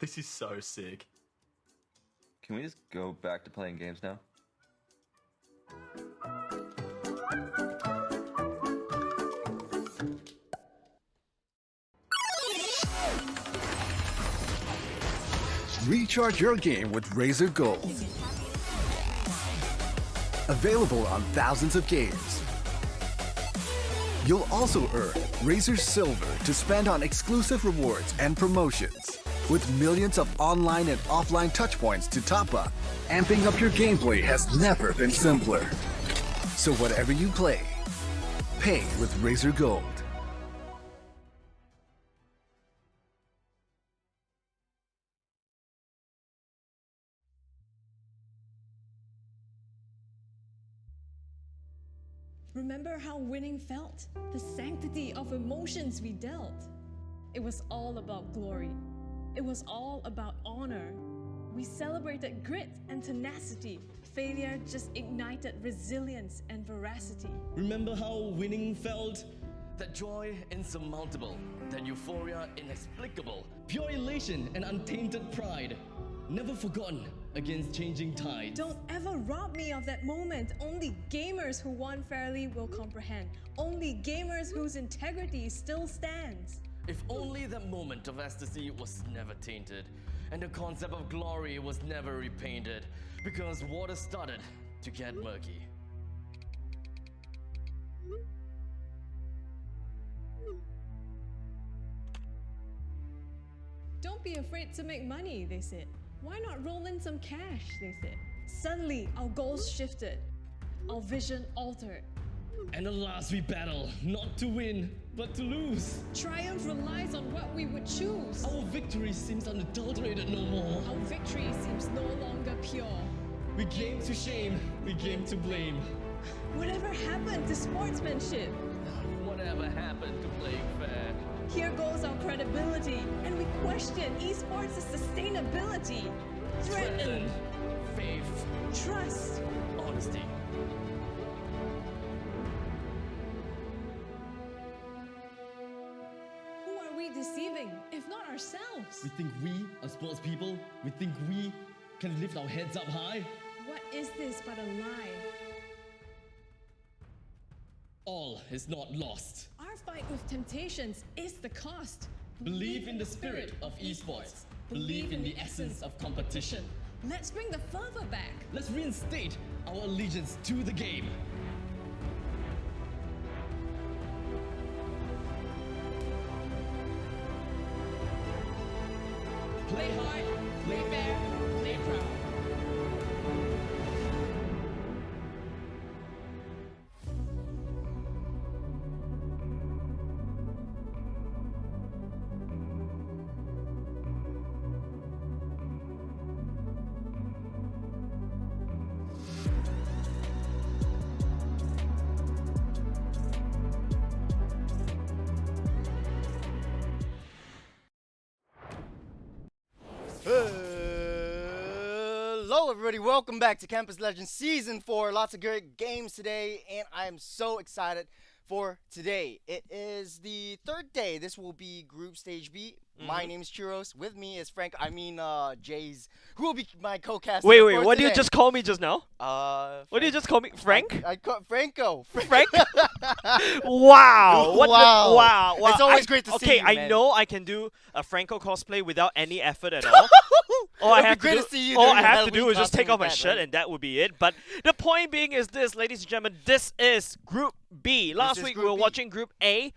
This is so sick. Can we just go back to playing games now? Recharge your game with Razer Gold. Available on thousands of games. You'll also earn Razer Silver to spend on exclusive rewards and promotions. With millions of online and offline touchpoints to top up, amping up your gameplay has never been simpler. So whatever you play, pay with Razer Gold. Remember how winning felt? The sanctity of emotions we dealt. It was all about glory. It was all about honor. We celebrated grit and tenacity. Failure just ignited resilience and veracity. Remember how winning felt? That joy insurmountable, that euphoria inexplicable, pure elation and untainted pride. Never forgotten against changing tides. Don't ever rob me of that moment. Only gamers who won fairly will comprehend. Only gamers whose integrity still stands. If only that moment of ecstasy was never tainted, and the concept of glory was never repainted, because water started to get murky. Don't be afraid to make money, they said. Why not roll in some cash, they said. Suddenly, our goals shifted. Our vision altered. And alas, we battle, not to win, but to lose. Triumph relies on what we would choose. Our victory seems unadulterated no more. Our victory seems no longer pure. We game to shame, we game to blame. Whatever happened to sportsmanship? Whatever happened to playing fair? Here goes our credibility, and we question esports' sustainability. Threaten, faith, trust, honesty. Who are we deceiving, if not ourselves? We think we are sports people. We think we can lift our heads up high. What is this but a lie? All is not lost. Our fight with temptations is the cost. Believe in the spirit of esports. Believe in the essence of competition. Let's bring the fervor back. Let's reinstate our allegiance to the game. Play hard, play fair, play proud. Hello everybody, welcome back to Campus Legends Season 4. Lots of great games today, and I am so excited for today. It is the third day. This will be Group Stage B. My name is Churros. With me is Frank, Jay's, who will be my co-caster. Wait, for what did today. you just call me just now? What did you just call me? Frank? I called Franco. Frank? Wow. Wow. Wow. It's always great to see Okay, you, I man. know I can do a Franco cosplay without any effort at all. All I have great to to see you do, all doing I your have to do Halloween is just take costume off my with that, shirt right? and that would be it. But the point being is this, ladies and gentlemen, this is Group B. Last is week we Group were B. watching Group A.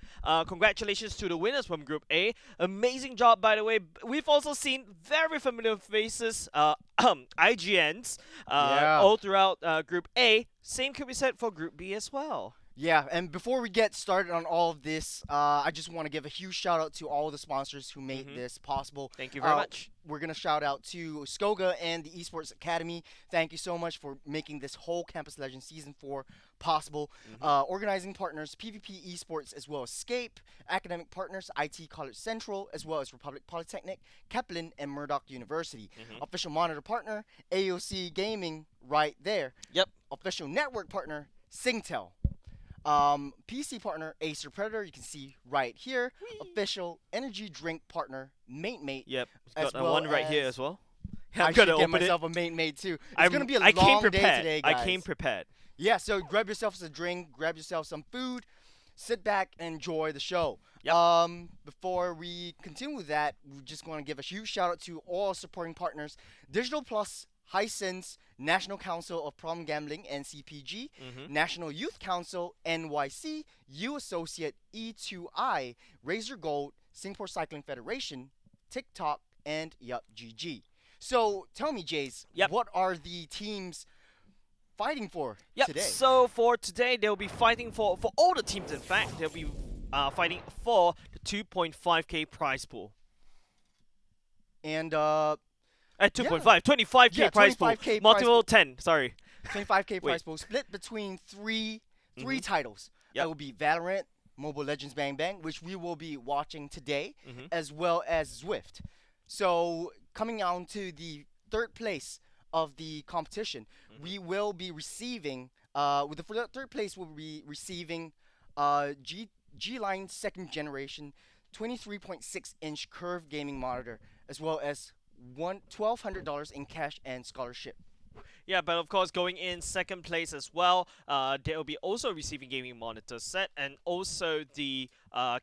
Congratulations to the winners from Group A. Amazing job, by the way. We've also seen very familiar faces, IGNs, Yeah. all throughout Group A. Same could be said for Group B as well. Yeah, and before we get started on all of this, I just want to give a huge shout out to all the sponsors who made this possible. Thank you very much. We're going to shout out to Skoga and the Esports Academy. Thank you so much for making this whole Campus Legends Season 4 possible. Organizing partners, PvP Esports, as well as Scape. Academic partners, IT College Central, as well as Republic Polytechnic, Kaplan, and Murdoch University. Official monitor partner, AOC Gaming, right there. Yep. Official network partner, Singtel. PC partner Acer Predator, you can see right here. Official energy drink partner Mate, Yep. as Got well one right here as- as well. I I'm should gonna get open myself it. a Mate too. It's gonna be a I came long day prepared. today, I guys. came prepared. Yeah, so grab yourself a drink, grab yourself some food, sit back and enjoy the show. Yep. Before we continue with that, we just want to give a huge shout out to all supporting partners: Digital Plus, Hisense, National Council of Problem Gambling (NCPG), National Youth Council (NYC), U Associate E2I, Razor Gold, Singapore Cycling Federation, TikTok, and GG. So tell me, Jays, Yep. what are the teams fighting for Yep. today? So for today, they'll be fighting for all the teams. In fact, they'll be fighting for the 2.5k prize pool. And At 2.5, 25k Yeah, prize pool. 25K prize Multiple pool. 10. Sorry. 25k prize Wait. pool split between three titles. Yep. That will be Valorant, Mobile Legends Bang Bang, which we will be watching today, as well as Zwift. So coming on to the third place of the competition, we will be receiving with the third place we'll be receiving G-Line second generation 23.6-inch curved gaming monitor, as well as $1,200 in cash and scholarship. Yeah, but of course, going in second place as well, they will be also receiving gaming monitor set and also the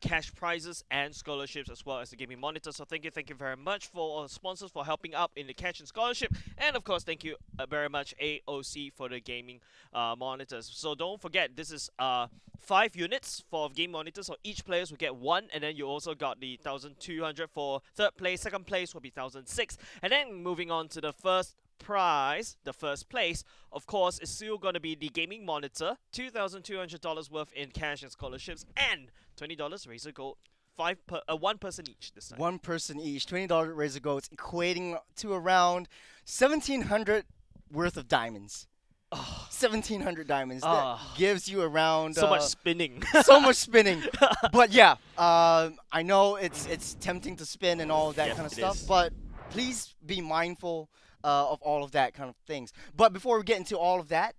cash prizes and scholarships as well as the gaming monitor. So thank you very much for our sponsors for helping out in the cash and scholarship, and of course, thank you very much AOC for the gaming monitors. So don't forget, this is 5 units for game monitors, so each players will get 1, and then you also got the 1,200 for third place. Second place will be 1,006, and then moving on to the first prize, the first place, of course, is still going to be the gaming monitor, $2,200 worth in cash and scholarships, and $20 Razor Gold, 1 person each this time. One person each, $20 Razor Golds, equating to around 1,700 worth of diamonds. 1,700 diamonds. That gives you around So much spinning. so much spinning. But yeah, I know it's tempting to spin and all of that Yeah, kind of it stuff, is. but please be mindful of all of that kind of things. But before we get into all of that,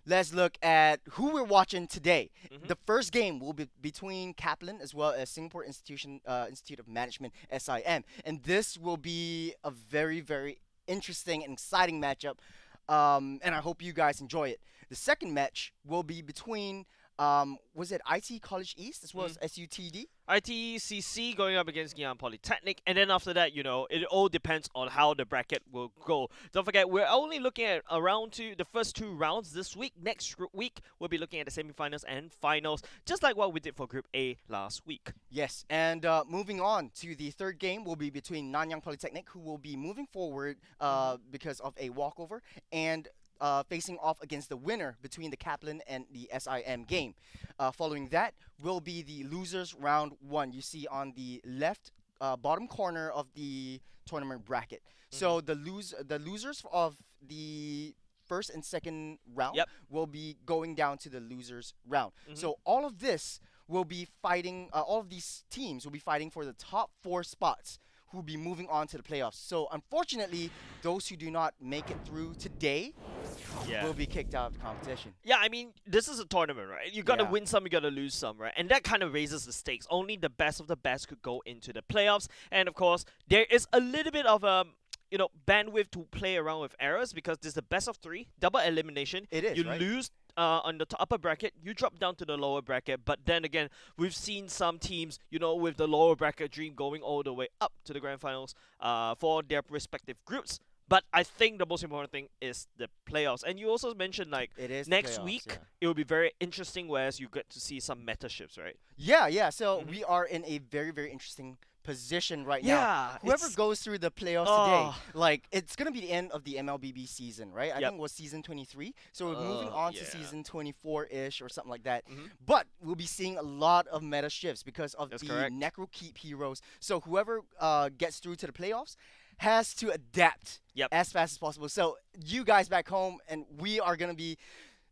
let's look at who we're watching today. The first game will be between Kaplan as well as Singapore Institute of Management (SIM), and this will be a very, very interesting and exciting matchup. And I hope you guys enjoy it. The second match will be between was it IT College East as well as SUTD? ITCC going up against Ngee Ann Polytechnic, and then after that, it all depends on how the bracket will go. Don't forget, we're only looking at the first 2 rounds this week. Next week, we'll be looking at the semifinals and finals, just like what we did for Group A last week. Yes, and moving on to the third game will be between Nanyang Polytechnic, who will be moving forward because of a walkover, and facing off against the winner between the Kaplan and the SIM game. Following that will be the losers round 1. You see on the left bottom corner of the tournament bracket. So the losers of the first and second round will be going down to the losers round. So all of this will be fighting. All of these teams will be fighting for the top 4 spots, who will be moving on to the playoffs. So unfortunately, those who do not make it through today will be kicked out of the competition. Yeah, I mean, this is a tournament, right? You gotta Yeah. win some, you gotta lose some, right? And that kind of raises the stakes. Only the best of the best could go into the playoffs. And of course, there is a little bit of bandwidth to play around with errors, because this is the best of 3, double elimination. It is, You right? lose on the upper bracket, you drop down to the lower bracket. But then again, we've seen some teams, with the lower bracket dream going all the way up to the grand finals for their respective groups. But I think the most important thing is the playoffs. And you also mentioned, like, It is the next playoffs, week, yeah. it will be very interesting, whereas you get to see some meta shifts, right? Yeah. So we are in a very, very interesting position right now. Yeah, Whoever it's- goes through the playoffs today, like, it's gonna be the end of the MLBB season, right? I Yep. think it was season 23. So we're moving on to yeah. season 24-ish or something like that. But we'll be seeing a lot of meta shifts because of That's the correct. Necro Keep heroes. So whoever gets through to the playoffs has to adapt as fast as possible. So you guys back home and we are gonna be.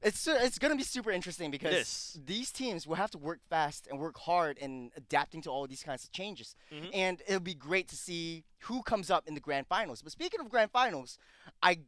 It's going to be super interesting because is. these teams will have to work fast and work hard in adapting to all these kinds of changes. And it'll be great to see who comes up in the grand finals. But speaking of grand finals, I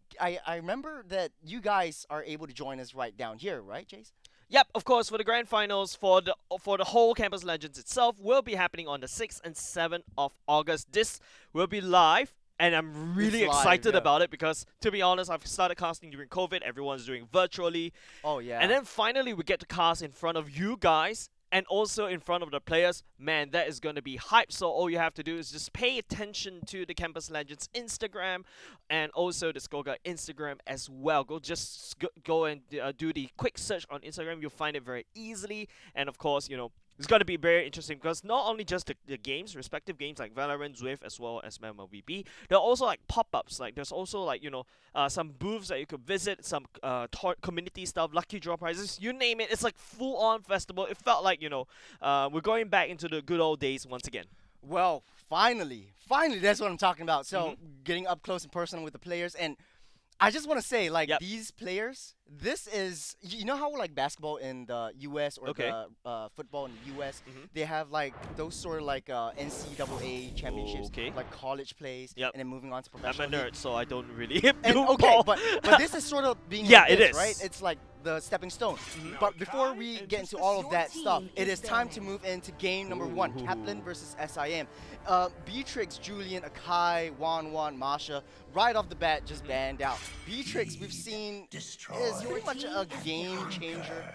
remember that you guys are able to join us right down here, right, Jace? Yep, of course, for the grand finals for the whole Campus Legends itself will be happening on the 6th and 7th of August. This will be live. And I'm really It's live, excited yeah. about it because, to be honest, I've started casting during COVID. Everyone's doing virtually. Oh yeah. And then finally we get to cast in front of you guys and also in front of the players. Man, that is going to be hype. So all you have to do is just pay attention to the Campus Legends Instagram and also the Skoga Instagram as well. Go and do the quick search on Instagram. You'll find it very easily. And of course, it's going to be very interesting because not only just the games, respective games like Valorant, Zwift, as well as MLBB, there are also like pop-ups. Like there's also like some booths that you could visit, some community stuff, lucky draw prizes, you name it. It's like full-on festival. It felt like we're going back into the good old days once again. Well, finally, that's what I'm talking about. So Mm-hmm. getting up close and personal with the players, and I just want to say, like, Yep. these players, this is, you know how like basketball in the U.S. or Okay. the football in the U.S. Mhm. they have like those sort of like NCAA championships, Okay. like college plays, Yep. and then moving on to I'm professional. a league. nerd, so I don't really And do okay, ball. but this is sort of being Yeah, like it this, is. right? It's like the stepping stone. But before we get into all of that stuff, it is time to move into game number 1, Kaplan versus SIM. Beatrix, Julian, Akai, Wan, Masha, right off the bat just banned out. Beatrix, we've seen, is pretty much a game changer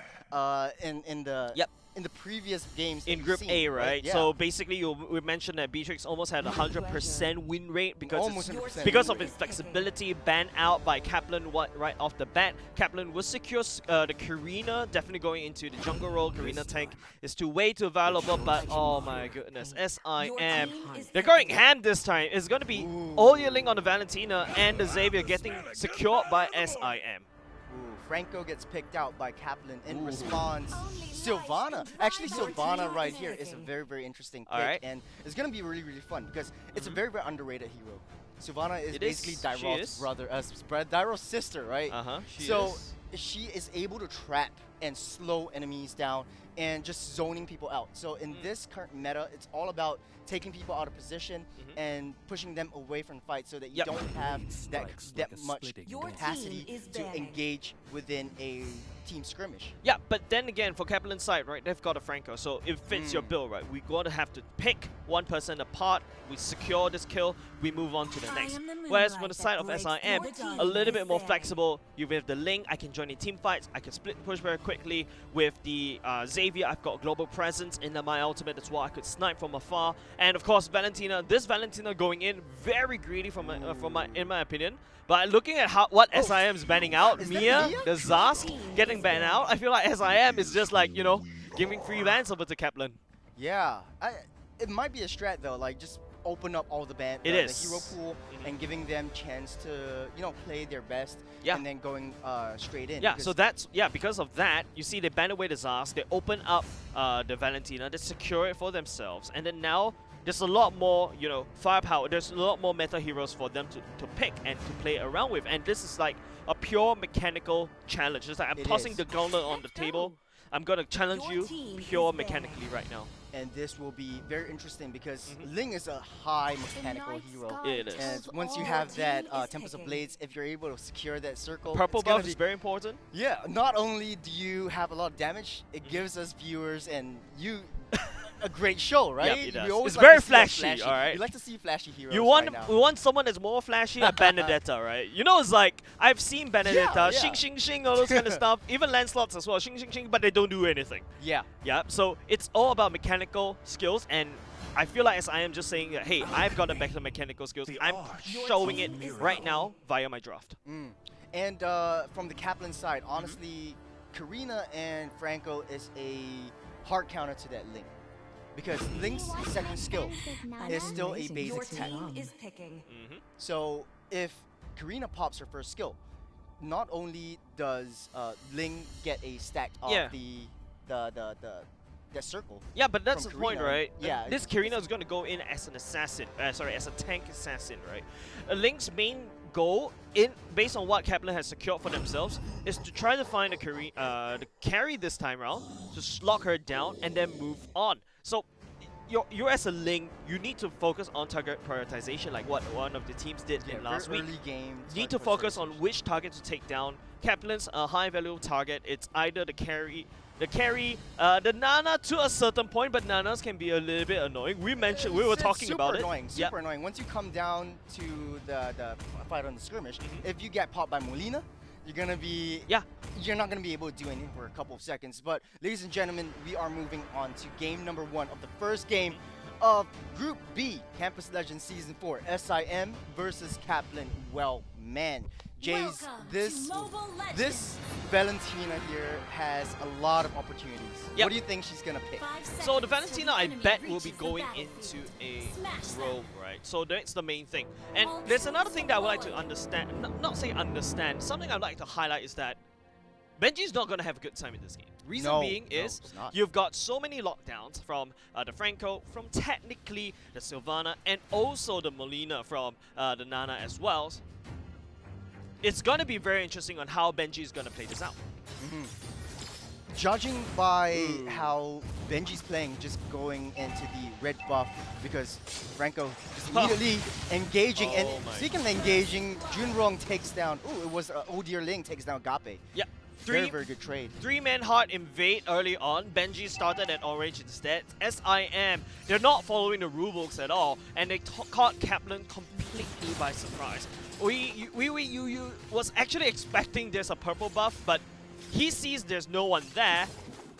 in the Yep. in the previous games that in we've Group seen, A, right? Yeah. So basically, we mentioned that Beatrix almost had a 100% win rate because Almost it's- 100% because win of rate. its flexibility, banned out by Kaplan right off the bat. Kaplan will secure the Karina, definitely going into the jungle role. Karina tank is way too valuable, but oh my goodness, SIM, they're going ham this time. It's going to be all your link on the Valentina and the Xavier getting secured by SIM. Ooh, Franco gets picked out by Kaplan in response. Sylvana. Actually, Sylvana right here is a very, very interesting pick. Alright. And it's going to be really, really fun because it's a very, very underrated hero. Sylvana is It basically is. She Dairo's is. brother, Dairo's sister, right? She So is. she is able to trap and slow enemies down and just zoning people out. So in this current meta, it's all about taking people out of position and pushing them away from the fight so that you Yep. don't have that much Your team capacity is to banning. engage within a team skirmish. Yeah, but then again, for Kaplan's side, right, they've got a Franco, so it fits your bill, right? We're going to have to pick one person apart, we secure this kill, we move on to the next. am the Whereas moonlight on the that side of breaks SIM, your team a little bit is more banning. flexible. You have the link, I can join in team fights, I can split push very quickly. With the Xavier, I've got global presence in my ultimate as well. I could snipe from afar. And of course, Valentina, this Valentina going in, very greedy in my opinion. But looking at what SIM is banning out, Is that Mia, Mia? the Zask getting banned out, I feel like SIM is just like, giving free bans over to Kaplan. Yeah, it might be a strat though, like just open up all the It the is. hero pool and giving them chance to play their best Yeah. and then going straight in. Yeah, because- so because of that, you see they ban away the Zask, they open up the Valentina, they secure it for themselves, and then now there's a lot more, firepower, there's a lot more meta heroes for them to pick and to play around with, and this is like a pure mechanical challenge. It's like I'm It tossing is. the gauntlet on the table, I'm gonna challenge Your you team pure is mechanically right now. and this will be very interesting because Ling is a high mechanical hero. It is. And once you have that Tempest of Blades, if you're able to secure that circle, Purple it's gonna buff is be- very important. Yeah, not only do you have a lot of damage, it gives us viewers and you a great show, right? it does. We always It's like to very see a flashy, alright? We like to see flashy heroes. You want right now. we want someone that's more flashy, a Benedetta, right? It's like I've seen Benedetta, Yeah. shing shing shing, all those kind of stuff. Even Lancelots as well, shing shing shing, but they don't do anything. Yeah. Yeah, so it's all about mechanical skills, and I feel like as I am just saying that, hey, I've got a better mechanical skills. I'm showing it right now via my draft. And from the Kaplan side, honestly, Karina and Franco is a hard counter to that Ling. Because Ling's second skill is still a Your basic attack. team is picking. So if Karina pops her first skill, not only does Ling get a stack of Yeah. the circle. Yeah, but that's From the point, Karina. right? Yeah, This Karina is going to go in as an assassin. As a tank assassin, right? Link's main goal, based on what Kaplan has secured for themselves, is to try to find the carry this time around, to lock her down, and then move on. So, you're as a Link, you need to focus on target prioritization, like what one of the teams did in last very week. early game. Need to focus on which target to take down. Kaplan's a high value target. It's either the carry, the carry, the Nana to a certain point, but Nanas can be a little bit annoying. We were talking about it. Super annoying. Once you come down to the fight on the skirmish, if you get popped by Molina, you're gonna be you're not gonna be able to do anything for a couple of seconds. But ladies and gentlemen, we are moving on to game number 1 of the first game of Group B, Campus Legends Season 4, SIM versus Kaplan. Well, man, Jays, this Valentina here has a lot of opportunities. Yep. What do you think she's gonna pick? So the Valentina, I bet, will be going into a rogue, right? So that's the main thing. And there's another thing that I would like to understand, not say understand, something I'd like to highlight is that Benji's not going to have a good time in this game. Reason being is you've got so many lockdowns from the Franco, from technically the Sylvana, and also the Molina from the Nana as well. It's going to be very interesting on how Benji is going to play this out. Judging by how Benji's playing, just going into the red buff, because Franco just immediately engaging. And speaking of engaging, Junrong takes down, it was Odir Ling takes down Agape. Yeah. Very good trade. 3-man hard invade early on. Benji started at orange instead. SIM, they're not following the rule books at all, and they caught Kaplan completely by surprise. We was actually expecting there's a purple buff, but he sees there's no one there.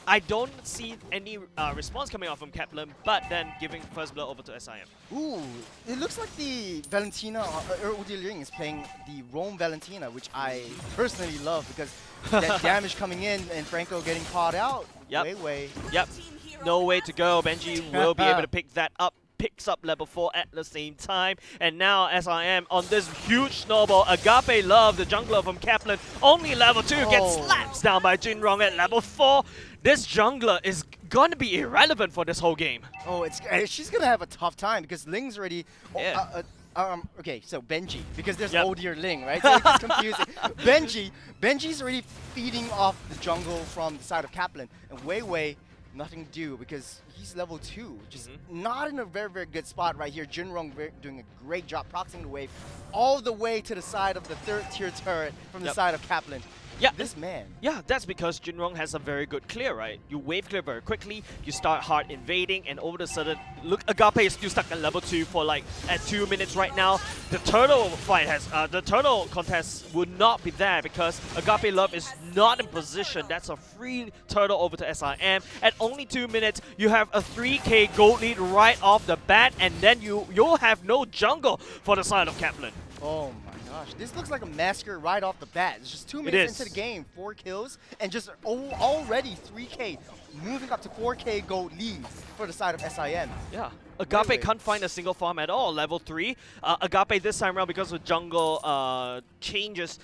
I don't see any response coming out from Kaplan, but then giving first blood over to SIM. Ooh, it looks like the Valentina, or Udi Ling is playing the Rome Valentina, which I personally love because that damage coming in and Franco getting caught out. Yep. Way. Yep. No way to go. Benji will be able to pick that up. Picks up level 4 at the same time. And now SIM on this huge snowball. Agape Love, the jungler from Kaplan, only level 2, gets slapped down by Jinrong at level 4. This jungler is going to be irrelevant for this whole game. Oh, she's going to have a tough time because Ling's already... okay, so Benji, because there's Odir Ling, right? So it's confusing. Benji's already feeding off the jungle from the side of Kaplan. And Wei nothing to do because he's level 2. Just not in a very good spot right here. Jinrong doing a great job proxying the wave all the way to the side of the 3rd tier turret from the side of Kaplan. Yeah, this man. Yeah, that's because Jinrong has a very good clear, right? You wave clear very quickly, you start hard invading, and over the sudden, look, Agape is still stuck at level 2 for like at 2 minutes right now. The turtle fight has, the turtle contest would not be there because Agape Love is not in position. That's a free turtle over to SIM. At only 2 minutes, you have a 3k gold lead right off the bat, and then you'll have no jungle for the side of Kaplan. Oh my gosh, this looks like a massacre right off the bat. It's just 2 minutes into the game, 4 kills, and just already 3k, moving up to 4k gold lead for the side of SIM. Yeah, Agape can't find a single farm at all, level 3. Agape this time around, because of jungle changes,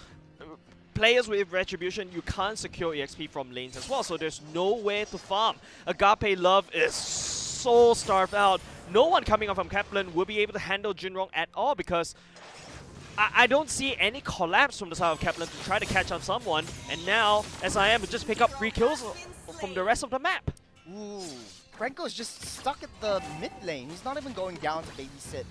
players with Retribution, you can't secure EXP from lanes as well, so there's nowhere to farm. Agape Love is so starved out. No one coming up from Kaplan will be able to handle Jinrong at all because I don't see any collapse from the side of Kaplan to try to catch up someone, and now SIM will just pick up 3 kills from the rest of the map. Ooh, Franco's just stuck at the mid lane. He's not even going down to babysit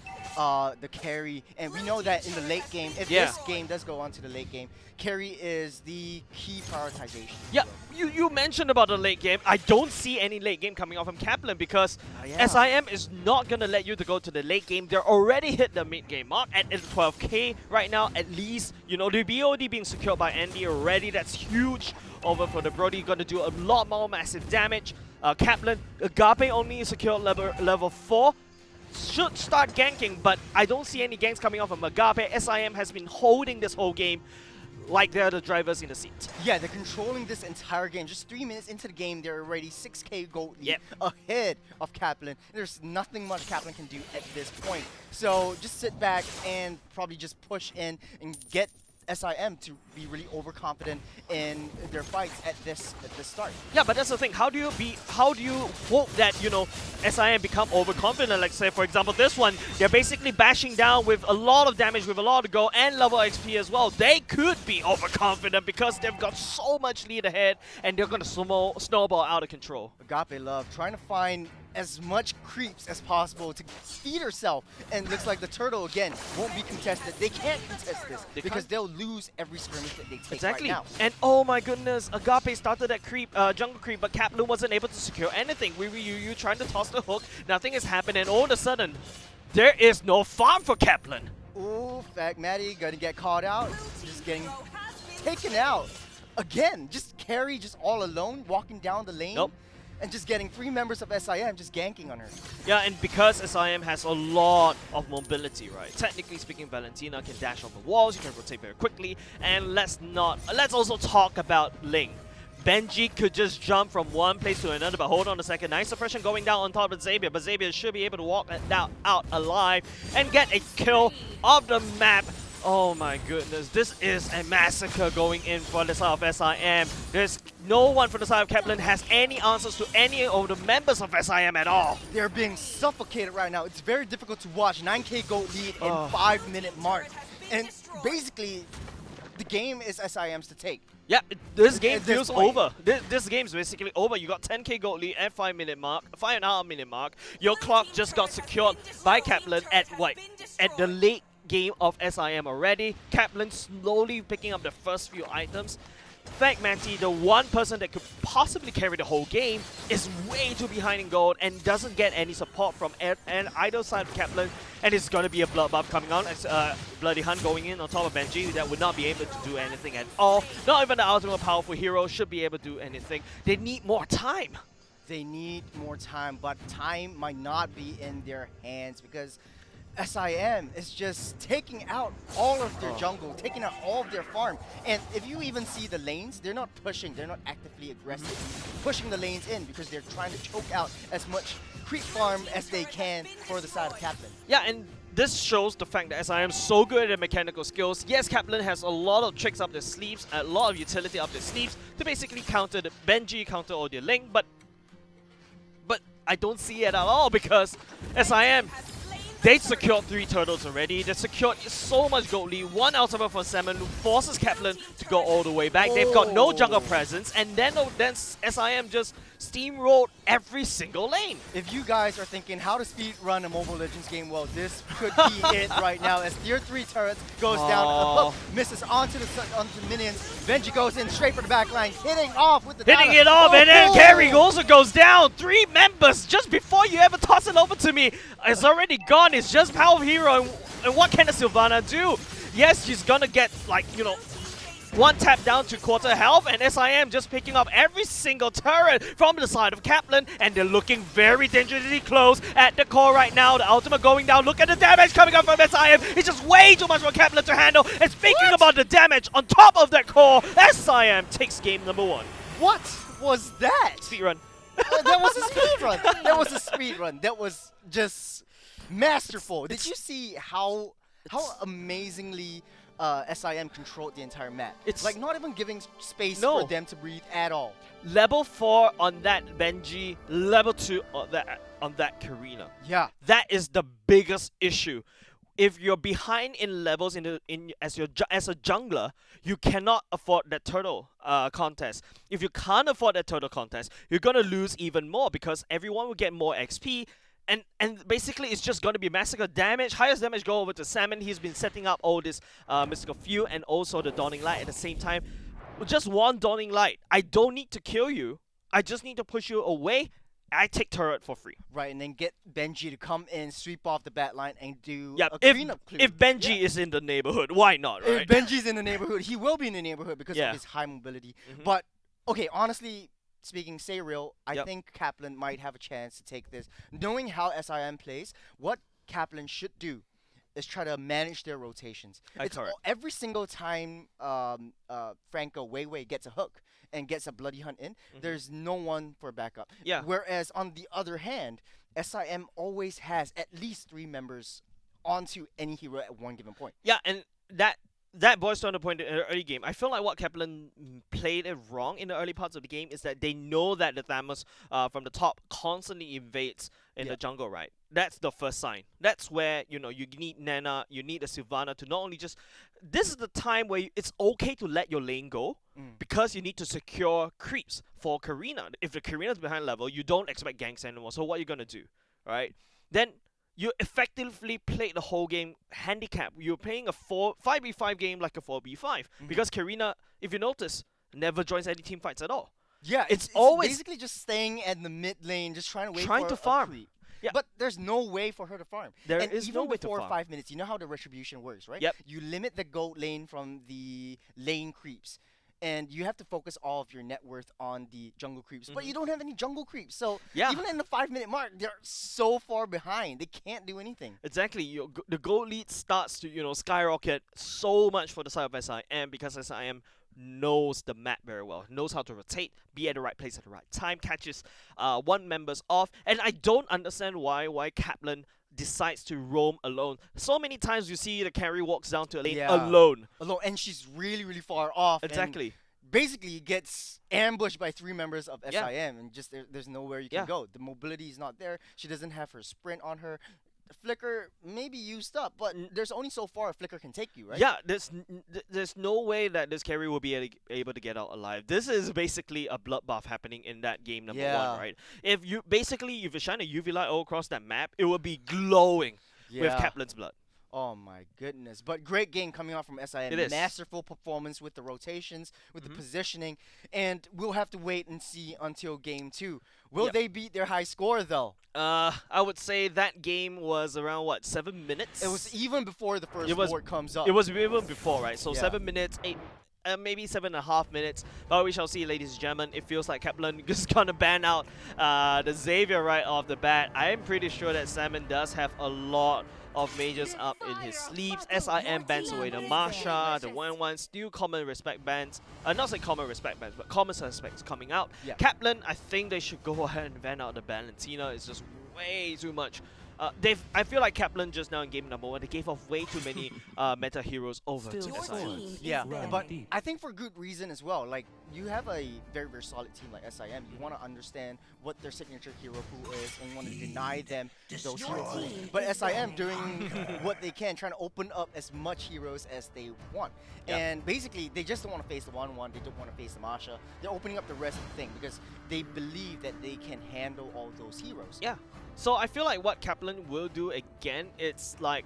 the carry, and we know that in the late game, if this game does go on to the late game, carry is the key prioritization. Yeah, you mentioned about the late game. I don't see any late game coming off from Kaplan because SIM is not going to let you to go to the late game. They're already hit the mid game mark at 12k right now at least. You know, the BOD being secured by Andy already, that's huge over for the Brody. Going to do a lot more massive damage. Kaplan, Agape only secured level 4. Should start ganking, but I don't see any ganks coming off from Agape. SIM has been holding this whole game like they're the drivers in the seat. Yeah, they're controlling this entire game. Just 3 minutes into the game, they're already 6k gold lead ahead of Kaplan. There's nothing much Kaplan can do at this point. So just sit back and probably just push in and get SIM to be really overconfident in their fights at this start. Yeah, but that's the thing. How do you hope that, you know, SIM become overconfident? Like say for example this one, they're basically bashing down with a lot of damage, with a lot to go, and level XP as well. They could be overconfident because they've got so much lead ahead and they're gonna snowball out of control. Agape Love trying to find as much creeps as possible to feed herself. And looks like the turtle, again, won't be contested. They can't contest this They because can't. they'll lose every skirmish that they take Exactly. right now. And oh my goodness, Agape started that creep, jungle creep, but Kaplan wasn't able to secure anything. You trying to toss the hook, nothing has happened, and all of a sudden, there is no farm for Kaplan. Ooh, Fat Maddie gonna get caught out. Just getting taken out. Again, just carry just all alone, walking down the lane. Nope. And just getting 3 members of SIM just ganking on her. Yeah, and because SIM has a lot of mobility, right? Technically speaking, Valentina can dash off the walls, you can rotate very quickly, and let's also talk about Ling. Benji could just jump from one place to another, but hold on a second. Nice suppression going down on top of Xavier, but Xavier should be able to walk out alive and get a kill of the map. Oh my goodness, this is a massacre going in for the side of SIM. There's no one from the side of Kaplan has any answers to any of the members of SIM at all. They're being suffocated right now. It's very difficult to watch. 9K gold lead in 5-minute mark. And basically, the game is SIM's to take. Yeah, this game At this feels point. over. This game's basically over. You got 10k gold lead at 5-minute mark, 5.5-minute mark. Your clock just got secured by Kaplan at what? At the late game of SIM already. Kaplan slowly picking up the first few items. Fact, Manti, the one person that could possibly carry the whole game is way too behind in gold and doesn't get any support from either side of Kaplan. And it's going to be a bloodbath coming on. It's Bloody Hunt going in on top of Benji that would not be able to do anything at all. Not even the ultimate powerful hero should be able to do anything. They need more time. They need more time, but time might not be in their hands because SIM is just taking out all of their jungle, taking out all of their farm. And if you even see the lanes, they're not pushing, they're not actively aggressive, pushing the lanes in because they're trying to choke out as much creep farm as they can for the side of Kaplan. Yeah, and this shows the fact that SIM is so good at mechanical skills. Yes, Kaplan has a lot of tricks up their sleeves, a lot of utility up their sleeves to basically counter the Benji, counter all the Ling, but I don't see it at all because SIM, they secured 3 turtles already. They secured so much gold lead. 1 ultimate for Salmon forces Kaplan to go all the way back. They've got no jungle presence, and then SIM just steamrolled every single lane. If you guys are thinking how to speed run a Mobile Legends game, well, this could be it right now. As tier 3 turrets goes down, a hook misses onto the minions. Benji goes in straight for the back line, hitting off with the Hitting dagger. it off, and then Carry also goes down. 3 members just before you ever toss it over to me. It's already gone. It's just Power of Hero, and what can a Sylvana do? Yes, she's gonna get, like, you know, 1 tap down to quarter health, and SIM just picking up every single turret from the side of Kaplan, and they're looking very dangerously close at the core right now. The ultimate going down. Look at the damage coming up from SIM. It's just way too much for Kaplan to handle. And speaking about the damage on top of that core, SIM takes game number 1. What was that? Speedrun. That was a speed run. That was a speed run. That was just masterful. Did you see how amazingly SIM controlled the entire map? It's like not even giving space No. for them to breathe at all. Level 4 on that Benji, level 2 on that Karina. Yeah. That is the biggest issue. If you're behind in levels as a jungler, you cannot afford that turtle contest. If you can't afford that turtle contest, you're gonna lose even more because everyone will get more XP. And basically, it's just going to be massacre damage. Highest damage go over to Salmon. He's been setting up all this Mystical Few and also the Dawning Light at the same time. Just one Dawning Light. I don't need to kill you. I just need to push you away. I take turret for free. Right, and then get Benji to come in, sweep off the bat line, and do Yeah, a if cleanup clue. Benji is in the neighborhood, why not, right? If Benji's in the neighborhood, he will be in the neighborhood because Yeah. of his high mobility. But, okay, honestly speaking, say real, I Yep. think Kaplan might have a chance to take this. Knowing how SIM plays, what Kaplan should do is try to manage their rotations. It's correct. every single time Franco Weiwei gets a hook and gets a Bloody Hunt in, there's no one for backup. Yeah. Whereas on the other hand, SIM always has at least 3 members onto any hero at one given point. Yeah, and that that boils down to the point in the early game. I feel like what Kaplan played it wrong in the early parts of the game is that they know that the Thanos from the top constantly invades in the jungle, right? That's the first sign. That's where, you need Nana, you need a Sylvana to not only just... This is the time where it's okay to let your lane go because you need to secure creeps for Karina. If the Karina's behind level, you don't expect ganks anymore. So what are you going to do, right? Then you effectively played the whole game handicap. You're playing a 5v5 game like a 4v5 because Karina, if you notice, never joins any team fights at all. Yeah, it's always basically just staying in the mid lane, just trying to wait trying for to a farm. creep. Yeah. But there's no way for her to farm. There and is even no way to before farm. 5 minutes, you know how the retribution works, right? Yep. You limit the goat lane from the lane creeps. And you have to focus all of your net worth on the jungle creeps. But you don't have any jungle creeps. So even in the 5-minute mark, they're so far behind. They can't do anything. Exactly. The goal lead starts to, skyrocket so much for the side of SIM because SIM knows the map very well, knows how to rotate, be at the right place at the right time, catches one members off. And I don't understand why Kaplan decides to roam alone. So many times you see the carry walks down to a lane alone. And she's really, really far off. Exactly. And basically gets ambushed by 3 members of SIM, and just there's nowhere you can go. The mobility is not there. She doesn't have her sprint on her. Flicker may be used up, but there's only so far a Flicker can take you, right? Yeah, there's no way that this carry will be able to get out alive. This is basically a bloodbath happening in that game number 1, right? If you shine a UV light all across that map, it will be glowing with Kaplan's blood. Oh my goodness. But great game coming out from SIM. It is. Masterful performance with the rotations, with the positioning. And we'll have to wait and see until game 2. Will they beat their high score though? I would say that game was around, 7 minutes? It was even before the first board comes up. It was even before, right? So 7 minutes, 8... maybe 7.5 minutes, but we shall see, ladies and gentlemen. It feels like Kaplan is gonna ban out the Xavier right off the bat. I am pretty sure that Salmon does have a lot of mages up in his sleeves. SIM bans away the Marsha, the 1-1, still common respect bans. Not say common respect bans, but common suspects coming out. Kaplan, I think they should go ahead and ban out the Valentina. It's just way too much. I feel like Kaplan just now in game number 1, they gave off way too many meta heroes over to SIM. Yeah, but I think for good reason as well. Like, you have a very, very solid team like SIM. You want to understand what their signature hero pool is, and you want to deny them those hero pools. But SIM doing what they can, trying to open up as much heroes as they want. And basically, they just don't want to face the 1-1. They don't want to face the Masha. They're opening up the rest of the thing because they believe that they can handle all those heroes. Yeah. So I feel like what Kaplan will do again, it's like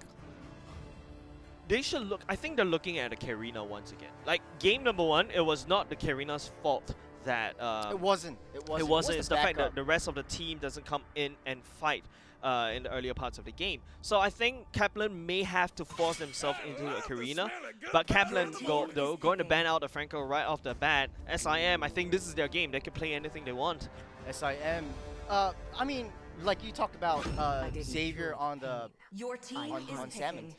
they should look. I think they're looking at a Karina once again. Like game number 1, it was not the Karina's fault that it wasn't. It's the fact that the rest of the team doesn't come in and fight in the earlier parts of the game. So I think Kaplan may have to force themselves into a Karina, but Kaplan going to ban out the Franco right off the bat. SIM, I think this is their game. They can play anything they want. SIM, I mean, like you talked about Xavier on the on Salmon.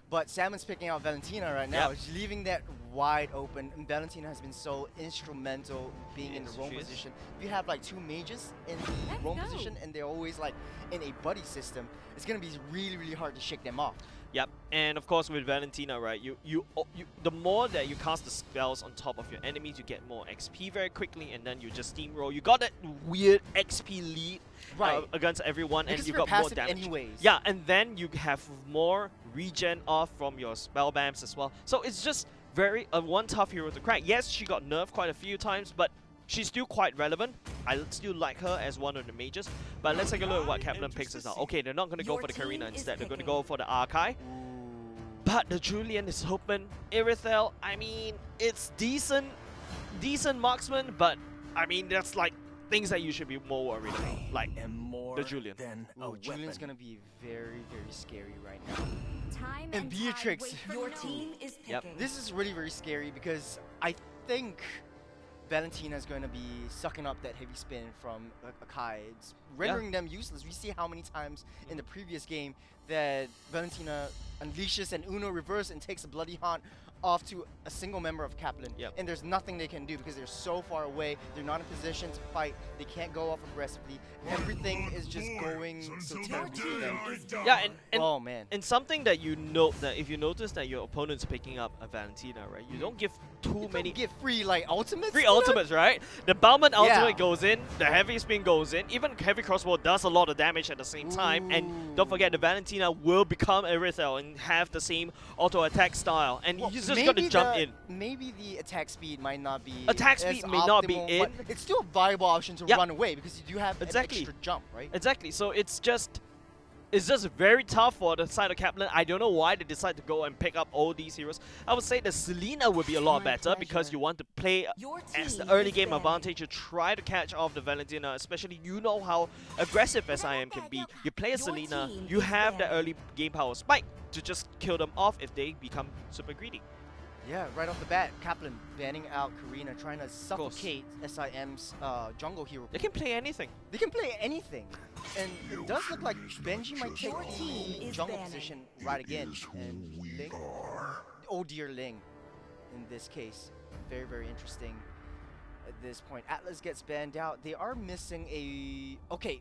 But Salmon's picking out Valentina right now. She's leaving that wide open. And Valentina has been so instrumental being in the roam position. If you have like 2 mages in the roam position and they're always like in a buddy system, it's gonna be really, really hard to shake them off. Yep, and of course with Valentina, right, the more that you cast the spells on top of your enemies, you get more XP very quickly, and then you just steamroll. You got that weird XP lead against everyone, because and you got more damage. Anyways. Yeah, and then you have more regen off from your spell bams as well. So it's just one tough hero to crack. Yes, she got nerfed quite a few times, but she's still quite relevant. I still like her as one of the mages. But let's take a look at what Kaplan picks us now. Okay, they're not going to go for the Karina instead. They're going to go for the Arkai. But the Julian is open. Irithel, I mean, it's decent marksman, but I mean, that's like things that you should be more worried about. Like the Julian. Julian's going to be very, very scary right now. And Beatrix. Your team is picking. This is really, very scary because I think Valentina is going to be sucking up that heavy spin from Akai. It's rendering them useless. We see how many times in the previous game that Valentina unleashes an Uno reverse and takes a bloody haunt off to a single member of Kaplan. Yep. And there's nothing they can do because they're so far away. They're not in position to fight. They can't go off aggressively. Everything is just going so terribly for them. Yeah, and Oh man. and something that you note that if you notice that your opponent's picking up a Valentina, right? You don't give too many Don't get free like ultimates. free for that? ultimates, right? The Bauman ultimate Yeah. goes in, the heavy spin goes in, even heavy crossbow does a lot of damage at the same time, and don't forget the Valentina will become Erythel and have the same auto attack style, and Well, he's just gonna jump in. Maybe the attack speed might not be. Attack as speed may not be optimal, but in. it's still a viable option to Yeah. run away because you do have Exactly. an extra jump, right? Exactly. So it's just very tough for the side of Kaplan. I don't know why they decide to go and pick up all these heroes. I would say the Selena would be a lot My better because pleasure. you want to play Your as the team early is game banned. advantage to try to catch off the Valentina, especially you know how aggressive SIM can be. You play a Your Selena, team you is have the banned. early game power spike to just kill them off if they become super greedy. Yeah, right off the bat, Kaplan banning out Karina, trying to course. suffocate SIM's jungle hero. They can play anything. They can play anything. And it does look like Benji might take Your team the is jungle banning. position right again. And Ling, oh dear Ling, in this case. Very, very interesting at this point. Atlas gets banned out. They are missing a... Okay,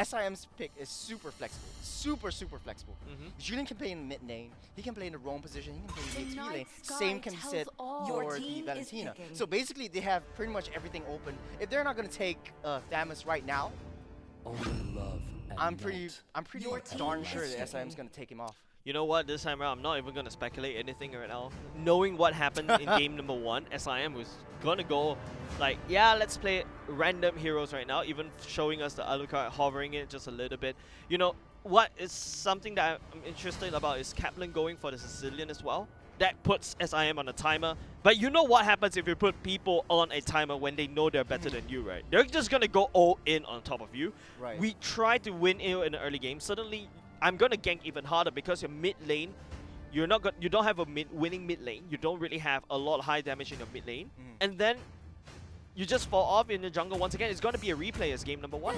SIM's pick is super flexible. Super flexible. Julian can play in the mid lane. He can play in the roam position. He can play in the The HP lane. night sky Same can be tells said all. Your for the team is Valentina. picking. So basically, they have pretty much everything open. If they're not going to take Thamus right now, Only love at I'm pretty Your team darn is sure that picking. SIM's going to take him off. You know what, this time around, I'm not even going to speculate anything right now. Knowing what happened in game number 1, SIM was going to go like, yeah, let's play random heroes right now, even showing us the Alucard hovering it just a little bit. You know, what is something that I'm interested about is Kaplan going for the Sicilian as well. That puts SIM on a timer. But you know what happens if you put people on a timer when they know they're better than you, right? They're just going to go all in on top of you. Right. We try to win in the early game. Suddenly, I'm gonna gank even harder because your mid lane, you don't have a winning mid lane. You don't really have a lot of high damage in your mid lane, and then you just fall off in the jungle once again. It's gonna be a replay as game number 1.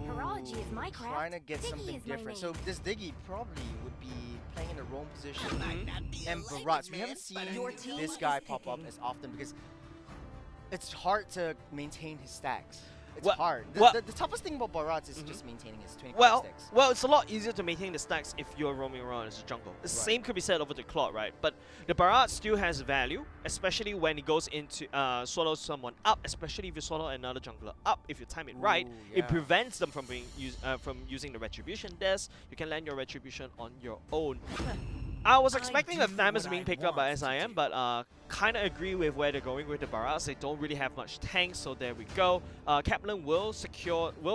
Horology is my craft. Trying to get Diggy something is my different. name. So this Diggy probably would be playing in the roam position. And Barats, we haven't seen Your team this is guy pop up picking. as often because it's hard to maintain his stacks. It's Well- hard. well- The toughest thing about Barats is just maintaining his 25 Well, stacks. it's a lot easier to maintain the stacks if you're roaming around as a jungle. The same could be said over to Claude, right? But the Barat still has value, especially when it goes into swallow someone up, especially if you swallow another jungler up. If you time it right, Ooh, it yeah. prevents them from being from using the retribution desk. You can land your retribution on your own. I was expecting a Thamus being picked up by SIM, but kind of agree with where they're going with the Barats. They don't really have much tank, so there we go. Kaplan will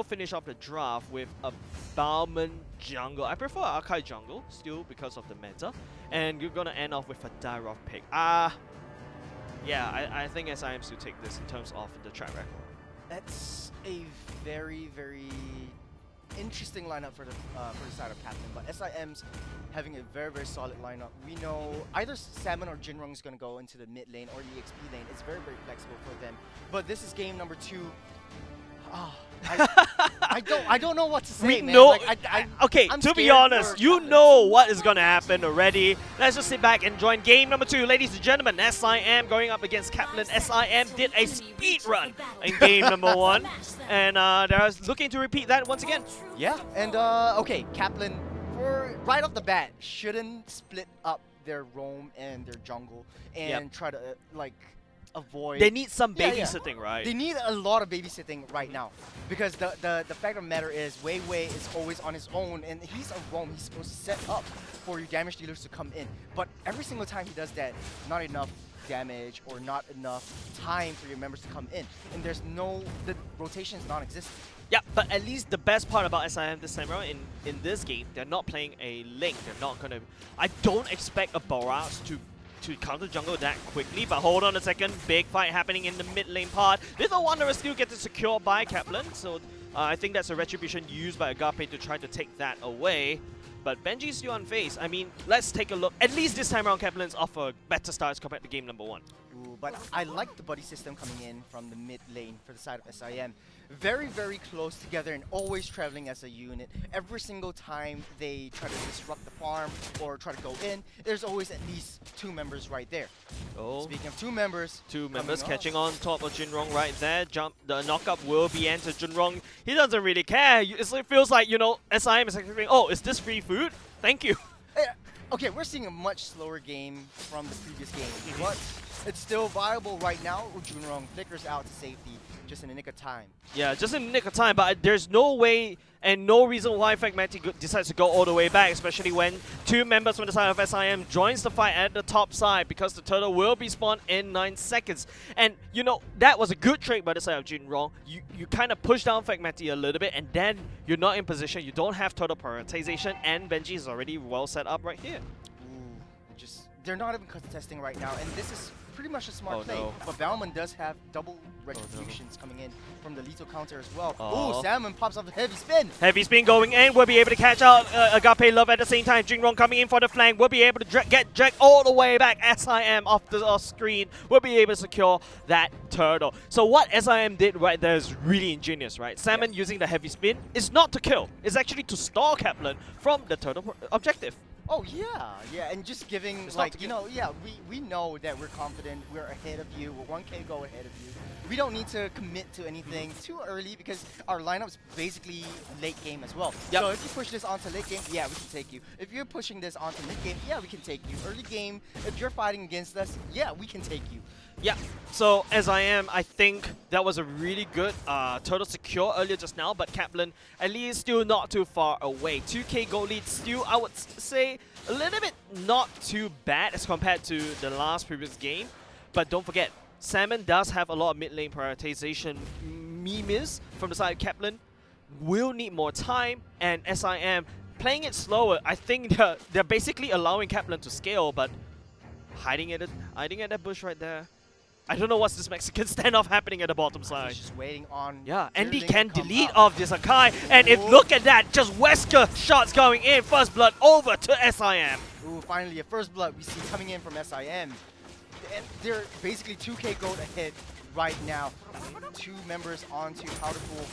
finish off the draft with a Bauman jungle. I prefer Archive jungle still because of the meta, and you're gonna end off with a Dyrov pick. Yeah, I think SIM should take this in terms of the track record. That's a very, very interesting lineup for the side of Captain, but SIM's having a very, very solid lineup. We know either Salmon or Jinrong is going to go into the mid lane or the XP lane. It's very, very flexible for them. But this is game number 2. I don't know what to say, We man. know. Like, Okay, I'm to be scared honest, for you Captain. know what is gonna happen already. Let's just sit back and join game number 2, ladies and gentlemen. SIM going up against Kaplan. SIM did a speed run in game number 1, and they're looking to repeat that once again. Yeah, and okay, Kaplan, right off the bat, shouldn't split up their roam and their jungle and try to like avoid. They need some Yeah, yeah. babysitting, right? They need a lot of babysitting right now because the fact of the matter is Wei Wei is always on his own and he's a roam. He's supposed to set up for your damage dealers to come in, but every single time he does that, not enough damage or not enough time for your members to come in, and the rotation is non-existent. Yeah, but at least the best part about SIM this time around in this game, they're not playing a link. They're not gonna. I don't expect a Boras to counter jungle that quickly, but hold on a second. Big fight happening in the mid lane part. Little Wanderer still gets secured by Kaplan, so I think that's a retribution used by Agape to try to take that away. But Benji's still unfazed. I mean, let's take a look. At least this time around, Kaplan's off a better start as compared to game number 1. Ooh, but I like the buddy system coming in from the mid lane for the side of SIM. Very, very close together and always traveling as a unit. Every single time they try to disrupt the farm or try to go in, there's always at least 2 members right there. Oh. Speaking of 2 members, Two members coming catching on top of Jinrong right there. The knockup will be entered. Jinrong, he doesn't really care. It feels like, you know, SIM is like, oh, is this free food? Thank you. Okay, we're seeing a much slower game from the previous game, but it's still viable right now. Junrong flickers out to safety just in the nick of time. Yeah, just in the nick of time, but there's no way and no reason why Fragmenty decides to go all the way back, especially when 2 members from the side of SIM joins the fight at the top side, because the turtle will be spawned in 9 seconds. And, you know, that was a good trade by the side of Jinrong. You kind of push down Fragmenty a little bit, and then you're not in position, you don't have turtle prioritization, and Benji is already well set up right here. Ooh, they're not even contesting right now, and this is pretty much a smart play. No. But Bauman does have double retributions coming in from the lethal counter as well. Oh. Ooh, Salmon pops off the heavy spin. Heavy spin going in, we'll be able to catch out Agape Love at the same time. Jinrong coming in for the flank, we'll be able to get Jack all the way back. SIM off the screen, we'll be able to secure that turtle. So what SIM did right there is really ingenious, right? Salmon using the heavy spin is not to kill, it's actually to stall Kaplan from the turtle objective. Oh yeah, and just giving, like, you know, yeah, we know that we're confident, we're ahead of you, we're 1K go ahead of you. We don't need to commit to anything too early because our lineup's basically late game as well. Yep. So if you push this onto late game, yeah, we can take you. If you're pushing this onto mid game, yeah, we can take you. Early game, if you're fighting against us, yeah, we can take you. Yeah, so as I think that was a really good turtle secure earlier just now, but Kaplan at least still not too far away. 2k gold lead still, I would say, a little bit not too bad as compared to the last previous game. But don't forget, Salmon does have a lot of mid lane prioritization memes from the side of Kaplan. Will need more time, and SIM playing it slower. I think they're basically allowing Kaplan to scale, but hiding at that bush right there. I don't know what's this Mexican standoff happening at the bottom side. He's just waiting on. Yeah, Andy Zerling can to come delete up. off this Akai, and if look at that, just Wesker shots going in, first blood over to SIM. Ooh, finally a first blood we see coming in from SIM. And they're basically 2k gold ahead right now. 2 members onto Powder Pool.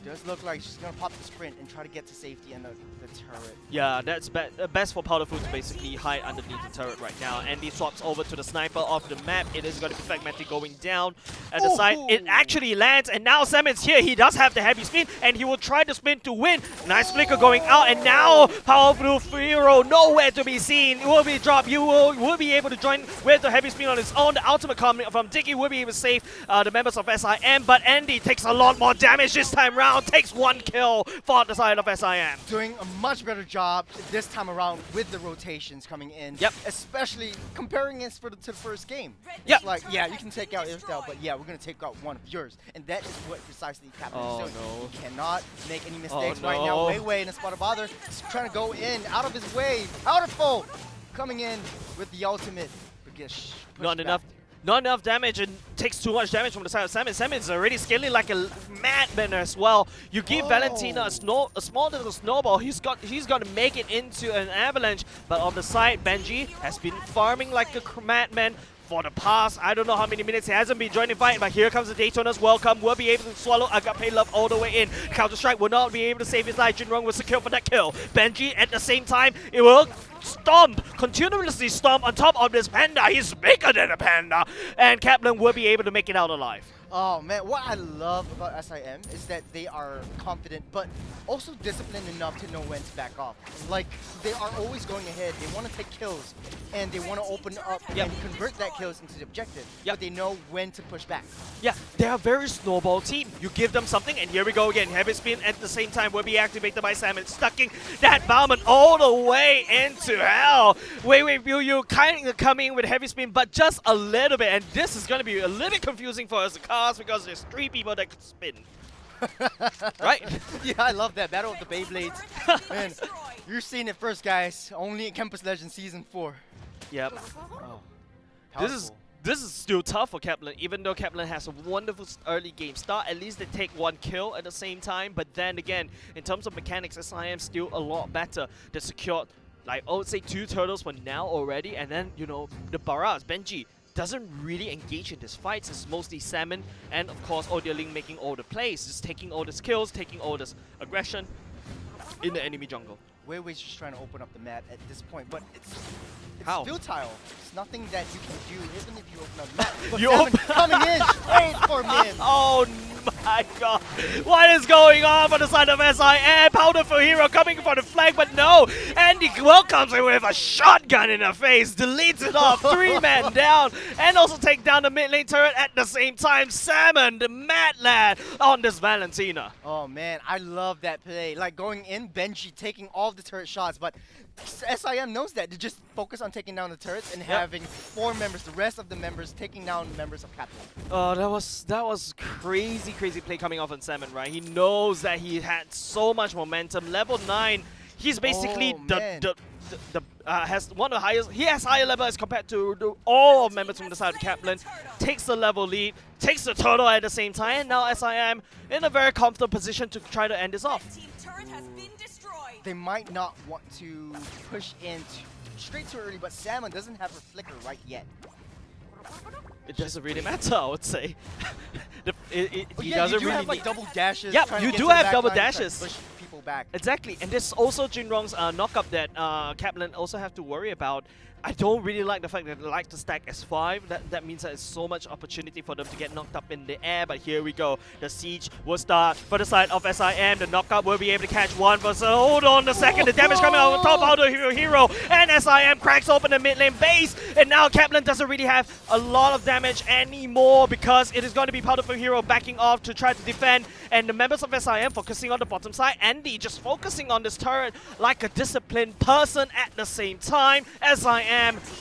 Does look like she's gonna pop the sprint and try to get to safety in the turret. Yeah, that's best for Powderfoot to basically hide underneath the turret right now. Andy swaps over to the sniper off the map. It is going to be Fragmenty going down at the side. It actually lands, and now Salmon's here. He does have the heavy spin, and he will try to spin to win. Nice flicker going out, and now Powerful Firo nowhere to be seen. It will be dropped. You will be able to join with the heavy spin on his own. The ultimate coming from Dicky will be able to save the members of SIM, but Andy takes a lot more damage this time round. Takes 1 kill for the side of SIM. Doing a much better job this time around with the rotations coming in. Yep. Especially comparing this to the first game. Yep. It's like, yeah, you can take out Isdale, but yeah, we're going to take out one of yours. And that is what precisely Captain is doing. No. He cannot make any mistakes right no. now. Wei in a spot of bother. He's trying to go in, out of his way. Powerful coming in with the ultimate. But gets pushed back. Not enough damage, and takes too much damage from the side of Salmon. Salmon's already scaling like a madman as well. You give Valentina a small little snowball, he's gonna make it into an avalanche. But on the side, Benji has been farming like a madman for the past, I don't know how many minutes. He hasn't been joining fight, but here comes the Daytona's welcome. Will be able to swallow Agape Love all the way in. Counter-Strike will not be able to save his life. Jinrong will secure for that kill. Benji, at the same time, it will stomp, continuously stomp on top of this panda. He's bigger than a panda. And Kaplan will be able to make it out alive. Oh man, what I love about SIM is that they are confident, but also disciplined enough to know when to back off. Like, they are always going ahead, they want to take kills, and they want to open up and convert that kills into the objective, but they know when to push back. Yeah, they're a very snowball team. You give them something, and here we go again. Heavy spin at the same time will be activated by Salmon, stucking that Bauman all the way into hell. Wait, you kind of come in with heavy spin, but just a little bit, and this is going to be a little bit confusing for us because there's 3 people that can spin. Right? Yeah, I love that. Battle of the Beyblades. Man, you're seeing it first, guys. Only in Campus Legends Season 4. Yep. Oh, This is still tough for Kaplan, even though Kaplan has a wonderful early game start. At least they take 1 kill at the same time. But then again, in terms of mechanics, SIM still a lot better. They secured, like, I would say 2 turtles for now already. And then, you know, the Baraz, Benji, doesn't really engage in these fights. It's mostly Salmon and of course Ling making all the plays, just taking all the skills, taking all this aggression in the enemy jungle. Weiwei's just trying to open up the map at this point, but it's How? futile. It's nothing that you can do even if you open up the map. But You Salmon open- coming in straight for Min. Oh my god. What is going on on the side of SIM? Powderful Hero coming for the flank, but no. Andy welcomes it with a shotgun in the face, deletes it off, 3-man down, and also take down the mid lane turret at the same time. Salmon, the mad lad, on this Valentina. Oh man, I love that play. Like going in, Benji taking all of the turret shots, but SIM knows that. They just focus on taking down the turrets and having 4 members, the rest of the members, taking down members of Captain. Oh, that was crazy play coming off on Salmon, right? He knows that he had so much momentum. Level 9, he's basically has one of the highest. He has higher level as compared to all of members from the side of Kaplan. Takes the level lead, takes the turtle at the same time, and now SIM in a very comfortable position to try to end this off. They might not want to push in straight too early, but Salmon doesn't have her flicker right yet. It doesn't really matter, I would say. He Yeah, doesn't you do really have like need. double dashes. Yep, trying to you get do to the have back double line, trying to dashes. Push people back. Exactly, and this also Jinrong's knock-up that Kaplan also have to worry about. I don't really like the fact that they like to stack S5. That means that it's so much opportunity for them to get knocked up in the air, but here we go. The siege will start for the side of SIM. The knockup will be able to catch one, but so hold on a second. The damage coming out on top of the hero, and SIM cracks open the mid lane base, and now Kaplan doesn't really have a lot of damage anymore because it is going to be Powderful Hero backing off to try to defend, and the members of SIM focusing on the bottom side. Andy just focusing on this turret like a disciplined person at the same time. SIM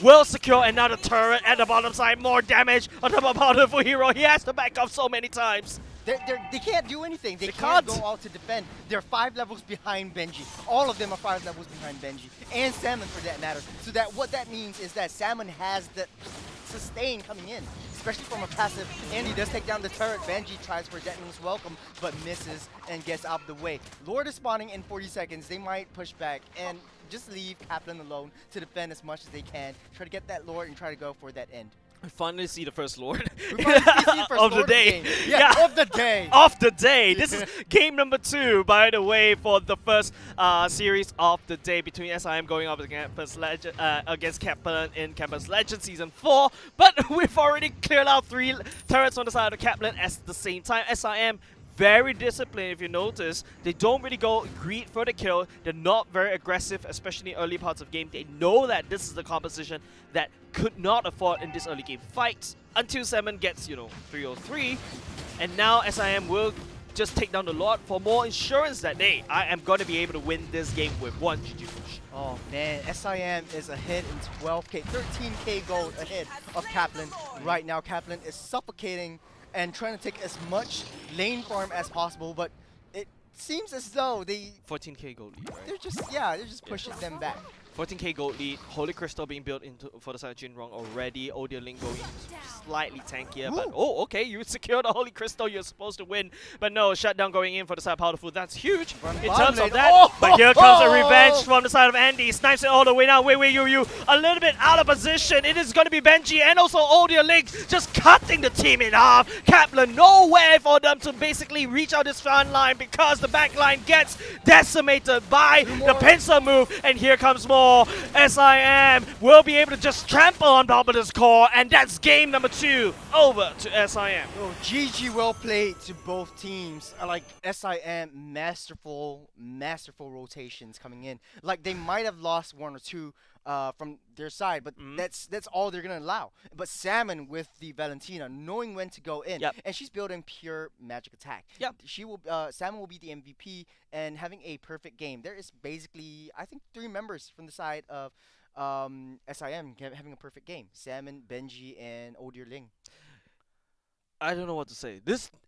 will secure another turret at the bottom side. More damage on top of Powderful Hero. He has to back off so many times. They can't do anything. They can't. can't go out to defend. They're 5 levels behind Benji. All of them are 5 levels behind Benji. And Salmon for that matter. So that what that means is that Salmon has the sustain coming in, especially from a passive. And he does take down the turret. Benji tries for Deton's welcome, but misses and gets out of the way. Lord is spawning in 40 seconds. They might push back and just leave Kaplan alone to defend as much as they can. Try to get that Lord and try to go for that end. We finally see the first Lord We finally see the first of the Lord day. game. Yeah, of the day. Of the day. This is game number 2, by the way, for the first series of the day between SIM going up against Kaplan in Campus Legend Season 4. But we've already cleared out 3 turrets on the side of Kaplan at the same time. SIM very disciplined, if you notice. They don't really go greed for the kill. They're not very aggressive, especially in early parts of game. They know that this is the composition that could not afford in this early game fights until Salmon gets, 303. And now SIM will just take down the Lord for more insurance that, hey, I am going to be able to win this game with 1 GG push. Oh man, SIM is ahead in 12k, 13k gold ahead of Kaplan. Right now, Kaplan is suffocating and trying to take as much lane farm as possible, but it seems as though 14k gold lead, right? they're just pushing them back. 14k gold lead, Holy Crystal being built into for the side of Jinrong already, Ling going slightly tankier, but oh, okay, you secured the Holy Crystal, you're supposed to win. But no, shutdown going in for the side of Powderful, that's huge in terms of that. Oh, but here comes a revenge from the side of Andy, snipes it all the way now. Wait, you, a little bit out of position. It is going to be Benji and also Ling just cutting the team in half. Kaplan, nowhere for them to basically reach out this front line because the back line gets decimated by the pincer move, and here comes more. SIM will be able to just trample on top of this core, and that's game number 2 over to SIM. Oh, GG, well played to both teams. I like SIM, masterful rotations coming in. Like they might have lost 1 or 2 from their side, but that's all they're gonna allow. But Salmon with the Valentina, knowing when to go in, and she's building pure magic attack. She will. Salmon will be the MVP and having a perfect game. There is basically, I think, 3 members from the side of SIM having a perfect game. Salmon, Benji, and Ling. I don't know what to say.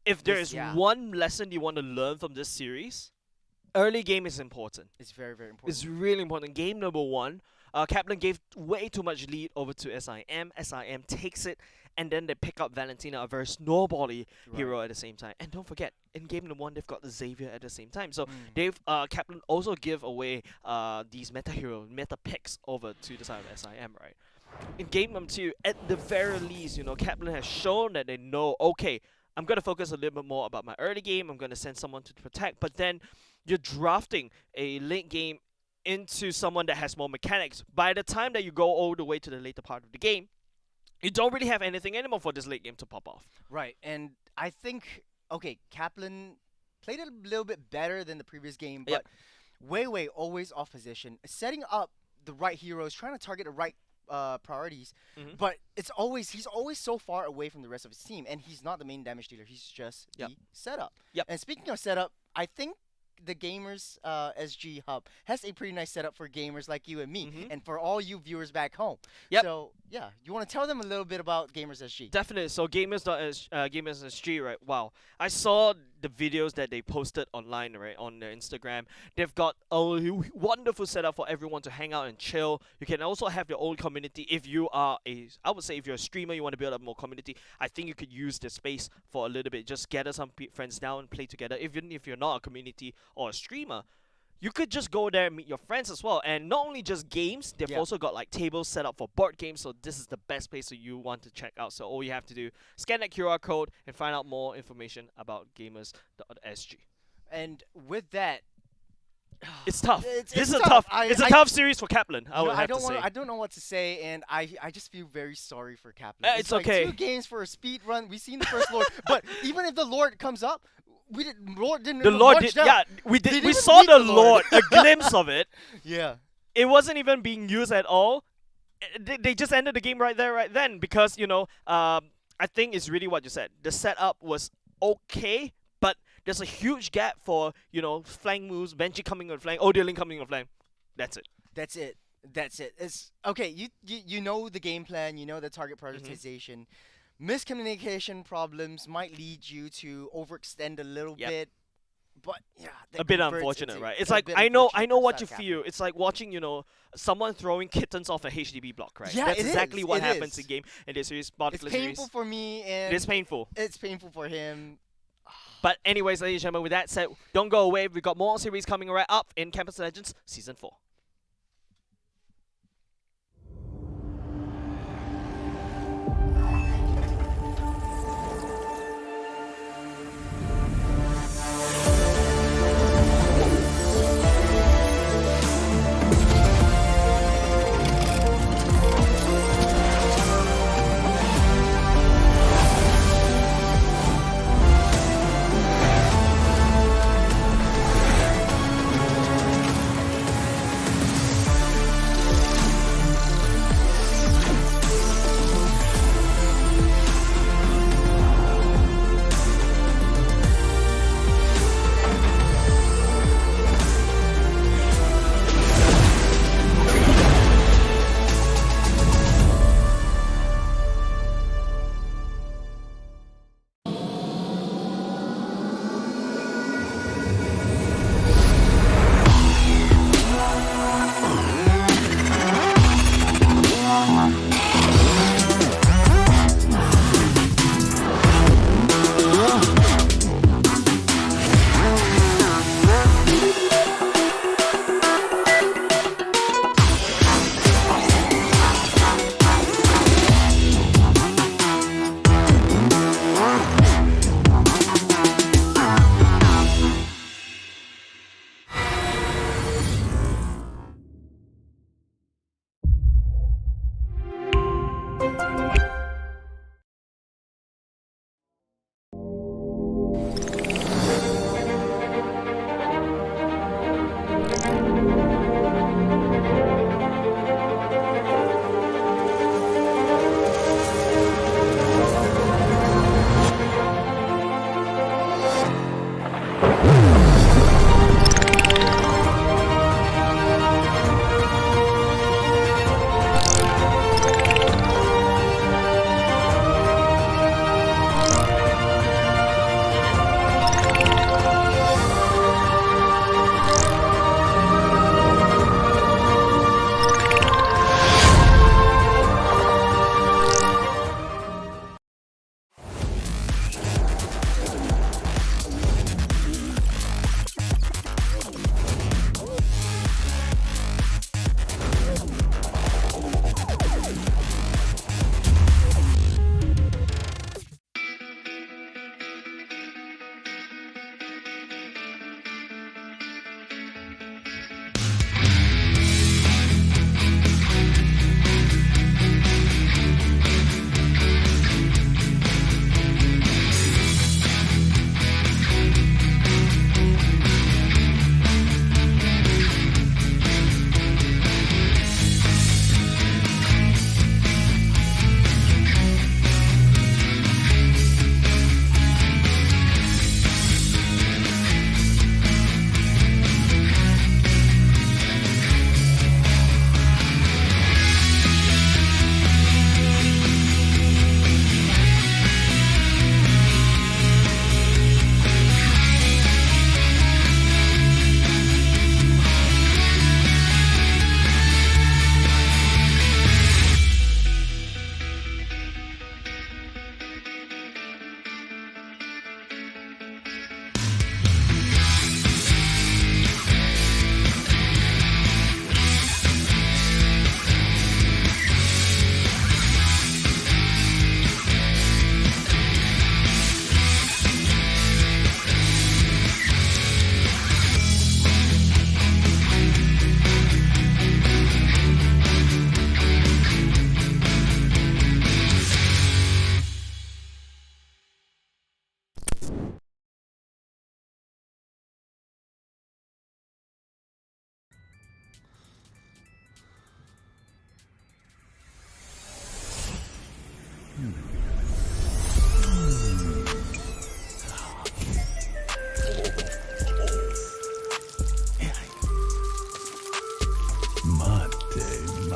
If there is one lesson you want to learn from this series, early game is important. It's very, very important. It's really important. Game number 1. Kaplan gave way too much lead over to SIM. SIM takes it, and then they pick up Valentina, a very snowbally hero at the same time. And don't forget, in game number 1, they've got the Xavier at the same time. So Kaplan also give away these meta picks over to the side of SIM, right? in game number 2, at the very least, Kaplan has shown that they know, okay, I'm going to focus a little bit more about my early game. I'm going to send someone to protect. But then you're drafting a late game into someone that has more mechanics. By the time that you go all the way to the later part of the game, you don't really have anything anymore for this late game to pop off. Right, and I think, okay, Kaplan played a little bit better than the previous game, but way always off position, setting up the right heroes, trying to target the right priorities, but he's always so far away from the rest of his team, and he's not the main damage dealer. He's just the setup. And speaking of setup, I think the Gamers SG Hub has a pretty nice setup for gamers like you and me, and for all you viewers back home. So yeah, you want to tell them a little bit about Gamers SG? Definitely. So Gamers SG, right? Wow, I saw the videos that they posted online, right, on their Instagram. They've got a wonderful setup for everyone to hang out and chill. You can also have your own community. If you are I would say if you're a streamer, you want to build up more community, I think you could use the space for a little bit. Just gather some friends down and play together. Even if you're not a community or a streamer, you could just go there and meet your friends as well. And not only just games, they've also got like tables set up for board games. So this is the best place that you want to check out. So all you have to do, scan that QR code and find out more information about gamers.sg. And with that, it's tough. It's this is tough. It's a tough series for Kaplan. I don't know what to say, and I just feel very sorry for Kaplan. It's like okay. 2 games for a speed run. We've seen the first Lord, but even if the Lord comes up, Lord didn't. The Lord did. Yeah, we did. We saw the Lord, a glimpse of it. Yeah. It wasn't even being used at all. They just ended the game right there, right then, because I think it's really what you said. The setup was okay, but there's a huge gap for flank moves, Benji coming on flank, Odilin coming on flank. That's it. It's okay. You know the game plan. You know the target prioritization. Miscommunication problems might lead you to overextend a little bit, but yeah, a bit unfortunate, right? It's like I know what you feel. It's like watching someone throwing kittens off a HDB block, right? Yeah, that's it exactly is. what It happens is. in game in this series. It's painful for me, and it is painful. It's painful for him. But anyways, ladies and gentlemen, with that said, don't go away. We've got more series coming right up in Campus Legends Season 4.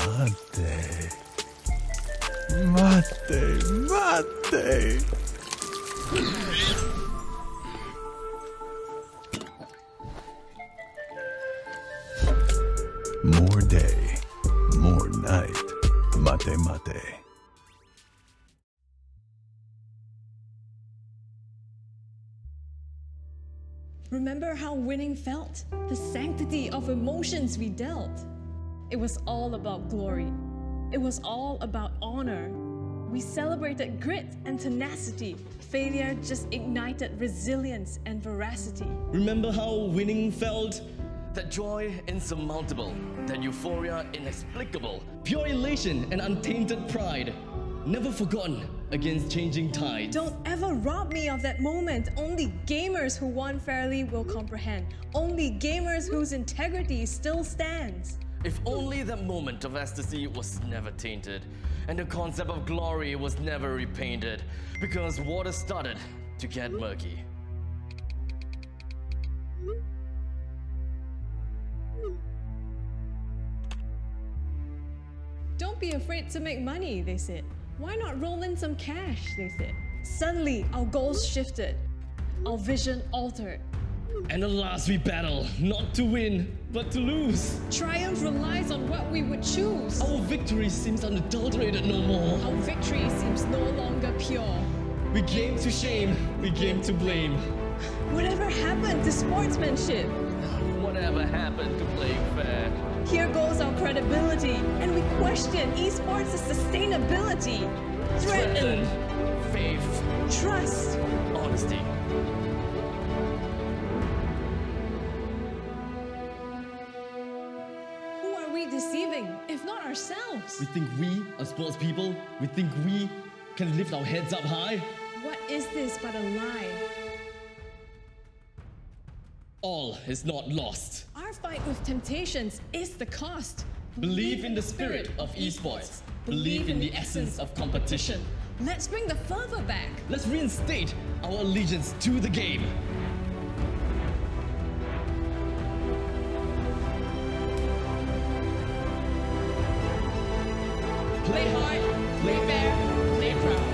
Mate. More day, more night. Mate. Remember how winning felt? The sanctity of emotions we dealt. It was all about glory. It was all about honor. We celebrated grit and tenacity. Failure just ignited resilience and veracity. Remember how winning felt? That joy insurmountable, that euphoria inexplicable, pure elation and untainted pride, never forgotten against changing tides. Don't ever rob me of that moment. Only gamers who won fairly will comprehend. Only gamers whose integrity still stands. If only that moment of ecstasy was never tainted, and the concept of glory was never repainted, because water started to get murky. Don't be afraid to make money, they said. Why not roll in some cash, they said. Suddenly, our goals shifted. Our vision altered. And at last we battle, not to win, but to lose. Triumph relies on what we would choose. Our victory seems unadulterated no more. Our victory seems no longer pure. We game to shame, we game to blame. Whatever happened to sportsmanship? Whatever happened to playing fair? Here goes our credibility, and we question esports' sustainability. Threaten, faith, trust, honesty. Who are we deceiving, if not ourselves? We think we are sports people. We think we can lift our heads up high. What is this but a lie? All is not lost. Our fight with temptations is the cost. Believe in the spirit of esports. Believe in the essence of competition. Let's bring the fervor back. Let's reinstate our allegiance to the game. Play hard, play fair, play proud.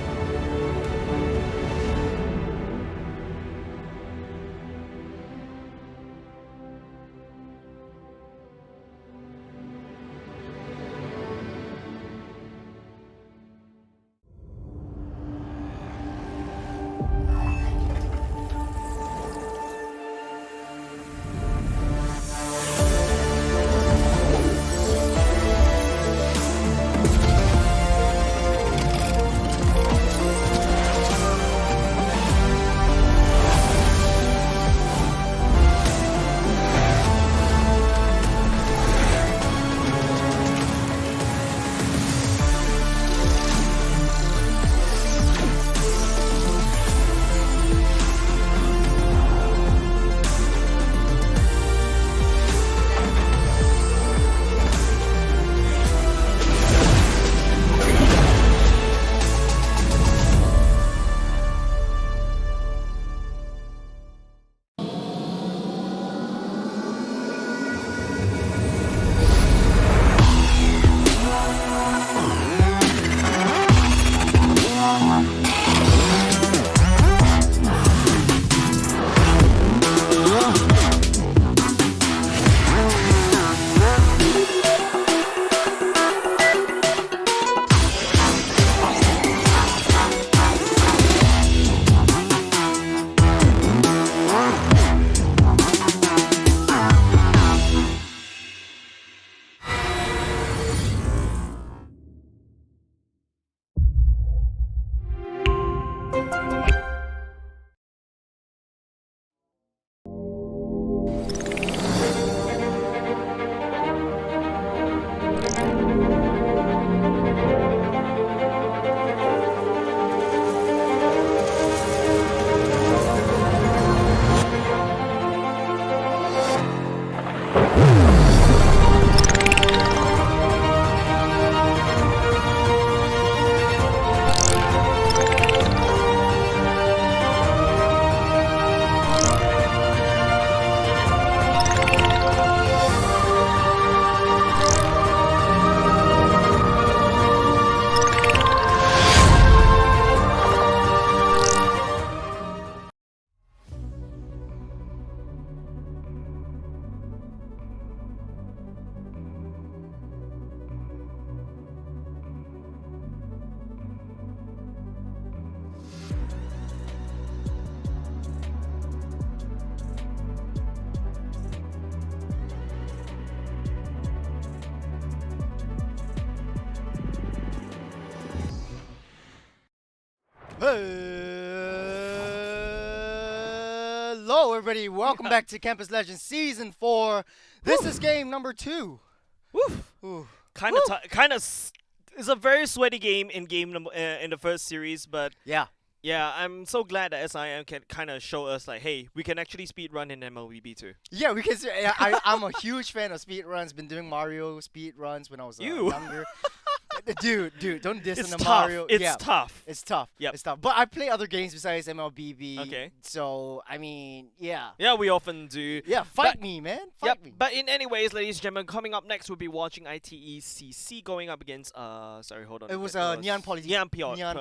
Hello, everybody. Welcome back to Campus Legends Season 4. This is game number 2. Ooh. Kind of. It's a very sweaty game in in the first series, but Yeah. yeah, I'm so glad that SIM can kind of show us like, hey, we can actually speedrun in MLBB too. Yeah, because I'm a huge fan of speedruns. Been doing Mario speedruns when I was younger. Dude, don't diss It's on the tough. Mario. It's Yeah, tough. It's tough. Yep. It's tough. But I play other games besides MLBB. Okay. So, I mean, yeah. Yeah, we often do. Yeah, fight me, man. Fight me. But in any ways, ladies and gentlemen, coming up next, we'll be watching ITECC going up against sorry, hold on. It was Neon Neon Polytechnic.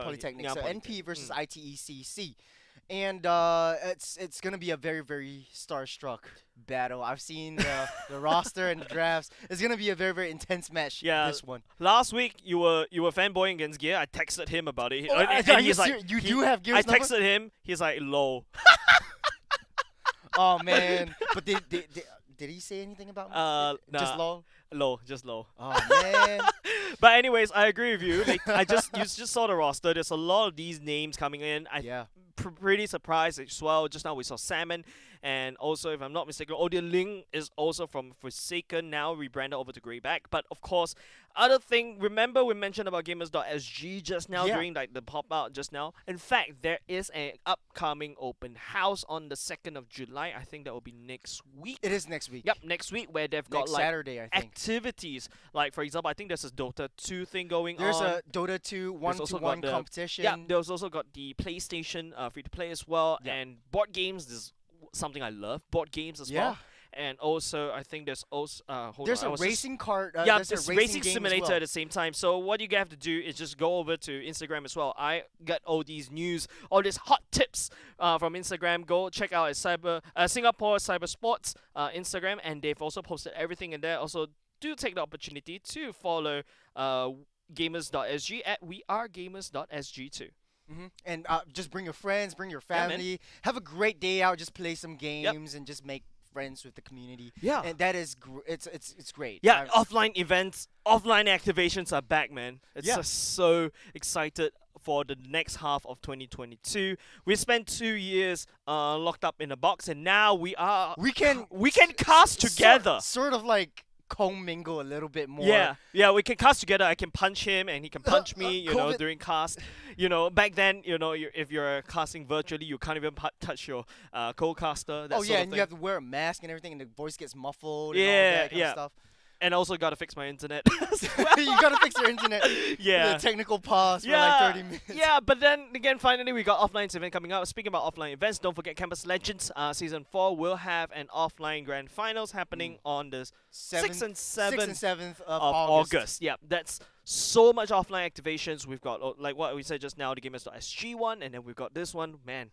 Polytechnic. So NP versus ITECC. And it's gonna be a very, very starstruck battle. I've seen the roster and the drafts. It's gonna be a very, very intense match. Yeah. This one. Last week you were fanboying against Gear. I texted him about it. Oh, and are you he's like, serious? You do have Gear's I number? texted him. He's like, low. Oh man. But did he say anything about me? Just nah. low. Low, just low. Oh man. But anyways, I agree with you. Like, you just saw the roster. There's a lot of these names coming in. Yeah. Pretty surprised as well. Just now we saw Salmon, and also, if I'm not mistaken, Odin Ling is also from Forsaken, now rebranded over to Greyback. But of course, other thing, remember we mentioned about Gamers.sg just now during like the pop out just now. In fact, there is an upcoming open house on the 2nd of July. I think that will be next week. It is next week. Yep, next week, where they've got Next like Saturday, I think. activities. Like for example, I think there's a Dota 2 thing going There's on. a Dota 2 1-to-1 competition. Yeah, there's also got the PlayStation free to play as well, Yeah. and board games is something I love. Board games as Yeah. well. And also, I think there's also There's a racing cart. yeah, there's a this racing racing game as simulator well. at the same time. So what you have to do is just go over to Instagram as well. I got all these news, all these hot tips from Instagram. Go check out Singapore Cyber Sports Instagram, and they've also posted everything in there. Also, do take the opportunity to follow gamers.sg at wearegamers.sg too. And just bring your friends, bring your man. family. Have a great day out. Just play some games and just make friends with the community. Yeah. And that is it's great. Yeah, offline events, offline activations are back, man. It's Yeah. just so excited for the next half of 2022. We spent 2 years locked up in a box, and now we can cast together. Sort of like commingle a little bit more. Yeah, we can cast together. I can punch him, and he can punch me. You know, COVID. during cast. You know, back then, you know, if you're casting virtually, you can't even touch your co-caster. That Oh sort yeah, of and thing. you have to wear a mask and everything, and the voice gets muffled. Yeah, and all that kind yeah. of stuff. And also gotta fix my internet. You gotta fix your internet. Yeah. The technical pause for like 30 minutes. Yeah, but then again, finally we got offline event coming up. Speaking about offline events, don't forget Campus Legends Season 4 will have an offline grand finals happening on the 6th and 7th of of August. August. Yeah, that's so much offline activations. We've got, like what we said just now, the Gamers.sg one, and then we've got this one. Man,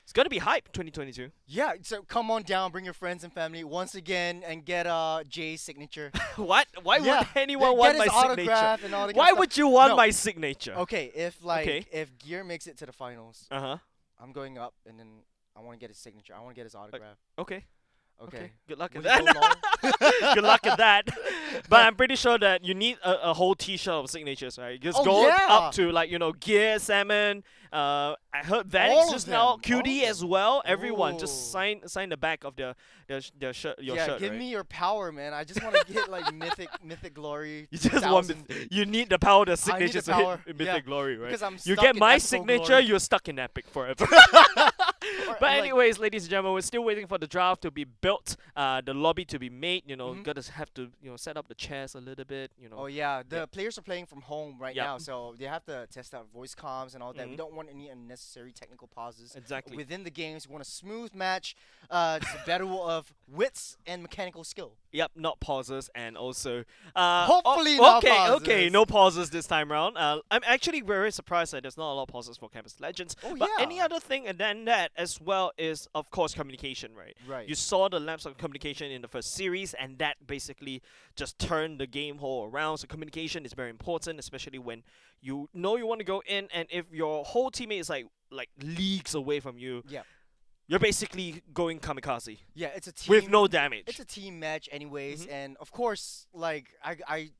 it's gonna be hype 2022. Yeah, so come on down, bring your friends and family once again, and get Jay's signature. What? Why Yeah, would anyone get want his my signature? autograph and all that kind Why of stuff. would you want No. my signature? Okay, if Gear makes it to the finals, Uh-huh. I'm going up, and then I want to get his signature. I want to get his autograph. Okay. Okay. Good luck Will at you go long? that. Good luck at that. But I'm pretty sure that you need a whole T-shirt of signatures, right? Just Oh, go yeah. up to like Gear, Salmon. I heard Vanix All of just them, now, all of QD as well. Everyone Ooh. just sign the back of their shirt. Your Yeah, shirt, give right? me your power, man. I just want to get like mythic glory. You just want 2000. You need the power, the I need the signatures to power, hit Mythic yeah, Glory, right? because I'm you stuck get in my epical signature, glory. you're stuck in Epic forever. But like- anyways, ladies and gentlemen, we're still waiting for the draft to be built, the lobby to be made. Gotta have to set up the chairs a little bit. Oh yeah, the players are playing from home right Yep. now, so they have to test out voice comms and all that. We Mhm. don't want any unnecessary technical pauses. Exactly. Within the games, we want a smooth match. It's a battle of wits and mechanical skill. Yep, not pauses, and also Hopefully not okay, pauses. okay, no pauses this time around. I'm actually very surprised that there's not a lot of pauses for Campus Legends. Oh, but yeah. any other thing than that as well is, of course, communication, right? Right. You saw the lapse of communication in the first series, and that basically just turned the game whole around. So communication is very important, especially when you know you want to go in, and if your whole teammate is like leagues away from you, Yeah. you're basically going kamikaze Yeah, it's a team with no damage. It's a team match, anyways, Mhm. and of course, like I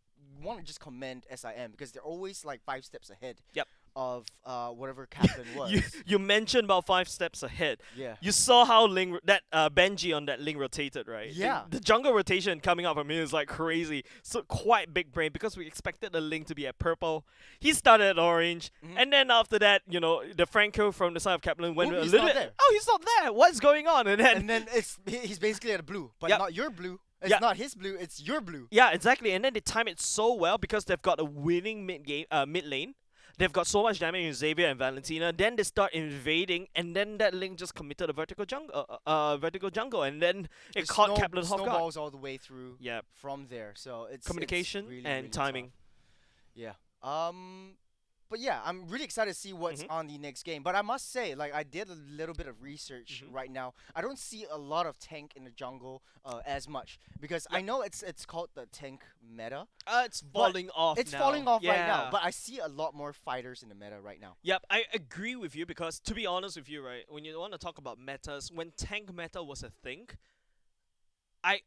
want to just commend SIM because they're always like 5 steps ahead. Yep. of whatever Kaplan was. You mentioned about 5 steps ahead. Yeah. You saw how Benji on that Ling rotated, right? Yeah. The jungle rotation coming out from him is like crazy. So quite big brain because we expected the Ling to be at purple. He started at orange, and then after that, the Franco from the side of Kaplan went a he's little not bit. there. Oh, he's not there. What's going on? And then And then he's basically at a blue, but Yep. not your blue. It's Yep. not his blue. It's your blue. yeah, exactly. And then they time it so well because they've got a winning mid lane. They've got so much damage in Xavier and Valentina. Then they start invading, and then that Ling just committed a vertical jungle, and then it caught Kaplan off guard. Snowballs all the way through. Yep. From there, so it's Communication really, and really timing. tough. Yeah. But yeah, I'm really excited to see what's on the next game. But I must say, like, I did a little bit of research right now. I don't see a lot of tank in the jungle as much because I know it's called the tank meta. It's falling off It's now. falling off right now, Yeah. but I see a lot more fighters in the meta right now. Yep, I agree with you because to be honest with you, right, when you want to talk about metas, when tank meta was a thing, I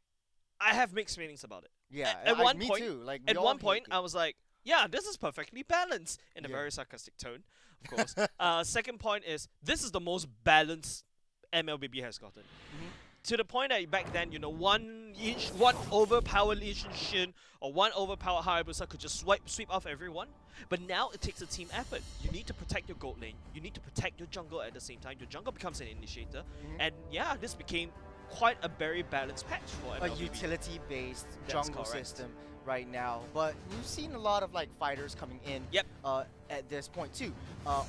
have mixed feelings about it. Yeah, At one me point, too. Like At we all one hate point, it. I was like, yeah, this is perfectly balanced in a Yeah. very sarcastic tone, of course. Second point is this is the most balanced MLBB has gotten. To the point that back then, one overpowered Lee Shin or one overpowered Hayabusa could just sweep off everyone. But now it takes a team effort. You need to protect your gold lane. You need to protect your jungle at the same time. Your jungle becomes an initiator. And yeah, this became quite a very balanced patch for a MLBB. utility-based That's jungle correct. system right now. But you've seen a lot of like fighters coming in. Yep. At this point too.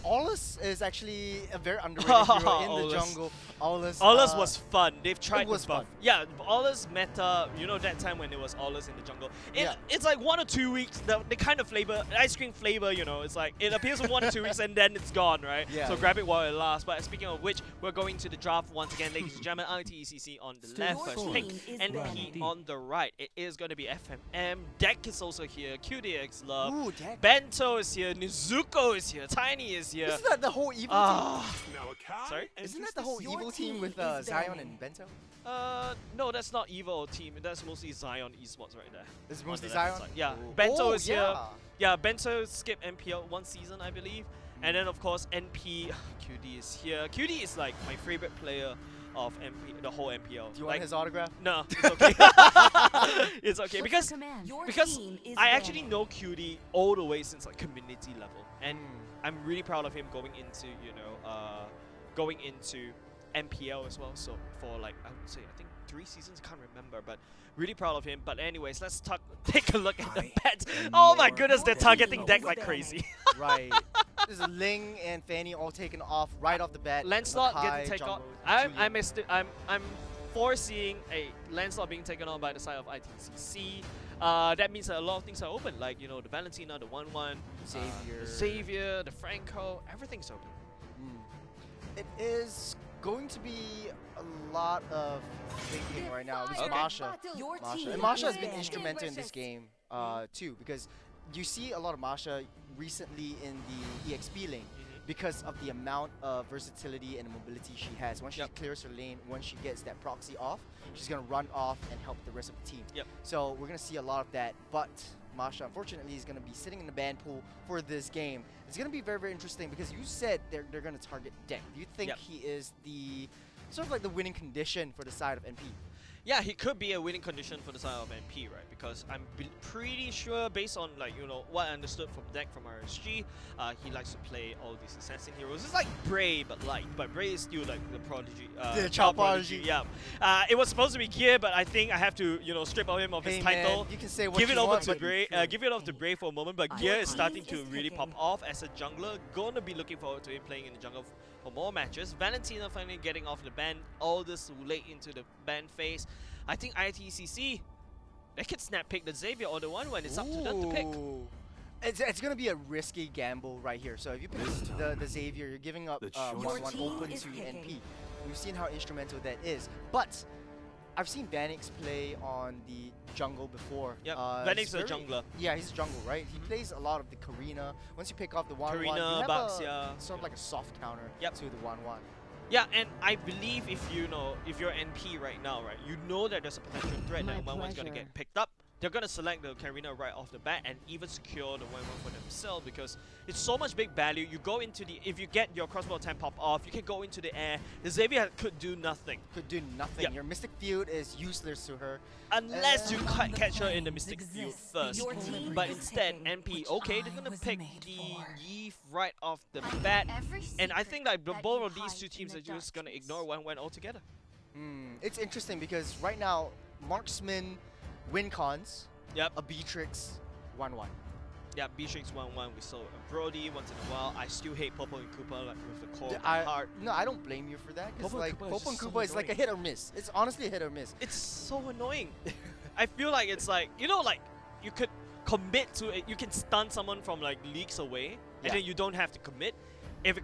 Aulus is actually a very underrated hero in the Aulus. jungle. Aulus Was fun. They've tried was to buff. fun. Yeah, Aulus meta, that time when it was Aulus in the jungle. It's like 1 or 2 weeks, the kind of flavor, ice cream flavor, it's like, it appears for 1 or 2 weeks and then it's gone, right? Yeah, So yeah. grab it while it lasts. But speaking of which, we're going to the draft once again, ladies and gentlemen. ITECC on the left, Your first pick, team is NP ready. on the right. It is going to be FMM. Deck is also here, QDX Love. Ooh, Deck. Bento is here, Nizuko is here, Tiny is here. Isn't that the whole evil Ah, sorry? team? Isn't that the whole Your evil team team with is Zion banning. and Bento? No, that's not Evo team. That's mostly Zion Esports right there. It's On mostly the left Zion? side. Yeah, Ooh. Bento Oh, is here. yeah. Yeah, Bento skipped NPL 1 season, I believe. And then, of course, NP, QD is here. QD is like my favorite player of the whole NPL. Do you like, want his autograph? No, it's okay. It's okay What's because your command? Your because team is I actually ready. know QD all the way since like community level, and Mm. I'm really proud of him going into going into MPL as well. So for like I would say I think 3 seasons, I can't remember, but really proud of him. But anyways, let's take a look at the pets. Oh my goodness, they're targeting deck like crazy. Right. There's a Ling and Fanny all taken off right off the bat. Lancelot Makai, getting taken off. jungle, Julian. I'm foreseeing a Lancelot being taken on by the side of ITCC. That means that a lot of things are open, like the Valentina, the 1-1, Xavier. the Xavier, the Franco, everything's open. It is going to be a lot of thinking right now. It's Okay. Masha. Your Masha. team And Masha has is been ready. instrumental in this game too, because you see a lot of Masha recently in the EXP lane because of the amount of versatility and mobility she has. Once she Yep. clears her lane, once she gets that proxy off, she's going to run off and help the rest of the team. Yep. So we're going to see a lot of that, but Masha unfortunately is going to be sitting in the ban pool for this game. It's going to be very, very interesting because you said they're going to target Deck. Do you think Yep. he is the sort of like the winning condition for the side of NP? Yeah, he could be a winning condition for the side of NP, right? Because I'm pretty sure, based on like what I understood from Deck from RSG, he likes to play all these assassin heroes. It's like Bray, but light. But Bray is still like the prodigy, The child prodigy. Yeah. It was supposed to be Gear, but I think I have to strip him of Hey his man, title. you can say what Give you it over want, to but Bray. Give it off to Bray for a moment, but Your Gear is team starting to is really pop picking. off as a jungler. Gonna be looking forward to him playing in the jungle for more matches. Valentina finally getting off the ban. All this late into the ban phase. I think ITCC, they could snap pick the Xavier or the 1-1. It's up to them to pick. Ooh. It's going to be a risky gamble right here. So if you pick the Xavier, you're giving up Your 1-1 team open is to picking. NP. We've seen how instrumental that is. But I've seen Vanix play on the jungle before. Yep, Vanix Vanix is a jungler. Yeah, he's a jungle, right? He plays a lot of the Karina. Once you pick off the 1-1, Karina, you have Bucks, a, yeah. sort of like a soft counter Yep. to the 1-1. Yeah, and I believe if you're NP right now, right, you know that there's a potential threat My that 1-1's gonna pleasure. get picked up. they're gonna select the Karina right off the bat and even secure the 1-1 for themselves because it's so much big value. You go into the, if you get your crossbow 10 pop off, you can go into the air. The Xavier could do nothing. Could do nothing. Yep. Your Mystic Field is useless to her. Unless you catch her in the Mystic Field first. Your team But is instead, picking MP, which okay, they're gonna I was pick made the for. Yeve right off the bat. Every And I secret think like that both you of these hide two in teams the are just gonna darkness. ignore 1-1 altogether. It's interesting because right now, Marksman win cons, Yep. a Beatrix 1-1. Yeah, Beatrix 1-1. We saw a Brody once in a while. I still hate Popo and Koopa like with the core of my heart. No, I don't blame you for that. Because Popo and like Koopa is Popo and just so Koopa is like a annoying. hit or miss. It's honestly a hit or miss. It's so annoying. I feel like it's like, you know, like you could commit to it. You can stun someone from like leagues away, and Yeah. then you don't have to commit. If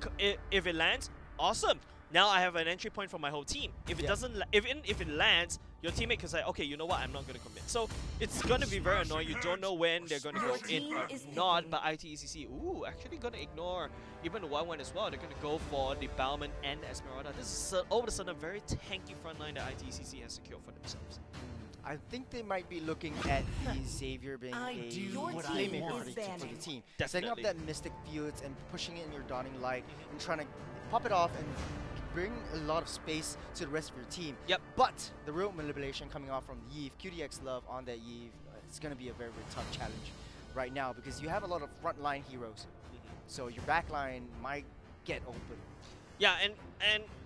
it lands, awesome. Now I have an entry point for my whole team. If it Yeah. doesn't, if it lands, your teammate can say, okay, you know what, I'm not gonna commit. So it's gonna be very annoying. You don't know when they're gonna Your go in team or is not. picking. But ITECC, ooh, actually gonna ignore even the 1-1 as well. They're gonna go for the Bauman and Esmeralda. This is all of a sudden a very tanky front line that ITECC has secured for themselves. I think they might be looking at the Xavier being I a do what I playmaker want. for the Banning. team. Setting Definitely. up that Mystic Fields and pushing it in your Dawning Light and trying to pop it off and bring a lot of space to the rest of your team. Yep. But the real manipulation coming off from Yeve, QDX Love on that Yeve, it's going to be a very, very tough challenge right now because you have a lot of frontline heroes. So your backline might get open. Yeah, and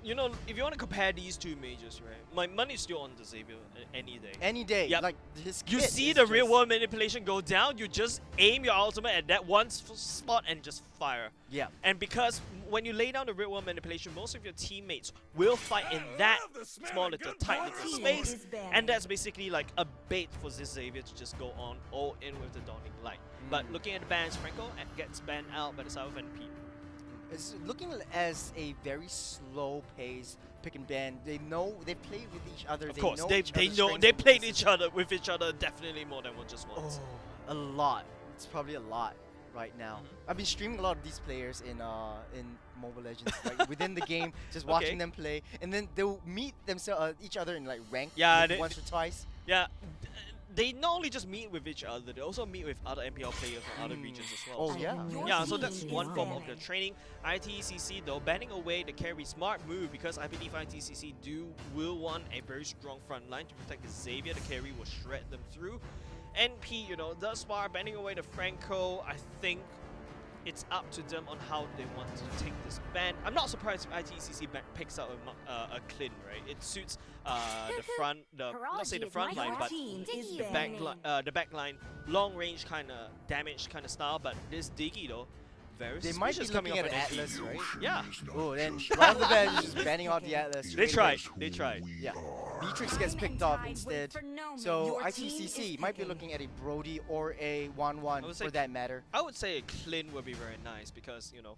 you know, if you want to compare these two majors, right? My money's still on the Xavier any day. Any day, Yep. like his You kit see is the real just- world manipulation go down, you just aim your ultimate at that one spot and just fire. Yeah. And because when you lay down the real world manipulation, most of your teammates will fight in that small little tight little team space, is banned. and that's basically like a bait for this Xavier to just go on all in with the Dawning Light. But looking at the bans, Franco gets banned out by the side of NP. It's looking as a very slow pace pick and ban. They know they play with each other. Of they course, know they each other's know strengths they and played weaknesses. each other with each other definitely more than just once. Oh, a lot. It's probably a lot right now. I've been streaming a lot of these players in Mobile Legends, like within the game, just watching Okay. them play, and then they'll meet themselves each other in like rank Yeah, like, they- once or twice. Yeah, they not only just meet with each other, they also meet with other MPL players from other regions as well. Oh So- yeah. Your Yeah, so team that's is one form of the banning. training. ITCC though, banning away the carry, smart move because I believe ITCC will want a very strong front line to protect the Xavier. The carry will shred them through. NP, you know, thus far banning away the Franco, I think it's up to them on how they want to take this ban. I'm not surprised if ITCC picks out a Clin, right? It suits the front, not say the Parology front is line, my but team is the banning. the back line, long range kind of damage kind of style. But this Diggy though, very They might be suspicious coming looking off at an an NP. Atlas, right? Yeah, Oh, then right off the bat, you're just banning out the Atlas. they straight tried. away. They tried. Yeah. Beatrix gets picked off instead. So ITCC might be looking at a Brody or a 1-1 would say for that matter. I would say a Clin would be very nice because, you know,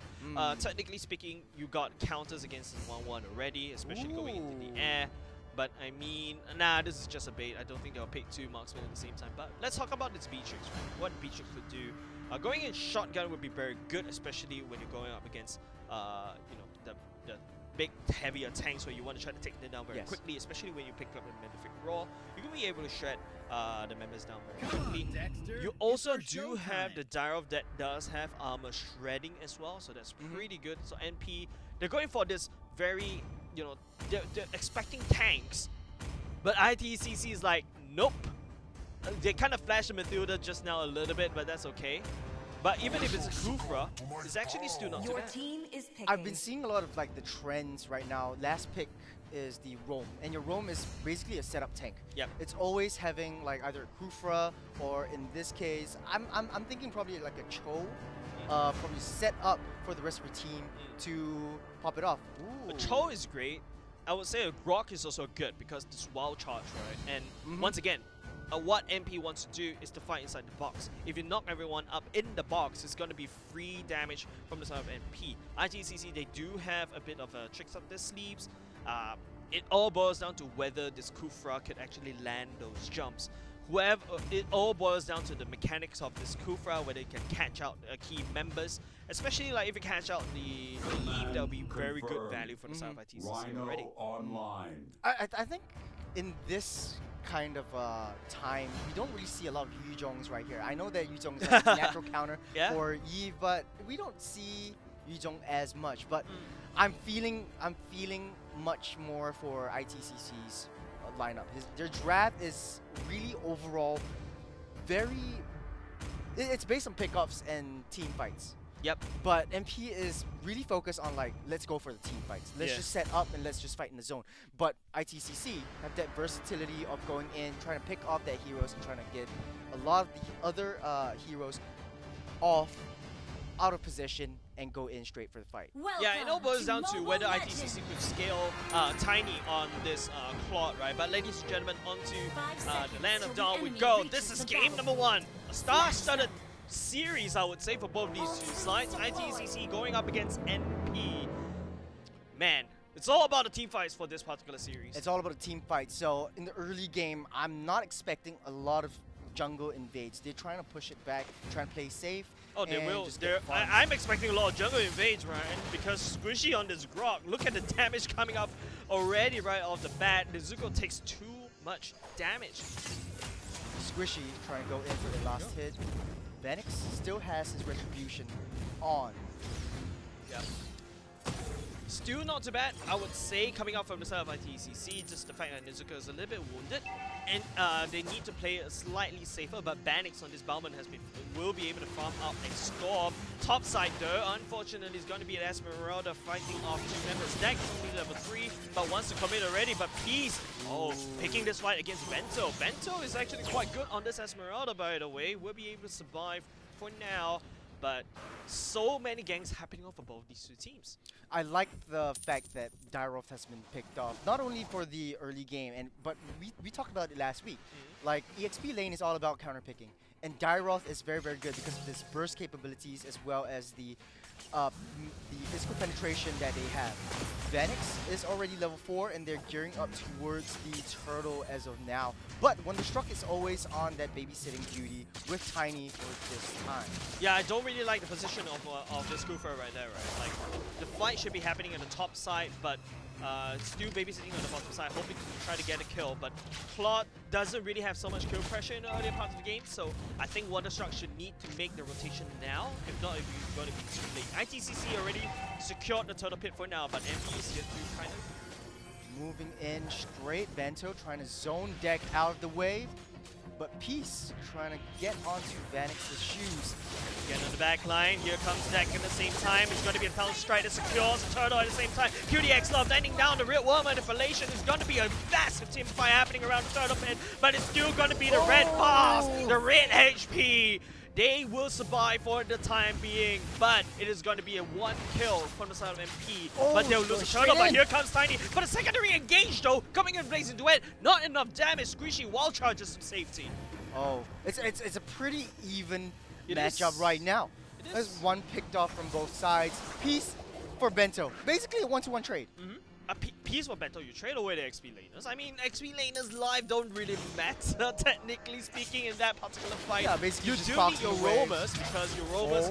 technically speaking, you got counters against the 1-1 already, especially going into Ooh. the air. But I mean, nah, this is just a bait. I don't think they'll pick two marksmen at the same time. But let's talk about this Beatrix, right? What Beatrix could do. Going in shotgun would be very good, especially when you're going up against, you know, the big, heavier tanks where you want to try to take them down very Yes. quickly, especially when you pick up a Magnific Raw. You can be able to shred the members down very quickly. You also do have the Dyrov that does have armor shredding as well, so that's pretty good. So NP, they're going for this very, you know, they're expecting tanks, but ITCC is like, nope. They kind of flashed the Mathilda just now a little bit, but that's okay. But even if it's a Kufra, it's actually still not too Your bad. team is picking. I've been seeing a lot of like the trends right now. Last pick is the Roam, and your Roam is basically a setup tank. Yep. It's always having like either a Kufra or in this case, I'm thinking probably like a Cho, probably set up for the rest of your team to pop it off. Ooh. A Cho is great. I would say a Grok is also good because this wild charge, right? And once again, what MP wants to do is to fight inside the box. If you knock everyone up in the box, it's going to be free damage from the side of MP. ITCC, they do have a bit of tricks up their sleeves. It all boils down to whether this Kufra could actually land those jumps. It all boils down to the mechanics of this Kufra, whether it can catch out key members. Especially like if you catch out the Eve, that'll be very good value for the side of ITCC already. Online. I think in this kind of time, we don't really see a lot of Yu-Jongs right here. I know that Yu-Jong is like a natural counter Yeah. for Yi, but we don't see Yu-Jong as much. But I'm feeling much more for ITCC's lineup. Their draft is really overall very. It's based on pickups and team fights. Yep. But MP is really focused on like, let's go for the team fights. Let's Yeah. just set up and let's just fight in the zone. But ITCC have that versatility of going in, trying to pick off their heroes and trying to get a lot of the other heroes out of position and go in straight for the fight. Yeah, it all boils down to whether ITCC could scale Tiny on this Claude, right? But ladies and gentlemen, onto the Land of Dawn we go. This is game number 1. A star-studded series, I would say, for both these two sides. ITCC going up against NP. Man, it's all about the team fights for this particular series. It's all about a team fight. So in the early game, I'm not expecting a lot of jungle invades. They're trying to push it back, trying to play safe. Oh, they and will. just get fun. I'm expecting a lot of jungle invades, right? Because Squishy on this Grok, look at the damage coming up already right off the bat. Nezuko takes too much damage. Squishy trying to go in for the last hit. Venix still has his retribution on. Yeah. Still not too bad, I would say, coming out from the side of ITCC, just the fact that Nezuko is a little bit wounded, and they need to play slightly safer, but Banix on this Bowman will be able to farm out and score. Top side though, unfortunately, is going to be an Esmeralda fighting off 2 members. Deck is only level 3, but wants to commit already, but Peace, picking this fight against Bento. Bento is actually quite good on this Esmeralda, by the way, will be able to survive for now. But so many gangs happening off of both these two teams. I like the fact that Dairoth has been picked off, not only for the early game, but we talked about it last week. Like, EXP lane is all about counterpicking, and Dairoth is very, very good because of his burst capabilities as well as the physical penetration that they have. Venix is already level 4 and they're gearing up towards the turtle as of now. But Wonderstruck is always on that babysitting duty with Tiny for this time. Yeah, I don't really like the position of this Goofer right there, right? Like, the fight should be happening on the top side, but still babysitting on the bottom side, hoping to try to get a kill. But Claude doesn't really have so much kill pressure in the earlier parts of the game, so I think Wonderstruck should need to make the rotation now. If not, it's going to be too late. ITCC already secured the turtle pit for now, but MP is yet to kind of moving in straight. Bento trying to zone deck out of the way. But Peace trying to get onto Vanix's shoes. Again on the back line, here comes Deck at the same time. It's going to be a Pound Strike that secures the turtle at the same time. QDX Love landing down the real world manipulation. Is going to be a massive team fight happening around the turtle pit, but it's still going to be the red bars, the red HP. They will survive for the time being, but it is going to be a 1 kill from the side of MP. But they'll lose the turtle, but here comes Tiny. But a secondary engage though, coming in blazing duet. Not enough damage, Squishy wall charges some safety. Oh, it's a pretty even It matchup is. right now. It There's is. one picked off from both sides. Peace for Bento. Basically a 1-to-1 trade. A piece for Bento, you trade away the XP laners. I mean, XP laners live don't really matter, technically speaking, in that particular fight. Yeah, basically you just do need boxing your away. roamers, because your roamers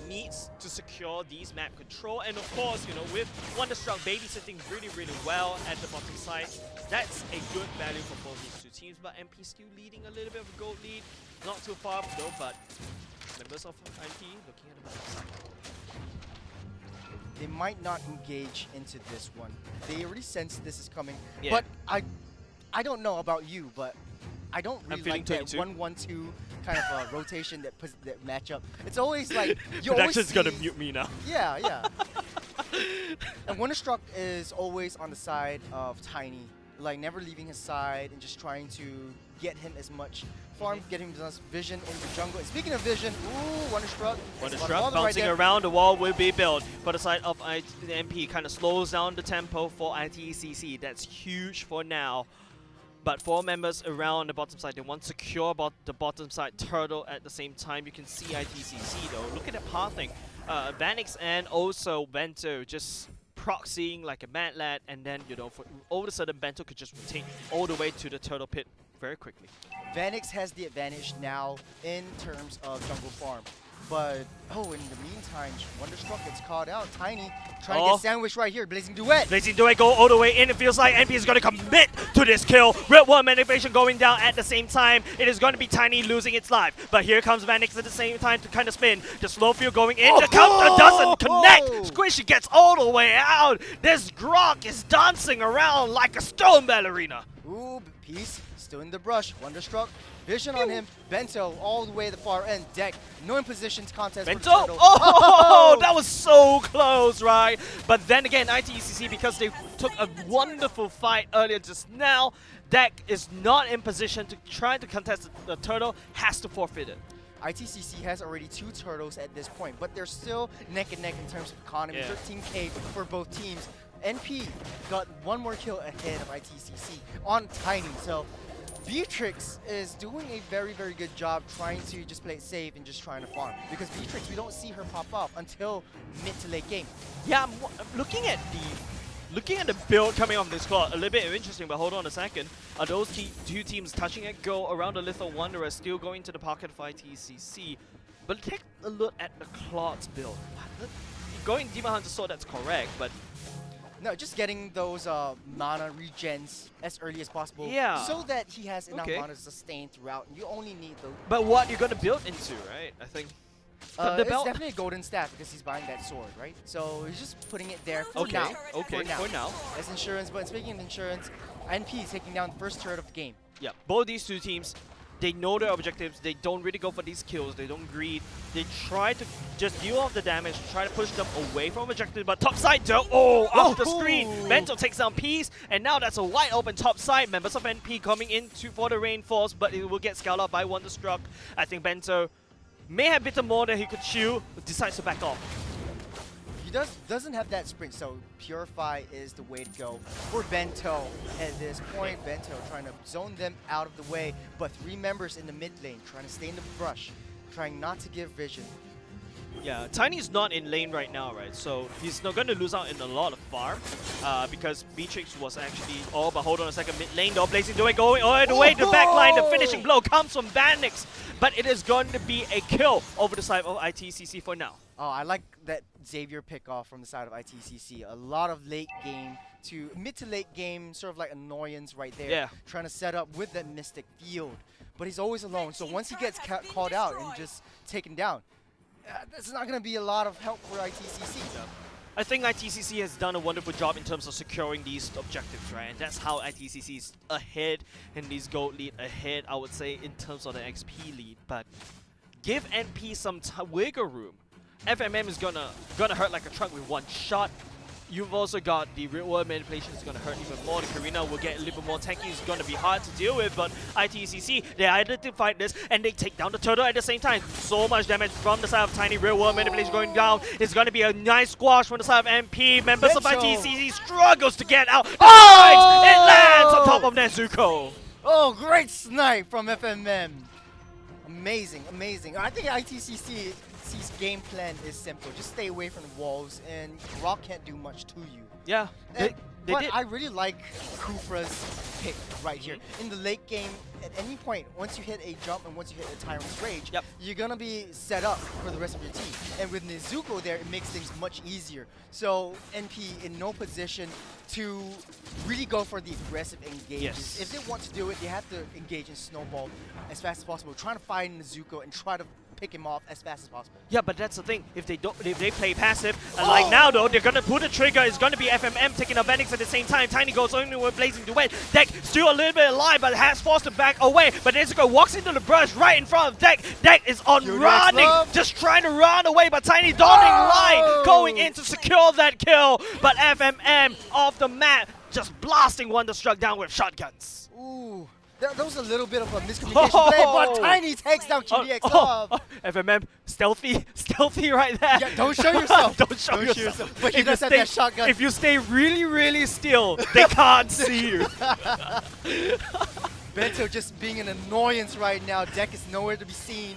needs to secure these map control. And of course, you know, with Wonderstruck babysitting really, really well at the bottom side, that's a good value for both these two teams. But MP still leading a little bit of a gold lead. Not too far though, but members of MP looking at the bottom side. They might not engage into this one. They already sense this is coming. Yeah. But I don't know about you, but I don't really feeling like that 22. 1-1-2 kind of rotation that matchup. It's always like you always Production's gonna see- mute me now. Yeah, yeah. And Wonderstruck is always on the side of Tiny, like never leaving his side and just trying to get him as much farm, get him as vision in the jungle. And speaking of vision, ooh, Wonderstruck. Wonderstruck bouncing around the wall will be built for the side of the MP. Kind of slows down the tempo for ITCC. That's huge for now. But 4 members around the bottom side, they want to secure the bottom side turtle at the same time. You can see ITCC though. Look at the pathing. Vanix and also Bento just proxying like a mad lad, and then, you know, for all of a sudden Bento could just rotate all the way to the turtle pit very quickly. Vanix has the advantage now in terms of jungle farm. But, oh, in the meantime, Wonderstruck gets caught out. Tiny trying to Oh. get sandwiched right here. Blazing Duet. Blazing Duet go all the way in. It feels like NP is going to commit to this kill. Red Worm Manipulation going down at the same time. It is going to be Tiny losing its life. But here comes Vanix at the same time to kind of spin. The slow field going in. The counter doesn't connect. Squishy gets all the way out. This Grok is dancing around like a stone ballerina. Ooh, piece still in the brush. Wonderstruck. Vision on him. Bento all the way to the far end. Deck. No impositions contest. Bento! For the turtle. Oh, that was so close, right? But then again, ITECC, because they took a wonderful fight earlier just now, Deck is not in position to try to contest the turtle, has to forfeit it. ITCC has already 2 turtles at this point, but they're still neck and neck in terms of economy. Yeah. 13k for both teams. NP got 1 more kill ahead of ITCC on Tiny. So Beatrix is doing a very, very good job trying to just play it safe and just trying to farm. Because Beatrix, we don't see her pop off until mid to late game. Yeah, I'm looking at the build coming off this squad, a little bit interesting, but hold on a second. Are those 2 teams touching it? Go around the Little Wanderer, still going to the pocket of ITCC. But take a look at the Claude's build. Going Demon Hunter Sword, that's correct, but No, just getting those mana regens as early as possible. Yeah. So that he has enough Okay. mana to sustain throughout. You only need the... but what you're gonna build into, right? I think. The it's belt. definitely a golden staff because he's buying that sword, right? So he's just putting it there for Okay. now. Okay. For now. As insurance, but speaking of insurance, NP is taking down the first turret of the game. Yeah. Both these 2 teams, they know their objectives. They don't really go for these kills. They don't greed. They try to just deal off the damage, try to push them away from objective. But top side, off the screen. Bento takes down Peace, and now that's a wide open top side. Members of NP coming in for the reinforce, but it will get scaled up by Wonderstruck. I think Bento may have bitten more than he could chew, but decides to back off. He doesn't have that sprint, so Purify is the way to go for Bento at this point. Bento trying to zone them out of the way, but 3 members in the mid lane trying to stay in the brush, trying not to give vision. Yeah, Tiny's not in lane right now, right? So he's not going to lose out in a lot of farm because Beatrix was actually... Oh, but hold on a second. Mid lane though, Blazing Duet going all the way to backline. The finishing blow comes from Vanix, but it is going to be a kill over the side of ITCC for now. Oh, I like that Xavier pick off from the side of ITCC. A lot of late game to mid to late game, sort of like annoyance right there. Yeah. Trying to set up with that Mystic field. But he's always alone, so once he gets called out and just taken down, that's not going to be a lot of help for ITCC. I think ITCC has done a wonderful job in terms of securing these objectives, right? And that's how ITCC is ahead in these gold lead, ahead, I would say, in terms of the XP lead. But give NP some wiggle room. FMM is gonna hurt like a truck with 1 shot. You've also got the real world manipulation is going to hurt even more. The Karina will get a little bit more tanky. It's going to be hard to deal with, but ITCC, they identified this and they take down the turtle at the same time. So much damage from the side of Tiny. Real world manipulation going down. It's going to be a nice squash from the side of MP. Members of ITCC struggles to get out. It lands on top of Nezuko. Oh, great snipe from FMM. Amazing, amazing. I think ITCC's game plan is simple. Just stay away from the walls, and Rock can't do much to you. Yeah, But did. I really like Kufra's pick right here. In the late game, at any point, once you hit a jump and once you hit a Tyrant's Rage, you're going to be set up for the rest of your team. And with Nezuko there, it makes things much easier. So NP in no position to really go for the aggressive engages. Yes. If they want to do it, they have to engage in Snowball as fast as possible, trying to find Nezuko and try to pick him off as fast as possible. Yeah, but that's the thing. If they play passive, and like now though, they're gonna pull the trigger. It's gonna be FMM taking advantage at the same time. Tiny goes only with Blazing Duet. Deck still a little bit alive, but has forced to back away. But Nezuko walks into the brush right in front of Deck. Deck is on running, just trying to run away, but Tiny donning light, going in to secure that kill. But FMM off the map, just blasting Wonderstruck down with shotguns. Ooh. That was a little bit of a miscommunication play, but Tiny takes down QDX off. FMM, stealthy right there. Yeah, don't show yourself. Don't show yourself. But he does have that shotgun. If you stay really, really still, they can't see you. Bento just being an annoyance right now. Deck is nowhere to be seen.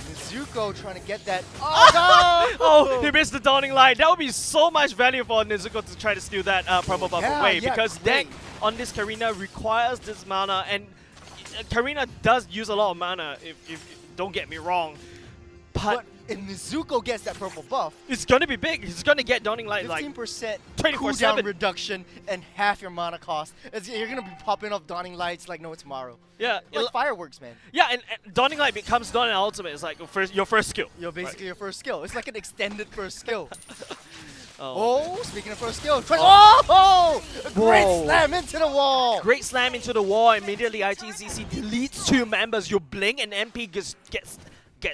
Nezuko trying to get that. Oh, he missed the dawning light. That would be so much value for Nezuko to try to steal that promo buff away, because Deck on this Karina requires this mana, and Karina does use a lot of mana, if don't get me wrong. But if Nezuko gets that purple buff, it's gonna be big. He's gonna get Dawning Light like 15% 24/7. cooldown reduction and half your mana cost. You're gonna be popping off Dawning Lights like no tomorrow. yeah, Like fireworks, man. yeah, and Dawning Light becomes Dawning Ultimate. It's like your first skill. You're basically your first skill. It's like an extended first skill. Oh, Oh, speaking of first skill, oh! A great Whoa. slam into the wall. great slam into the wall. Immediately, ITZC deletes 2 members. You blink, and MP gets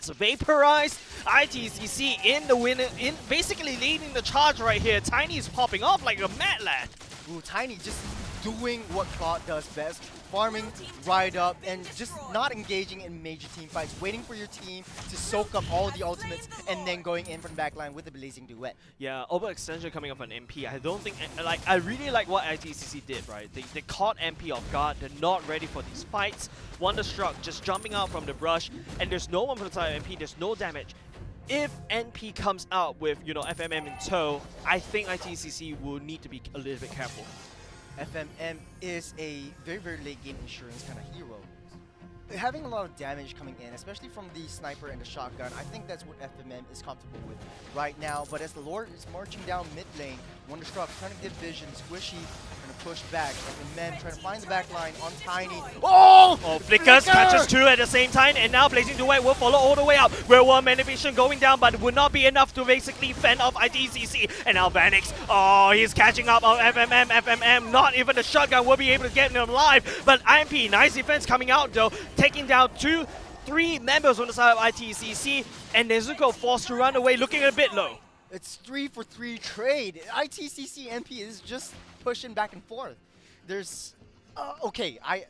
vaporized. ITZC in the winner, in basically leading the charge right here. Tiny is popping off like a mad lad. Ooh, Tiny just doing what Claude does best. Farming, ride up, and just not engaging in major team fights. Waiting for your team to soak up all the ultimates and then going in from the backline with the Blazing Duet. Yeah, overextension coming up on MP. I don't think, like, I really like what ITCC did, right? They caught MP off guard. They're not ready for these fights. Wonderstruck just jumping out from the brush, and there's no one from the side of MP. There's no damage. If NP comes out with, you know, FMM in tow, I think ITCC will need to be a little bit careful. FMM is a very, very late game insurance kind of hero. Having a lot of damage coming in, especially from the sniper and the shotgun, I think that's what FMM is comfortable with right now. But as the Lord is marching down mid lane, Wonderstruck trying to get vision, Squishy trying to push back, FMM trying to find the back line on Tiny. Oh! Oh, Flickers catches 2 at the same time, and now Blazing Duet will follow all the way up. Real World Manipulation going down, but would not be enough to basically fend off ITCC. And now Vanix, oh, he's catching up on FMM. Not even the shotgun will be able to get him alive. But IMP, nice defense coming out though, taking down 3 members on the side of ITCC, and Nezuko forced to run away, looking a bit low. It's 3-for-3 trade. ITCC MP is just pushing back and forth. There's okay, I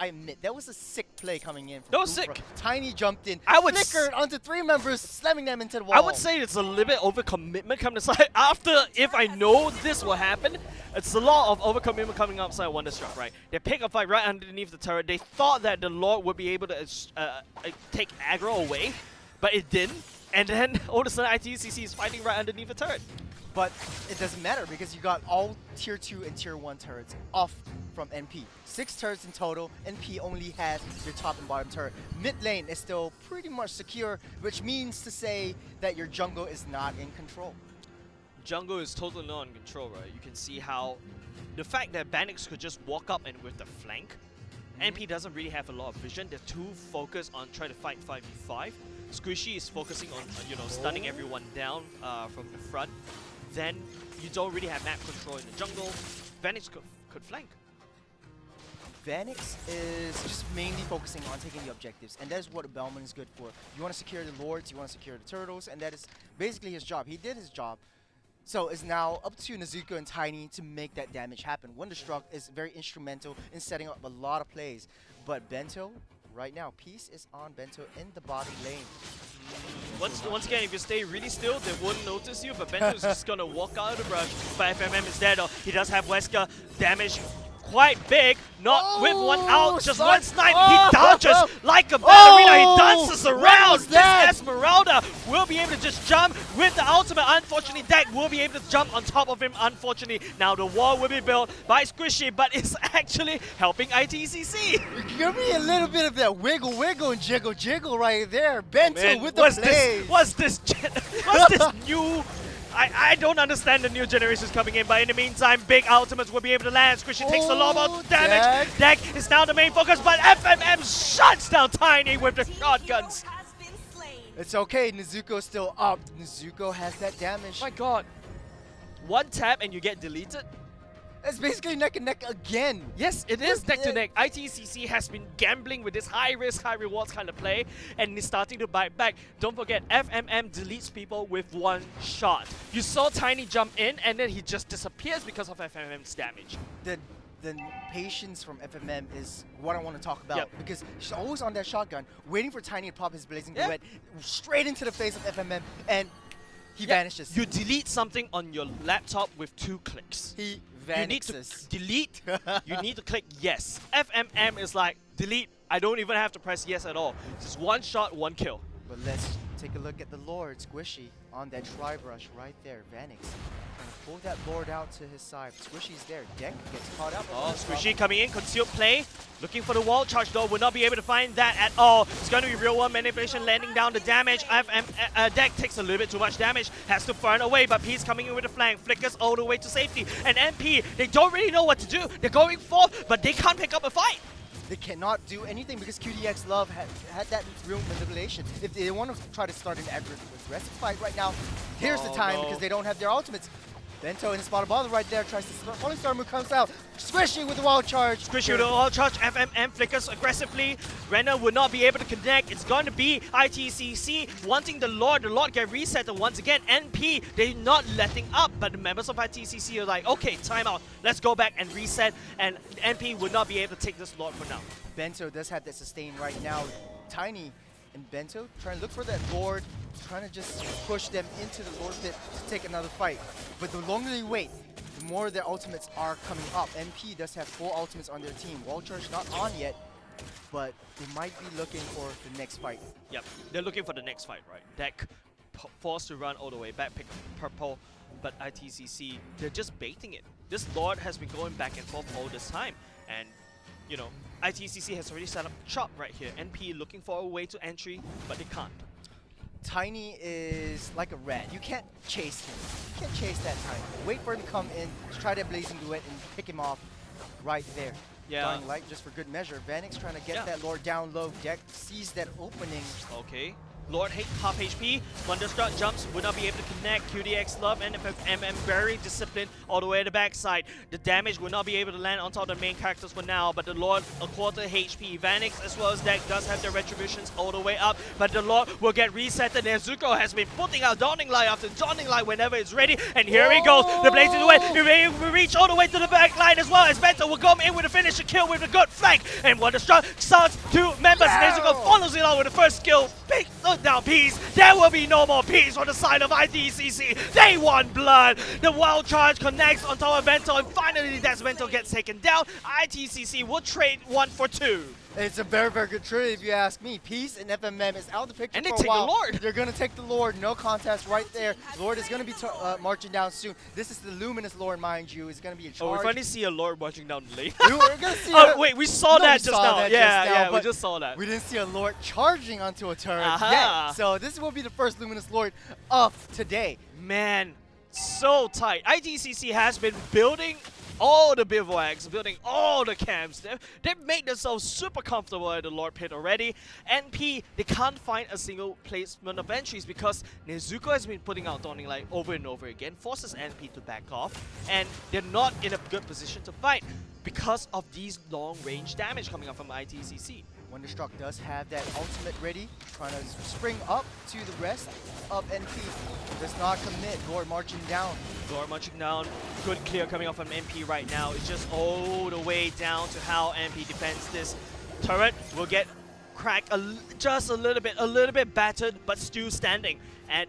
admit that was a sick play coming in. That was Blue sick. Pro. Tiny jumped in, I would flickered onto 3 members, slamming them into the wall. I would say it's a little bit overcommitment coming aside. After, if I know this will happen, it's a lot of overcommitment coming outside Wonderstruck, right? They pick a fight right underneath the turret. They thought that the Lord would be able to take aggro away, but it didn't. And then all of a sudden ITCC is fighting right underneath the turret. But it doesn't matter because you got all tier 2 and tier 1 turrets off from NP. 6 turrets in total. NP only has your top and bottom turret. Mid lane is still pretty much secure, which means to say that your jungle is not in control. Jungle is totally not in control, right? You can see how the fact that Banix could just walk up and with the flank, NP doesn't really have a lot of vision. They're too focused on trying to fight 5v5. Squishy is focusing on, you know, stunning everyone down from the front. Then you don't really have map control in the jungle. Vanix could flank. Vanix is just mainly focusing on taking the objectives, and that is what a Bellman is good for. You want to secure the Lords, you want to secure the Turtles, and that is basically his job. He did his job. So it's now up to Nezuko and Tiny to make that damage happen. Wonderstruck is very instrumental in setting up a lot of plays. But Bento, right now, Peace is on Bento in the bottom lane. Once again, if you stay really still, they won't notice you, but Bento's just gonna walk out of the brush. But FMM is there though. He does have Wesker damage quite big, not with one out, just one snipe. He dodges like a ballerina. He dances around. This Esmeralda will be able to just jump with the ultimate. Unfortunately, Deck will be able to jump on top of him. Unfortunately, now the wall will be built by Squishy, but it's actually helping ITCC. Give me a little bit of that wiggle, wiggle, and jiggle, jiggle right there. Bento Man, with the plays. What's this new... I don't understand the new generations coming in, but in the meantime, big ultimates will be able to land. Squishy takes a lot of damage. Deck is now the main focus, but FMM shuts down Tiny with the shotguns. It's okay, Nezuko's still up. Nezuko has that damage. My god. One tap and you get deleted? It's basically neck and neck again. Yes, it is neck to neck. ITCC has been gambling with this high risk, high rewards kind of play, and is starting to bite back. Don't forget, FMM deletes people with one shot. You saw Tiny jump in, and then he just disappears because of FMM's damage. The patience from FMM is what I want to talk about. Yep. Because she's always on that shotgun, waiting for Tiny to pop his Blazing Duet straight into the face of FMM, and he vanishes. You delete something on your laptop with 2 clicks. He You need to vanishes. delete, you need to click yes. FMM is like, delete, I don't even have to press yes at all. Just one shot, one kill. But let's take a look at the Lord, Squishy, on that Tri-Brush right there. Vanix trying to pull that Lord out to his side. Squishy's there. Deck gets caught up. Oh, Squishy coming in, concealed play, looking for the wall charge though, will not be able to find that at all. It's going to be real world manipulation, landing down the damage. Deck takes a little bit too much damage, has to burn away, but P's coming in with a flank, flickers all the way to safety. And MP, they don't really know what to do. They're going forth, but they can't pick up a fight. They cannot do anything because QDX Love had that real manipulation. If they want to try to start an aggressive fight right now, here's the time because they don't have their ultimates. Bento in the spot above right there tries to start. Falling Star move comes out. Squishy with the wild charge. Squishy with the wild charge. FMM flickers aggressively. Renner would not be able to connect. It's going to be ITCC wanting the Lord. The Lord get reset once again. NP, they're not letting up. But the members of ITCC are like, okay, timeout. Let's go back and reset. And NP would not be able to take this Lord for now. Bento does have that sustain right now. Tiny and Bento trying to look for that Lord, trying to just push them into the Lord pit to take another fight. But the longer they wait, the more their ultimates are coming up. MP does have 4 ultimates on their team. Wall charge not on yet, but they might be looking for the next fight. Yep, they're looking for the next fight, right? Deck forced to run all the way back, pick purple, but ITCC, they're just baiting it. This Lord has been going back and forth all this time, and you know, ITCC has already set up shop right here. NP looking for a way to entry, but they can't. Tiny is like a rat. You can't chase him. You can't chase that Tiny. Wait for him to come in, try that Blazing Duet and pick him off right there. Yeah. Dying Light just for good measure. Vanix trying to get that Lord down low. Deck sees that opening. Okay. Lord half HP, Wonderstruck jumps, would not be able to connect. QDX Love and MM very disciplined all the way to the backside. The damage will not be able to land on top of the main characters for now, but the Lord a quarter HP. Vanix as well as Deck does have their retributions all the way up, but the Lord will get reset. And Nezuko has been putting out Dawning Light after Dawning Light whenever it's ready, and here he goes. The Blazing Duet, he will reach all the way to the back line as well as Bento will come in with a finisher kill with a good flank, and Wonderstruck starts 2 members. Nezuko follows it on with the first skill. Big down peace. There will be no more peace on the side of ITCC. They want blood. The wild charge connects on top of Bento, and finally that Bento gets taken down. ITCC will trade 1 for 2. It's a very, very good trade if you ask me. Peace and FMM is out of the picture And they for a take the while. Lord. They're going to take the Lord. No contest right there. Lord is going to be marching down soon. This is the Luminous Lord, mind you. It's going to be a charge. Oh, we finally see a Lord marching down the lane. We're going to see wait, we saw that just now. Yeah, we just saw that. We didn't see a Lord charging onto a turret Aha. yet. So this will be the first Luminous Lord of today. Man, so tight. ITCC has been building all the bivouacs, building all the camps. They've made themselves super comfortable at the Lord Pit already. NP, they can't find a single placement of entries because Nezuko has been putting out Dawning Light over and over again, forces NP to back off, and they're not in a good position to fight because of these long-range damage coming up from ITCC. Wonderstruck does have that ultimate ready, trying to spring up to the rest of NP. Does not commit. Lord marching down. Lord marching down. Good clear coming off from NP right now. It's just all the way down to how NP defends this turret. Will get cracked just a little bit battered, but still standing. And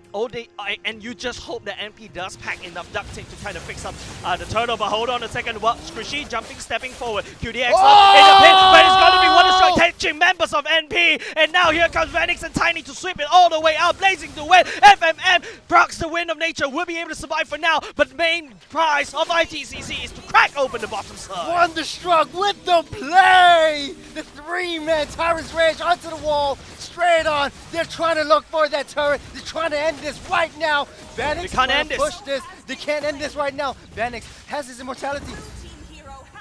and you just hope that NP does pack enough duct tape to kind of fix up the turtle. But hold on a second. Well, Squishy jumping, stepping forward. QDX in the pit, but it's going to be Wonderstruck catching members of NP. And now here comes Vanix and Tiny to sweep it all the way out. Blazing the win. FMM procs the Wind of Nature. Will be able to survive for now. But main prize of ITCC is to crack open the bottom side. Wonderstruck with the play! The 3-man Tyrant's Rage onto the wall. Straight on. They're trying to look for that turret. They're trying to end this right now. Vanix They can't end this. push this. They can't end this right now. Vanix has his immortality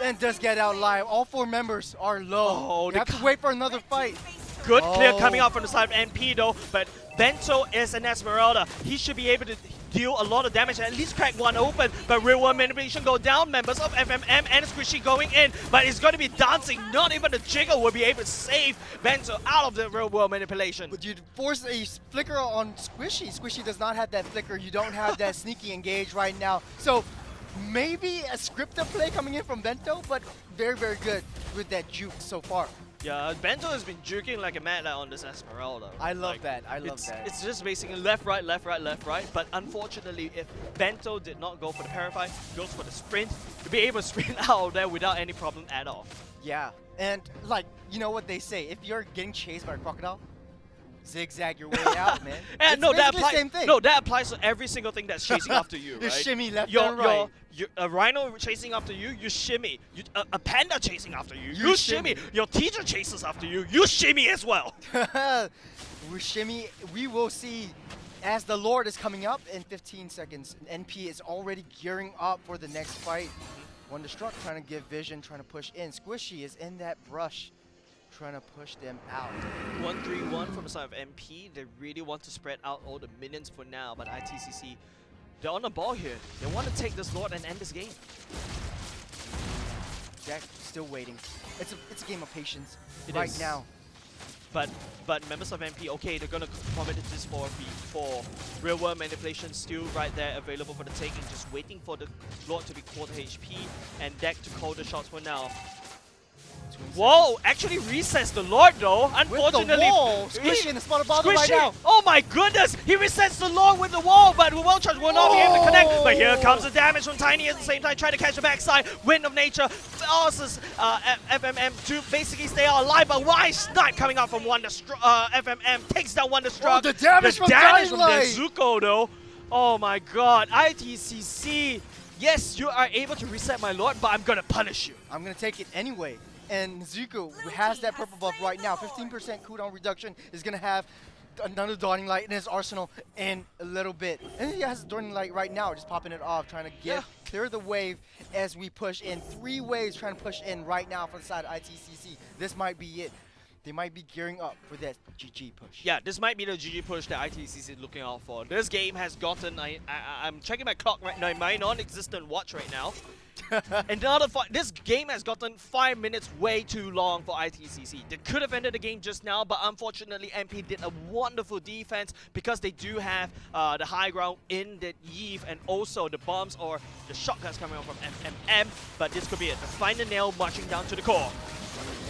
and does get out alive. All 4 members are low. Oh, they have to wait for another fight. Good clear coming out from the side of NP though, but Bento is an Esmeralda. He should be able to deal a lot of damage and at least crack one open, but real world manipulation go down. Members of FMM and Squishy going in, but it's going to be dancing. Not even the Jiggle will be able to save Bento out of the real world manipulation. But you force a flicker on Squishy. Squishy does not have that flicker. You don't have that sneaky engage right now. So maybe a scripted play coming in from Bento, but very, very good with that juke so far. Yeah, Bento has been juking like a mad on this Esmeralda. I love that. I love that. It's just basically left, right, left, right, left, right. But unfortunately, if Bento did not go for the Parafy, goes for the sprint, to be able to sprint out of there without any problem at all. Yeah, and like, you know what they say, if you're getting chased by a crocodile, zigzag your way out, man. And It's no, that basically the applies. same thing. No, that applies to every single thing that's chasing after you, You right? shimmy left your, and right. A rhino chasing after you, you shimmy. A panda chasing after you, You you shimmy. shimmy. Your teacher chases after you, you shimmy as well. We shimmy. We will see as the Lord is coming up in 15 seconds. NP is already gearing up for the next fight. Wonderstruck trying to give vision, trying to push in. Squishy is in that brush, trying to push them out. 1-3-1 from the side of MP. They really want to spread out all the minions for now, but ITCC, they're on the ball here. They want to take this Lord and end this game. Jack still waiting. It's a game of patience It right is. now. But members of MP, okay, they're gonna commit to this 4v4. Real world manipulation still right there available for the taking, just waiting for the Lord to be quarter HP and deck to call the shots for now. Whoa, actually resets the Lord though. With Unfortunately, the wall, Squishy in the spot of bottom right Squishy! now. Oh my goodness! He resets the Lord with the wall, but the wall charge will not be able to connect. But here comes the damage from Tiny at the same time, trying to catch the backside. Wind of Nature forces FMM to basically stay alive, but why snipe coming out from FMM takes down Wonderstruck. Oh, the damage from damage Dying from Light. Nezuko though. Oh my god, ITCC. Yes, you are able to reset my Lord, but I'm gonna punish you. I'm gonna take it anyway. And Nezuko has that purple buff right now. 15% cooldown reduction is gonna have another Dawning Light in his arsenal in a little bit. And he has a Dawning Light right now, just popping it off, trying to clear the wave as we push in. 3 waves trying to push in right now from the side of ITCC. This might be it. They might be gearing up for that GG push. Yeah, this might be the GG push that ITCC is looking out for. This game has gotten, I'm checking my clock right now, my non-existent watch right now. This game has gotten 5 minutes way too long for ITCC. They could have ended the game just now, but unfortunately MP did a wonderful defense because they do have the high ground in the Eve and also the bombs or the shotguns coming out from FMM. But this could be it. The final nail marching down to the core.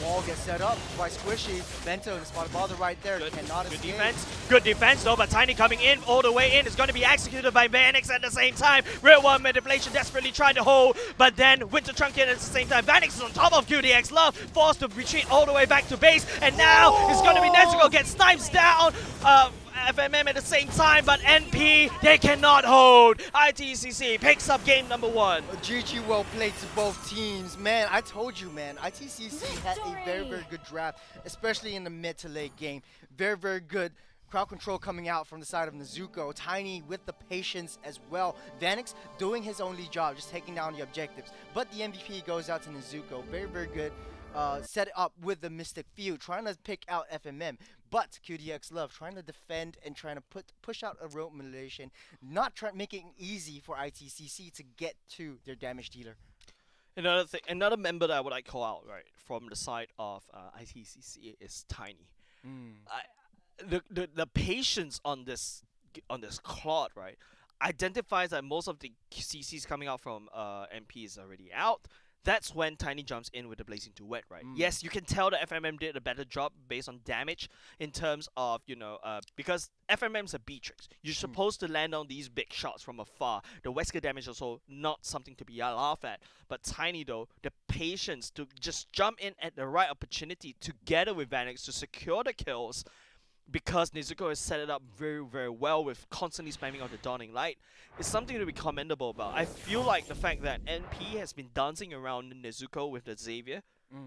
Wall gets set up by Squishy. Bento in the spot of bother right there. Cannot Good escape. defense. Good defense though, but Tiny coming in all the way in is going to be executed by Vanix at the same time. Real world manipulation desperately trying to hold, but then Winter Trunking at the same time. Vanix is on top of QDX Love, forced to retreat all the way back to base, and now it's going to be Nezuko gets snipes down. FMM at the same time, but NP, they cannot hold. ITCC picks up game number 1. GG well played to both teams. Man, I told you, man. ITCC had a very, very good draft, especially in the mid to late game. Very, very good crowd control coming out from the side of Nezuko. Tiny with the patience as well. Vanix doing his only job, just taking down the objectives. But the MVP goes out to Nezuko. Very, very good. Set up with the Mystic Field, trying to pick out FMM. But QDX Love trying to defend and trying to push out a rope manipulation, not making it easy for ITCC to get to their damage dealer. Another member that I would like to call out right from the side of ITCC is Tiny. The patience on this Claude, right, identifies that most of the CCs coming out from MP is already out. That's when Tiny jumps in with the Blazing to Wet, right? Yes, you can tell that FMM did a better job based on damage in terms of, because FMM's a Beatrix. You're supposed to land on these big shots from afar. The Wesker damage is also not something to be laughed at. But Tiny, though, the patience to just jump in at the right opportunity together with Vanix to secure the kills, because Nezuko has set it up very, very well with constantly spamming out the Dawning Light, is something to be commendable about. I feel like the fact that NP has been dancing around Nezuko with the Xavier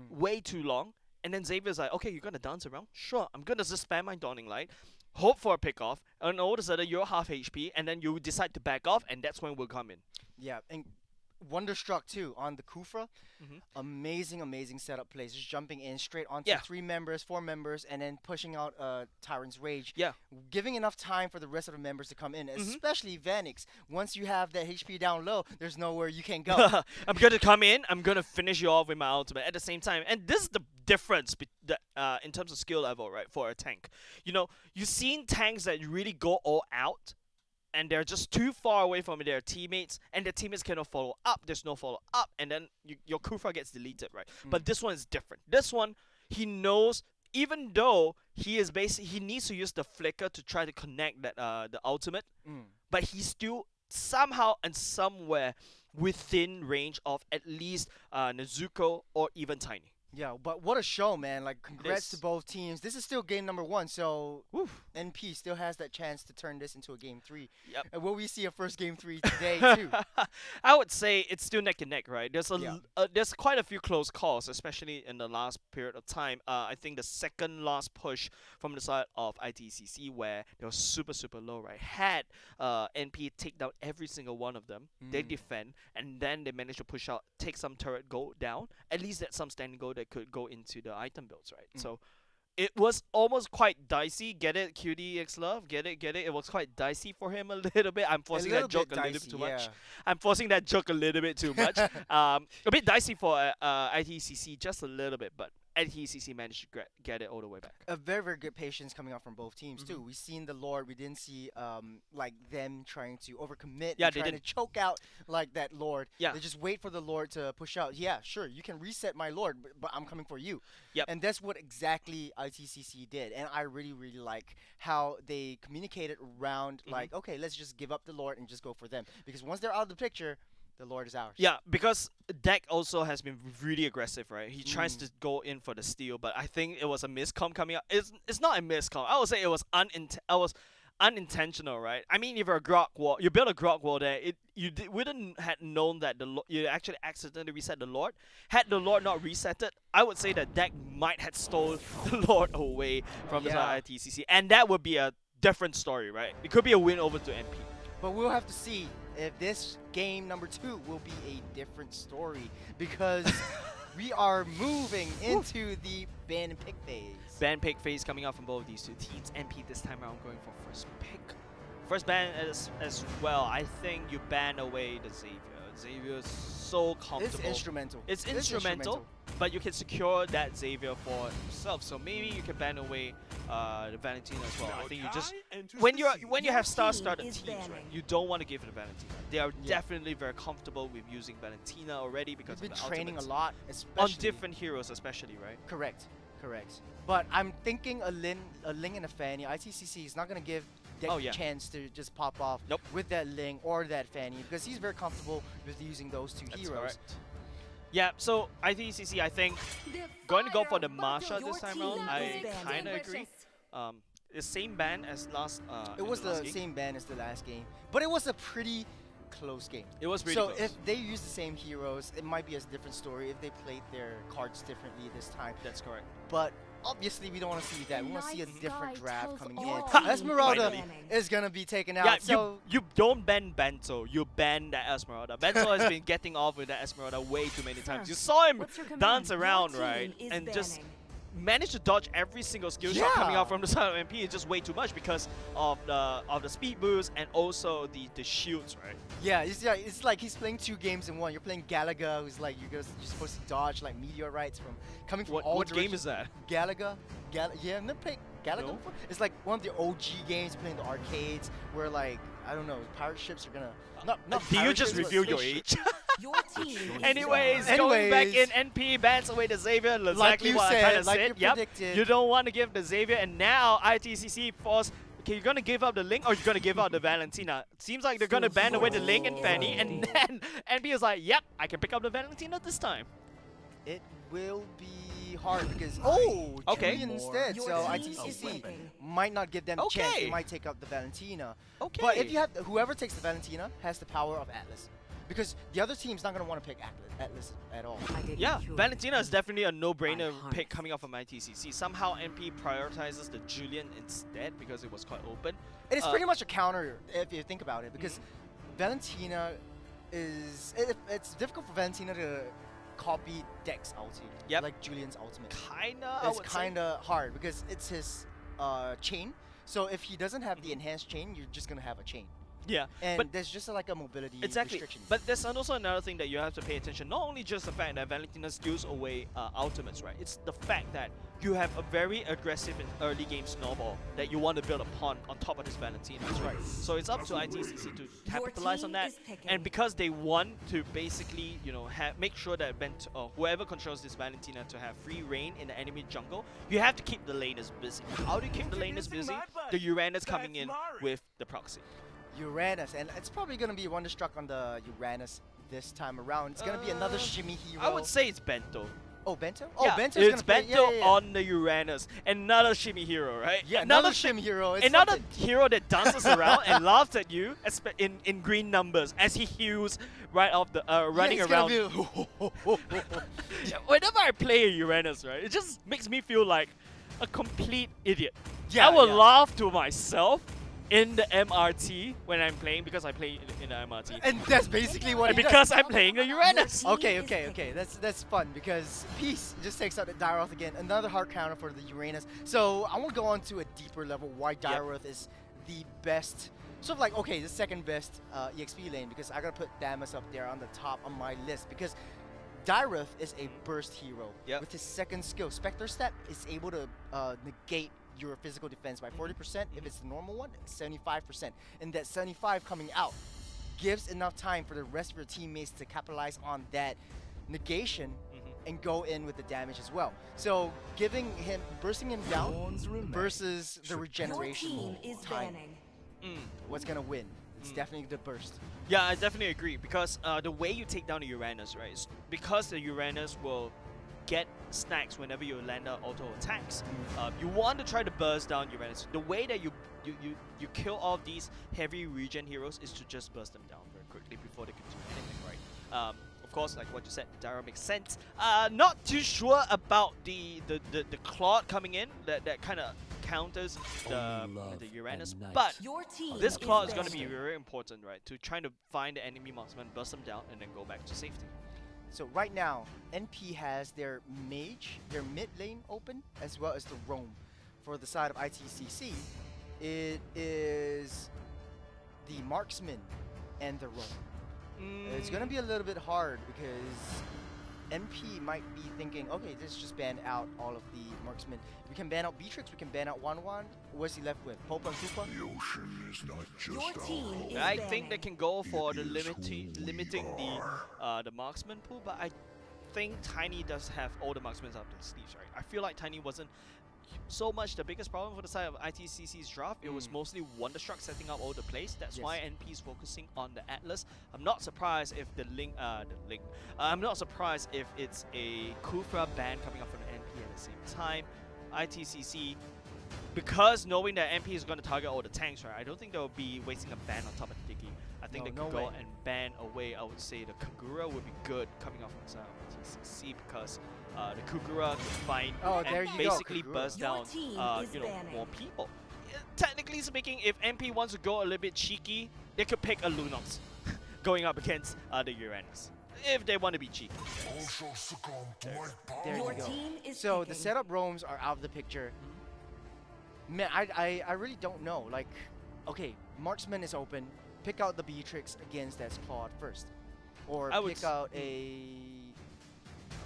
way too long, and then Xavier's like, okay, you're gonna dance around? Sure, I'm gonna just spam my Dawning Light, hope for a pick off, and all of a sudden you're half HP, and then you decide to back off, and that's when we'll come in. Yeah, and Wonderstruck too on the Kufra. Amazing, amazing setup plays. Just jumping in straight onto 3 members, 4 members, and then pushing out Tyrant's Rage. Yeah. Giving enough time for the rest of the members to come in, especially Vanix. Once you have that HP down low, there's nowhere you can go. I'm gonna come in, I'm gonna finish you off with my ultimate at the same time. And this is the difference in terms of skill level, right, for a tank. You've seen tanks that really go all out, and they're just too far away from their teammates, and their teammates cannot follow up. There's no follow up, and then your Kufra gets deleted, right? But this one is different. This one, he knows, even though he needs to use the flicker to try to connect that the ultimate, but he's still somehow and somewhere within range of at least Nezuko or even Tiny. Yeah, but what a show, man. Like, congrats to This- both teams. This is still game number 1, so Woof. NP still has that chance to turn this into a game 3. Yep. And will we see a first game 3 today, too? I would say it's still neck and neck, right? There's Yeah. there's quite a few close calls, especially in the last period of time. I think the second last push from the side of ITCC, where they were super low, right? Had NP take down every single one of them, they defend, and then they managed to push out, take some turret gold down. At least that's some standing gold that could go into the item builds, right? So it was almost quite dicey. Get it, QDX Love? Get it? It was quite dicey for him a little bit. I'm forcing that joke a little bit too much. I'm forcing that joke a little bit too much. A bit dicey for ITCC, just a little bit, but ITCC managed to get it all the way back. A very good patience coming out from both teams, too. We've seen the Lord. We didn't see like them trying to overcommit Yeah, and they trying didn't. to choke out like that Lord. Yeah. They just wait for the Lord to push out. Yeah, sure, you can reset my Lord, but I'm coming for you. Yep. And that's what exactly ITCC did. And I really like how they communicated around like, okay, let's just give up the Lord and just go for them. Because once they're out of the picture, the Lord is ours. Yeah, because Deck also has been really aggressive, right? He tries to go in for the steal, but I think it was a miscom coming out. It's not a miscom. I would say it was unintentional, right? I mean, if you're a grok wall, you build a grok wall there, wouldn't have known that you actually accidentally reset the Lord. Had the Lord not reset it, I would say that Deck might have stole the Lord away from the side of ITCC, and that would be a different story, right? It could be a win over to NP. But we'll have to see if this game number 2 will be a different story because we are moving into the ban and pick phase. Ban pick phase coming out from both of these two teams. NP this time around going for first pick. First ban as well. I think you ban away the Xavier. Xavier is so comfortable. It's instrumental. It's instrumental, but you can secure that Xavier for yourself. So maybe you can ban away the Valentina as well. I think you just when you have star-studded team is teams, right, banning. you don't want to give it to Valentina. They are definitely very comfortable with using Valentina already because We've been of the training a ultimates. lot, On especially different heroes, especially, right? Correct. But I'm thinking a Ling and a Fanny. ITCC is not gonna give Deck Oh, yeah. a chance to just pop off Nope. with that Ling or that Fanny because he's very comfortable with using those two That's heroes. correct. Yeah, so ITCC, I think, going to go for the Marsha this time around, I kind of agree. The same ban as last. It was the same ban as the last game, but it was a pretty close game. It was really so close. if they use the same heroes, it might be a different story if they played their cards differently this time. That's correct. But obviously, we don't want to see that. We want to see a Night different Sky draft tells coming all in. teams Esmeralda Finally. is gonna be taken out. Yeah, so you don't ban Bento, you ban that Esmeralda. Bento has been getting off with that Esmeralda way too many times. You saw him What's your command? dance Your around, team right? is And just banning. managed to dodge every single skill shot coming Yeah. out from the side of MP. It's just way too much because of the speed boost and also the shields, right? yeah, it's like he's playing 2 games in one. You're playing Galaga, who's like you're supposed to dodge like meteorites from coming from all What game directions. is that? Galaga? Yeah, I've never played Galaga No. before. It's like one of the OG games playing the arcades where like I don't know, pirate ships are gonna not Do you pirate just ships, but reveal your spaceships. age? Your team is Anyways, banning. going back Anyways. in, NP bans away the Xavier. Like Exactly you what I said, kind of like said. you Yep. predicted. You don't want to give the Xavier, and now ITCC force. Okay, you're gonna give up the Link, or you're gonna give up the Valentina. Seems like they're gonna ban away the Link and Fanny, and then NP is like, "Yep, I can pick up the Valentina this time." It will be hard because Okay. Julian instead. Your So team is ITCC winning. might not give them a chance. They Okay. might take up the Valentina. Okay. But if you have whoever takes the Valentina has the power of Atlas, because the other team's not gonna want to pick Atlas at all. I didn't Yeah, choose. Valentina is definitely a no-brainer I pick coming up from ITCC. Somehow NP prioritizes the Julian instead because it was quite open. It is pretty much a counter if you think about it, because Valentina is it's difficult for Valentina to copy Dex ulti, Yep. like Julian's ultimate. Kinda, I It's would say. kind of hard because it's his chain. So if he doesn't have the enhanced chain, you're just gonna have a chain, Yeah, and but there's just like a mobility exactly. restriction. But there's also another thing that you have to pay attention. Not only just the fact that Valentina steals away ultimates, right? It's the fact that you have a very aggressive and early game snowball that you want to build upon on top of this Valentina, right? So it's up to ITCC to capitalize on team that. is picking. And because they want to basically, make sure that whoever controls this Valentina to have free reign in the enemy jungle, you have to keep the laners busy. How do you keep the laners busy? The Uranus coming in with the proxy. Uranus, and it's probably gonna be Wonderstruck on the Uranus this time around. It's gonna be another shimmy hero. I would say it's Bento. Oh, Bento? Oh, Yeah, Bento's it's gonna play. Bento Yeah. on the Uranus. Another shimmy hero, right? Yeah, another shim hero. It's Another something. hero that dances around and laughs at you in green numbers as he heals right off the running Yeah, he's around. gonna be Whenever I play a Uranus, right, it just makes me feel like a complete idiot. Yeah, I will yeah. laugh to myself in the MRT when I'm playing because I play in the MRT. And that's basically what And he because does. I'm playing the Uranus. Okay. That's fun because Peace just takes out the Dairoth again. Another hard counter for the Uranus. So I want to go on to a deeper level why Dairoth is the best. Sort of like, okay, the second best EXP lane because I gotta put Damas up there on the top on my list because Dairoth is a burst hero. Yep. With his second skill, Spectre Step is able to negate your physical defense by 40%. If it's the normal one, 75%. And that 75 coming out gives enough time for the rest of your teammates to capitalize on that negation and go in with the damage as well. So bursting him down versus the Your regeneration team is time. banning. What's gonna win? It's definitely the burst. Yeah, I definitely agree because the way you take down the Uranus, right, is because the Uranus will get stacks whenever you land out auto attacks. You want to try to burst down Uranus. The way that you kill off these heavy regen heroes is to just burst them down very quickly before they can do anything, right? Of course, like what you said, Dairo makes sense. Not too sure about the Claude coming in. That kind of counters the Uranus, but Your team this Claw is going to be banning. very important, right? To try to find the enemy marksman, burst them down, and then go back to safety. So right now, NP has their mage, their mid lane open, as well as the roam. For the side of ITCC, it is the marksman and the roam. It's gonna be a little bit hard because NP might be thinking, okay, let's just ban out all of the marksmen. We can ban out Beatrix, we can ban out Wan. What's he left with? Popa and Koopa? Your team is I banning. think they can go for the limiting the marksman pool, but I think Tiny does have all the marksmen up their sleeves, right? I feel like Tiny wasn't so much the biggest problem for the side of ITCC's draft. It was mostly Wonderstruck setting up all the plays. That's why NP is focusing on the Atlas. I'm not surprised if I'm not surprised if it's a Kufra ban coming up from the NP at the same time. ITCC, because knowing that NP is going to target all the tanks, right? I don't think they'll be wasting a ban on top of Diggy. I think they could go and ban away. I would say the Kagura would be good coming off from the side of ITCC because the Kugura can find there and you go, basically Kagura. burst Your down team is you know, banning. more people. Technically speaking, if MP wants to go a little bit cheeky, they could pick a Lunox going up against the Uranus. If they want to be cheeky. There Your you go. team is So the picking. setup roams are out of the picture. Man, I really don't know. Like, okay, marksman is open. Pick out the Beatrix against that Claude first, or I would pick out a.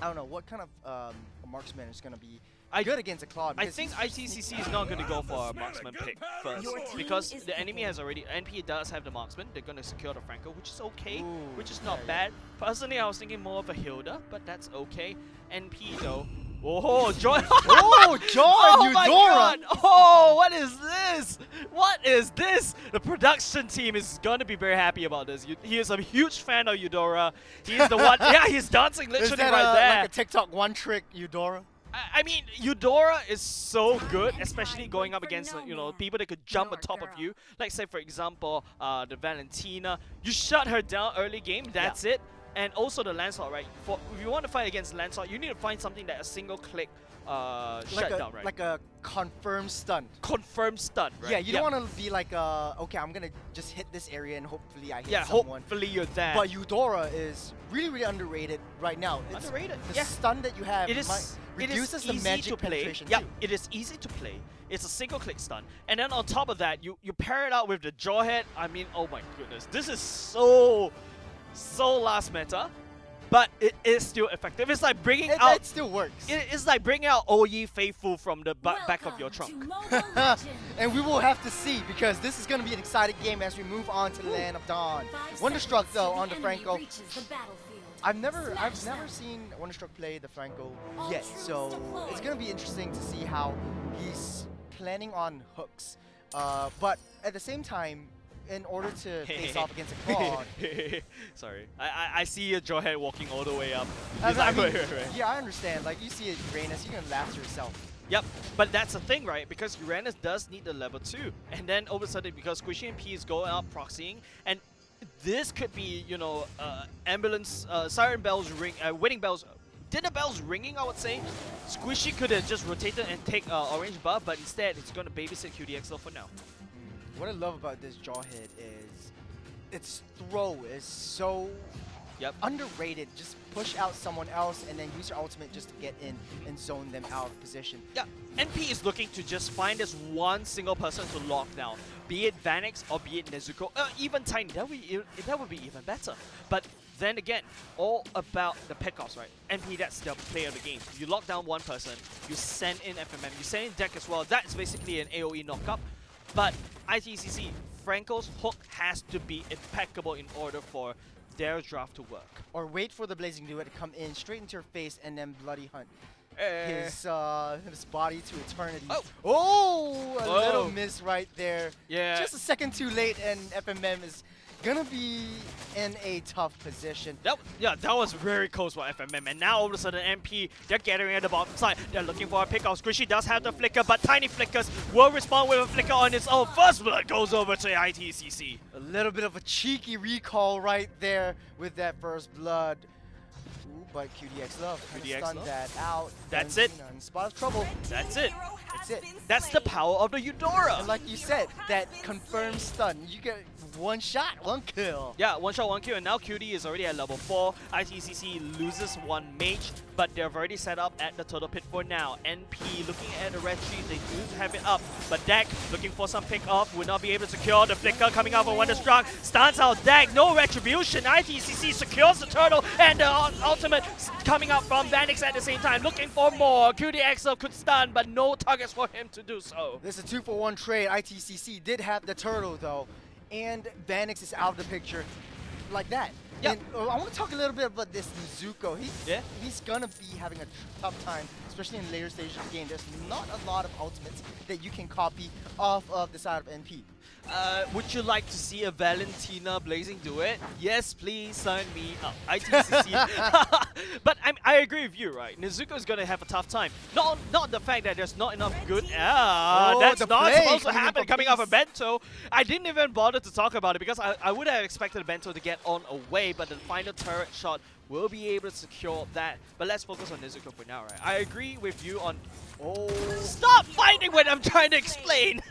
I don't know what kind of marksman is gonna be I- good against a Claude. I because think he's- ITCC is not going to go for a marksman pick first Your team because is the enemy picking. has already. NP does have the marksman. They're going to secure the Franco, which is okay, Ooh, which is not yeah, bad. Personally, I was thinking more of a Hilda, but that's okay. NP though. Oh, Joy! Oh, Joy, Oh my Eudora! god! Oh, what is this? What is this? The production team is gonna be very happy about this. He is a huge fan of Eudora. He's the one. Yeah, he's dancing Is literally that right there. like a TikTok one trick Eudora? I mean, Eudora is so good, and especially tide going wait up for against no you know man. people that could jump on Your top of girl. you. Like say for example, the Valentina. You shut her down early game. That's it. And also the Lancelot, right? If you want to fight against Lancelot, you need to find something that a single click shut down, right? Like a confirmed stun. Confirmed stun, right? Yeah, you don't want to be like, okay, I'm gonna just hit this area and hopefully I hit Yeah, someone. hopefully you're there. But Eudora is really, really underrated right now. It's Underrated, The yeah. stun that you have It is reduces the easy magic to play. penetration Yeah, too. it is easy to play. It's a single click stun, and then on top of that, you pair it out with the Jawhead. I mean, oh my goodness, this is so last meta, but it is still effective. It's like bringing out. It still works. It's like bringing out Oyi Faithful from the back of your Welcome trunk. to Mobile Legends. And we will have to see because this is going to be an exciting game as we move on to the Land of Dawn. 5 Wonderstruck seconds though till on the enemy Franco. reaches the battlefield. I've never Smash them. seen Wonderstruck play the Franco All yet, troops so deployed. it's gonna be interesting to see how he's planning on hooks. But at the same time, in order to face off against a Claude. Sorry, I see your Jawhead walking all the way up. I He's like, mean, wait, wait, wait. yeah, I understand. Like, you see it, Uranus, you're gonna laugh to yourself. Yep, but that's the thing, right? Because Uranus does need the level 2. And then all of a sudden, because Squishy and P is going out proxying, and this could be, you know, ambulance, siren bells ring, winning bells, dinner bells ringing, I would say. Squishy could have just rotated and take orange buff, but instead it's going to babysit QDXL for now. What I love about this Jawhead is its throw is so underrated. Just push out someone else and then use your ultimate just to get in and zone them out of position. Yeah, NP is looking to just find this one single person to lock down, be it Vanix or be it Nezuko, even Tiny. That would be even better. But then again, all about the pickoffs, right? NP, that's the player of the game. You lock down one person, you send in FMM, you send in deck as well. That's basically an AoE knockup. But ITCC, Franco's hook has to be impeccable in order for their draft to work. Or wait for the Blazing Duet to come in straight into your face and then bloody hunt his body to eternity. Oh, a little miss right there. Yeah. Just a second too late, and FMM is gonna be in a tough position. That was very close for FMM, and now all of a sudden MP, they're gathering at the bottom side. They're looking for a pickoff. Squishy does have the flicker, but Tiny Flickers will respond with a flicker on its own. First blood goes over to ITCC. A little bit of a cheeky recall right there with that first blood. Ooh, but QDX Love stunned that out. That's it. In spot of trouble. That's it. That's it. That's the power of the Eudora. And like you said, that confirmed stun. You get one shot, one kill. Yeah, one shot, one kill, and now QD is already at level 4. ITCC loses one mage, but they've already set up at the Turtle Pit for now. NP looking at the red tree, they do have it up, but Dak looking for some pick off, will not be able to secure the flicker coming out from Wonderstruck. Stuns out Dak, no retribution. ITCC secures the turtle, and the ultimate coming out from Vanix at the same time, looking for more. QDXL could stun, but no targets for him to do so. This is a 2-for-1 trade. ITCC did have the turtle though, and Vanix is out of the picture like that. Yep. And I want to talk a little bit about this Nezuko. He's gonna be having a tough time, especially in later stages of the game. There's not a lot of ultimates that you can copy off of the side of NP. Would you like to see a Valentina Blazing Duet? Yes, please sign me up. ITCC. But I agree with you, right? Nezuko is going to have a tough time. Not the fact that there's not enough good... that's not supposed to happen coming off a Bento. I didn't even bother to talk about it because I would have expected Bento to get on away, but the final turret shot will be able to secure that. But let's focus on Nezuko for now, right? I agree with you on... Stop fighting when I'm trying to explain!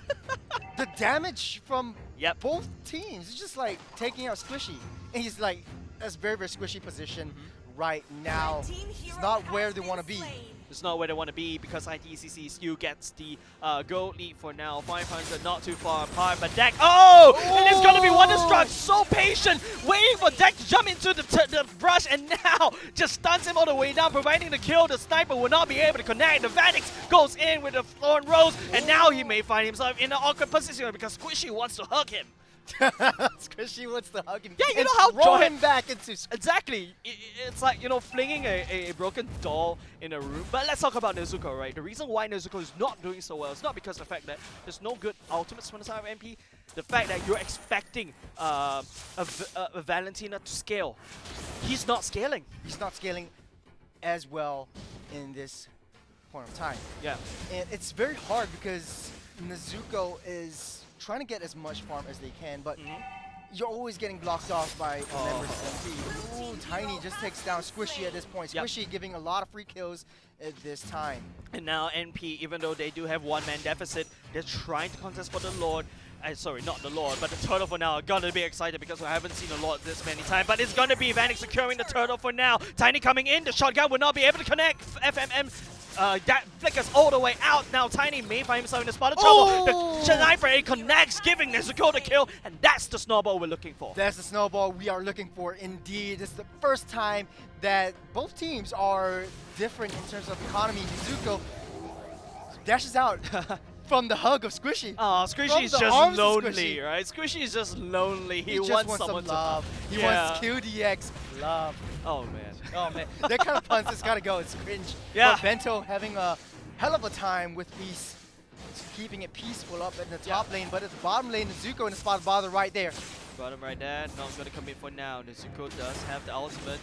The damage from Yep. both teams is just like taking out Squishy. And he's like, that's very, very squishy position right now. It's not where they want to be. It's not where they want to be because ITCC still gets the gold lead for now. 500 not too far apart, but Dak, and it's going to be Wonderstruck, so patient, waiting for Dak to jump into the brush, and now just stuns him all the way down, providing the kill. The sniper will not be able to connect. The Vanix goes in with the Thorn Rose, and now he may find himself in an awkward position because Squishy wants to hug him. Squishy wants to hug him. Yeah, you know how throw him back into... Exactly. It's like, you know, flinging a broken doll in a room. But let's talk about Nezuko, right? The reason why Nezuko is not doing so well is not because of the fact that there's no good ultimates from the side of MP. The fact that you're expecting a Valentina to scale. He's not scaling. He's not scaling as well in this point of time. Yeah. And it's very hard because Nezuko is trying to get as much farm as they can, but you're always getting blocked off by members of MP. Ooh, Tiny just takes down Squishy at this point. Squishy giving a lot of free kills at this time. And now NP, even though they do have one-man deficit, they're trying to contest for the Lord. Sorry, not the Lord, but the turtle for now. Gonna be excited because I haven't seen a Lord this many times. But it's gonna be Vanix securing the turtle for now. Tiny coming in. The shotgun will not be able to connect. FMM that flickers all the way out. Now Tiny may find himself in a spot of trouble. The sniper it connects, giving Nezuko the kill, and that's the snowball we're looking for. That's the snowball we are looking for indeed. This is the first time that both teams are different in terms of economy. Nezuko dashes out from the hug of Squishy. Oh, Squishy is just lonely, right? Squishy is just lonely. He just wants wants someone some love. to He wants QDX love. Oh man. Oh man, that kind of puns just gotta go. It's cringe. Yeah. But Bento having a hell of a time with these keeping it peaceful up in the top lane, but at the bottom lane, Nezuko in the spot of bother right there. Got him right there. Not going to commit for now. Nezuko does have the ultimate.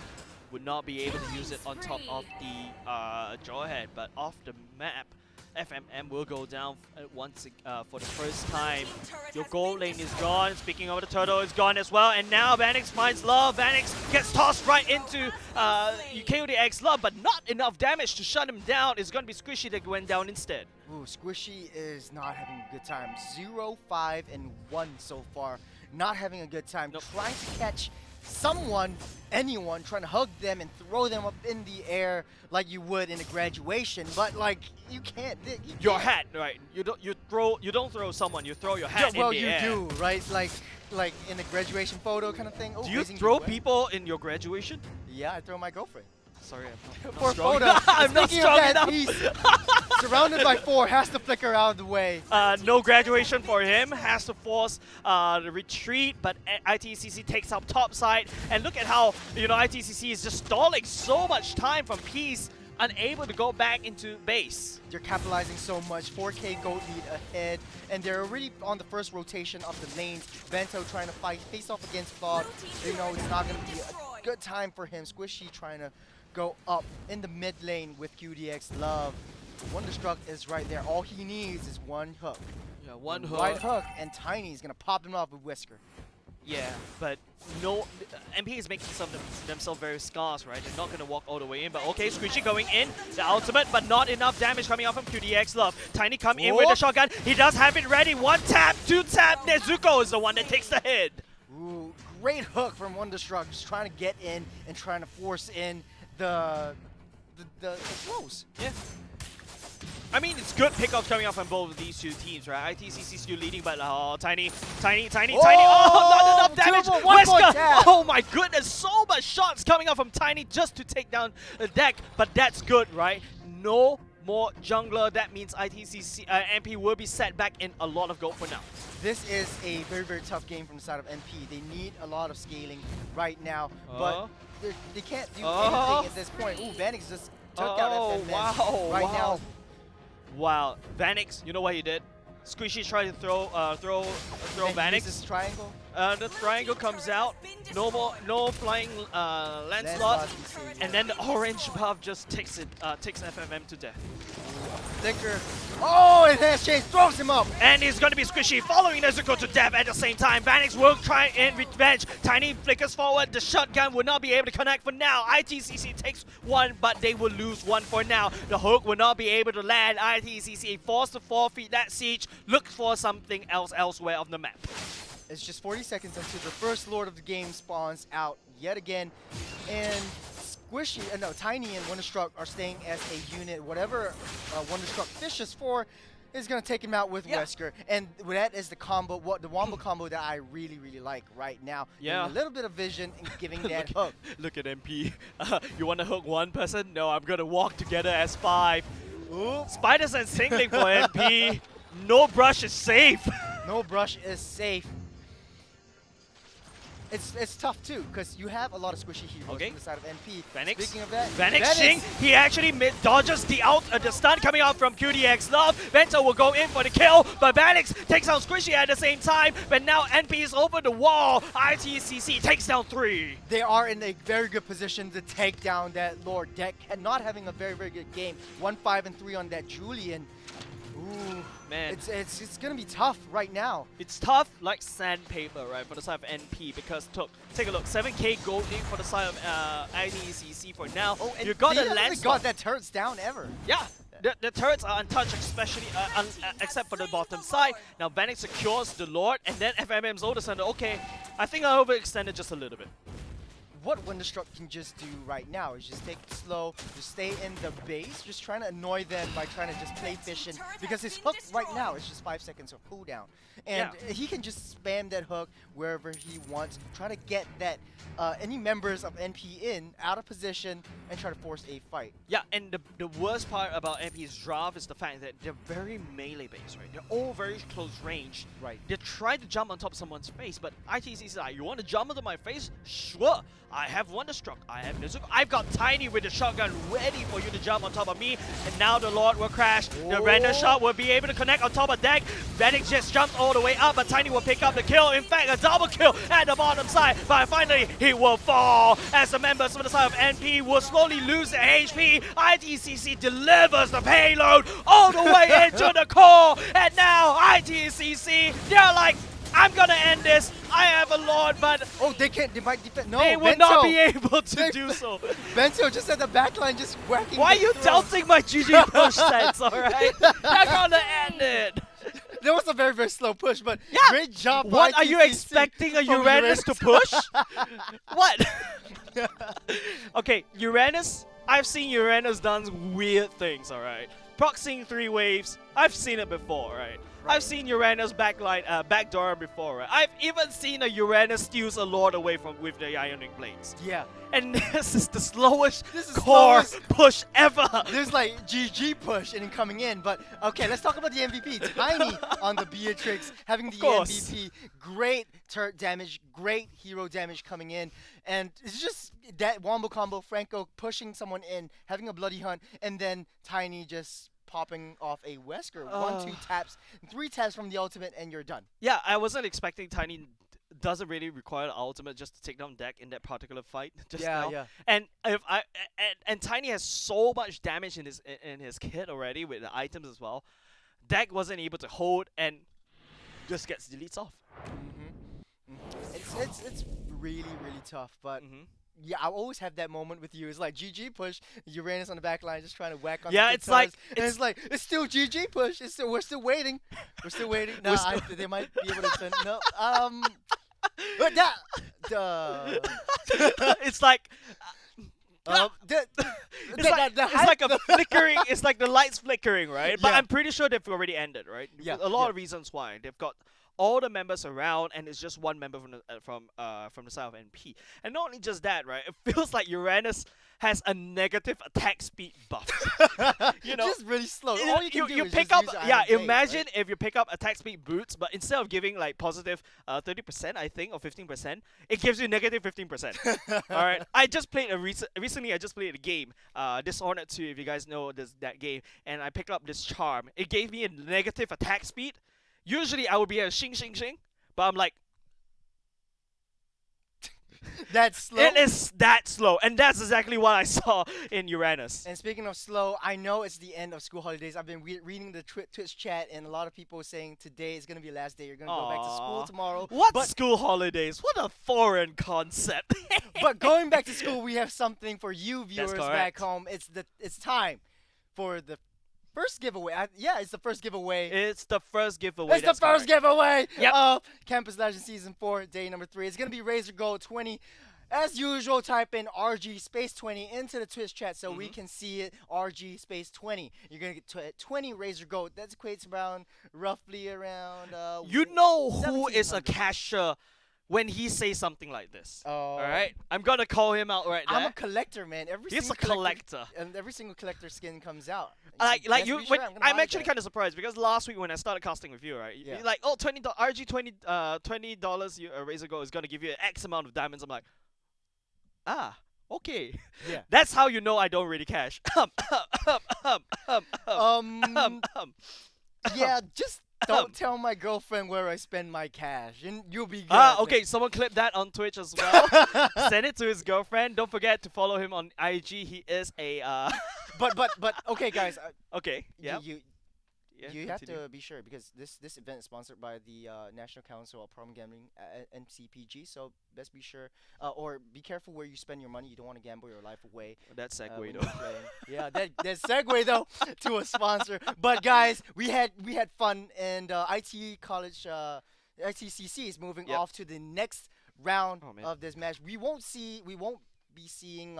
Would not be able to use it on top of the Jawhead, but off the map, FMM will go down once for the first time. Your gold lane is gone. Speaking of the turtle, is gone as well. And now Vanix finds love. Vanix gets tossed right into KODX love, but not enough damage to shut him down. It's going to be Squishy that went down instead. Ooh, Squishy is not having a good time. 0, 5, and 1 so far. Not having a good time. Nope. Trying to catch someone, anyone, trying to hug them and throw them up in the air like you would in a graduation, but like you can't. Your hat, right? You don't throw someone. You throw your hat well, in the you air. do, right? Like in a graduation photo kind of thing. Oh, Do you raising throw your weapon. people in your graduation? Yeah, I throw my girlfriend. Sorry, I'm For not a strong photo. enough. I'm not Speaking of strong that enough. piece, surrounded by 4, has to flicker out of the way. No graduation for him, has to force the retreat, but ITCC takes up top side. And look at how, ITCC is just stalling so much time from Peace, unable to go back into base. They're capitalizing so much. 4K gold lead ahead, and they're already on the first rotation of the lanes. Bento trying to face off against Claude. It's not going to be a good time for him. Squishy trying to go up in the mid lane with QDX Love. Wonderstruck is right there. All he needs is one hook. Yeah, one hook. Right hook, and Tiny is going to pop them off with Whisker. Yeah, but no, MP is making themselves very scarce, right? They're not going to walk all the way in, but okay, Squishy going in, the ultimate, but not enough damage coming out from QDX Love. Tiny come in with the shotgun, he does have it ready, 1 tap, 2 tap, Nezuko is the one that takes the hit. Ooh, great hook from Wonderstruck, just trying to get in and trying to force in the throws. Yeah. I mean, it's good pickups coming out from both of these two teams, right? ITCC still leading, but Tiny. Oh, not enough damage. Wesker. Oh my goodness, so much shots coming out from Tiny just to take down the deck, but that's good, right? No more jungler. That means ITCC MP will be set back in a lot of gold for now. This is a very, very tough game from the side of NP. They need a lot of scaling right now, but they can't do anything at this point. Ooh, Vanix just took out FMM right now. Wow, Vanix, you know what he did? Squishy tried to throw Vanix. This triangle. The triangle comes out. No flying Lancelot, and then the orange buff just takes FMM to death. Flicker. Oh, and Hash Chase throws him up. And it's going to be Squishy following Nezuko to death at the same time. Vanix will try and revenge. Tiny flickers forward. The shotgun will not be able to connect for now. ITCC takes 1, but they will lose 1 for now. The hook will not be able to land. ITCC forced to forfeit that siege. Look for something else elsewhere on the map. It's just 40 seconds until the first Lord of the Game spawns out yet again. And Squishy, Tiny and Wonderstruck are staying as a unit. Whatever Wonderstruck fishes for is going to take him out with Wesker. And that is the combo, the wombo combo that I really, really like right now. Yeah. Giving a little bit of vision and giving that hook. Look at MP. You want to hook one person? No, I'm going to walk together as 5. Ooh. Spider Sense tingling for MP. No brush is safe. No brush is safe. It's tough too, because you have a lot of squishy heroes on the side of NP. Vanix. Speaking of that, Vanix, he actually dodges the stun coming out from QDX Love. Vento will go in for the kill, but Vanix takes out Squishy at the same time. But now NP is over the wall. ITCC takes down 3. They are in a very good position to take down that Lord deck, and not having a very, very good game. 1, 5, and 3 on that Julian. Ooh, man, it's gonna be tough right now. It's tough like sandpaper, right, for the side of NP, because take a look, 7k gold in for the side of ITCC for now. Oh, and you got they a haven't Lancelot. got that turrets down ever. Yeah, the turrets are untouched, especially except for the bottom side. Now Vanix secures the Lord, and then FMM's older center. Okay, I think I overextended just a little bit. What Wonderstruck can just do right now is just take it slow, just stay in the base, just trying to annoy them by trying to just play fishing, because his hook right now is just 5 seconds of cooldown. And he can just spam that hook wherever he wants, try to get that any members of NP in, out of position, and try to force a fight. Yeah, and the worst part about NP's draft is the fact that they're very melee based, right? They're all very close range. Right. They try to jump on top of someone's face, but ITC is like, you want to jump onto my face? Sure. I have Wonderstruck. I have Nezuko. I've got Tiny with the shotgun ready for you to jump on top of me. And now the Lord will crash. The random shot will be able to connect on top of Deck. Venic just jumps all the way up, but Tiny will pick up the kill. In fact, a double kill at the bottom side. But finally, he will fall as the members from the side of NP will slowly lose their HP. ITCC delivers the payload all the way into the core. And now ITCC, they're like, I'm gonna end this. I have a Lord, but Oh, they can't. They might defend. No, they will Bento. not be able to do so. Bento just at the backline, just whacking. Why are the you throw. doubting my GG push sense, alright? They're gonna end it. That was a very, very slow push, but Yeah. great job. by What, are you ITCC expecting a from Uranus to push? What? Okay, Uranus, I've seen Uranus done weird things, alright? Proxying 3 waves, I've seen it before, right? I've seen Uranus backdoor before, right? I've even seen a Uranus steals a Lord away from with the Ionic Blades. Yeah. And this is the slowest This is core slowest. push ever. There's like GG push and coming in, but okay, let's talk about the MVP. Tiny on the Beatrix, having the course. MVP. Great turret damage, great hero damage coming in, and it's just that wombo combo. Franco pushing someone in, having a bloody hunt, and then Tiny just popping off a Wesker. 1-2 taps, 3 taps from the ultimate, and you're done. Yeah, I wasn't expecting Tiny doesn't really require the ultimate just to take down Deck in that particular fight just now. Yeah. And if and Tiny has so much damage in his kit already with the items as well. Deck wasn't able to hold and just gets deletes off. It's really, really tough, but yeah, I always have that moment with you. It's like GG push, Uranus on the back line just trying to whack on Yeah, the it's like- and it's like it's still GG push. It's still, we're still waiting. We're still waiting. No, they might be able to turn. No, but that It's like it's like a flickering. It's like the lights flickering, right? But Yeah. I'm pretty sure they've already ended, right? Yeah, A lot yeah. of reasons why they've got all the members around, and it's just one member from the side of NP. And not only just that, right? It feels like Uranus has a negative attack speed buff. You know, just really slow. All you can do is pick just up, use yeah. Iron Blade, Imagine right? if you pick up attack speed boots, but instead of giving like positive 30%, I think, or 15%, it gives you negative 15%. All right. I just played recently. I just played a game, Dishonored 2, if you guys know that game, and I picked up this charm. It gave me a negative attack speed. Usually I would be a shing shing shing, but I'm like, That's slow. it is that slow, and that's exactly what I saw in Uranus. And speaking of slow, I know it's the end of school holidays. I've been reading the Twitch chat, and a lot of people saying today is going to be the last day. You're going to go back to school Aw. tomorrow. What But, school holidays? What a foreign concept. but going back to school, we have something for you viewers back correct. home. It's time for the first giveaway. Yeah, it's the first giveaway. It's the first giveaway. It's the that's first correct. giveaway Yep. of Campus Legends Season 4, day number 3. It's going to be Razor Gold 20. As usual, type in RG space 20 into the Twitch chat so we can see it. RG space 20. You're going to get 20 Razor Gold. That equates roughly around... You know who is a 1700. cashier when he says something like this. Oh. All right? I'm going to call him out right I'm there. a collector, man. He's single a collector. And every single collector skin comes out. Like Best you, be sure, when, gonna I'm buy actually that. kind of surprised because last week when I started casting with you, right? Yeah. You're like, oh, RG $20 Razor Gold is gonna give you X amount of diamonds. I'm like, okay. Yeah. That's how you know I don't really cash. Yeah, just don't tell my girlfriend where I spend my cash, and you'll be good. Okay, someone clip that on Twitch as well. Send it to his girlfriend. Don't forget to follow him on IG. He is a But okay, guys. okay, yeah. You have to be sure because this event is sponsored by the National Council of Problem Gambling, NCPG. So best be sure, or be careful where you spend your money. You don't want to gamble your life away. That when segue you're though. playing. Yeah, that segue though to a sponsor. But guys, we had fun, and IT College, ITCC is moving Yep. off to the next round Oh, man. of this match. We won't be seeing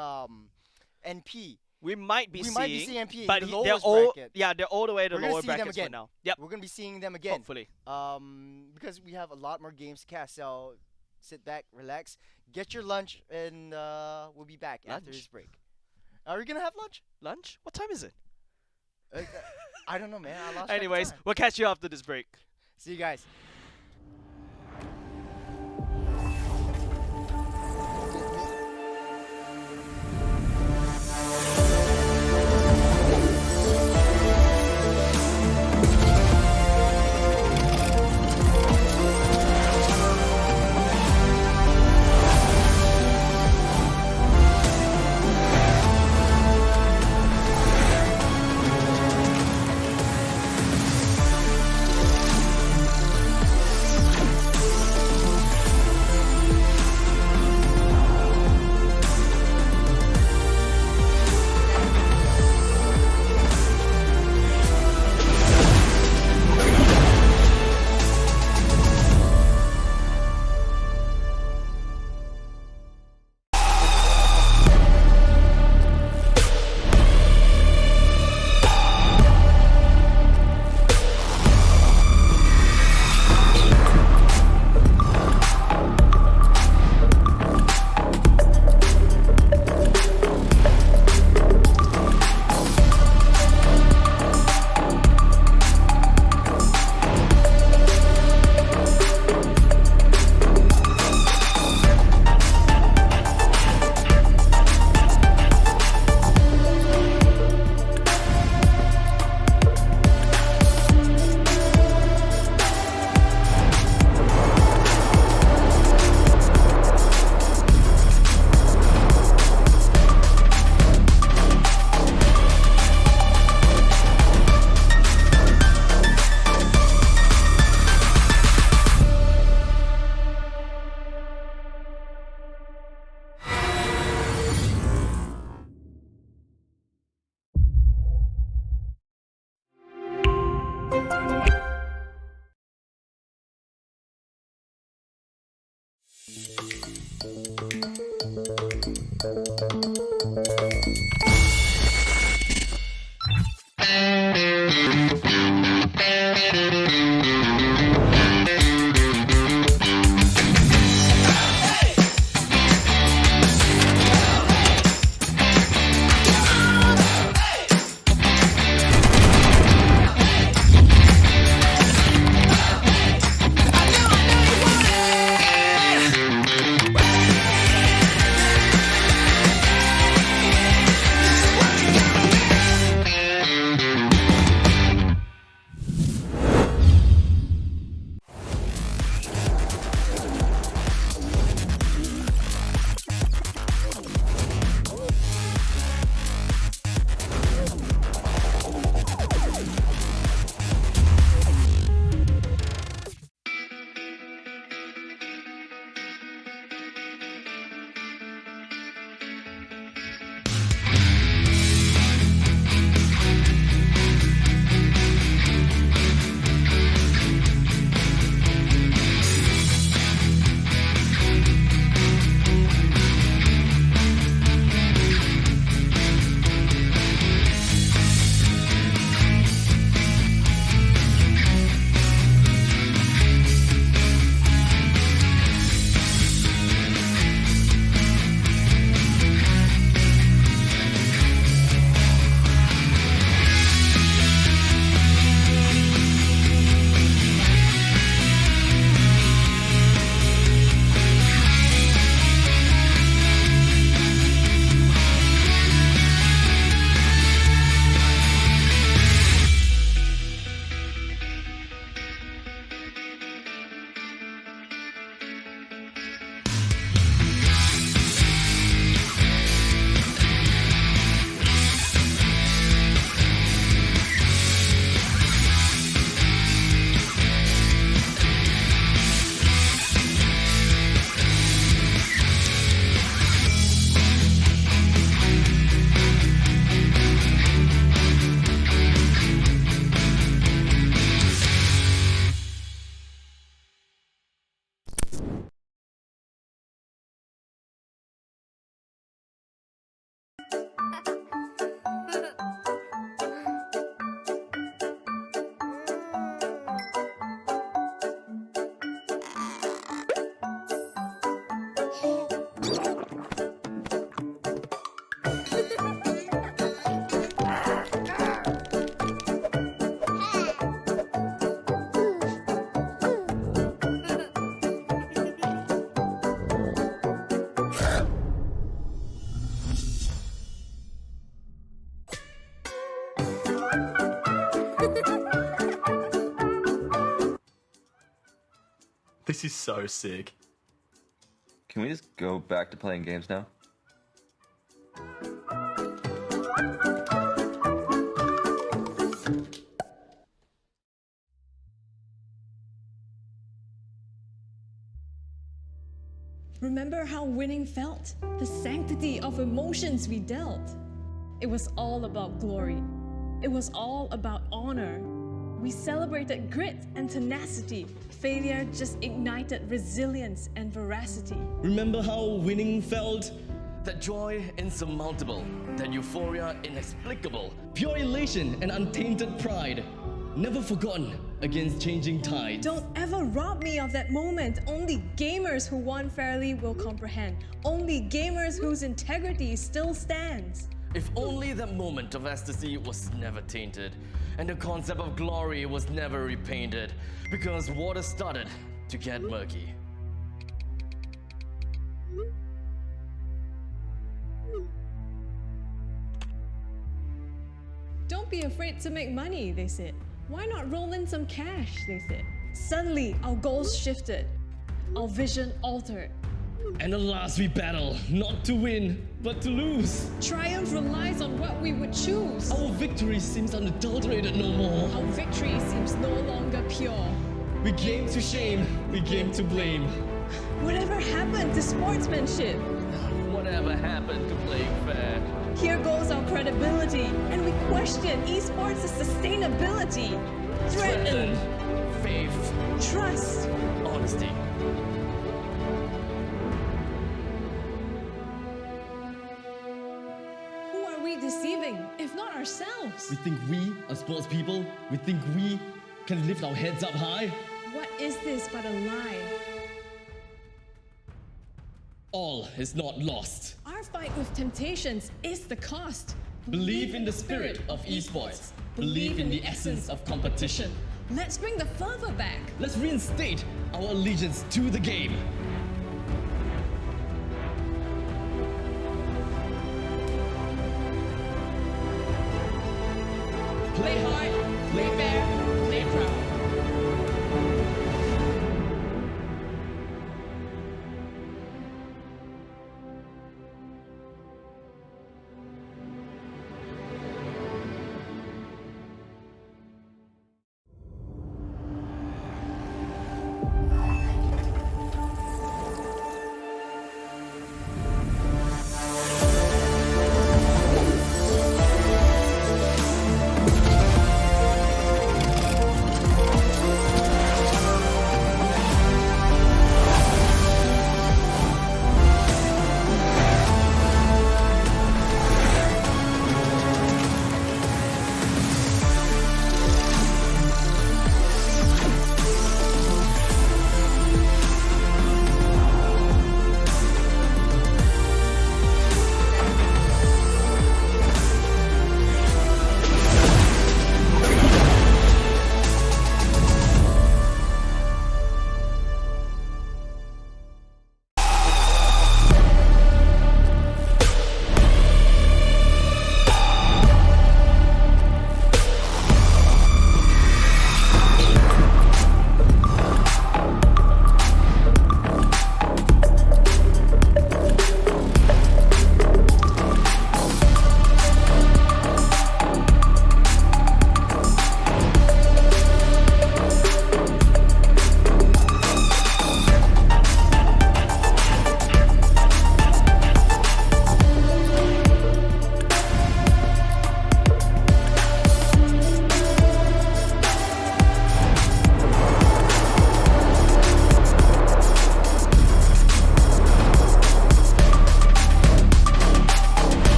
NP. We might be We seeing, might be seeing MP, but the they're lowest all bracket. they're all the way to We're the gonna lower see them brackets for again. now. Yep, We're gonna be seeing them again. hopefully. Because we have a lot more games to cast. So sit back, relax, get your lunch, and we'll be back after Lunch? this break. Are we gonna have lunch? Lunch? What time is it? I don't know, man. I lost track of Anyways, time. we'll catch you after this break. See you guys. This is so sick. Can we just go back to playing games now? Remember how winning felt? The sanctity of emotions we dealt. It was all about glory. It was all about honor. We celebrated grit and tenacity. Failure just ignited resilience and veracity. Remember how winning felt? That joy insurmountable, that euphoria inexplicable, pure elation and untainted pride, never forgotten against changing tides. Don't ever rob me of that moment. Only gamers who won fairly will comprehend. Only gamers whose integrity still stands. If only that moment of ecstasy was never tainted, and the concept of glory was never repainted, because water started to get murky. Don't be afraid to make money, they said. Why not roll in some cash, they said. Suddenly, our goals shifted. Our vision altered. And at last we battle, not to win, but to lose. Triumph relies on what we would choose. Our victory seems unadulterated no more. Our victory seems no longer pure. We game to shame, we game to blame. Whatever happened to sportsmanship? Whatever happened to playing fair? Here goes our credibility, and we question esports' sustainability. Threaten, Faith, trust, honesty. deceiving, if not ourselves? We think we are sports people. We think we can lift our heads up high. What is this but a lie? All is not lost. Our fight with temptations is the cost. Believe in the spirit of esports. Believe in the essence of competition. Let's bring the fervor back. Let's reinstate our allegiance to the game. Play hard, play fair, play proud.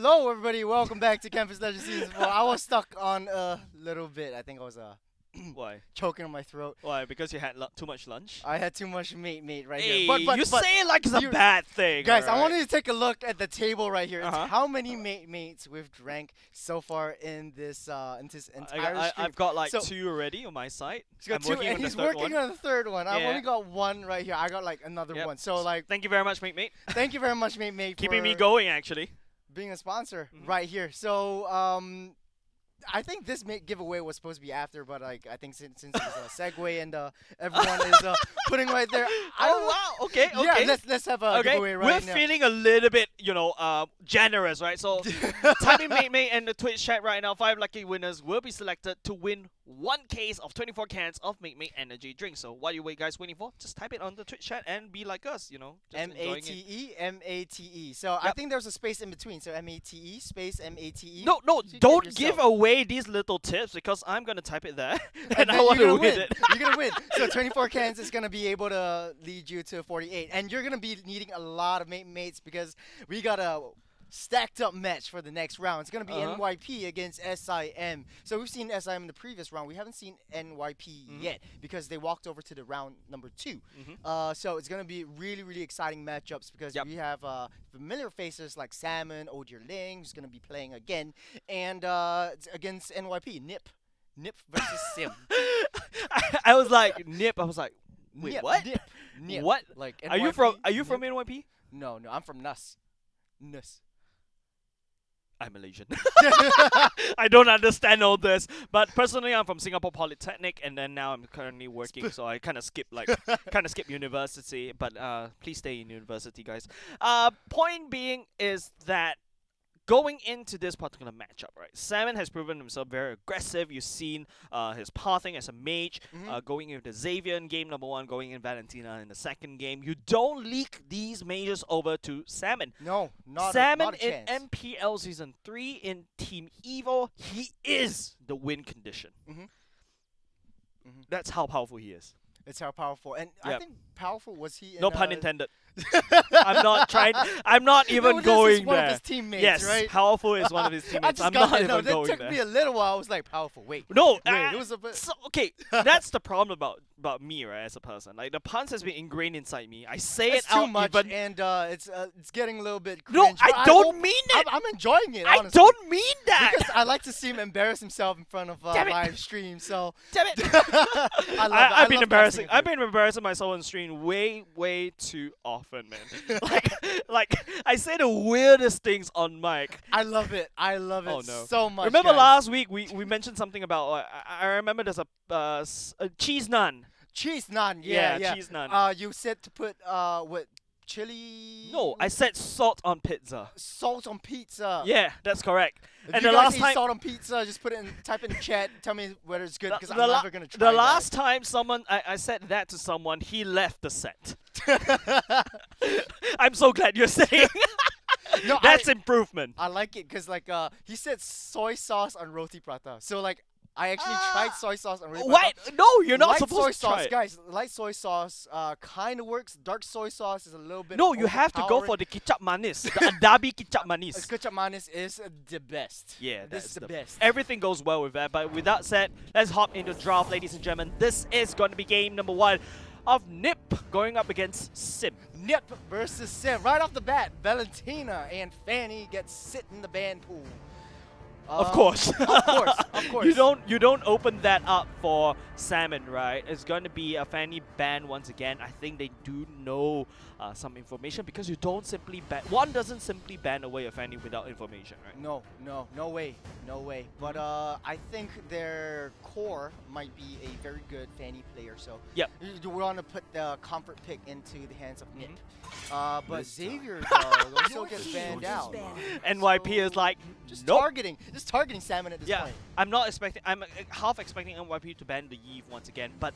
Hello, everybody. Welcome back to Campus Legends Season 4. I was stuck on a little bit. I think I was Why? choking on my throat. Why? Because you had too much lunch? I had too much mate right Hey, here. But you say it like it's a bad thing. guys, I alright? wanted to take a look at the table right here. It's Uh-huh. how many mates we've drank so far in this entire stream. I've got like So- 2 already on my side. He's got I'm 2, working and on the he's third working one. on the third one. I've Yeah. only got 1 right here. I got like another Yep. one. So like, Thank you very much, mate. thank you very much, mate, Keeping me for going, actually. being a sponsor Mhm. right here. So I think this giveaway was supposed to be after, but like I think since it's a segue and everyone is putting right there. Oh wow! Okay, okay. Yeah, let's have a giveaway right We're now. feeling a little bit, generous, right? So type in mate and the Twitch chat right now. 5 lucky winners will be selected to win 1 case of 24 cans of Mate energy drink. So what are you guys waiting for? Just type it on the Twitch chat and be like us, just enjoying it. MATE. So I Yep. think there's a space in between. So MATE space MATE. No, So you get don't yourself- give away these little tips because I'm gonna type it there and I then want you're to gonna win it. You're gonna win. So 24 cans is gonna be able to lead you to 48, and you're gonna be needing a lot of mates because we got a stacked up match for the next round. It's gonna be Uh-huh. NYP against SIM. So we've seen SIM in the previous round. We haven't seen NYP yet because they walked over to the round number 2. So it's gonna be really exciting matchups because Yep. we have familiar faces like Salmon, Odier Ling, who's gonna be playing again, and it's against NYP Nip versus Sim. I was like Nip. I was like, wait, Nip, what? Nip. What? Like Are you NYP? from Nip? NYP? No, I'm from Nus. I'm Malaysian. I don't understand all this, but personally, I'm from Singapore Polytechnic, and then now I'm currently working, so I kind of skip university. But please stay in university, guys. Point being is that going into this particular matchup, right? Salmon has proven himself very aggressive. You've seen his pathing as a mage, going in with the Xavier in game number 1, going in Valentina in the second game. You don't leak these mages over to Salmon. No, not Salmon not a in chance. MPL Season 3 in Team Evo, he is the win condition. That's how powerful he is. It's how powerful, and I Yep. think powerful was he. In, No pun intended. I'm not trying. I'm not even no, this going is one there. of his teammates, yes, right? powerful is one of his I teammates. just I'm got not that. No, even that going took there. me a little while. I was like, powerful. Wait, No, it was a bit. so, okay, that's the problem about me, right? As a person, like the puns has been ingrained inside me. I say It's it out too much, even. and it's getting a little bit. No, Cringe, but I don't hope- mean it. I'm enjoying it. I honestly. don't mean that. Because I like to see him embarrass himself in front of Damn it. live stream. So Damn it. I love I've been love embarrassing. casting I've been embarrassing myself on stream way too often, man. like I say the weirdest things on mic. I love it. I love it Oh, no. so much. Remember guys. last week we mentioned something about I remember there's a cheese naan. Cheese naan. Yeah, Yeah, cheese naan. You said to put what chili? No, I said salt on pizza. Salt on pizza. Yeah, that's correct. If And you the guys last eat time salt on pizza, just put it in. Type in chat. Tell me whether it's good because I'm the never gonna try the that. last time I said that to someone, he left the set. I'm so glad you're saying. No, That's improvement. I like it because like he said soy sauce on roti prata. So like I actually tried soy sauce on roti What? prata. No, you're not light supposed soy to try sauce, it. guys. Light soy sauce kind of works. Dark soy sauce is a little bit. No, you have to go for overpowering. the kicap manis, the Adabi kicap manis. Ketchup manis is the best. Yeah, this that's is the best. Everything goes well with that. But with that said, let's hop into draft, ladies and gentlemen. This is going to be game number 1 of Nip going up against Sim. Nip versus Sim. Right off the bat, Valentina and Fanny get sit in the ban pool. Of course. Of course. Of course. You don't open that up for Salmon, right? It's going to be a Fanny ban once again. I think they do know some information because you don't simply ban. One doesn't simply ban away a Fanny without information, right? No way. But I think their core might be a very good Fanny player. So Yep. you want to put the comfort pick into the hands of Nip. But Xavier also gets banned out. NYP is like, Just nope. targeting Salmon at this Yeah, point. I'm not expecting. I'm half expecting NYP to ban the Eve once again. But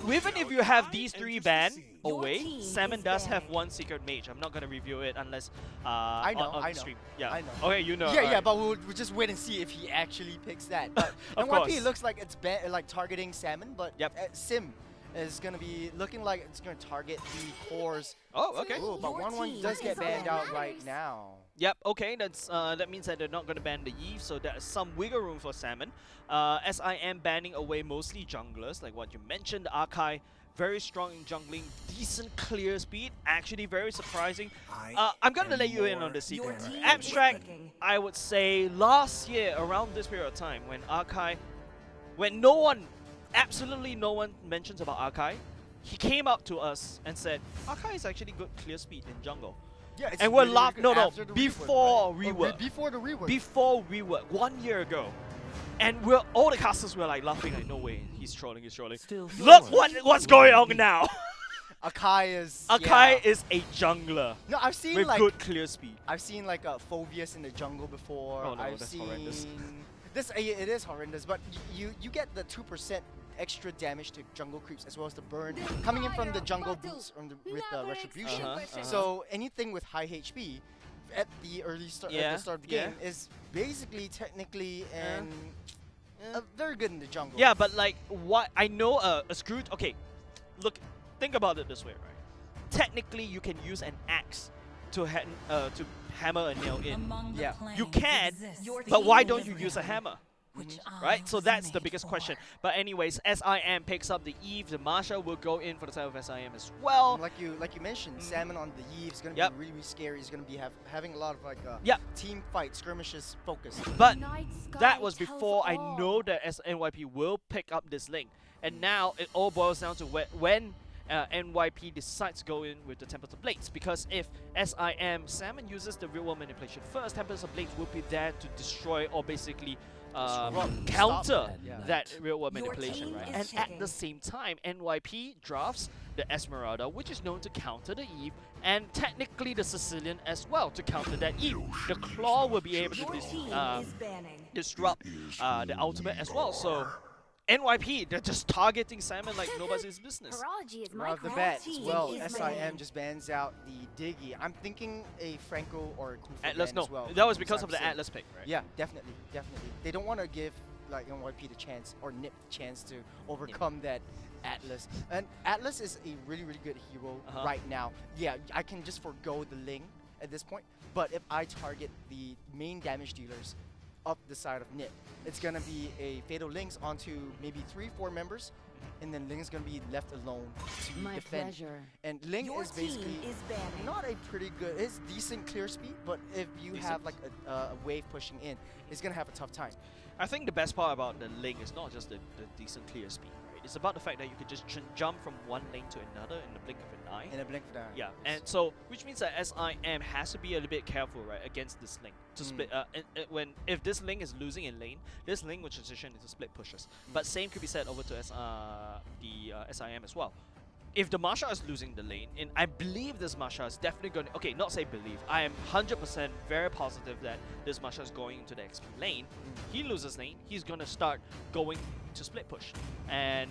Ooh. even if you have these 3 banned Your away, team Salmon is does have banned. 1 secret mage. I'm not gonna review it unless I know, on I the know, stream. Yeah, I know. Okay, you know. Yeah, alright. but we'll just wait and see if he actually picks that. But Of NYP course. looks like it's like targeting Salmon, but Yep. Sim is gonna be looking like it's gonna target the cores. Oh, okay. Ooh, but Your 1-1 team does get is banned out banned. right now. Yep, okay, that means that they're not going to ban the Eve, so there's some wiggle room for Salmon. SIM banning away mostly junglers, like what you mentioned. Arkai, very strong in jungling, decent clear speed, actually very surprising. I'm going to let you in on the secret. Your team Abstract, is picking. I would say last year, around this period of time, when Arkai, when no one, absolutely no one mentions about Arkai, he came up to us and said, Arkai is actually good clear speed in jungle. Yeah, it's And we're really laughing. good No, after the before rework, right? rework. Before the rework. Before rework, 1 year ago. And all the casters were like laughing, like, no way, he's trolling, he's trolling. Look what's going on now. Akai is. Akai yeah. is a jungler No, I've seen with like good clear speed. I've seen like Phobius in the jungle before. Oh no, I've that's seen horrendous. this. It is horrendous, but you get the 2% extra damage to jungle creeps as well as the burn coming in from the jungle boots with retribution. So anything with high HP at the early start at the start of the game is basically technically very good in the jungle. Yeah, but like, what I know a screwed. Okay, look, think about it this way, right? Technically, you can use an axe to hammer a nail in. Yeah. You can, but why don't you use a hammer? Right? So that's the biggest question. But anyways, SIM picks up the Eve. The Marsha will go in for the side of SIM as well. Like you mentioned, Salmon on the Eve is gonna Yep. be really, really scary. He's gonna be having a lot of like Yep. team fight skirmishes focus. But Night that sky was tells before I all. know that NYP will pick up this link. And now it all boils down to when NYP decides to go in with the Tempest of Blades. Because if SIM Salmon uses the real world manipulation first, Tempest of Blades will be there to destroy or basically counter that real world Your manipulation, team right? is And at picking. the same time, NYP drafts the Esmeralda, which is known to counter the Eve, and technically the Sicilian as well to counter that Eve. The Claw will be able to Your team is banning. disrupt the ultimate as well. So NYP, they're just targeting Simon like nobody's business. Parology is Right my off the crown. bat as Team well, is SIM banning. just bans out the Diggy. I'm thinking a Franco or Kufa Atlas, ban no, as well. that was from because of the Samsung. Atlas pick, right? Yeah, definitely. They don't want to give like NYP the chance or Nip the chance to overcome that Atlas. And Atlas is a really, really good hero right now. Yeah, I can just forgo the Ling at this point. But if I target the main damage dealers up the side of Nip, it's gonna be a Fatal Links onto maybe 3-4 members, and then Ling is gonna be left alone to My defend. pleasure. And Ling Your is team basically is banning. not a pretty good. It's decent clear speed, but if you have like a wave pushing in, it's gonna have a tough time. I think the best part about the link is not just the decent clear speed, right? It's about the fact that you can just jump from one lane to another in the blink of an eye. In a blink of an eye. Yeah, and so which means that SIM has to be a little bit careful, right, against this link to split. If this link is losing in lane, this link will transition into split pushes. But same could be said over to SIM as well. If the Marsha is losing the lane, and I believe this Marsha is definitely going to... Okay, not say believe. I am 100% very positive that this Marsha is going into the XP lane. He loses lane, he's going to start going to split push. And,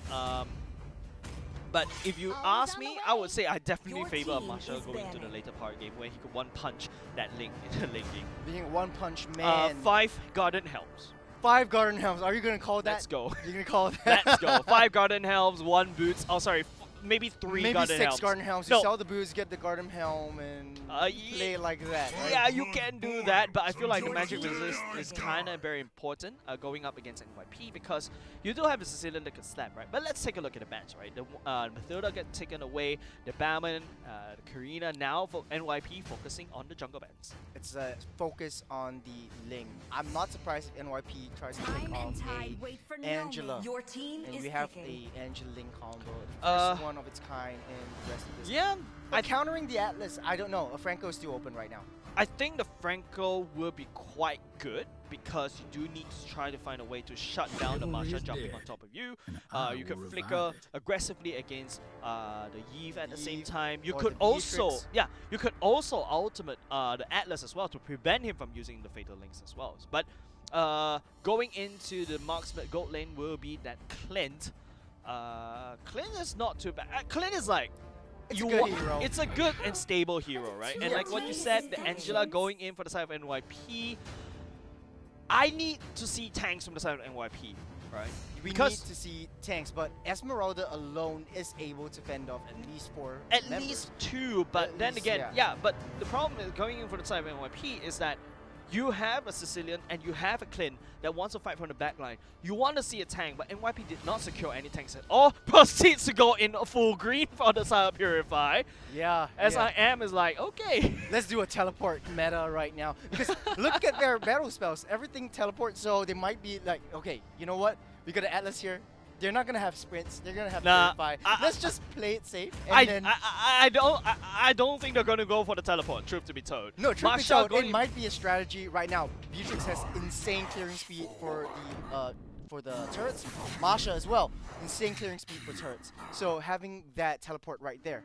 but if you Always ask on me, the I way. would say I definitely Your favor team Marsha is going to the banning. later part game where he could one-punch that link in the late game. Being a one-punch man. 5 Garden Helms. 5 Garden Helms. Are you gonna call that? Let's go. You're gonna call that? Let's go. 5 Garden Helms, 1 Boots. Oh, sorry. Maybe 3 Maybe Garden 6 Helms. Garden Helms. No. You sell the boots, get the Garden Helm, and play like that. Right? Yeah, you can do that, but I feel like the Your magic team resist is is picking. kind of very important going up against NYP because you do have a Sicilian that can slap, right? But let's take a look at the bans, right? The Mathilda get taken away, the Bowman, the Karina now for NYP focusing on the jungle bans. It's a focus on the Ling. I'm not surprised if NYP tries to Time take off and tide wait for no Angela. man. Your team and is we have picking. a Angela Ling combo, the first one of its kind in the rest of this. Yeah, But countering the Atlas, I don't know. Franco is still open right now. I think the Franco will be quite good because you do need to try to find a way to shut down the Chivalry Marsha is jumping dead, on top of you. I You could will flicker revive it. aggressively against the Eve at the same Eve time. You or could the also, Beatrix. you could also ultimate the Atlas as well to prevent him from using the Fatal Links as well. But going into the marksman gold lane will be that Clint. Clint is not too bad. Clint is like It's a good wa- hero. It's a good and stable hero, right? And Your like what you team said, is the picking. Angela going in for the side of NYP. I need to see tanks from the side of NYP. right? We Because need to see tanks, but Esmeralda alone is able to fend off at least 4 at members. least 2, but At then least, again, yeah. yeah, but the problem is going in for the side of NYP is that you have a Sicilian and you have a Clint that wants to fight from the back line. You want to see a tank, but NYP did not secure any tanks at all. Proceeds to go in a full green for the side of Purify. Yeah. SIM is like, okay. Let's do a teleport meta right now. Because look at their battle spells. Everything teleports, so they might be like, okay, you know what? We got an Atlas here. They're not gonna have sprints. They're gonna have Nah, Purify. Let's just play it safe. And I, then I don't think they're going to go for the teleport, truth to be told. no, truth be Masha told, going it might be a strategy right now. Beatrix has insane clearing speed for the turrets. Masha as well, insane clearing speed for turrets. So having that teleport right there.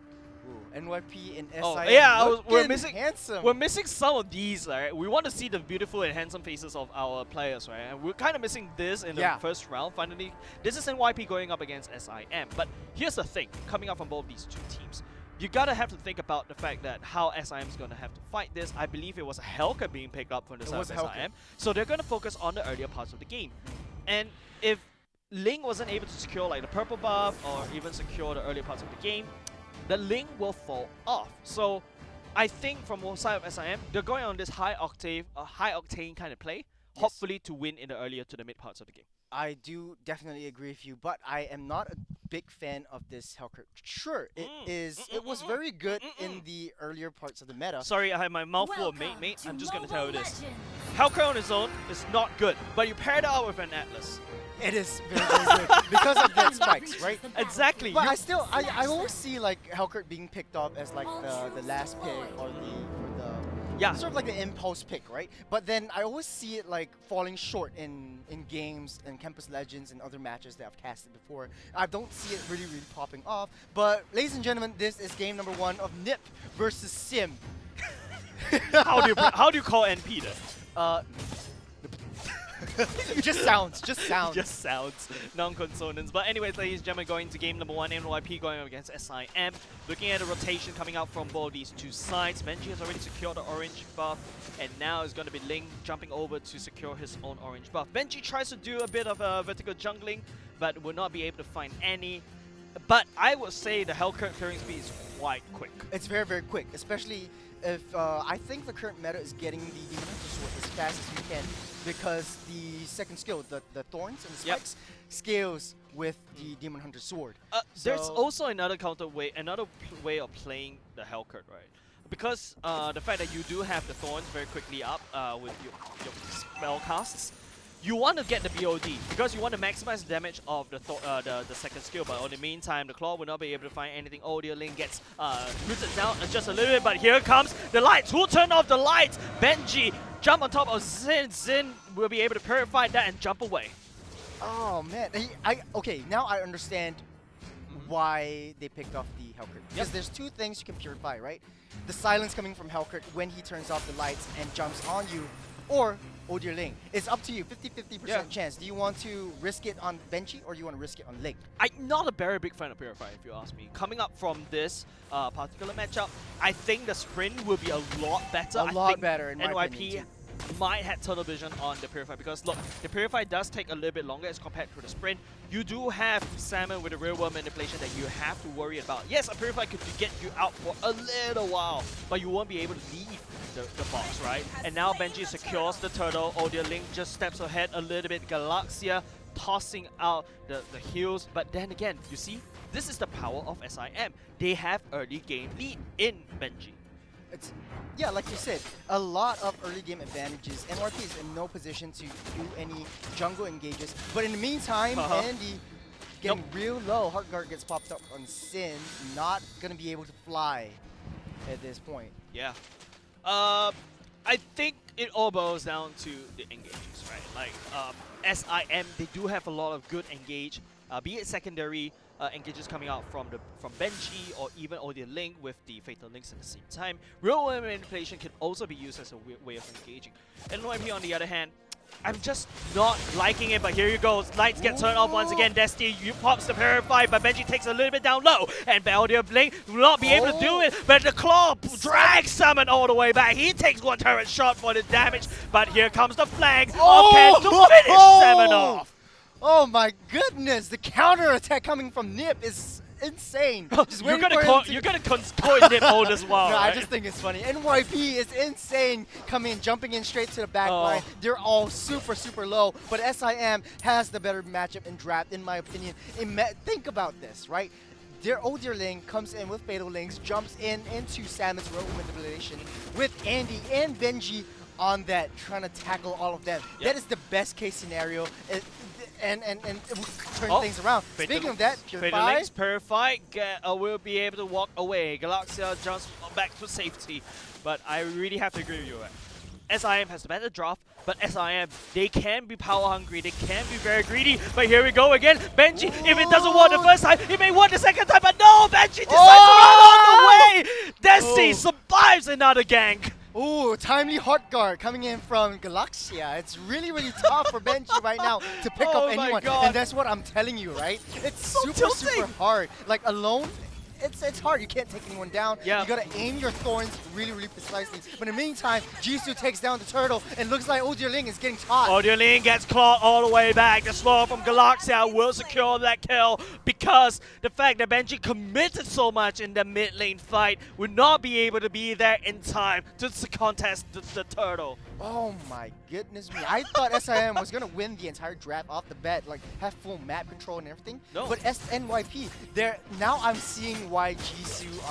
Ooh, NYP and SIM Oh, yeah, we're looking missing handsome. We're missing some of these, right? We want to see the beautiful and handsome faces of our players, right? And we're kind of missing this in the Yeah. first round. Finally, this is NYP going up against SIM. But here's the thing, coming up from both these two teams, you gotta have to think about the fact that how SIM is gonna have to fight this. I believe it was a Hellcat being picked up from the side was of a Hellcat. SIM, so they're gonna focus on the earlier parts of the game. And if Ling wasn't able to secure like the purple buff or even secure the earlier parts of the game, the Ling will fall off. So I think from one side of SIM, they're going on this high octane kind of play, hopefully to win in the earlier to the mid parts of the game. I do definitely agree with you, but I am not a big fan of this Hellcat. Sure, it was very good in the earlier parts of the meta. Sorry, I have my mouth full of Welcome mate. to I'm just gonna tell you Mobile this. Legends. Hellcat on its own is not good, but you pair it out with an Atlas. It is very, very good because of that spikes, right? Exactly. But you- I always see like Hellcat being picked up as like the last pick or the Yeah. sort of like the impulse pick, right? But then I always see it like falling short in games and Campus Legends and other matches that I've casted before. I don't see it really popping off. But ladies and gentlemen, this is game number 1 of NIP versus Sim. how do you call NP then? Just sounds. Just sounds, non-consonants. But anyways, ladies and gentlemen, going to game number 1, NYP going up against SIM. Looking at the rotation coming out from both these two sides. Benji has already secured the orange buff, and now it's going to be Ling jumping over to secure his own orange buff. Benji tries to do a bit of vertical jungling, but will not be able to find any. But I would say the Hellcat clearing speed is quite quick. It's very, very quick, especially if I think the current meta is getting the Demon Hunter Sword as fast as you can, because the second skill, the thorns and the Yep. spikes, scales with the Demon Hunter Sword. There's So- also another way of playing the Hellcat, right? Because the fact that you do have the thorns very quickly up with your spell casts, you want to get the BOD because you want to maximize the damage of the second skill. But in the meantime, the Claw will not be able to find anything. Oh, the Link gets rooted down just a little bit. But here comes the lights. Who turned off the lights? Benji jump on top of Zin. Zin will be able to purify that and jump away. Oh man, okay, now I understand why they picked off the Hellcat. Because there's two things you can purify, right? The silence coming from Hellcat when he turns off the lights and jumps on you, or Odir Ling. It's up to you, 50-50% chance. Do you want to risk it on Benji or you want to risk it on Ling? I'm not a very big fan of Purify, if you ask me. Coming up from this particular matchup, I think the sprint will be a lot better. A lot think better, in my NYP opinion, might have tunnel vision on the Purify because look, the Purify does take a little bit longer as compared to the sprint. You do have Salmon with the real world manipulation that you have to worry about. Yes, a Purify could get you out for a little while, but you won't be able to leave the box, right? And now Benji secures the turtle. Odia Link just steps ahead a little bit. Galaxia tossing out the heals. But then again, you see, this is the power of SIM. They have early game lead in Benji. It's, yeah, like you said, a lot of early game advantages. NYP is in no position to do any jungle engages. But in the meantime, Andy getting real low. Heartguard gets popped up on Sin. Not going to be able to fly at this point. Yeah. I think it all boils down to the engages, right? Like, SIM, they do have a lot of good engage, be it secondary engages coming out from Benji or even Odia Link with the Fatal Links at the same time. Real world manipulation can also be used as a way of engaging. NYP, on the other hand, I'm just not liking it, but here you go. Lights get turned off once again. Destiny pops the Purify, but Benji takes a little bit down low. And Baldia Blink will not be able to do it, but the Claw drags Salmon all the way back. He takes one turret shot for the damage, but here comes the flag of Ken to finish Salmon off. Oh my goodness, the counter attack coming from Nip is insane. Just You're waiting gonna for call, him to- you're gonna call Nip mode as well. No, I right? just think it's funny. NYP is insane, coming in, jumping in straight to the back line. They're all super low, but SIM has the better matchup in draft, in my opinion. Think about this, right? Their Odirling comes in with Fatal Links, jumps in into Salmon's road manipulation with Andy and Benji on that, trying to tackle all of them. Yep. That is the best case scenario. And it will turn Oh, things around. Fatal Speaking of that, Purify. Links, Purify will be able to walk away. Galaxia jumps back to safety. But I really have to agree with you. SIM has the better draft, but SIM, they can be power hungry, they can be very greedy. But here we go again. Benji, if it doesn't work the first time, it may work the second time, but no, Benji decides to run all the way. Desi survives another gank. Ooh, timely hot guard coming in from Galaxia. It's really tough for Benji right now to pick Oh up my anyone. God. And that's what I'm telling you, right? It's super tilting. hard. Like alone, it's hard. You can't take anyone down. Yeah. You gotta aim your thorns really precisely. But in the meantime, Jisoo takes down the turtle and looks like Odirling is getting caught. Odirling gets clawed all the way back. The slow from Galaxia will secure that kill because the fact that Benji committed so much in the mid lane fight would not be able to be there in time to contest the turtle. Oh my goodness me. I thought SIM was gonna win the entire draft off the bat, like have full map control and everything. No. But NYP, now I'm seeing why Jisoo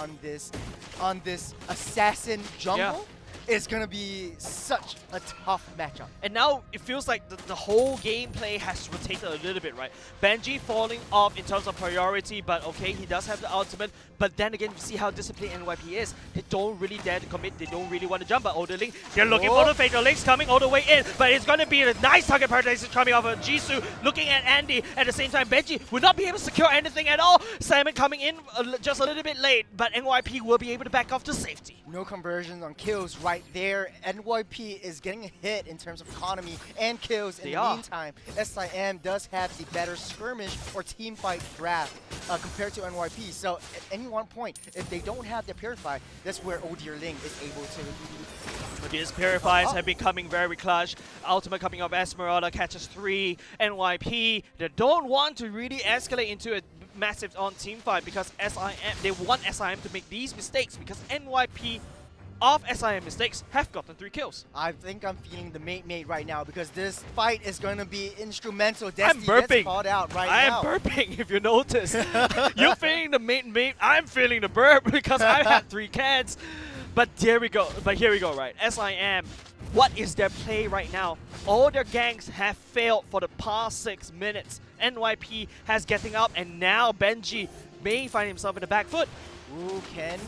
on this assassin jungle is gonna be such a tough matchup. And now it feels like the whole gameplay has rotated a little bit, right? Benji falling off in terms of priority, but okay, he does have the ultimate. But then again, you see how disciplined NYP is. They don't really dare to commit. They don't really want to jump. But Odirling, they're looking for the Fatal Links coming all the way in. But it's going to be a nice target prioritization coming off of Jisoo, looking at Andy. At the same time, Benji will not be able to secure anything at all. Simon coming in just a little bit late, but NYP will be able to back off to safety. No conversions on kills right there. NYP is getting a hit in terms of economy and kills. In the meantime, SIM does have the better skirmish or team fight draft compared to NYP. So at any one point, if they don't have the Purify, that's where Odirling is able to. These Purifiers have been coming very clutch. Ultimate coming up, Esmeralda catches 3. NYP, they don't want to really escalate into a massive on-team fight because they want SIM to make these mistakes because NYP of SIM mistakes have gotten 3 kills. I think I'm feeling the mate right now because this fight is going to be instrumental. I'm Destiny burping. gets called out right now. I am burping if you notice. You're feeling the mate. I'm feeling the burp because I've had 3 cans. But here we go, right? SIM, what is their play right now? All their ganks have failed for the past 6 minutes. NYP has getting up, and now Benji may find himself in the back foot. Ooh, Ken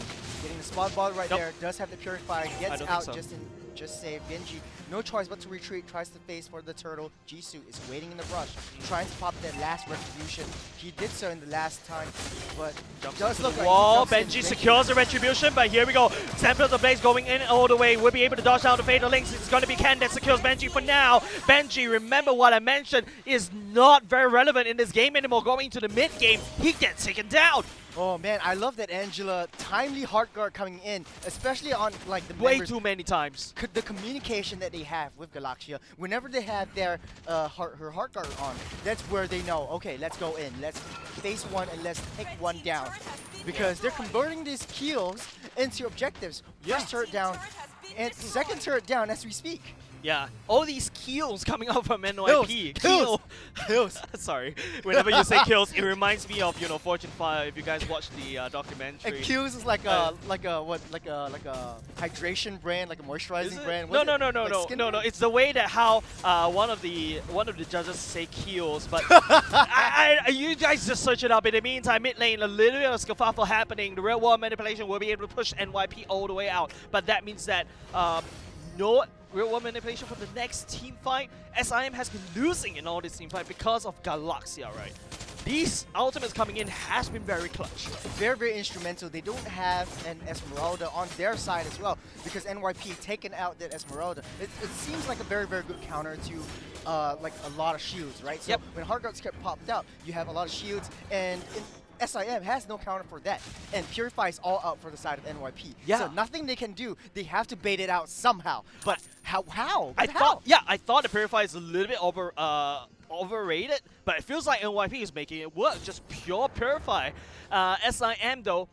getting the spot ball right there. Does have the Purify. Gets don't out think so. just save. Genji, no choice but to retreat. Tries to face for the turtle. Jisoo is waiting in the rush, trying to pop that last retribution. He did so in the last time, but does look like he Wall, jumps in. Benji secures the retribution, but here we go. Sample of the Blaze going in all the way. We'll be able to dodge down the Fatal Links. It's going to be Ken that secures Benji for now. Benji, remember what I mentioned, is not very relevant in this game anymore. Going to the mid game, he gets taken down. Oh man, I love that Angela timely hard guard coming in, especially on like the Way members. too many times. The communication that they have with Galaxia, whenever they have their her hard guard on, that's where they know, okay, let's go in, let's face one and let's take one down, because they're converting these kills into objectives. First turret down and second turret down as we speak. Yeah, all these kills coming out from NYP. Kills. Sorry, whenever you say kills, it reminds me of Fortune 5. If you guys watch the documentary. And Q's is like a hydration brand, like a moisturizing brand. No. Like It's the way that how one of the judges say kills, but you guys just search it up. In the meantime, mid lane, a little bit of scuffle happening. The real world manipulation will be able to push NYP all the way out, but that means that no real world manipulation for the next team fight. SIM has been losing in all this team fight because of Galaxia, right? These ultimates coming in has been very clutch. Very instrumental. They don't have an Esmeralda on their side as well, because NYP taken out that Esmeralda. It seems like a very good counter to like a lot of shields, right? So when hard guards get popped out, you have a lot of shields, and SIM has no counter for that, and Purify is all out for the side of NYP. Yeah. So nothing they can do. They have to bait it out somehow. But how? I But how? thought, yeah, I thought the Purify is a little bit overrated, but it feels like NYP is making it work. Just pure Purify. SIM though,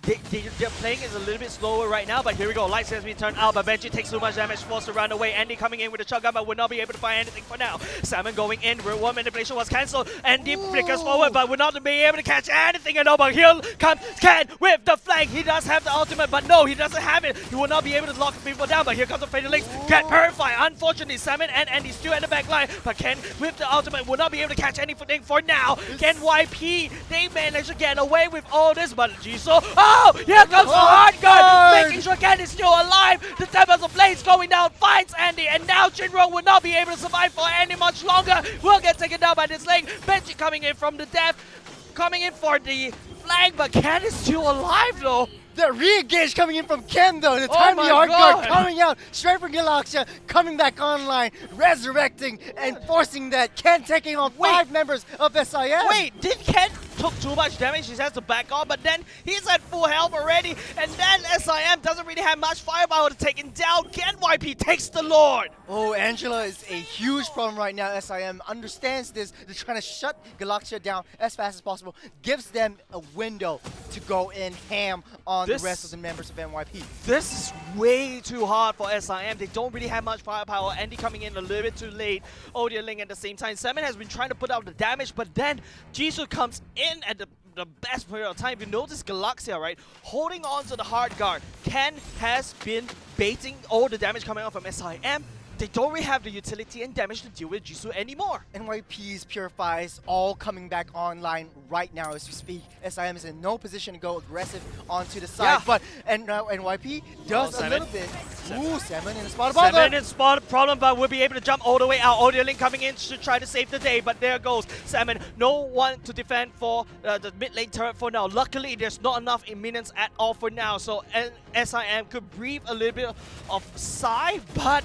they're playing is a little bit slower right now, but here we go. Lights has been turned out, but Benji takes too much damage, forced to run away. Andy coming in with a shotgun, but will not be able to find anything for now. Salmon going in, one manipulation was cancelled. Andy flickers forward, but will not be able to catch anything at all. But here comes Ken with the flank. He does have the ultimate, but no, he doesn't have it. He will not be able to lock people down, but here comes the Fatal Links. Get Purify. Unfortunately, Salmon and Andy still at the back line, but Ken with the ultimate will not be able to catch anything for now. NYP, they managed to get away with all this, but Jisoo, oh, here comes the hard gun, making sure Ken is still alive. The Tempest of Blades going down, finds Andy, and now Shinro will not be able to survive for any much longer. Will get taken down by this lane. Benji coming in from the depth, coming in for the flank, but Ken is still alive though. The re-engage coming in from Ken though. The Oh timely my hard guard God. coming out straight from Galaxia, coming back online, resurrecting and forcing that Ken taking on 5 members of SIM. Wait, did Ken took too much damage? He has to back off, but then he's at full health already, and then SIM doesn't really have much firepower to take him down. NYP takes the Lord. Oh, Angela is a huge problem right now. SIM understands this. They're trying to shut Galaxia down as fast as possible. Gives them a window to go in ham on the rest of the members of NYP. This is way too hard for SIM. They don't really have much firepower. Andy coming in a little bit too late. Odia Ling at the same time. Salmon has been trying to put out the damage, but then Jisoo comes in at the best period of time. You notice Galaxia, right? Holding on to the hard guard. Ken has been baiting all the damage coming out from SIM. They don't really have the utility and damage to deal with Jisoo anymore. NYP's Purifies all coming back online right now as we speak. SIM is in no position to go aggressive onto the side, Yeah. but and now NYP does a Salmon. little bit. Ooh, Salmon in the spot of bother. Salmon in spot problem, but will be able to jump all the way out. Odia Ling coming in to try to save the day, but there goes Salmon. No one to defend for the mid lane turret for now. Luckily, there's not enough minions at all for now, so SIM could breathe a little bit of sigh, but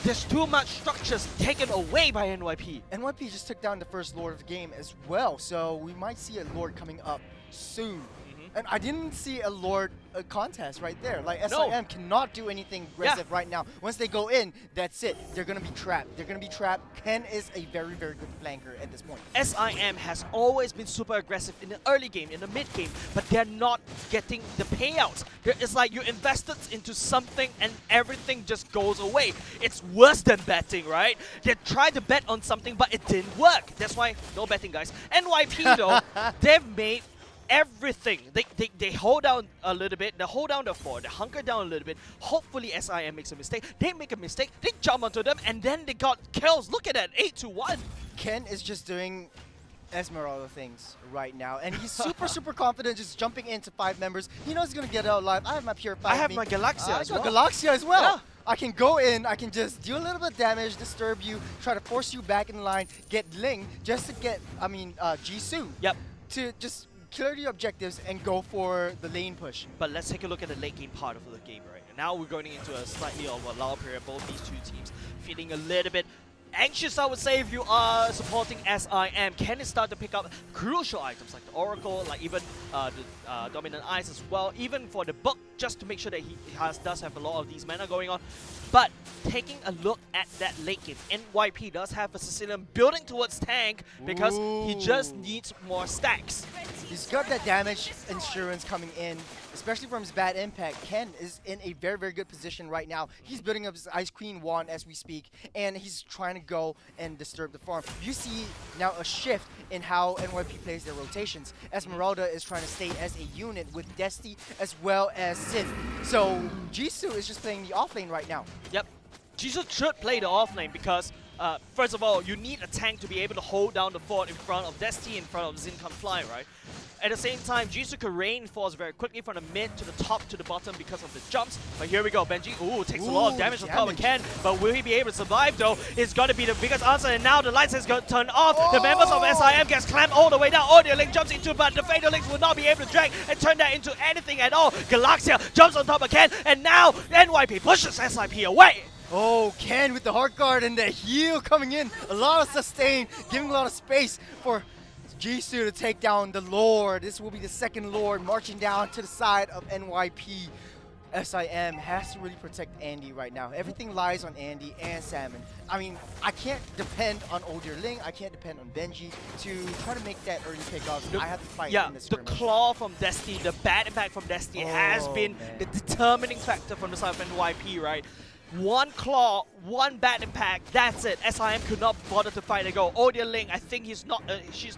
there's too much structures taken away by NYP. NYP just took down the first Lord of the game as well, so we might see a Lord coming up soon. And I didn't see a Lord contest right there. Like, No. SIM cannot do anything aggressive right now. Once they go in, that's it. They're going to be trapped. They're going to be trapped. Ken is a very, very good flanker at this point. SIM has always been super aggressive in the early game, in the mid game, but they're not getting the payouts. It's like you invested into something and everything just goes away. It's worse than betting, right? They tried to bet on something, but it didn't work. That's why no betting, guys. NYP though, they've made everything. They hold down a little bit, they hold down the fort, they hunker down a little bit. Hopefully SIM makes a mistake. They make a mistake, they jump onto them, and then they got kills. Look at that, 8-1. Ken is just doing Esmeralda things right now, and he's super confident, just jumping into 5 members. He knows he's gonna get out alive. I have my Purify. I have my Galaxia as I got well. Galaxia as well. Yeah. I can go in, I can just do a little bit of damage, disturb you, try to force you back in line, get Ling, just to get, Jisoo. Yep. To just clear the objectives and go for the lane push. But let's take a look at the late game part of the game right now. We're going into a slightly of a lull period. Both these two teams feeling a little bit anxious, I would say, if you are supporting SIM. Can it start to pick up crucial items like the Oracle, like even the Dominant Eyes as well, even for the book, just to make sure that he does have a lot of these mana going on. But taking a look at that late game, NYP does have a Sicilian building towards tank because he just needs more stacks. He's got that damage insurance coming in, especially from his bad impact. Ken is in a very good position right now. He's building up his Ice Queen wand as we speak, and he's trying to go and disturb the farm. You see now a shift in how NYP plays their rotations. Esmeralda is trying to stay as a unit with Desti as well as Sid. So Jisoo is just playing the off lane right now. Yep. Jisoo should play the offlane because, first of all, you need a tank to be able to hold down the fort in front of Desti, in front of Xin Can Fly, right? At the same time, Jisoo can reinforce very quickly from the mid to the top to the bottom because of the jumps. But here we go, Benji. Ooh, takes a lot of damage on top of Ken. But will he be able to survive though? It's got to be the biggest answer. And now the lights has got turned off. The members of SIM gets clamped all the way down. Odia Ling jumps into, but the Fatal Links will not be able to drag and turn that into anything at all. Galaxia jumps on top of Ken. And now NYP pushes SIP away. Oh, Ken with the hard guard and the heal coming in. A lot of sustain, giving a lot of space for Jisoo to take down the Lord. This will be the second Lord marching down to the side of NYP. SIM has to really protect Andy right now. Everything lies on Andy and Salmon. I mean, I can't depend on Ling. I can't depend on Benji to try to make that early pickoffs. I have to fight in this the scrimmage. claw from Destiny, the bad impact from Destiny has been the determining factor from the side of NYP, right? One claw, one bad impact, that's it. SIM could not bother to fight and go. Ling, I think she's not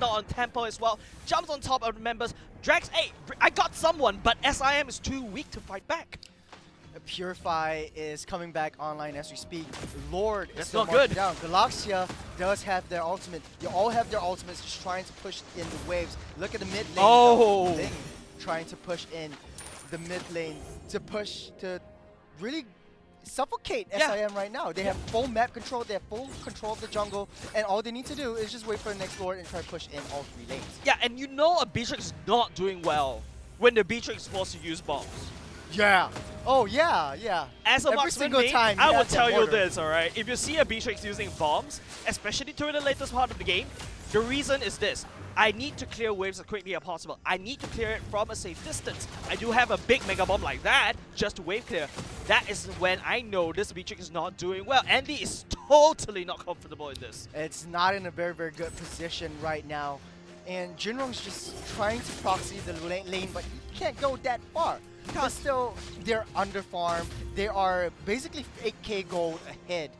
on tempo as well. Jumps on top of the members, drags, hey, I got someone, but SIM is too weak to fight back. Purify is coming back online as we speak. Lord is That's still not good. down. Galaxia does have their ultimate. They all have their ultimates, just trying to push in the waves. Look at the mid lane. Oh. Ling trying to push in the mid lane to push to really suffocate SIM right now. They have full map control. They have full control of the jungle, and all they need to do is just wait for the next Lord and try to push in all 3 lanes. Yeah, and you know a Beatrix is not doing well when the Beatrix is forced to use bombs. Yeah. Oh yeah, yeah. As a Every marksman, single time, I you will have that tell you order. this, alright? If you see a Beatrix using bombs, especially during the latest part of the game, the reason is this. I need to clear waves as quickly as possible. I need to clear it from a safe distance. I do have a big mega bomb like that just to wave clear. That is when I know this Beatrix is not doing well. Andy is totally not comfortable in this. It's not in a very, very good position right now. And Jinrong's just trying to proxy the lane, but he can't go that far. Because still, they're under farm. They are basically 8k gold ahead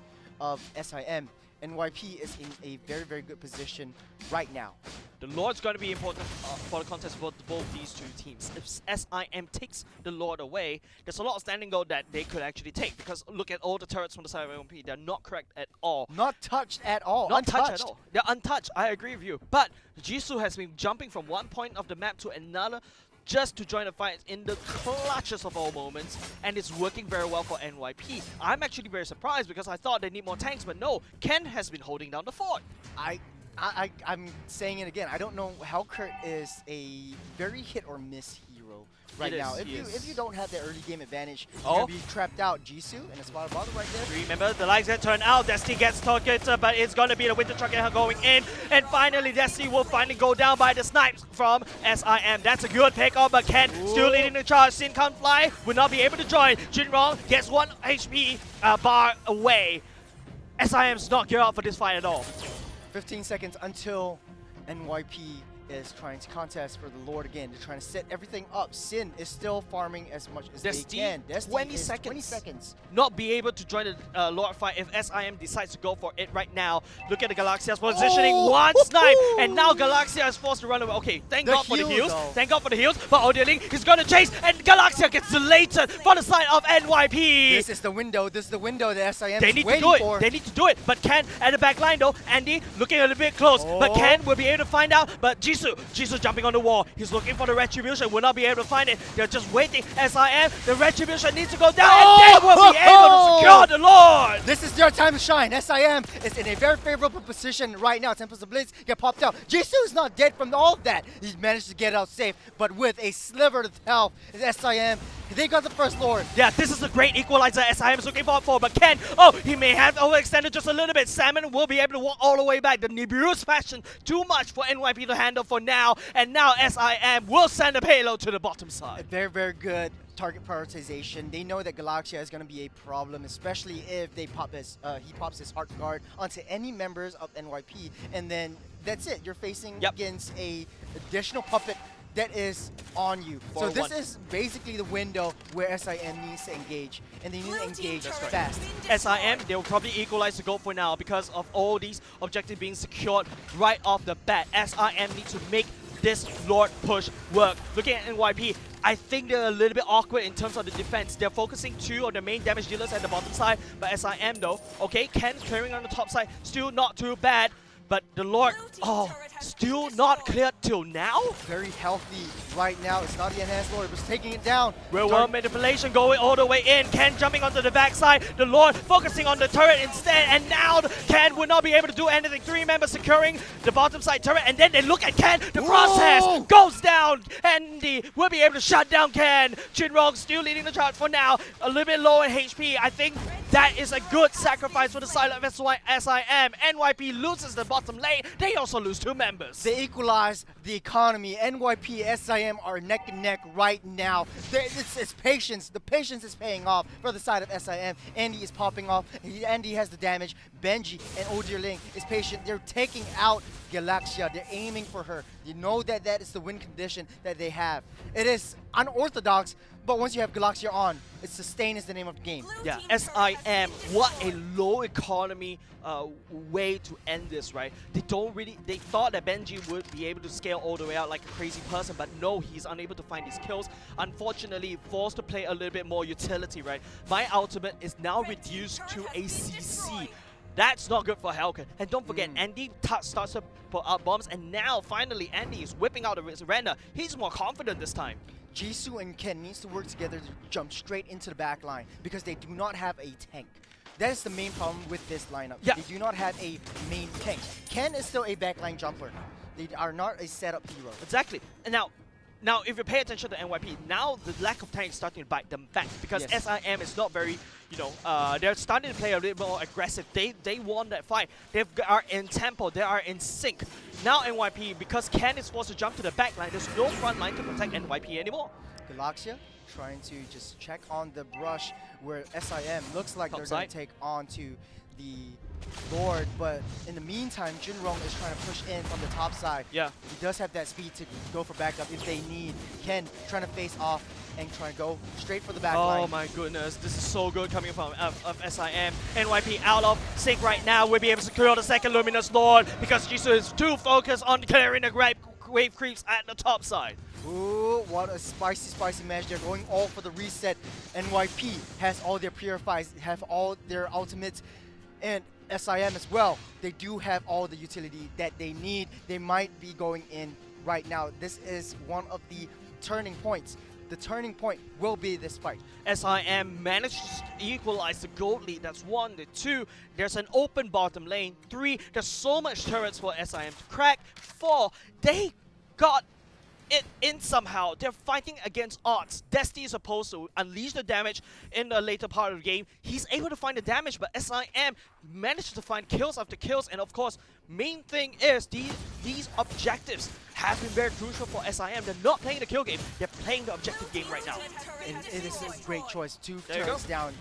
of SIM. NYP is in a very, very good position right now. The Lord's going to be important for the contest for both these two teams. If SIM takes the Lord away, there's a lot of standing gold that they could actually take. Because look at all the turrets from the side of NYP. They're not correct at all. Not touched at all. Not Untouched. touched at all. They're untouched. I agree with you. But Jisoo has been jumping from one point of the map to another just to join the fight in the clutches of all moments, and it's working very well for NYP. I'm actually very surprised because I thought they need more tanks, but no, Ken has been holding down the fort. I'm saying it again. I don't know how Kurt is a very hit or miss hero right It now. is, If you don't have the early game advantage, you're Oh. gonna be trapped out. Jisoo and a spot of bother right there. Remember, the lights get turned out, Destiny gets targeted, but it's gonna be the Winter Trucker going in, and finally Destiny will finally go down by the snipes from SIM. That's a good pick-up, but Ken still leading the charge. Sin can't fly, will not be able to join. Jinrong gets 1 HP bar away. SIM's not geared up for this fight at all. 15 seconds until NYP is trying to contest for the Lord again. They're trying to set everything up. Sin is still farming as much as Destiny, they can. Destiny 20 is seconds. 20 seconds. Not be able to join the Lord fight if SIM decides to go for it right now. Look at the Galaxia's positioning. One snipe, and now Galaxia is forced to run away. Okay, thank The God for the heals, heals. though. Thank God for the heals. But Ling is going to chase, and Galaxia gets deleted from the side of NYP. This is the window. This is the window that SIM They is need to waiting do it. for. They need to do it. But Ken at the back line though. Andy looking a little bit close. But Ken will be able to find out. But Jisoo jumping on the wall. He's looking for the retribution. Will not be able to find it. They're just waiting. SIM, the retribution needs to go down. And they will be able to secure the Lord. This is their time to shine. SIM is in a very favorable position right now. Temples of Blitz get popped out. Jisoo is not dead from all of that. He's managed to get out safe, but with a sliver of health, SIM, they got the first Lord. Yeah, this is a great equalizer SIM is looking for. But Ken, he may have overextended just a little bit. Salmon will be able to walk all the way back. The Nibiru's fashion, too much for NYP to handle for now. And now SIM will send a payload to the bottom A side. very, very good target prioritization. They know that Galaxia is going to be a problem, especially if they he pops his heart guard onto any members of NYP, and then that's it. You're facing against a additional puppet that is on you. So this is basically the window where SIM needs to engage, and they need to engage fast. SIM, they will probably equalize the goal for now because of all these objectives being secured right off the bat. SIM needs to make this Lord push work. Looking at NYP, I think they're a little bit awkward in terms of the defense. They're focusing 2 of the main damage dealers at the bottom side, but SIM though, okay, Ken clearing on the top side, still not too bad. But the Lord, still not cleared till now? Very healthy right now. It's not the enhanced Lord, but it's taking it down. Real world manipulation going all the way in. Ken jumping onto the backside. The Lord focusing on the turret instead. And now Ken will not be able to do anything. 3 members securing the bottom side turret. And then they look at Ken. The process goes down. Andy will be able to shut down Ken. Jinrong still leading the charge for now. A little bit low in HP. I think That is a good sacrifice for the side of SIM. NYP loses the bottom lane. They also lose 2 members. They equalize the economy. NYP, SIM are neck and neck right now. It's patience. The patience is paying off for the side of SIM. Andy is popping off. Andy has the damage. Benji and Odirling is patient. They're taking out Galaxia. They're aiming for her. You know that that is the win condition that they have. It is unorthodox, but once you have Galaxia on, it's sustain is the name of the game. Yeah, SIM, what a low economy way to end this, right? They thought that Benji would be able to scale all the way out like a crazy person, but no, he's unable to find his kills. Unfortunately, forced to play a little bit more utility, right? My ultimate is now reduced to a CC. That's not good for Helken. And don't forget, Andy starts to put out bombs, and now finally Andy is whipping out a surrender. He's more confident this time. Jisoo and Ken needs to work together to jump straight into the back line because they do not have a tank. That is the main problem with this lineup. Yeah. They do not have a main tank. Ken is still a backline jumper. They are not a setup hero. Exactly. And now, if you pay attention to NYP, now the lack of tank is starting to bite them back because Yes. SIM is not very, they're starting to play a little more aggressive. They won that fight. They are in tempo. They are in sync. Now NYP, because Ken is forced to jump to the back line, there's no front line to protect NYP anymore. Galaxia trying to just check on the brush where SIM looks like Top they're going side. to take on to the Lord, but in the meantime, Jinrong is trying to push in from the top side. Yeah. He does have that speed to go for backup if they need. Ken trying to face off and trying to go straight for the back Oh line. my goodness, this is so good coming from of SIM. NYP out of sync right now. We'll be able to secure the second Luminous Lord because Jisoo is too focused on clearing the wave creeps at the top side. Ooh, what a spicy match. They're going all for the reset. NYP has all their purifies, have all their ultimates, and SIM as well. They do have all the utility that they need. They might be going in right now. This is one of the turning points. The turning point will be this fight. SIM managed to equalize the gold lead. That's 1. The 2, there's an open bottom lane. 3, there's so much turrets for SIM to crack. 4, they got it in somehow. They're fighting against odds. Destiny is supposed to unleash the damage in the later part of the game. He's able to find the damage, but SIM managed to find kills after kills. And of course, main thing is these objectives have been very crucial for SIM. They're not playing the kill game. They're playing the objective game right now. And it is a great choice. 2 There you turrets go. down.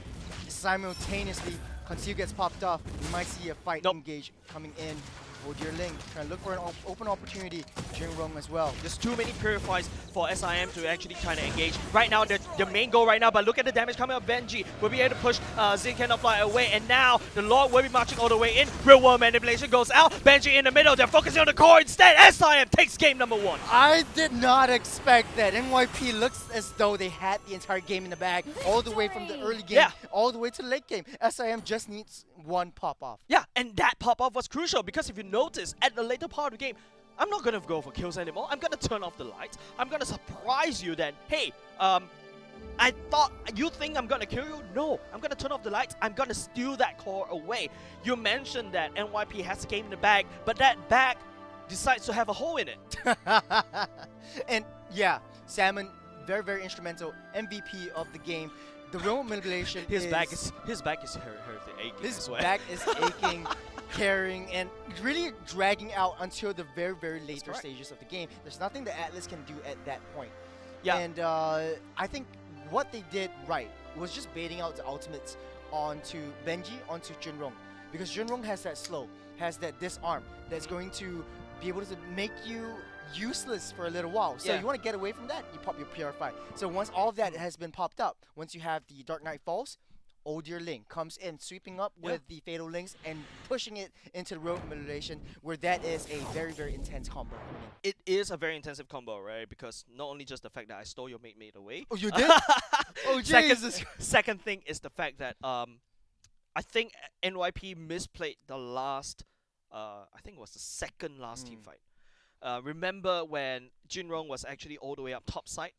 Simultaneously, Conceal gets popped off. We might see a fight Nope. engage coming in. Odirling trying to look for an open opportunity. Jinrong as well. There's too many purifies for SIM to actually try to engage. Right now, the main goal right now, but look at the damage coming up. Benji will be able to push Zin cannot fly away, and now the Lord will be marching all the way in. Real world manipulation goes out. Benji in the middle. They're focusing on the core instead. SIM takes game number 1. I did not expect that. NYP looks as though they had the entire game in the bag, all the way from the early game, Yeah. all the way to the late game. SIM just needs one pop-off. Yeah, and that pop-off was crucial because if you notice, at the later part of the game, I'm not gonna go for kills anymore. I'm gonna turn off the lights. I'm gonna surprise you then. Hey, I thought you think I'm gonna kill you? No, I'm gonna turn off the lights. I'm gonna steal that core away. You mentioned that NYP has the game in the bag, but that bag decides to have a hole in it. And yeah, Salmon, very, very instrumental. MVP of the game. The remote manipulation His back is aching. his I swear. back is aching, carrying, and really dragging out until the very, very later correct. stages of the game. There's nothing that Atlas can do at that point. Yeah. And I think what they did right was just baiting out the ultimates onto Benji, onto Jinrong. Because Jinrong has that slow, has that disarm that's going to be able to make you useless for a little while. So Yeah. you want to get away from that, you pop your Purify. So once all of that has been popped up, once you have the Dark Knight Falls, Odirling comes in, sweeping up with the Fatal Links and pushing it into the road manipulation, where that is a very, very intense combo coming in. It is a very intensive combo, right? Because not only just the fact that I stole your mate away. Oh, you did? Oh, Jesus. Second thing is the fact that I think NYP misplayed the last, I think it was the second last team fight. Remember when Jinrong was actually all the way up top side?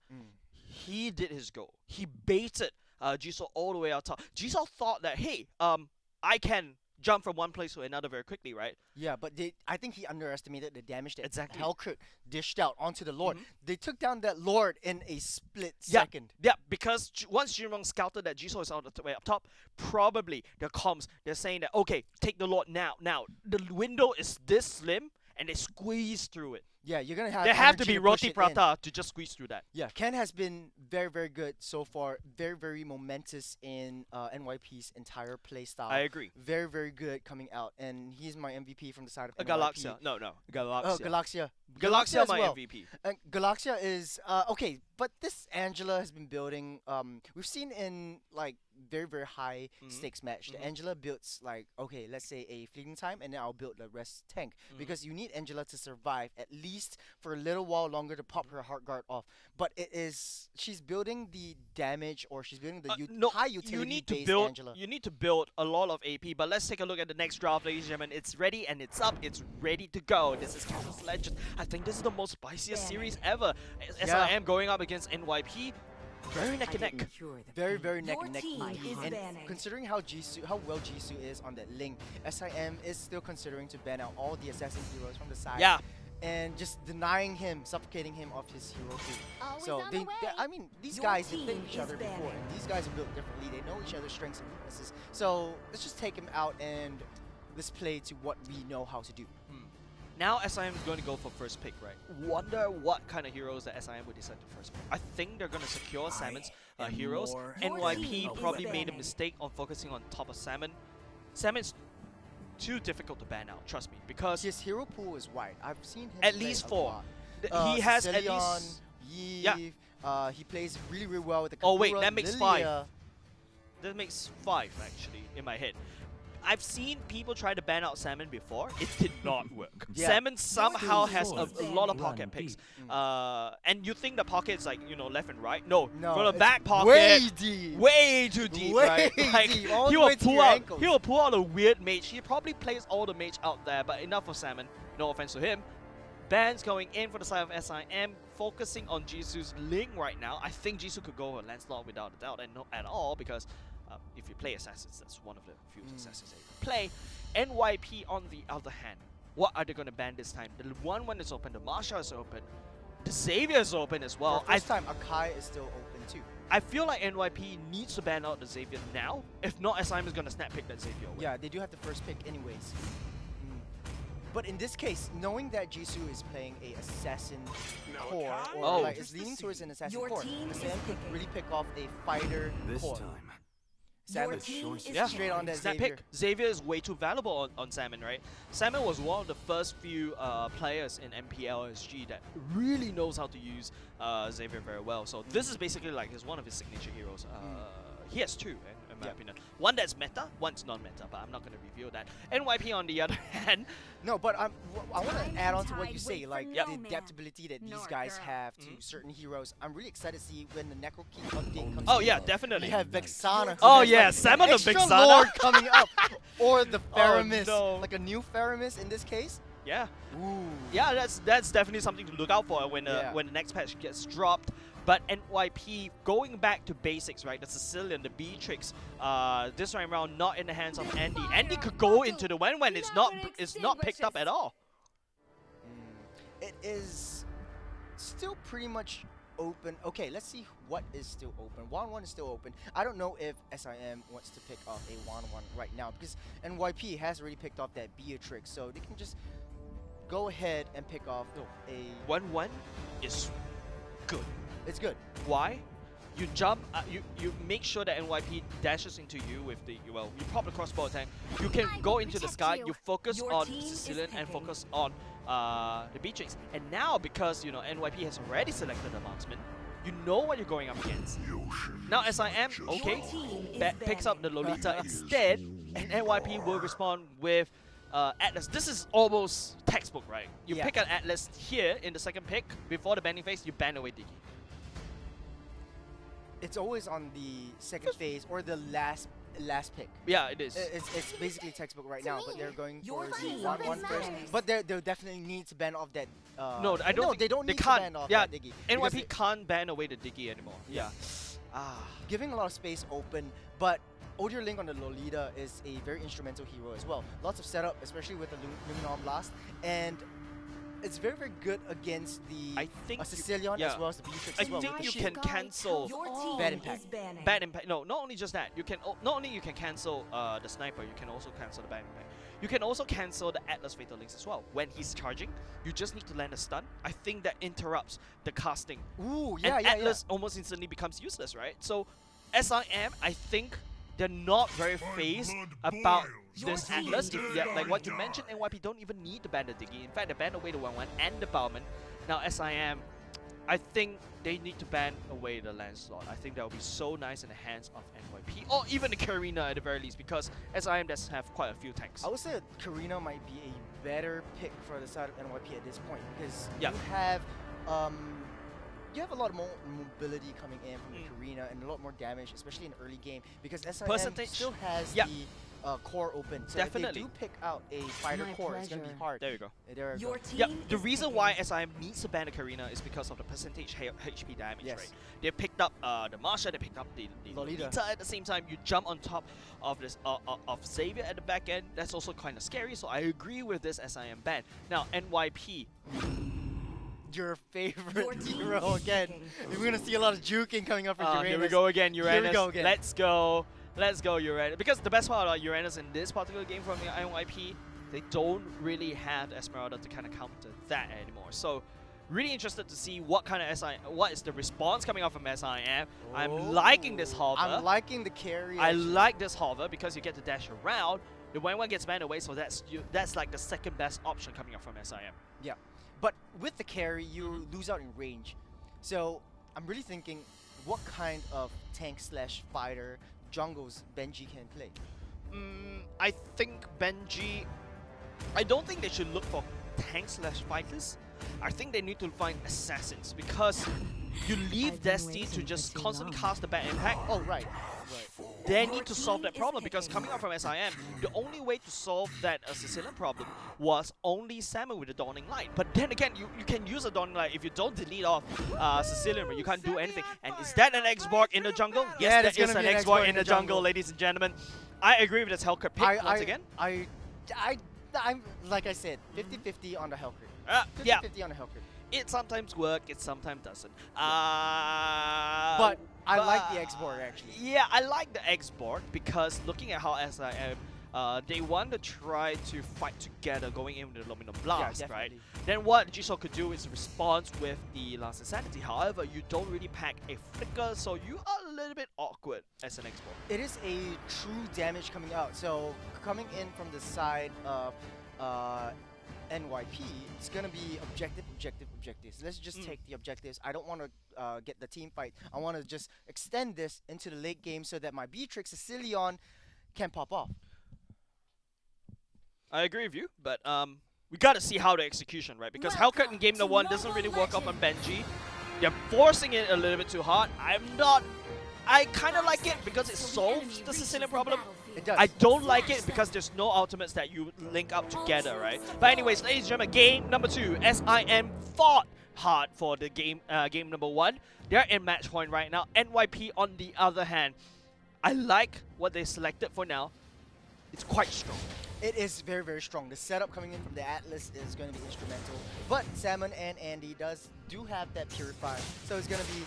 He did his goal. He baited Jisoo all the way out top. Jisoo thought that, hey, I can jump from one place to another very quickly, right? Yeah, but I think he underestimated the damage that Exactly. Hellcrit dished out onto the Lord. Mhm. They took down that Lord in a split Yeah, second. yeah, because once Jinrong scouted that Jisoo is on the way up top, probably the comms, they're saying that, okay, take the Lord now. Now, the window is this slim, and they squeeze through it. Yeah, you're gonna have There have to energy be push roti it in. prata to just squeeze through that. Yeah, Ken has been very, very good so far. Very, very momentous in NYP's entire play style. I agree. Very, very good coming out, and he's my MVP from the side of NYP. Galaxia. No, Galaxia. Oh, Galaxia. Galaxia, as my well. MVP. Galaxia is okay, but this Angela has been building. We've seen in like very, very high stakes match. The Angela builds like, okay, let's say a fleeting time, and then I'll build the rest tank because you need Angela to survive at least for a little while longer to pop her heart guard off. But she's building the damage, or she's building the No, high utility you need to based build. Angela. You need to build a lot of AP. But let's take a look at the next draft, ladies and gentlemen. It's ready and it's up. It's ready to go. This is Campus Legends. I think this is the most spiciest series ever. SIM going up against NYP. Very neck and neck. Very, very neck Your and neck. team is And banning. considering how well Jisoo is on that link, SIM is still considering to ban out all the assassin heroes from the side. Yeah. And just denying him, suffocating him off his hero tree. Always So on the way. I mean, these Your guys have played team each is other before. banning. And these guys are built differently. They know each other's strengths and weaknesses. So let's just take him out and let's play to what we know how to do. Now SIM is going to go for first pick, right? Wonder what kind of heroes that SIM would decide to first pick. I think they're going to secure Salmon's heroes. Your NYP team probably is made a banning. mistake on focusing on top of Salmon. Salmon's too difficult to ban out, trust me, because His hero pool is wide. I've seen him at play least a 4. lot. He has at Cecilion, least... Yves, he plays really, really well with the Oh, wait, Kakura, that makes Lilia. 5. That makes 5 actually in my head. I've seen people try to ban out Salmon before. It did not work. Yeah. Salmon somehow team has is a lot of banning. pocket picks. And you think the pocket's like, left and right? No, No, from the it's back pocket. way deep. Way too deep, Way right? Like, deep, all he the will way to pull your out. ankles. He will pull out a weird mage. He probably plays all the mage out there, but enough for Salmon. No offense to him. Bans going in for the side of SIM, focusing on Jisoo's Ling right now. I think Jisoo could go for Lancelot without a doubt, and not at all, because if you play Assassins, that's one of the few Assassins that you can play. NYP on the other hand, what are they going to ban this time? The 1-1 is open, the Marsha is open, the Xavier is open as well. For the first time, Akai is still open too. I feel like NYP needs to ban out the Xavier now. If not, SIM is going to snap pick that Xavier away. Yeah, they do have the first pick anyways. But in this case, knowing that Jisoo is playing a assassin core, or Oh. like is leaning towards an assassin Your core, team is Sam could picking. really pick off a fighter core. Your Salmon team is Yeah, straight on that snap Xavier. pick. Xavier is way too valuable on Salmon, right? Salmon was one of the first few players in MPLSG that really knows how to use Xavier very well. So this is basically like one of his signature heroes. He has 2, in my opinion. One that's meta, one's non-meta, but I'm not going to reveal that. NYP on the other hand, No, but I want Time to add and on to what tide you say, wait for like no the man. adaptability that these Nor guys girl. have to certain heroes. I'm really excited to see when the Necro Key update comes. oh in. yeah, definitely. We have Vexana. who Oh has, yeah, like, Salmon an of extra Vexana. lord coming up, or the Oh, Faramis, no. like a new Faramis in this case. Yeah. Ooh. Yeah, that's definitely something to look out for when Yeah. when the next patch gets dropped. But NYP going back to basics, right? The Sicilian, the Beatrix, this time around not in the hands of Andy. Andy could go into the when it's not picked up at all. It is still pretty much open. Okay, let's see what is still open. 1-1 is still open. I don't know if SIM wants to pick off a 1-1 right now because NYP has already picked off that Beatrix, so they can just go ahead and pick off a. 1-1 is good. It's good. Why? You jump, you make sure that NYP dashes into you with the, well, you pop the crossbow attack. You can I go will into the protect sky, you. you focus Your on team is Sicilian and picking. focus on the Beatrix. And now, because, NYP has already selected the marksman, you know what you're going up against. Now SIM, okay, team is picks up the banning. Lolita instead, and NYP will respond with Atlas. This is almost textbook, right? You Yeah. pick an Atlas here in the second pick, before the banning phase, you ban away Diggy. It's always on the second phase or the last pick. Yeah, it is. It's basically textbook right now, but they're going Your for the team 1-1 is first. nice. But they'll definitely need to ban off that. No, I don't. No, think they don't they need can't. to ban off yeah, that Diggy. because NYP can't ban away the Diggy anymore. Yeah. giving a lot of space open, but Odier Link on the Lolita is a very instrumental hero as well. Lots of setup, especially with the Luminar Blast, and it's very, very good against the I think Sicilian as well as the Beatrix I as well. think with the you shield. can cancel Your team Bad impact. is banning. bad impact. No, not only just that. You can not only you can cancel the sniper, you can also cancel the bad impact. You can also cancel the Atlas Fatal Links as well. When he's charging, you just need to land a stun. I think that interrupts the casting. Ooh, yeah, And yeah, Atlas almost instantly becomes useless, right? So SIM, I think they're not very phased about this Atlas. Yeah, like what you mentioned, NYP don't even need the Bandit Diggy. In fact, they ban away the 1-1 and the Bowman. Now SIM, I think they need to ban away the Lancelot. I think that would be so nice in the hands of NYP, or even the Karina at the very least, because SIM does have quite a few tanks. I would say that Karina might be a better pick for the side of NYP at this point because Yeah. you have a lot more mobility coming in from the Karina and a lot more damage, especially in the early game, because SIM Percentage. still has Yeah. the core open. So Definitely. if they do pick out a fighter My core, it's going to be pleasure. hard. There you go. There we Your go. team Yeah, the is reason picking. why SIM needs to ban the Karina is because of the percentage HP damage, Yes. right? They picked up the Marsha, they picked up the Lolita. Lolita at the same time. You jump on top of this of Xavier at the back end. That's also kind of scary. So I agree with this SIM ban. Now NYP, Your favorite Your team hero is again. picking. We're going to see a lot of juking coming up from Uranus. here we go again, Uranus. Here we go again. Let's go. Let's go, Uranus. Because the best part about Uranus in this particular game from the NYP, they don't really have Esmeralda to kind of counter that anymore. So, really interested to see what kind of what is the response coming out from SIM. I'm liking this hover. I'm liking the carry. I actually. like this hover because you get to dash around. The 1-1 gets banned away, so that's like the second best option coming up from SIM. Yeah, but with the carry, you lose out in range. So I'm really thinking, what kind of tank slash fighter jungles Benji can play? I think Benji. I don't think they should look for tank slash fighters. I think they need to find assassins because you leave I've been Destiny to waiting just for too constantly long. cast the bad impact. Oh, right. They Your need to solve team that is problem because picking. coming out from SIM, the only way to solve that Sicilian problem was only Salmon with the Dawning Light. But then again, you can use a Dawning Light if you don't delete off Sicilian, but you can't do anything. And is that an X-Borg in the jungle? Yeah, Yes, there's that is gonna an be an X-Borg X-Borg in the jungle, ladies and gentlemen. I agree with this Hellcat pick once again. I'm like I said, 50-50 on the Hellcrit. 50-50 Yeah, on the Hellcrit. it sometimes works, it sometimes doesn't. But I like the X-Borg actually. Yeah, I like the X-Borg because looking at how SIM, they want to try to fight together going in with the Luminum Blast, right? definitely. Then what Jisoo could do is respond with the Last Insanity. However, you don't really pack a Flicker, so you are a little bit awkward as an X-Borg. It is a true damage coming out. So coming in from the side of NYP, it's gonna be objectives. Let's just take the objectives. I don't want to get the team fight. I want to just extend this into the late game so that my Beatrix Sicilian can pop off. I agree with you, but we gotta see how the execution, right? Because Hellcat in game number 1 doesn't really work off on Benji. They're forcing it a little bit too hard. I kind of like it because it solves the Sicilian problem. It does. I don't like it because there's no ultimates that you link up together, right? But anyways, ladies and gentlemen, game number 2, SIM fought hard for the game number 1. They're in match point right now. NYP on the other hand, I like what they selected for now. It's quite strong. It is very, very strong. The setup coming in from the Atlas is going to be instrumental. But Salmon and Andy do have that Purify. So it's going to be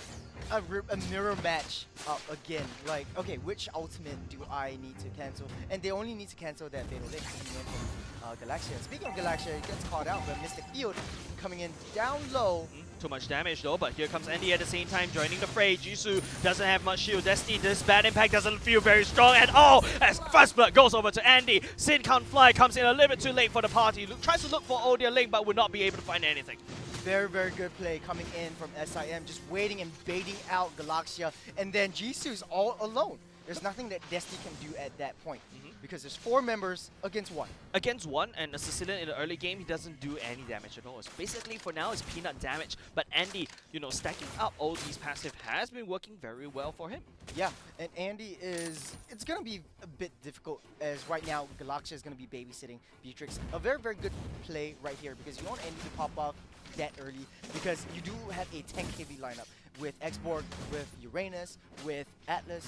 a mirror match up again. Like, okay, which ultimate do I need to cancel? And they only need to cancel that Fatal Link coming in from Galaxia. Speaking of Galaxia, it gets caught out, but Mystic Field coming in down low. Too much damage though, but here comes Andy at the same time joining the fray. Jisoo doesn't have much shield. Destiny, this bad impact doesn't feel very strong at all as First Blood goes over to Andy. Sin Can't Fly comes in a little bit too late for the party. Tries to look for Odia Link but would not be able to find anything. Very, very good play coming in from SIM, just waiting and baiting out Galaxia, and then Jisoo's all alone. There's nothing that Destiny can do at that point because there's 4 members against 1. Against 1, and a Sicilian in the early game, he doesn't do any damage at all. It's basically, for now, it's peanut damage. But Andy, you know, stacking up all these passive has been working very well for him. Yeah, and Andy it's going to be a bit difficult as right now Galaxia is going to be babysitting Beatrix. A very, very good play right here because you want Andy to pop off that early because you do have a tank heavy lineup. with X-Borg, with Uranus, with Atlas.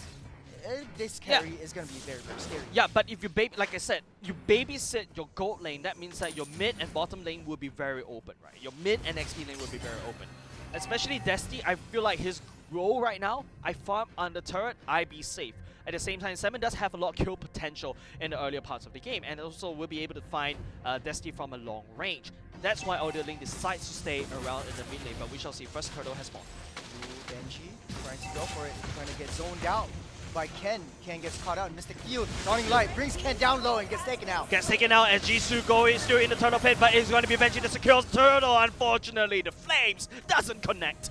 This carry is going to be very, very scary. Yeah, but if you like I said, you babysit your gold lane, that means that your mid and bottom lane will be very open, right? Your mid and XP lane will be very open. Especially Desti, I feel like his role right now, I farm under turret, I be safe. At the same time, Salmon does have a lot of kill potential in the earlier parts of the game, and also will be able to find Desti from a long range. That's why Audio Link decides to stay around in the mid lane, but we shall see. First turtle has spawned. Ooh, Benji trying to go for it, trying to get zoned out by Ken. Ken gets caught out in Mystic Field. Dawning Light brings Ken down low and gets taken out. Gets taken out as Jisoo going still in the turtle pit, but it's going to be Benji that secures turtle. Unfortunately, the flames doesn't connect.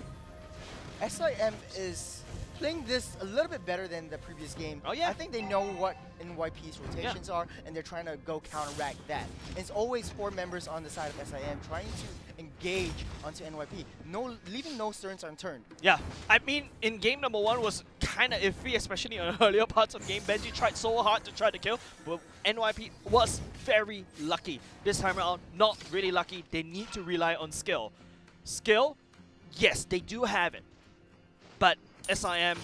SIM is playing this a little bit better than the previous game. Oh, yeah. I think they know what NYP's rotations are, and they're trying to go counteract that. And it's always 4 members on the side of SIM trying to engage onto NYP, leaving no stones unturned. Yeah, I mean, in game number 1 was kind of iffy, especially on earlier parts of game. Benji tried so hard to try to kill, but NYP was very lucky. This time around, not really lucky. They need to rely on skill. Skill, yes, they do have it. But SIM,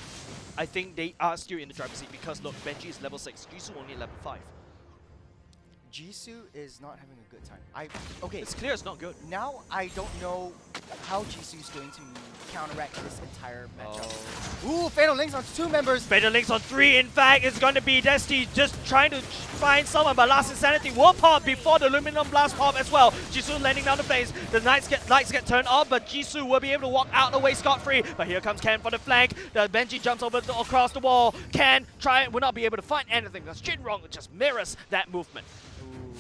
I think they are still in the driver's seat because look, Benji is level 6, Jisoo only level 5. Jisoo is not having a good time. Okay, It's clear it's not good. now I don't know how Jisoo is going to counteract this entire matchup. Ooh, Fatal Links on 2 members. Fatal Links on 3, in fact, it's going to be Desti just trying to find someone, but Last Insanity will pop before the Luminum Blast pop as well. Jisoo landing down the face, the lights get turned off, but Jisoo will be able to walk out the way scot-free. But here comes Ken for the flank, the Benji jumps over across the wall. Ken will not be able to find anything, because Jinrong just mirrors that movement. Ooh,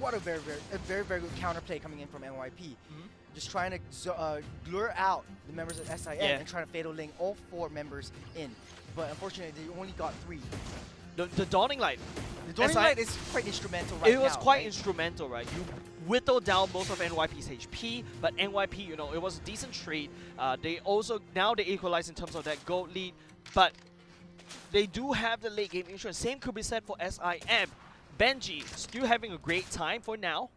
what a very, very good counterplay coming in from NYP. Just trying to lure out the members of SIM and trying to Fatal Link all 4 members in. But unfortunately, they only got 3. The Dawning Light. The Dawning Light is quite instrumental right now. It was quite right? instrumental, right? You whittled down most of NYP's HP, but NYP, you know, it was a decent trade. They equalize in terms of that gold lead, but they do have the late game insurance. Same could be said for SIM. Benji still having a great time for now,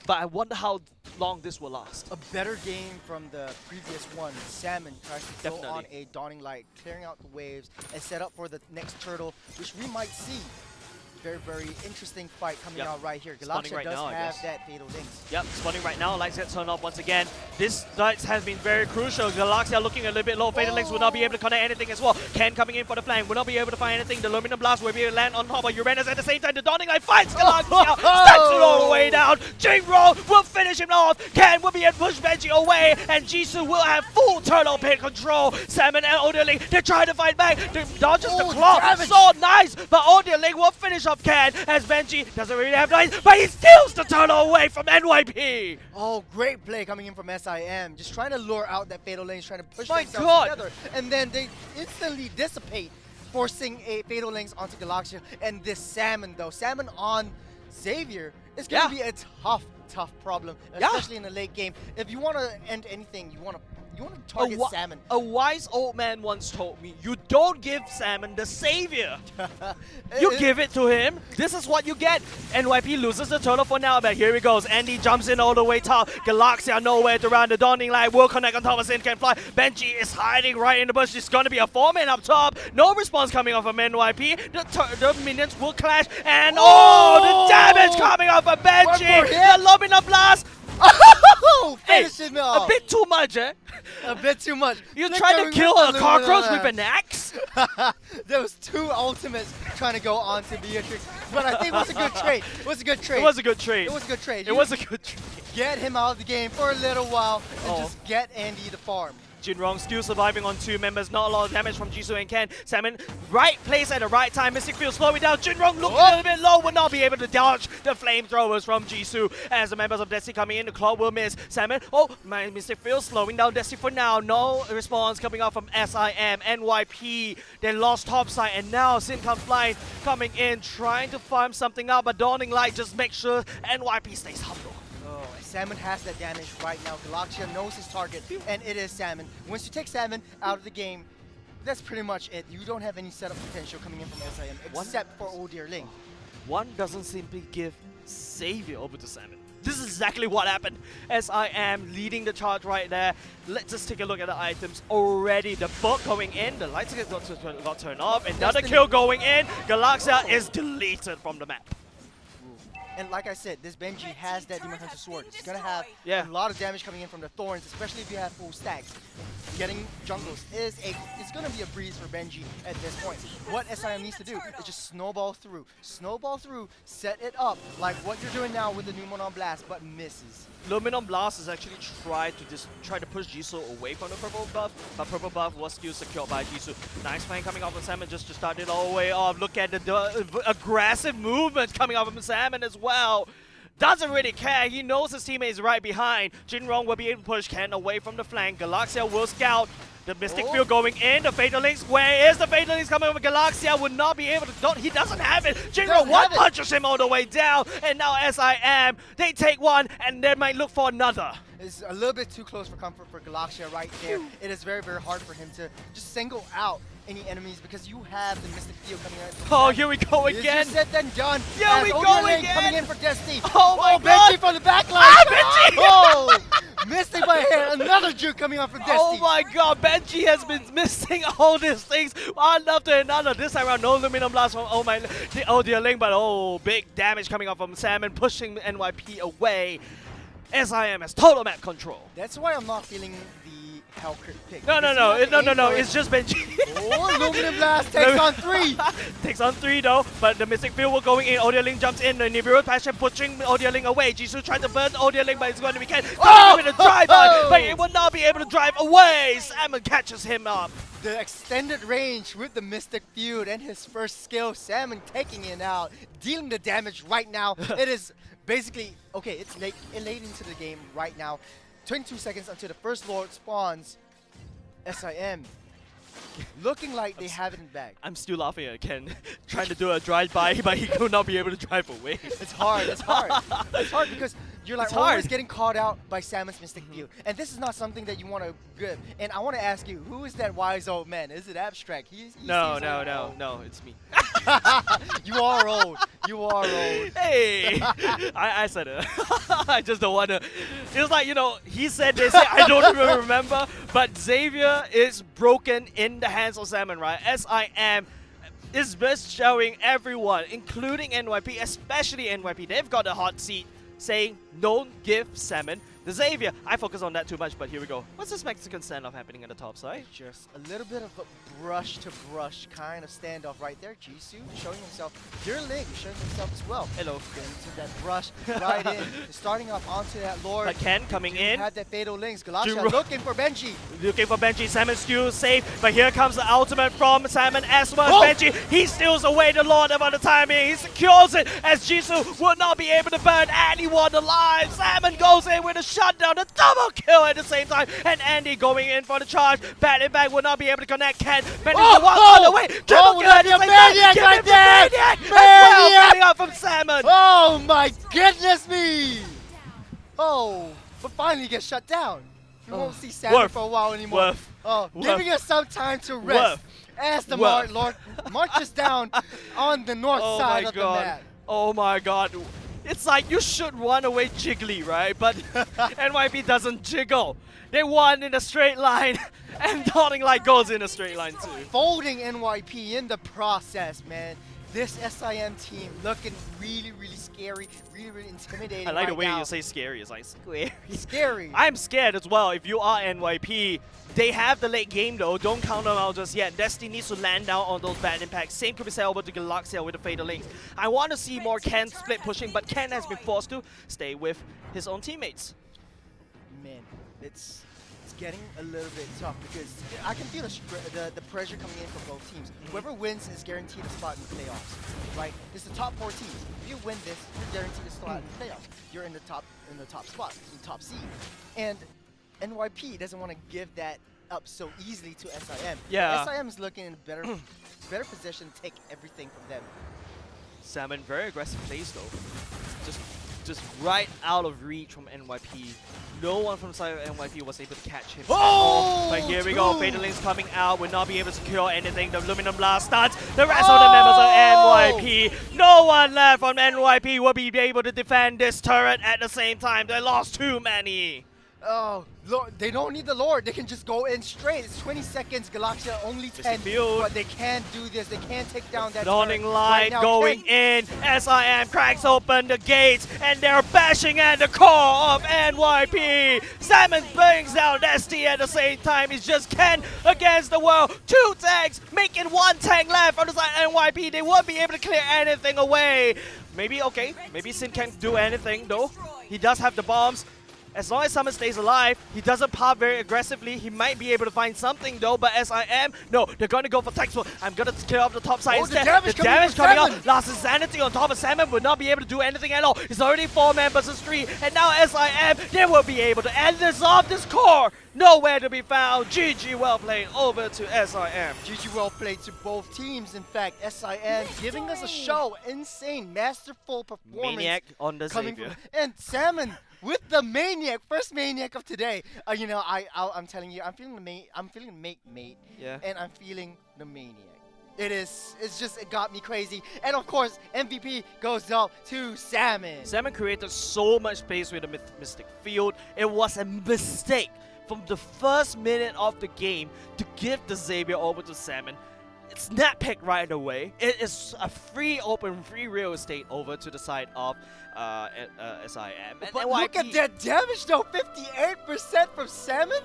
but I wonder how long this will last. A better game from the previous one. Salmon tries to go on a Dawning Light, clearing out the waves and set up for the next turtle, which we might see. Very, very interesting fight coming out right here. Galaxia right does now, have that Fatal Links. Yep, spawning right now. Lights get turned off once again. This lights has been very crucial. Galaxia looking a little bit low. Fatal Links will not be able to connect anything as well. Ken coming in for the flank. Will not be able to find anything. The Luminum Blast will be able to land on top of Uranus. At the same time, the Dawning Light finds Galaxia. Stats it all the way down. Jinro will finish him off. Ken will be able to push Benji away. And Jisoo will have full turtle pit control. Salmon and Odilink, they try to fight back. They dodges the claw. So nice. But Odilink will finish up Ken as Benji doesn't really have nice, but he steals the turtle away from NYP. Oh, great play coming in from SIM. Just trying to lure out that Fatal Links, trying to push My themselves God. together. And then they instantly dissipate, forcing a Fatal Links onto Galaxia. And this Salmon, though, Salmon on Xavier is going to be a tough problem, especially in the late game. If you want to end anything, you want to target Salmon. A wise old man once told me, you don't give Salmon the savior. You give it to him. This is what you get. NYP loses the turtle for now, but here he goes. Andy jumps in all the way top. Galaxia nowhere to run. The Dawning Light will connect on top of Sin Can Fly. Benji is hiding right in the bush. It's going to be a 4-man up top. No response coming off from NYP. The minions will clash. And the damage coming off of Benji. The Luminum Blast. Finish him off. A bit too much, eh? A bit too much. You trying to kill a cockroach with an axe? There was 2 ultimates trying to go on to Beatrix, but I think it was a good trade. It was a good trade. It was a good trade. It was a good trade. It was a good trade. Get him out of the game for a little while and just get Andy the farm. Jinrong still surviving on 2 members. Not a lot of damage from Jisoo and Ken. Salmon, right place at the right time. Mystic Field slowing down. Jinrong looking a little bit low. Will not be able to dodge the flamethrowers from Jisoo. As the members of Destiny coming in, the claw will miss. Salmon, my Mystic Field slowing down Destiny for now. No response coming out from SIM. NYP, they lost topside. And now Sin Can Fly coming in, trying to farm something out. But Dawning Light just make sure NYP stays humble. Salmon has that damage right now. Galaxia knows his target, and it is Salmon. Once you take Salmon out of the game, that's pretty much it. You don't have any setup potential coming in from SIM, except for Oh Dear Ling. One doesn't simply give Savior over to Salmon. This is exactly what happened. As I am leading the charge right there. Let's just take a look at the items already. The book going in, the lights got turned off, another kill going in. Galaxia is deleted from the map. And like I said, this Benji has that Demon Hunter sword. It's gonna have Yeah. a lot of damage coming in from the thorns, especially if you have full stacks. Getting jungles it's gonna be a breeze for Benji at this point. What SIM needs to do is just snowball through, set it up like what you're doing now with the Numenon Blast, but misses. Luminon Blast has actually tried to push Jisoo away from the purple buff, but purple buff was still secured by Jisoo. Nice plan coming off of Salmon just to start it all the way off. Look at the aggressive movement coming off of Salmon as well. Doesn't really care. He knows his teammate is right behind. Jinrong will be able to push Ken away from the flank. Galaxia will scout. The Mystic Field going in. The Fatal Links. Where is the Fatal Links coming over? Galaxia would not be able to. He doesn't have it. Jinrong one punches him all the way down. And now SIM, they take one and they might look for another. It's a little bit too close for comfort for Galaxia right there. It is very, very hard for him to just single out any enemies because you have the Mystic Field coming out. Oh, here we go It's again. just said then done. Here we go Lane again. coming in for Destiny. Oh my God. Benji from the back line. Ah, Benji! Oh, missing by a hair. Another juke coming out from Destiny. Oh my God, Benji has been missing all these things one after another. This time around, no Luminum Blast from the Link, but big damage coming off from Salmon, pushing NYP away. SIM has total map control. That's why I'm not feeling the Hellcrit pick. No, it's just Benji. Oh, Aluminum Blast takes on 3. Takes on 3 though, but the Mystic Field will going in. Ling jumps in, the Nibiru Passion pushing Ling away. Jisoo trying to burn Ling, but it's going to be Ken. With a drive on, but it will not be able to drive away. Salmon catches him up. The extended range with the Mystic Field and his first skill, Salmon taking it out, dealing the damage right now. It is basically, okay, it's late into the game right now. 22 seconds until the first Lord spawns. SIM looking like they have it in bag. I'm still laughing at Ken trying to do a drive-by, but he could not be able to drive away. It's hard, it's hard. It's hard because you're like It's hard. always getting caught out by Salmon's Mystic Field. And this is not something that you want to give. And I want to ask you, who is that wise old man? Is it Abstract? He No, seems like old. no, it's me. You are old. You are old. Hey! I said it. I just don't want to. It's like, he said this, I don't even remember, but Xavier is broken in the hands of Salmon, right? SIM is best showing everyone, including NYP, especially NYP. They've got a hot seat saying, don't give Salmon the Xavier. I focus on that too much, but here we go. What's this Mexican standoff happening at the top side? Just a little bit of a brush to brush kind of standoff right there. Jisoo showing himself. Ling showing himself as well. Hello. Into that brush right in. Starting up onto that Lord. But Ken coming in. Had that Fatal Links. Galaxia Jinro- looking for Benji. Looking for Benji. Salmon still safe, but here comes the ultimate from Salmon as well as Benji. He steals away the Lord about the timing. He secures it as Jisoo will not be able to burn anyone alive. Salmon goes in with a shutdown, a double kill at the same time, and Andy going in for the charge. Bat it back will not be able to connect. Ken managed to walk all the way. Triple kill at the same time. Give him the Maniac as well, coming out from Salmon. Oh my goodness me! Oh, but finally gets shut down. You won't see Salmon for a while anymore. Giving us some time to rest as the Lord marches down on the north side of the map. Oh my God. It's like you should run away jiggly, right? But NYP doesn't jiggle. They won in a straight line, and Dotting Light goes in a straight line too. Folding NYP in the process, man. This SIM team looking really, really scary, really, really intimidating. I like the way now. you say scary. It's like scary. Scary. I'm scared as well. If you are NYP, they have the late game though. Don't count them out just yet. Destiny needs to land down on those bad impacts. Same could be said over to Galaxia with the Fatal Links. I want to see more Ken split pushing, but Ken has been forced to stay with his own teammates. Man, it's getting a little bit tough because I can feel the pressure coming in from both teams. Whoever wins is guaranteed a spot in the playoffs, right? It's the top 4 teams. If you win this, you're guaranteed a spot in the playoffs. You're in the top spot, in top seed. And NYP doesn't want to give that up so easily to SIM. Yeah. SIM is looking in a better position to take everything from them. Salmon, very aggressive plays though. Just right out of reach from NYP. No one from the side of NYP was able to catch him. Oh! But here we go. Fatal Links coming out. Will not be able to secure anything. The Luminum Blast starts. The rest of the members of NYP. No No one left from NYP will be able to defend this turret at the same time. They lost too many. Oh, Lord, they don't need the Lord. They can just go in straight. It's 20 seconds. Galaxia only 10. Field. But they can't do this. They can't take down that Dawning turret. light Right now, going in. SIM cracks open the gates and they're bashing at the core of NYP. Salmon brings down Dusty at the same time. It's just Ken against the world. 2 tanks making 1 tank left on the side of NYP. They won't be able to clear anything away. Maybe, okay, maybe Sin can't do anything though. He does have the bombs. As long as Summon stays alive, he doesn't pop very aggressively. He might be able to find something though, but SIM, no, they're going to go for textbook. I'm going to clear off the top side instead. The damage coming out. Lost Insanity on top of Salmon will not be able to do anything at all. It's already 4 men versus 3, and now SIM, they will be able to end this off. This core, nowhere to be found. GG well played over to SIM. GG well played to both teams. In fact, SIM giving us a show. Insane, masterful performance. Maniac on the coming Xavier. and Salmon with the Maniac, first Maniac of today. You know, I'm telling you, I'm feeling the mate, Yeah. and I'm feeling the Maniac. It got me crazy. And of course, MVP goes out to Salmon. Salmon created so much space with the Mystic Field. It was a mistake from the first minute of the game to give the Xavier over to Salmon. It's not picked right away. It is a free real estate over to the side of SIM. And But NYP, look at that damage though, 58% from Salmon?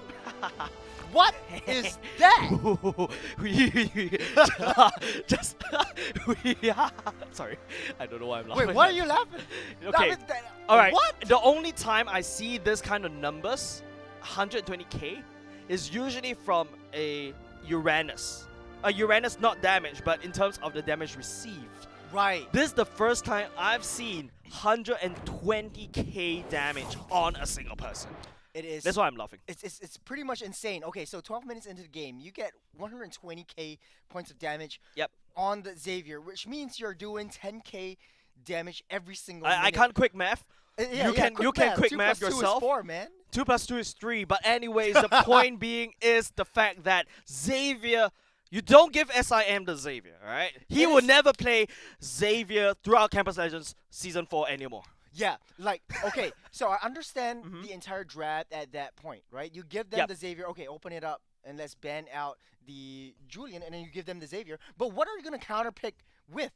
What is that? Sorry, I don't know why I'm laughing. Wait, why are you laughing? Okay, alright. What? The only time I see this kind of numbers, 120k, is usually from a Uranus. A Uranus not damaged, but in terms of the damage received. Right. This is the first time I've seen 120k damage on a single person. It is. That's why I'm laughing. It's pretty much insane. Okay, so 12 minutes into the game, you get 120k points of damage Yep. on the Xavier, which means you're doing 10k damage every single I minute. can't quick math. You can quick math 2 yourself. Is 4, man. 2 plus 2 is 3. But anyways, the point being is the fact that Xavier, you don't give SIM the Xavier, alright? He will never play Xavier throughout Campus Legends Season 4 anymore. Yeah, like, okay, so I understand the entire draft at that point, right? You give them Yep. the Xavier, okay, open it up, and let's ban out the Julian, and then you give them the Xavier. But what are you going to counterpick with?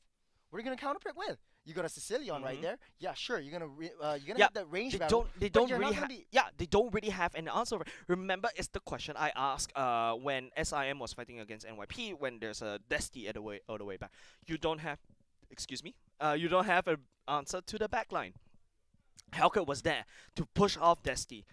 What are you going to counterpick with? You got a Sicilian right there. Yeah, sure. You're gonna have that range They battle. don't. They but don't you're really not have. gonna be- Yeah, they don't really have an answer. Remember, it's the question I asked when SIM was fighting against NYP when there's a Desti all the way back. You don't have. Excuse me. You don't have an answer to the backline. Hellcat was there to push off Desti.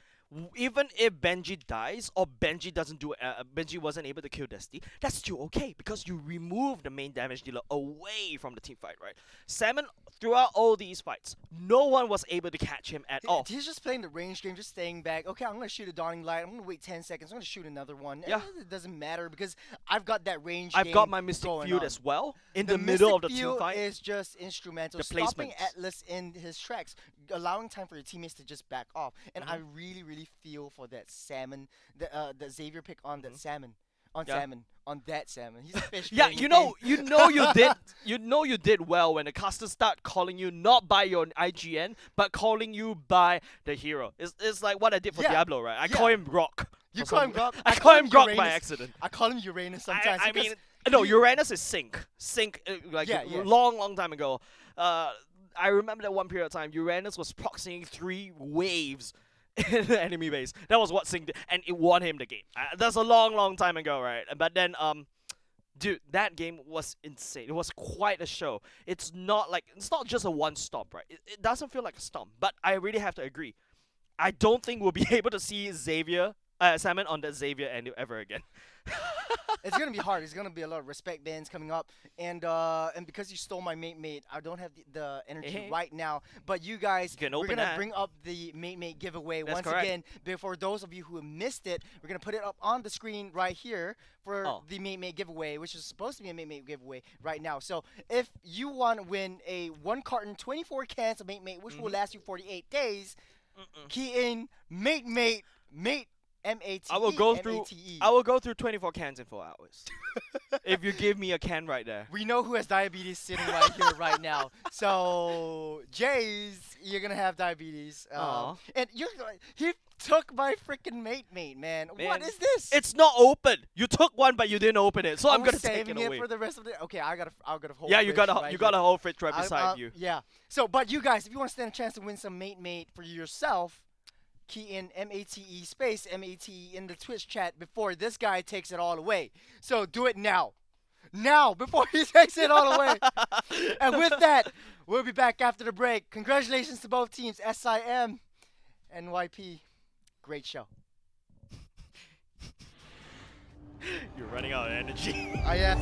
Even if Benji dies or Benji doesn't do Benji wasn't able to kill Desti, that's still okay because you remove the main damage dealer away from the team fight, right? Salmon, throughout all these fights, no one was able to catch him at all. He's just playing the range game, just staying back. Okay, I'm gonna shoot a Dawning Light. I'm gonna wait 10 seconds. I'm gonna shoot another one. Yeah. It doesn't matter because I've got that range. I've game got my Mystic going Field on. as well in The the middle of the Mystic team Field fight. is just instrumental, The stopping placements. Atlas in his tracks, allowing time for your teammates to just back off. And I really feel for that Salmon, the Xavier pick on that Salmon, on Yeah. Salmon, on that Salmon. He's a fish. Yeah, playing you the know, game. you did well when the casters start calling you not by your IGN, but calling you by the hero. It's like what I did for Yeah, Diablo, right? I yeah. call him Grok. You for call him some- Grok. I call him Grok by Uranus. accident. I call him Uranus sometimes. I because mean, no, Uranus is Sync. Sync, like Yeah, a yeah. long time ago. I remember that one period of time, Uranus was proxying 3 waves in the enemy base. That was what Sync did, and it won him the game. That's a long time ago, right? But then, dude, that game was insane. It was quite a show. It's not just a one stomp, right? It doesn't feel like a stomp, but I really have to agree. I don't think we'll be able to see Salmon on that Xavier ever again. It's gonna be hard. It's gonna be a lot of respect bans coming up, and because you stole my mate, I don't have the energy Hey. right now. But you guys, You can we're open gonna that. bring up the mate giveaway That's once correct. again. Before those of you who missed it, we're gonna put it up on the screen right here for Oh. the mate giveaway, which is supposed to be a mate giveaway right now. So if you want to win a 1 carton 24 cans of mate, which will last you 48 days, key in mate M-A-T-E. I will go through. M-A-T-E. I will go through 24 cans in 4 hours. If you give me a can right there. We know who has diabetes sitting right here, right now. So, Jays, you're gonna have diabetes. Aw. And he took my freaking mate, man. What Man, is this? It's not open. You took one, but you didn't open it, so I'm was gonna take saving it away. for the rest of the. Okay, I got a whole. Yeah, you got a right you got a here. whole fridge right beside I'll- you. Yeah. So, but you guys, if you want to stand a chance to win some mate for yourself, key in M-A-T-E space M-A-T-E in the Twitch chat before this guy takes it all away. So do it now. Now, before he takes it all away. And with that, we'll be back after the break. Congratulations to both teams, SIM and YP. Great show. You're running out of energy. Oh, yeah.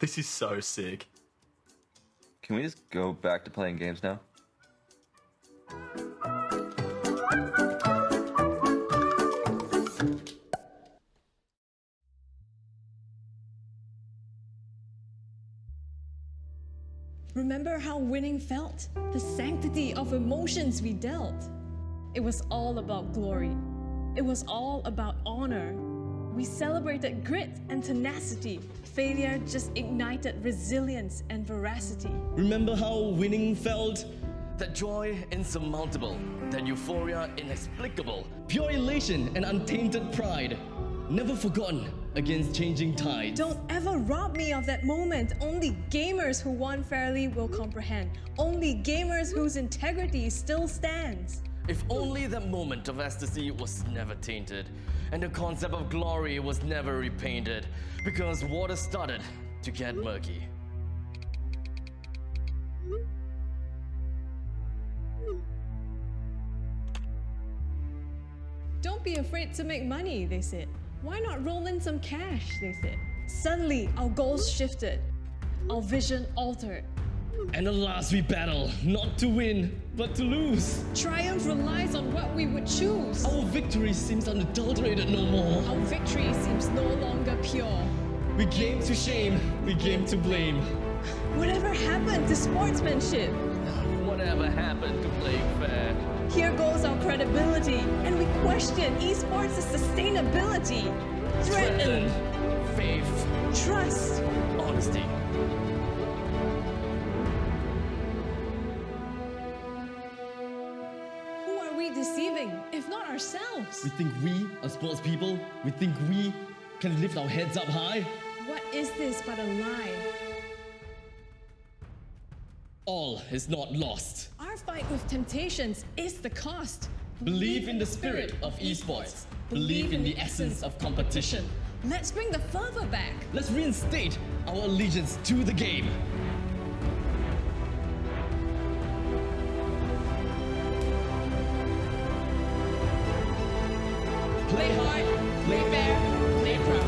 This is so sick. Can we just go back to playing games now? Remember how winning felt? The sanctity of emotions we dealt. It was all about glory. It was all about honor. We celebrated grit and tenacity. Failure just ignited resilience and veracity. Remember how winning felt? That joy insurmountable, that euphoria inexplicable, pure elation and untainted pride, never forgotten against changing tides. Don't ever rob me of that moment. Only gamers who won fairly will comprehend. Only gamers whose integrity still stands. If only that moment of ecstasy was never tainted, and the concept of glory was never repainted, because water started to get murky. Don't be afraid to make money, they said. Why not roll in some cash, they said. Suddenly, our goals shifted. Our vision altered. And at last we battle, not to win, but to lose. Triumph relies on what we would choose. Our victory seems unadulterated no more. Our victory seems no longer pure. We came to shame, we came to blame. Whatever happened to sportsmanship? Whatever happened to playing fair? Here goes our credibility, and we question esports' sustainability. Threaten, faith, trust, honesty. Who are we deceiving, if not ourselves? We think we are sports people. We think we can lift our heads up high. What is this but a lie? All is not lost. Our fight with temptations is the cost. Believe in the spirit of esports. Believe in the essence of competition. Let's bring the fervor back. Let's reinstate our allegiance to the game. Play hard, play fair, play proud.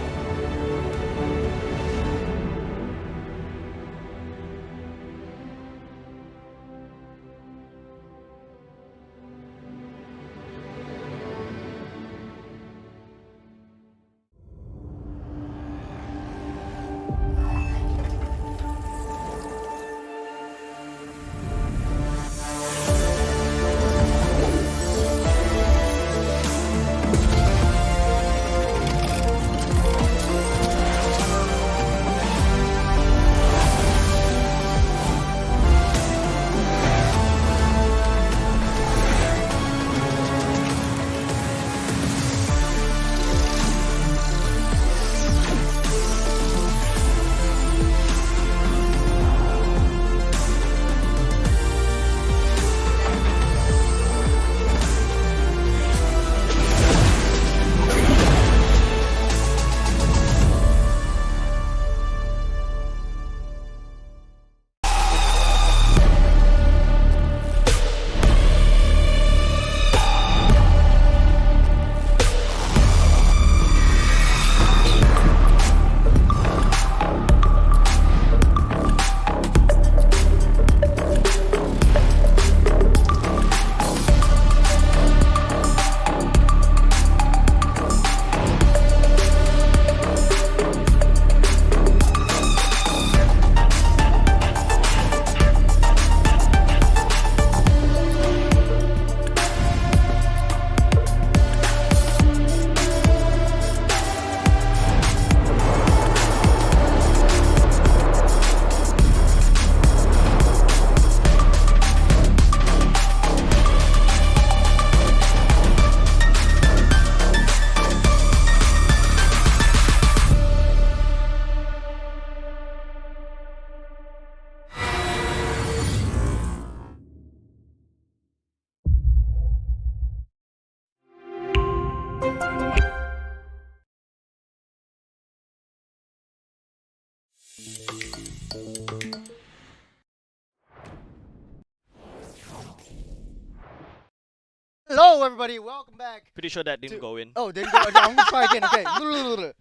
Hello, everybody. Welcome back. Pretty sure that didn't go in. Oh, there you go. I'm gonna try again. Okay.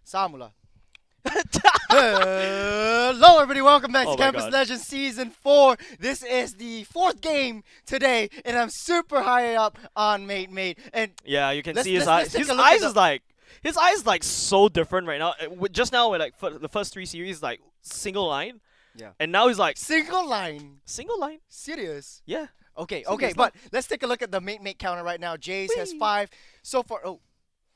Samula. Hello, everybody. Welcome back Oh to my Campus God. Legends Season 4. This is the 4th game today, and I'm super high up on Mate. And Yeah, you can Let's- see his let's eyes. take His a look at eyes the- is like. His eyes is like so different right now. Just now, with like the first 3 series, like single line. Yeah. And now he's like single line. single line. Serious. Yeah. Okay, Serious but let's take a look at the Mate counter right now. Jace has Whee! 5 so far. Oh,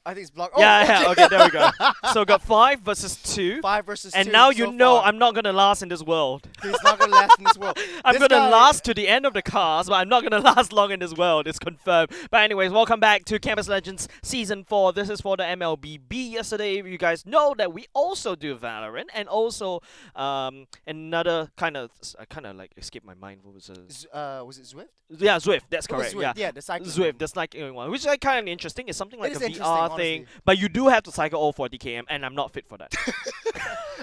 I think it's blocked. Oh, Yeah. Okay, there we go. So got 5 versus 2. 5 versus 2. And now you so know far. I'm not gonna last in this world. He's not gonna last in this world. I'm This gonna guy- last to the end of the cast, but I'm not gonna last long in this world. It's confirmed. But anyways, welcome back to Campus Legends Season 4. This is for the MLBB. Yesterday, you guys know that we also do Valorant and also another kind of like escaped my mind. What was it? Was it Zwift? Yeah, Zwift. That's It was correct. Zwift, Yeah. yeah, the cycling Zwift, one. the cycling one, which is like kind of interesting. It's something like is a interesting, VR honestly. thing, but you do have to cycle all 40 km, and I'm not fit for that.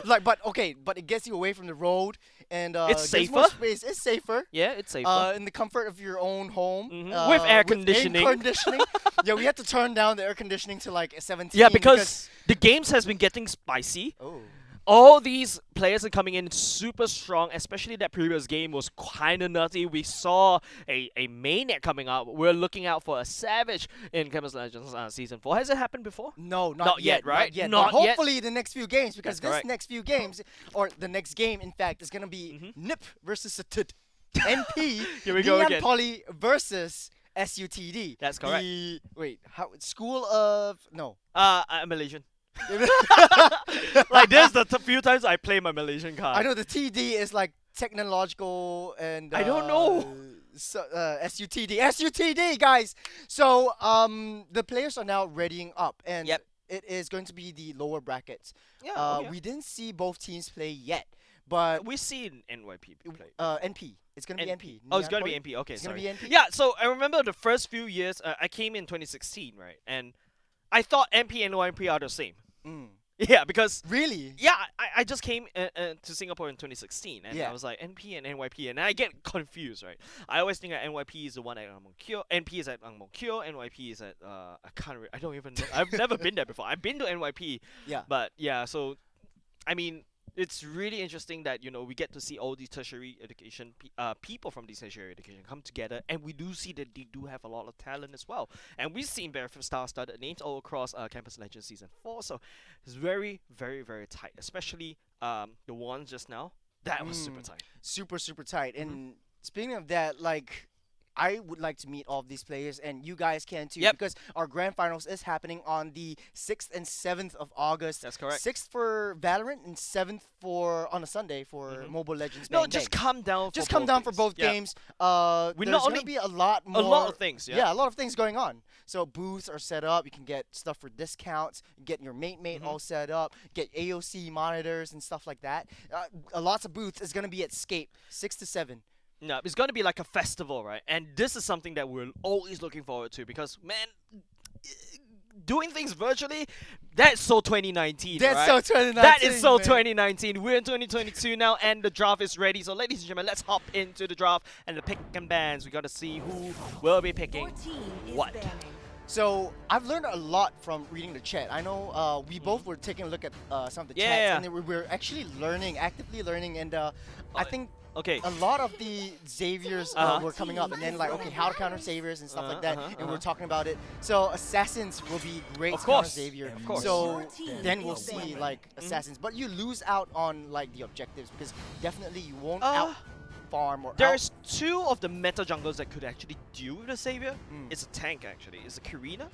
But it gets you away from the road and It's gives more safer. space. It's safer. Yeah, it's safer. In the comfort of your own home. Mhm. With air conditioning. Air conditioning. Yeah, we had to turn down the air conditioning to like 17. Yeah, because the games has been getting spicy. Oh. All these players are coming in super strong, especially that previous game was kind of nutty. We saw a Maniac coming out. We're looking out for a Savage in Campus Legends Season 4. Has it happened before? No, Not yet, right? Not yet. Not but yet. hopefully the next few games, because That's correct. next few games, or the next game, in fact, is gonna be NIP versus Satut. NP. Here we go Neon again. Poly versus SUTD. That's correct. School of no. I'm Malaysian. Like this, the few times I play my Malaysian card. I know the TD is like technological and I don't know. SUTD guys. So the players are now readying up, and Yep. it is going to be the lower brackets. Yeah, oh, yeah. We didn't see both teams play yet, but We see NYP play. NP. It's gonna be NP. Oh, it's Neon gonna be Poly? NP. Okay, It's gonna sorry. be NP? Yeah, so I remember the first few years. I came in 2016, right? And I thought NP and NYP are the same. Mm. Yeah, because Really? yeah, I just came to Singapore in 2016, and Yeah. I was like NP and NYP, and I get confused, right? I always think that NYP is the one at Ang Mo Kio, NP is at Ang Mo Kio, NYP is at I don't even know. I've never been there before. I've been to NYP, Yeah. but yeah, so I mean, it's really interesting that we get to see all these tertiary education people from these tertiary education come together, and we do see that they do have a lot of talent as well. And we've seen very star-studded names all across Campus Legends Season 4, so it's very, very, very tight. Especially the ones just now, that was super tight. Super tight. And speaking of that, like, I would like to meet all of these players, and you guys can too, Yep. because our grand finals is happening on the 6th and 7th of August. That's correct. 6th for Valorant and 7th on a Sunday for Mobile Legends. No, Bang just Bang. come down. Just for come both down for games. both Yeah. games. We There's not gonna only- be a lot more. A lot of things. Yeah. A lot of things going on. So booths are set up. You can get stuff for discounts. Get your mate all set up. Get AOC monitors and stuff like that. Lots of booths is gonna be at Scape 6 to 7. No, it's going to be like a festival, right? And this is something that we're always looking forward to because, man, doing things virtually, that's so 2019, That's right? so 2019. That is so man. 2019. We're in 2022 now, and the draft is ready. So, ladies and gentlemen, let's hop into the draft and the pick and bans. We got to see who will be picking Your team is what. banning. So I've learned a lot from reading the chat. I know we both were taking a look at some of the chats, Yeah. and we're actually actively learning, and I think Okay. a lot of the Xaviers were coming up, and then like, okay, how to counter Xaviers and stuff like that, and we're talking about it. So Assassins will be great Of to counter course. Xavier. Of course. So then we'll see like Assassins, but you lose out on like the objectives because definitely you won't out farm or There's two of the meta junglers that could actually deal with the Savior. Mm. It's a tank, actually. It's a Karina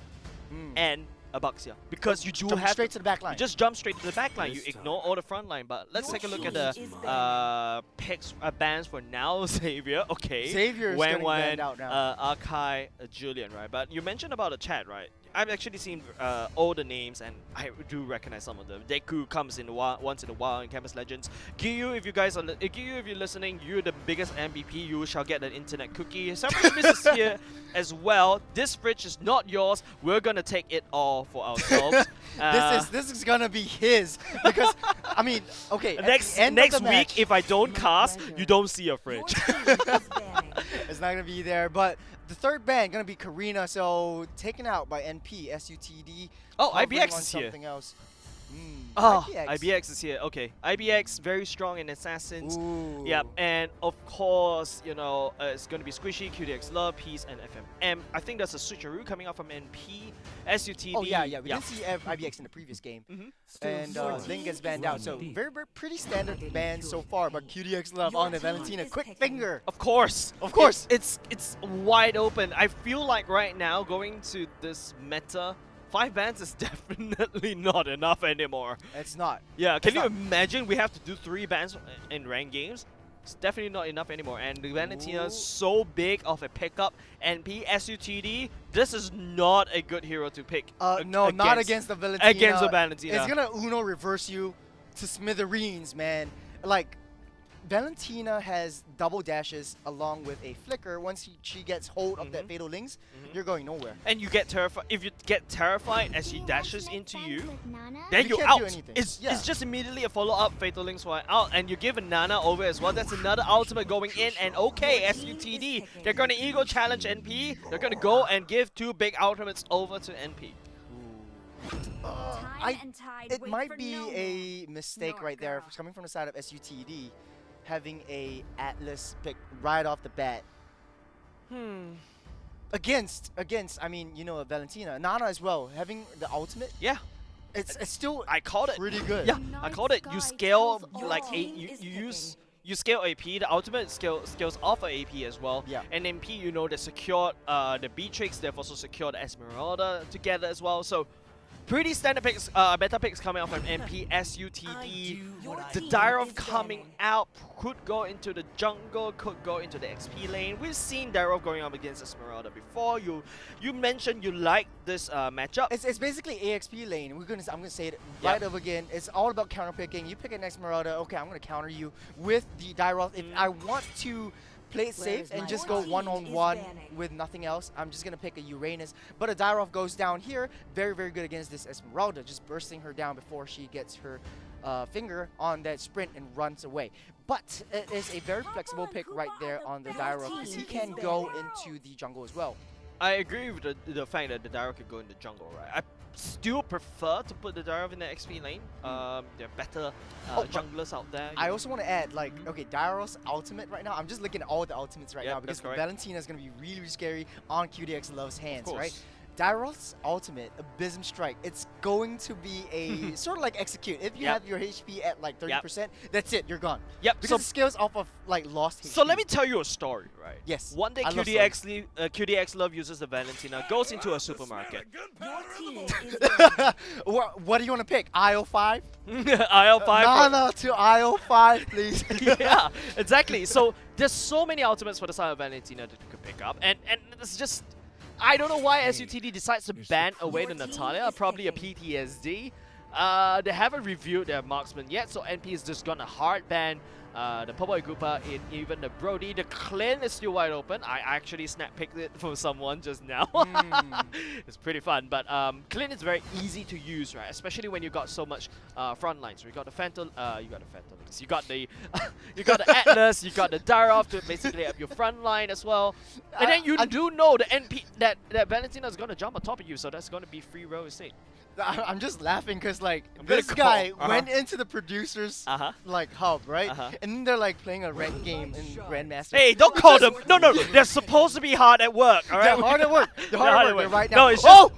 Mm. and a Baxia. Because you do Jump have straight to the back line. You just jump straight to the back line. You ignore all the front line. But let's take a look at the picks bans for now. Xavier, okay. Xavier's Wen getting Wen, banned out now. Akai, Julian, right? But you mentioned about the chat, right? I've actually seen all the names, and I do recognize some of them. Deku comes in once in a while in Campus Legends. Giyu, if you guys are Giyu, if you're listening, you're the biggest MVP. You shall get an internet cookie. Several is here as well. This fridge is not yours. We're gonna take it all for ourselves. This is gonna be his because I mean, okay. at next the end of the week. match, If I don't cast, you don't see a Your fridge. team is banning. it's not gonna be there. But the third ban gonna be Karina, so taken out by NP, SUTD. Oh, hovering IBX on is here. something else. Oh, IBX is here. Okay, IBX very strong in Assassins. Ooh. Yep, and of course, you know, it's going to be Squishy, QDX Love, Peace, and FMM. I think there's a switcheroo coming out from NP, SUTD. Oh yeah, we didn't see IBX in the previous game, and Ling gets banned out. So very pretty standard ban so far. But QDX Love on the Valentina, quick finger. Of course, It's wide open. I feel like right now going to this meta, 5 bans is definitely not enough anymore. It's not. Yeah, can you imagine we have to do 3 bans in ranked games? It's definitely not enough anymore. And the Valentina is so big of a pickup. NP, SUTD, this is not a good hero to pick. No, not against the Valentina. Against the Valentina. It's gonna Uno reverse you to smithereens, man. Like, Valentina has double dashes along with a flicker. Once she gets hold of that Fatal Links, you're going nowhere. And you get terrified. If you get terrified as she dashes into you, then You you're can't do out. anything. It's Yeah. just immediately a follow-up Fatal Links while out, and you give a Nana over as well. That's another ultimate going in, and okay, SUTD, they're going to ego challenge NP. They're going to go and give 2 big ultimates over to NP. It might be a mistake right there coming from the side of SUTD, having a Atlas pick right off the bat. Against, I mean, you know, Valentina, Nana as well, having the ultimate. Yeah. It's still I called it. pretty good. Yeah, I called it. You scale like you scale AP. The ultimate scales off of AP as well. Yeah. And MP, you know, they secured the Beatrix. They've also secured Esmeralda together as well. So pretty standard picks, meta picks coming out from MP, SUTD. The Dyrov coming out could go into the jungle, could go into the XP lane. We've seen Dyrov going up against Esmeralda before. You mentioned you like this matchup. It's basically AXP lane. I'm gonna say it right over again. It's all about counter picking. You pick an Esmeralda, okay, I'm gonna counter you with the Dyrov. If I want to play it safe and just go one-on-one with nothing else, I'm just gonna pick a Uranus. But a Dyrov goes down here, very good against this Esmeralda, just bursting her down before she gets her finger on that sprint and runs away. But it is a very flexible pick right there on the Dyrov, because he can go into the jungle as well. I agree with the fact that the Dyrov could go in the jungle, right? I still prefer to put the Dyrov in the XP lane. There are better junglers out there. I also want to add, like, okay, Dyrov's ultimate right now, I'm just looking at all the ultimates right now, because Valentina is going to be really scary on QDX Love's hands, right? Dyrov's ultimate, Abysm Strike, it's going to be a sort of like execute. If you have your HP at like 30%, that's it, you're gone. Because it scales off of like lost HP. So let me tell you a story, right? Yes. One day QDX Love uses the Valentina, goes into a supermarket. What do you want to pick? IO5? IO5? Nana to IO5, please. Yeah, exactly. So there's so many ultimates for the side of Valentina that you could pick up, and it's just, I don't know why SUTD decides to ban away the Natalia, probably a PTSD. They haven't reviewed their marksman yet, so NP is just gonna hard ban the Poboy Koopa in even the Brody. The Clint is still wide open. I actually snap picked it from someone just now. It's pretty fun, but Clint is very easy to use, right? Especially when you got so much front lines. You got the Phantom, you got the Atlas, you got the Dyrov to basically have your front line as well. And then you do know the NP that Valentina is gonna jump on top of you, so that's gonna be free row estate. I'm just laughing because like this guy went into the producers like hub, right? And then they're like playing a ranked game in Grandmaster. Hey, don't call them. No, they're supposed to be hard at work. All right, they're hard at work. They're hard at work right now. No, it's just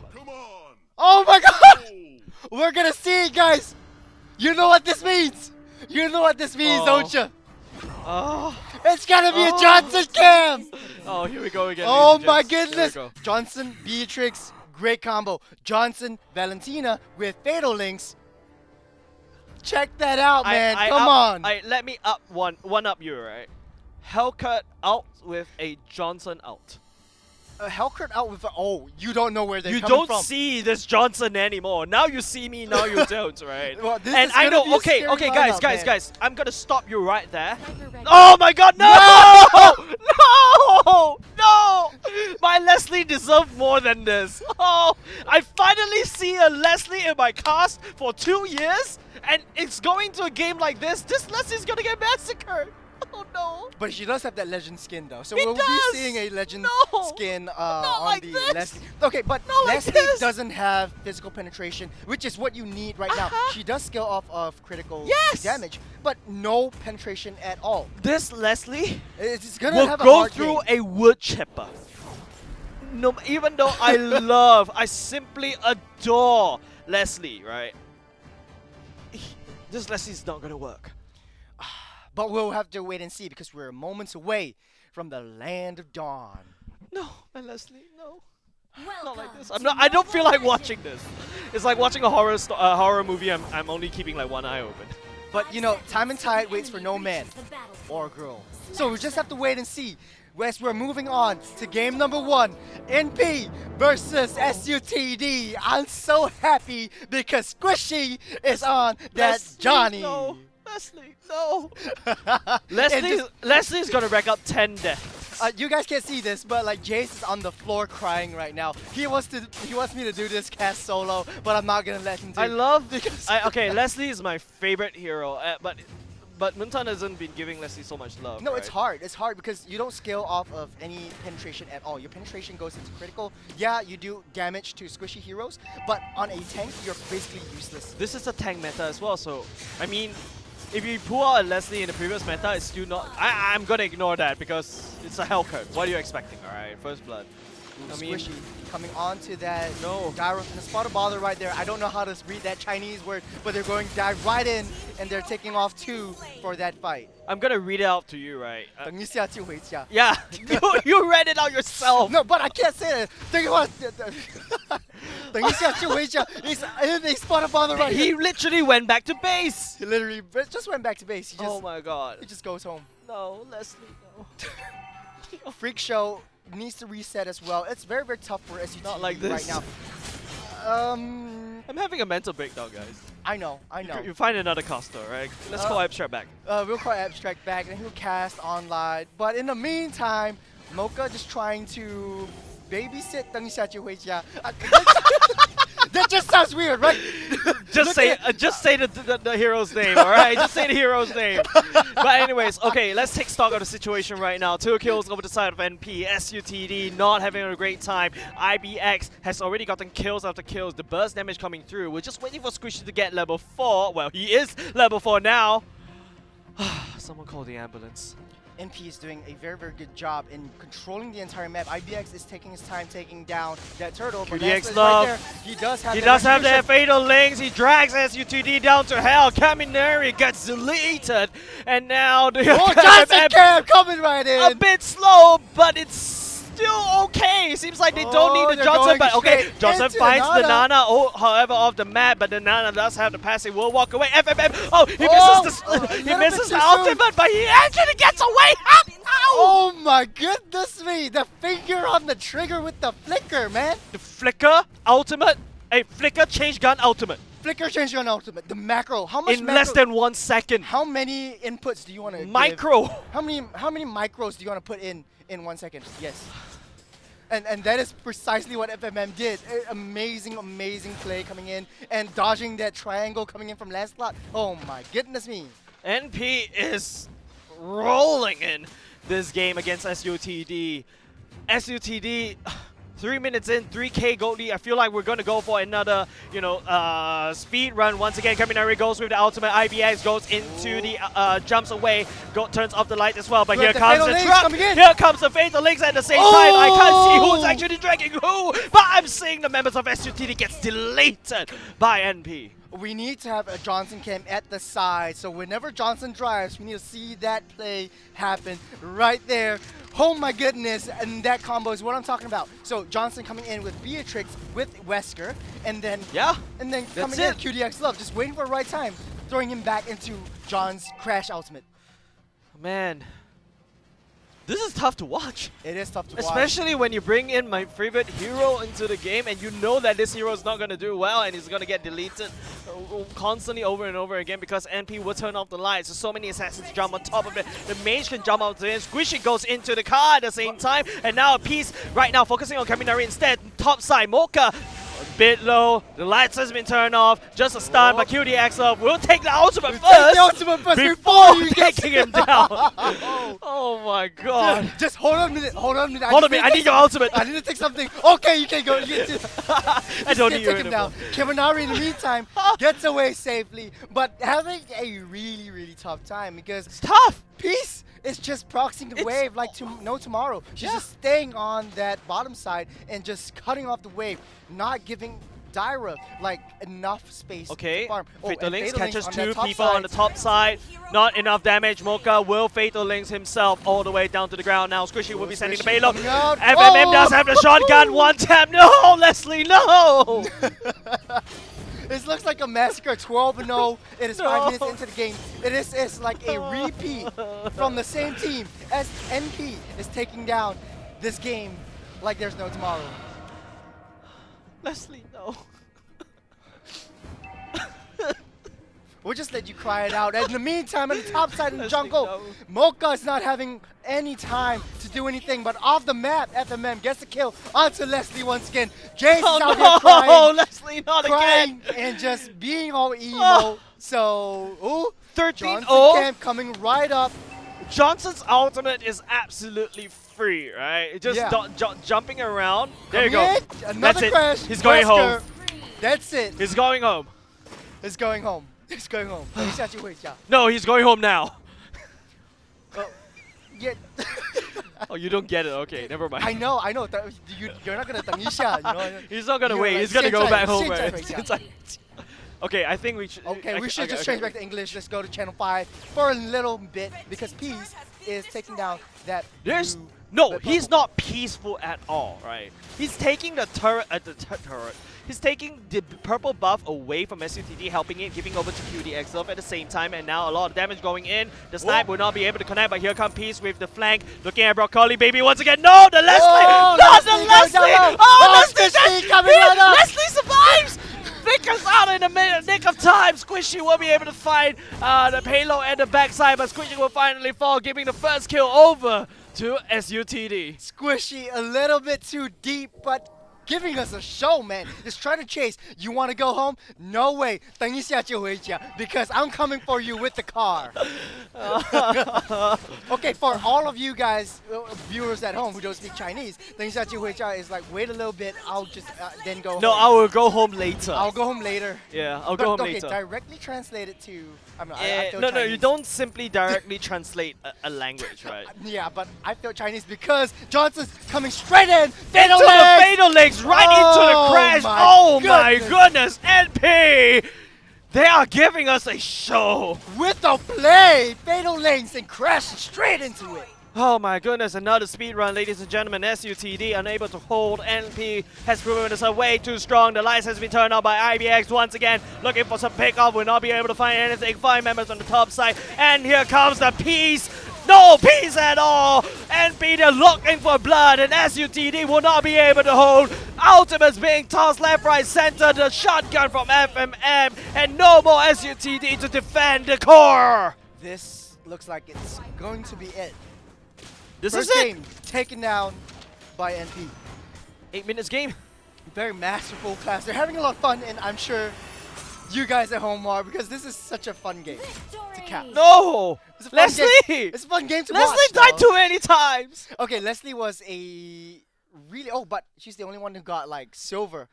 oh my God! We're gonna see it, guys. You know what this means. You know what this means, don't you? Oh, it's gonna be a Johnson cam. Oh, here we go again. Oh my goodness! Johnson, Beatrix. Great combo. Johnson, Valentina with Fatal Links. Check that out, man. Come on. Let me one up you, right? Hellcut out with a Johnson out. Hellcut out with you don't know where they're coming from. You don't see this Johnson anymore. Now you see me, now you don't, right? Well, this and is I know, be a okay, scary guys, lineup, guys, I'm gonna stop you right there. Oh my God, no! No! My Leslie deserved more than this. Oh, I finally see a Leslie in my cast for 2 years, and it's going to a game like this. This Leslie's gonna get massacred. Oh No. But she does have that legend skin though, so He we'll does! be seeing a legend No! skin Not on like the this! Leslie. Okay, but Not like Leslie this! doesn't have physical penetration, which is what you need right now. She does scale off of critical Yes! damage, but no penetration at all. This Leslie It's gonna will have a go hard through game. a wood chipper. No, even though I simply adore Leslie, right? This Leslie's not gonna work. But we'll have to wait and see because we're moments away from the land of dawn. No, my Leslie, no. Not Welcome like this. to I'm not. I don't feel like Mobile watching this. It's like watching a horror movie. I'm only keeping like one eye open. But you know, time and tide waits for no man or girl. So we just have to wait and see. As we're moving on to game number 1, NP versus SUTD. I'm so happy because Squishy is on that Leslie, Johnny. No, Leslie, no. And Leslie's gonna rack up 10 deaths. you guys can't see this, but like Jace is on the floor crying right now. He wants me to do this cast solo, but I'm not gonna let him do. I love because okay, Leslie is my favorite hero, but Muntan hasn't been giving Leslie so much love. No, right? it's hard. It's hard because you don't scale off of any penetration at all. Your penetration goes into critical. Yeah, you do damage to squishy heroes, but on a tank, you're basically useless. This is a tank meta as well, so I mean, if you pull out a Leslie in the previous meta, it's still not. I'm gonna ignore that because it's a hell card. What are you expecting? All right, first blood. I mean, Squishy coming on to that No. gyro and the spot of bother right there. I don't know how to read that Chinese word, but they're going dive right in and they're taking off 2 for that fight. I'm gonna read it out to you, right? 等一下就回家. Yeah, you read it out yourself. No, but I can't say it. 等一下就回家. It's a spot of bother right He here. literally went back to base. He literally just went back to base. He just, Oh my god. he just goes home. No, Leslie, no. Freak Show needs to reset as well. It's very, very tough for SUT Not like right this. now. I'm having a mental breakdown, guys. I know. You find another caster, right? Let's call Abstract back. We'll call Abstract back and he'll cast online. But in the meantime, Mocha just trying to babysit 等一下就回家. That just sounds weird, right? Just say the hero's name, alright? Just say the hero's name. But anyways, okay, let's take stock of the situation right now. 2 kills over the side of NP, SUTD not having a great time. IBX has already gotten kills after kills. The burst damage coming through. We're just waiting for Squishy to get level 4. Well, he is level 4 now. Someone call the ambulance. NP is doing a very, very good job in controlling the entire map. IBX is taking his time taking down that turtle. But QDX that's love. right there. He does have He that does have the retribution. fatal links. He drags SUTD down to hell. Kaminari gets deleted. And now the Oh, Johnson Cam coming right a in. bit slow, but it's still okay. Seems like they don't need the they're Johnson, going but okay, straight Johnson into finds the Nana. Nana, however, off the map, but the Nana does have the passive. Will walk away. FFF. Oh, he Oh, misses oh, the a he little misses bit the too soon. ultimate, but he actually gets away. Ow! Oh my goodness me! The finger on the trigger with the flicker, man. The flicker ultimate. Hey, flicker change gun ultimate Flicker change your ultimate. The macro. How much in macro? less than 1 second. How many inputs do you want to Micro. How many micros do you want to put in 1 second? Yes. And that is precisely what FMM did. Amazing, amazing play coming in and dodging that triangle coming in from last slot. Oh my goodness me. NP is rolling in this game against SUTD. SUTD, 3 minutes in, 3k gold lead. I feel like we're going to go for another, speed run. Once again, Kaminari goes with the ultimate. IBX goes into the, jumps away, turns off the light as well. But Look, here the comes Fatal the Links truck. coming in. Here comes the Fatal Links at the same time. I can't see who's actually dragging who, but I'm seeing the members of SUTD gets deleted by NP. We need to have a Johnson cam at the side, so whenever Johnson drives, we need to see that play happen right there. Oh my goodness, and that combo is what I'm talking about. So Johnson coming in with Beatrix with Wesker, and then coming in QDX Love, just waiting for the right time, throwing him back into John's Crash Ultimate. Man, this is tough to watch. It is tough to watch. Especially when you bring in my favorite hero into the game and you know that this hero is not going to do well and he's going to get deleted constantly over and over again because NP will turn off the lights. So many assassins jump on top of it. The mage can jump out to it. Squishy goes into the car at the same time. And now a piece right now focusing on Kaminari instead. Top side, Mocha. bit low. The lights has been turned off. Just a stun, but QDX will take the ultimate Take first. the ultimate first before you get- taking him down. Oh my god. Just hold on a minute. Hold on a minute. Hold on a minute. I need your ultimate. I need to take something. Okay, you can go. I don't need take him your down. Kevinari, in the meantime, gets away safely, but having a really, really tough time because It's tough. Peace is just proxying the It's- wave like no tomorrow. She's just staying on that bottom side and just cutting off the wave, not giving Dyra like enough space Okay, to farm. Fatal and Links Fatal catches on two that top people side. on the top side. Not enough damage. Mocha will Fatal Links himself all the way down to the ground. Now Squishy will be sending the Squishy payload. coming out. FMM Oh! does have the shotgun. One tap. No, Leslie, no. This looks like a massacre, 12-0. It is 5 No. minutes into the game. It is like a repeat from the same team as NP is taking down this game like there's no tomorrow. Leslie, no. We'll just let you cry it out. And in the meantime, on the top side in the Leslie, jungle, no. Mocha is not having any time to do anything. But off the map, FMM gets the kill onto Leslie once again. Jace is out here Oh crying. no, Leslie, not Crying again. and just being all emo. Oh. So, ooh, 13-0. Johnson Camp coming right up. Johnson's ultimate is absolutely free, right? Just Yeah. jumping around. There you Coming go. in, That's another it. crash. He's going Wesker. home. That's it. He's going home. He's going home. He's going home. 等一下就回家. No, he's going home now. Oh, yeah. Oh, you don't get it. Okay, never mind. I know. You're not gonna 等一下, you know. He's not gonna You're wait. like, He's gonna go 现在- back home, 现在 right? 回家. 现在- Okay, I think we should. Okay, we should just change back to English. Let's go to channel 5 for a little bit because Peace is taking down that. There's blue- no. that He's purple. not peaceful at all, right? He's taking the turret. Turret. He's taking the purple buff away from SUTD, helping it, giving over to QDX at the same time, and now a lot of damage going in. The snipe will not be able to connect, but here comes Peace with the flank, looking at Broccoli baby once again. No, the Leslie! Oh, Not Leslie the goes Leslie! down. Oh, Oh, Leslie! Squishy coming right up. Leslie survives! Flickers out in the nick of time. Squishy will be able to find the payload at the backside, but Squishy will finally fall, giving the first kill over to SUTD. Squishy a little bit too deep, but giving us a show, man. Just trying to chase. You want to go home? No way. 等一下就回家 because I'm coming for you with the car. Okay, for all of you guys, viewers at home who don't speak Chinese, 等一下就回家 is like wait a little bit. I'll just then go No, home. I will go home later. I'll go home later. Yeah, I'll But, go home okay, later. directly translate it to. I feel No, you Chinese. don't simply directly translate a language, right? Yeah, but I feel Chinese because Johnson's coming straight in. Fatal Into the legs! fatal legs, right into the Oh crash. my Oh my goodness. goodness, NP! They are giving us a show. With the play, fatal lanes and crashing straight into it. Oh my goodness, another speed run, ladies and gentlemen. SUTD unable to hold. NP has proven itself way too strong. The lights has been turned on by IBX once again. Looking for some pickoff, will not be able to find anything. 5 members on the top side. And here comes the Peace. No peace at all. NP, they're looking for blood. And SUTD will not be able to hold. Ultimates being tossed left, right, center. The shotgun from FMM. And no more SUTD to defend the core. This looks like it's going to be it. This First is it. game taken down by NP. 8 minutes game. Very masterful class. They're having a lot of fun, and I'm sure you guys at home are because this is such a fun game to cap. No! It's a fun Leslie! game. It's a fun game to Leslie watch. died though. too many times! Okay, Leslie was a really. Oh, but she's the only one who got like silver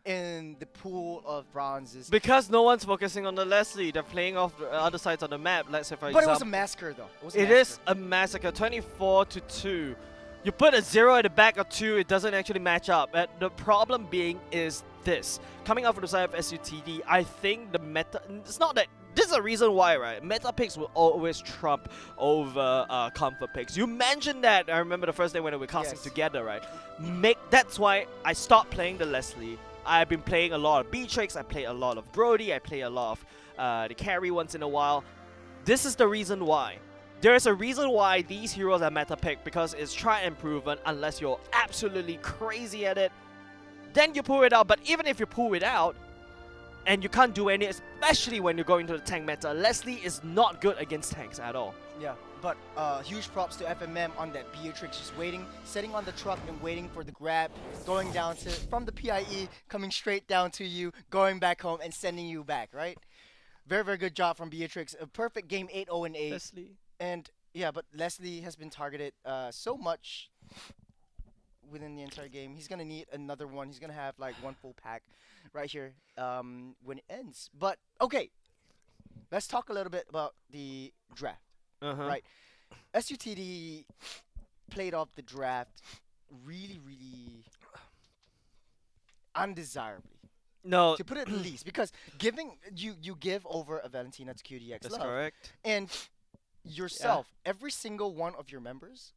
in the pool of bronzes. Because no one's focusing on the Leslie. They're playing off the other sides of the map. Let's say, for But it was a example. massacre, though. It was a It massacre. is a massacre. 24-2. You put a 0 at the back of 2, it doesn't actually match up. And the problem being is this. Coming out from the side of SUTD, I think the meta... It's not that... This is a reason why, right? Meta picks will always trump over comfort picks. You mentioned that, I remember the first day when we were casting Yes. together, right? That's why I stopped playing the Leslie. I've been playing a lot of Beatrix, I play a lot of Brody, I play a lot of the carry once in a while. This is the reason why. There's a reason why these heroes are meta picked, because it's tried and proven. Unless you're absolutely crazy at it, then you pull it out. But even if you pull it out and you can't do any, especially when you're going to the tank meta, Leslie is not good against tanks at all. Yeah, but huge props to FMM on that Beatrix, just waiting, sitting on the truck and waiting for the grab, going down to from the PIE, coming straight down to you, going back home and sending you back, right? Very, very good job from Beatrix. A perfect game, 8-0 and 8. Leslie. And yeah, but Leslie has been targeted so much within the entire game. He's gonna need another one. He's gonna have like one full pack right here when it ends. But okay, let's talk a little bit about the draft. Right, SUTD played off the draft really, really undesirably. No, To put it at least, because giving you give over a Valentina to QDX that's Love, correct. and yourself, every single one of your members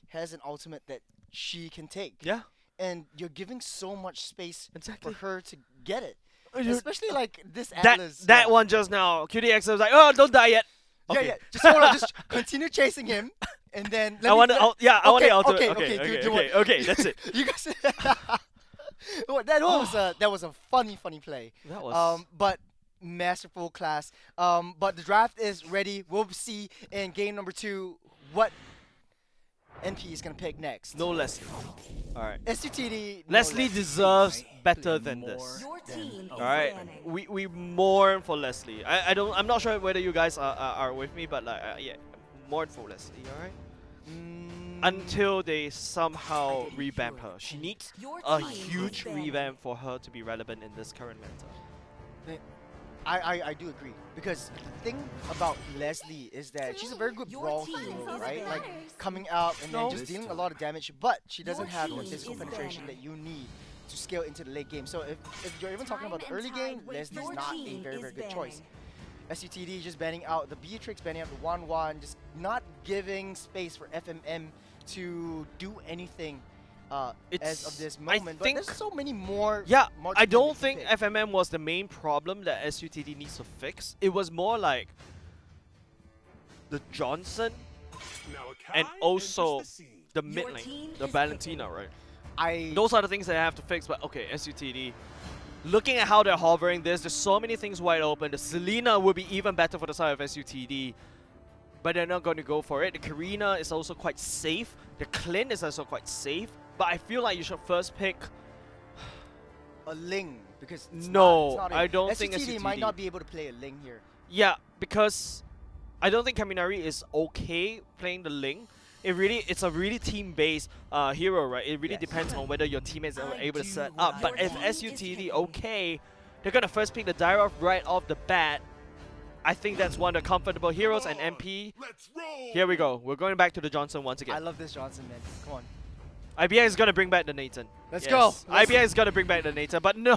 has an ultimate that she can take. Yeah, And you're giving so much space exactly. for her to get it. You- Especially like this That Atlas. that one just now, QDX was like, oh, don't die yet. Yeah, Okay. yeah. Just hold on. Just continue chasing him, and then I want to. I want the ultimate. okay, Okay, okay, okay, do okay, what- okay, that's it. You guys. Well, that was a funny play. That was. But masterful class. But the draft is ready. We'll see in game number 2 what NP is gonna pick next. No Leslie. All right. SUTD. no Leslie deserves better than this. Your team is All right, banning. we mourn for Leslie. I'm not sure whether you guys are with me, but like yeah, mourn for Leslie. All right. Until they somehow revamp her, she needs Your a team is huge banning. revamp for her to be relevant in this current meta. I do agree, because the thing about Leslie is that she's a very good Your brawl team hero, is right? Like banning. coming out and No. then just dealing a lot of damage, but she doesn't Your have the team physical is penetration banning. that you need to scale into the late game. So if you're even talking about the Time early and game, tide with Leslie's your not a team very, is very good banning. choice. SUTD just banning out the Beatrix, banning out the 1-1, just not giving space for FMM to do anything as of this I moment. But think- there's so many more. Yeah, marksmen I they don't can think pick. FMM was the main problem that SUTD needs to fix. It was more like the Johnson and also the mid Your lane, team the is Valentina, right? I Those are the things that I have to fix, but okay, SUTD. Looking at how they're hovering this, there's so many things wide open. The Selena would be even better for the side of SUTD, but they're not going to go for it. The Karina is also quite safe. The Clint is also quite safe, but I feel like you should first pick. a Ling, because it's No, not, it's not I a- don't think SUTD might SUTD. not be able to play a Ling here. Yeah, because I don't think Kaminari is okay playing the Ling. It's a really team-based hero, right? It really Yes. depends on whether your teammates are I able to do set what up. I But if want. SUTD okay, they're gonna first pick the Dyrov right off the bat. I think that's one of the comfortable heroes, and MP. Here we go. We're going back to the Johnson once I again. love this Johnson, man. Come on. IBI is gonna bring back the Nathan. Let's Yes. go. IBI is gonna bring back the Nathan, but no.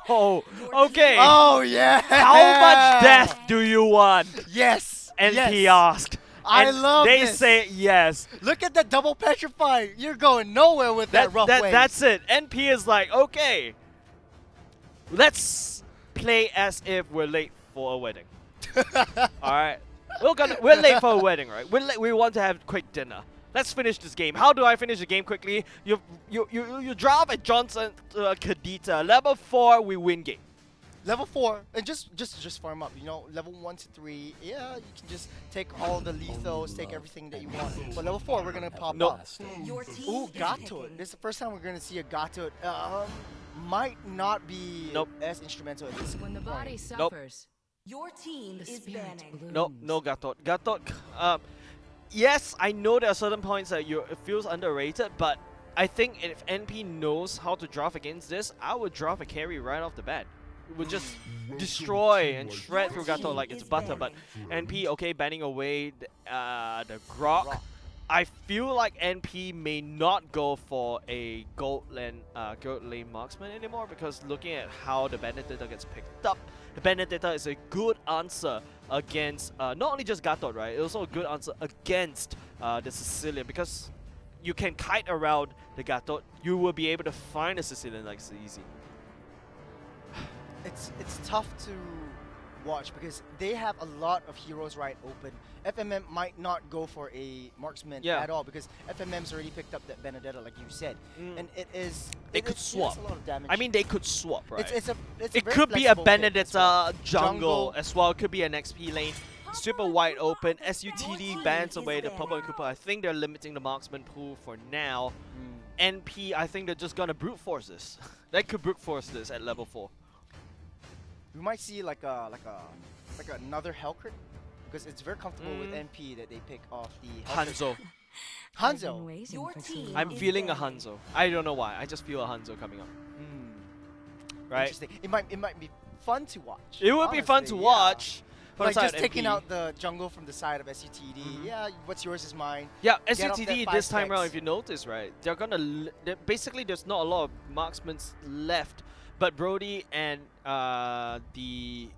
Okay. Oh, yeah! How much death do you want? Yes! NP yes. asked. I And love they this. say yes. Look at that double petrify. You're going nowhere with that, rough wave. That's it. NP is like, okay, let's play as if we're late for a wedding. All right, we're late for a wedding, right? We want to have quick dinner. Let's finish this game. How do I finish the game quickly? You drop a Johnson Kadita. Level 4, we win game. Level 4, and just farm up. You know, level 1 to 3. Yeah, you can just take all the lethals, take everything that you want. But level 4, we're gonna pop Nope. up. Your team Ooh, is Gato. picking. This is the first time we're gonna see a Gato. Might not be Nope. as instrumental at this When the body point. suffers, Your team the is spirit banning. No, blooms. no Gatot. Gatot, yes, I know there are certain points that it feels underrated, but I think if NP knows how to draft against this, I would draft a carry right off the bat. It would just destroy and shred through Gatot like it's butter, but NP, okay, banning away the Grok. I feel like NP may not go for a gold lane marksman anymore, because looking at how the Benedetta gets picked up, the Benedetta is a good answer against not only just Gatot, right? It's also a good answer against the Sicilian, because you can kite around the Gatot. You will be able to find a Sicilian like it's easy. It's tough to watch because they have a lot of heroes right open. FMM might not go for a marksman Yeah. at all because FMM's already picked up that Benedetta, like you said, and it is. They it could is- it swap. is a lot of damage. I mean, they could swap, right? it's a it very could be a flexible pick as well. Benedetta jungle Jungle. as well. It could be an XP lane. super wide open. SUTD bans away the Purple and Cooper. I think they're limiting the marksman pool for now. NP, I think they're just gonna brute force this. They could brute force this at level 4. We might see like another Hellcrit, because it's very comfortable with NP that they pick off the Hanzo. Hanzo. Your team I'm is feeling a banning. Hanzo. I don't know why. I just feel a Hanzo coming up. Right? Interesting. It might be fun to watch. It would be fun to honestly, watch. for the Like side just of taking NP. out the jungle from the side of SUTD. Yeah, what's yours is mine. Yeah, Get off that SUTD 5 this time around, stacks. if you notice, right, they're gonna basically there's not a lot of marksmen left, but Brody and the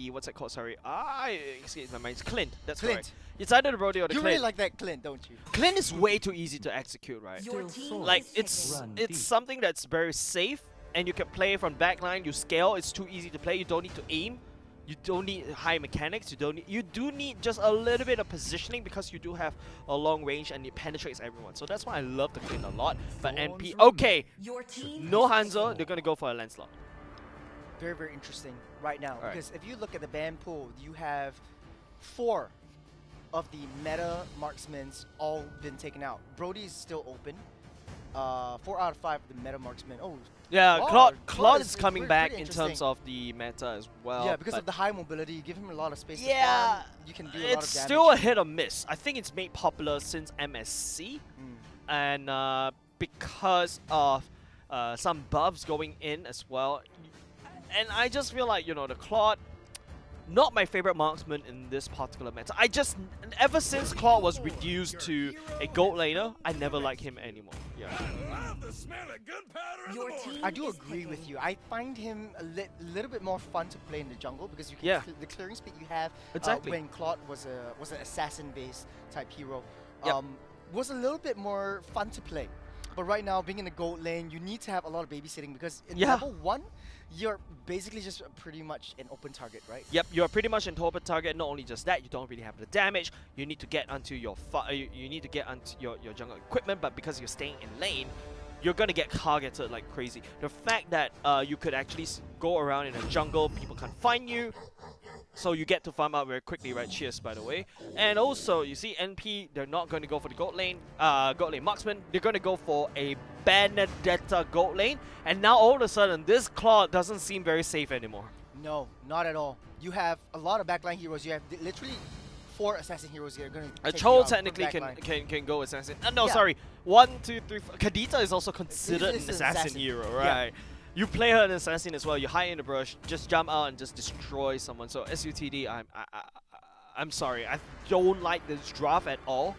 what's it called? Sorry, I escaped my mind. It's Clint. That's Clint. correct. It's either the Brody or the You Clint. really like that Clint, don't you? Clint is way too easy to execute, right? Your team Like is it's something that's very safe, and you can play from backline. You scale. It's too easy to play. You don't need to aim. You don't need high mechanics. You do need just a little bit of positioning, because you do have a long range and it penetrates everyone. So that's why I love the Clint a lot. But NP, okay, Your team no is Hanzo. They're gonna go for a Lancelot. Very, very interesting right now. Alright. Because if you look at the ban pool, you have 4 of the meta marksmen's all been taken out. Brody is still open. 4 out of 5 of the meta marksmen. Oh, Yeah, Claude Claude is is coming pretty back in interesting. terms of the meta as well. yeah, because but of the high mobility, you give him a lot of space to yeah, farm. You can do a lot of it's damage. still a hit or miss. I think it's made popular since MSC, and because of some buffs going in as well. And I just feel like, you know, the Claude, not my favorite marksman in this particular meta. Ever since Claude was reduced to a gold laner, I never liked him anymore. Yeah. Your team I do is agree with picking. you. I find him a little bit more fun to play in the jungle, because you can Yeah. the clearing speed you have Exactly. when Claude was an assassin-based type hero Yep. was a little bit more fun to play. But right now, being in the gold lane, you need to have a lot of babysitting, because in Yeah. level 1, you're basically just pretty much an open target, right? Yep, you're pretty much an open target. Not only just that, you don't really have the damage. You need to get onto your you need to get onto your jungle equipment, but because you're staying in lane, you're gonna get targeted like crazy. The fact that you could actually go around in a jungle, people can't find you, so you get to farm out very quickly, right? Cheers, by the way. And also, you see NP, they're not going to go for the gold lane marksman. They're going to go for a Benedetta gold lane. And now all of a sudden, this Claude doesn't seem very safe anymore. No, not at all. You have a lot of backline heroes. You have literally 4 assassin heroes that are going to A Chol technically can go assassin. No, Yeah. sorry. 1, 2, 3, 4. Kadita is also considered Is an an assassin assassin. hero, Yeah. right? You play her an assassin as well. You hide in the brush, just jump out and just destroy someone. So SUTD, I'm sorry. I don't like this draft at all,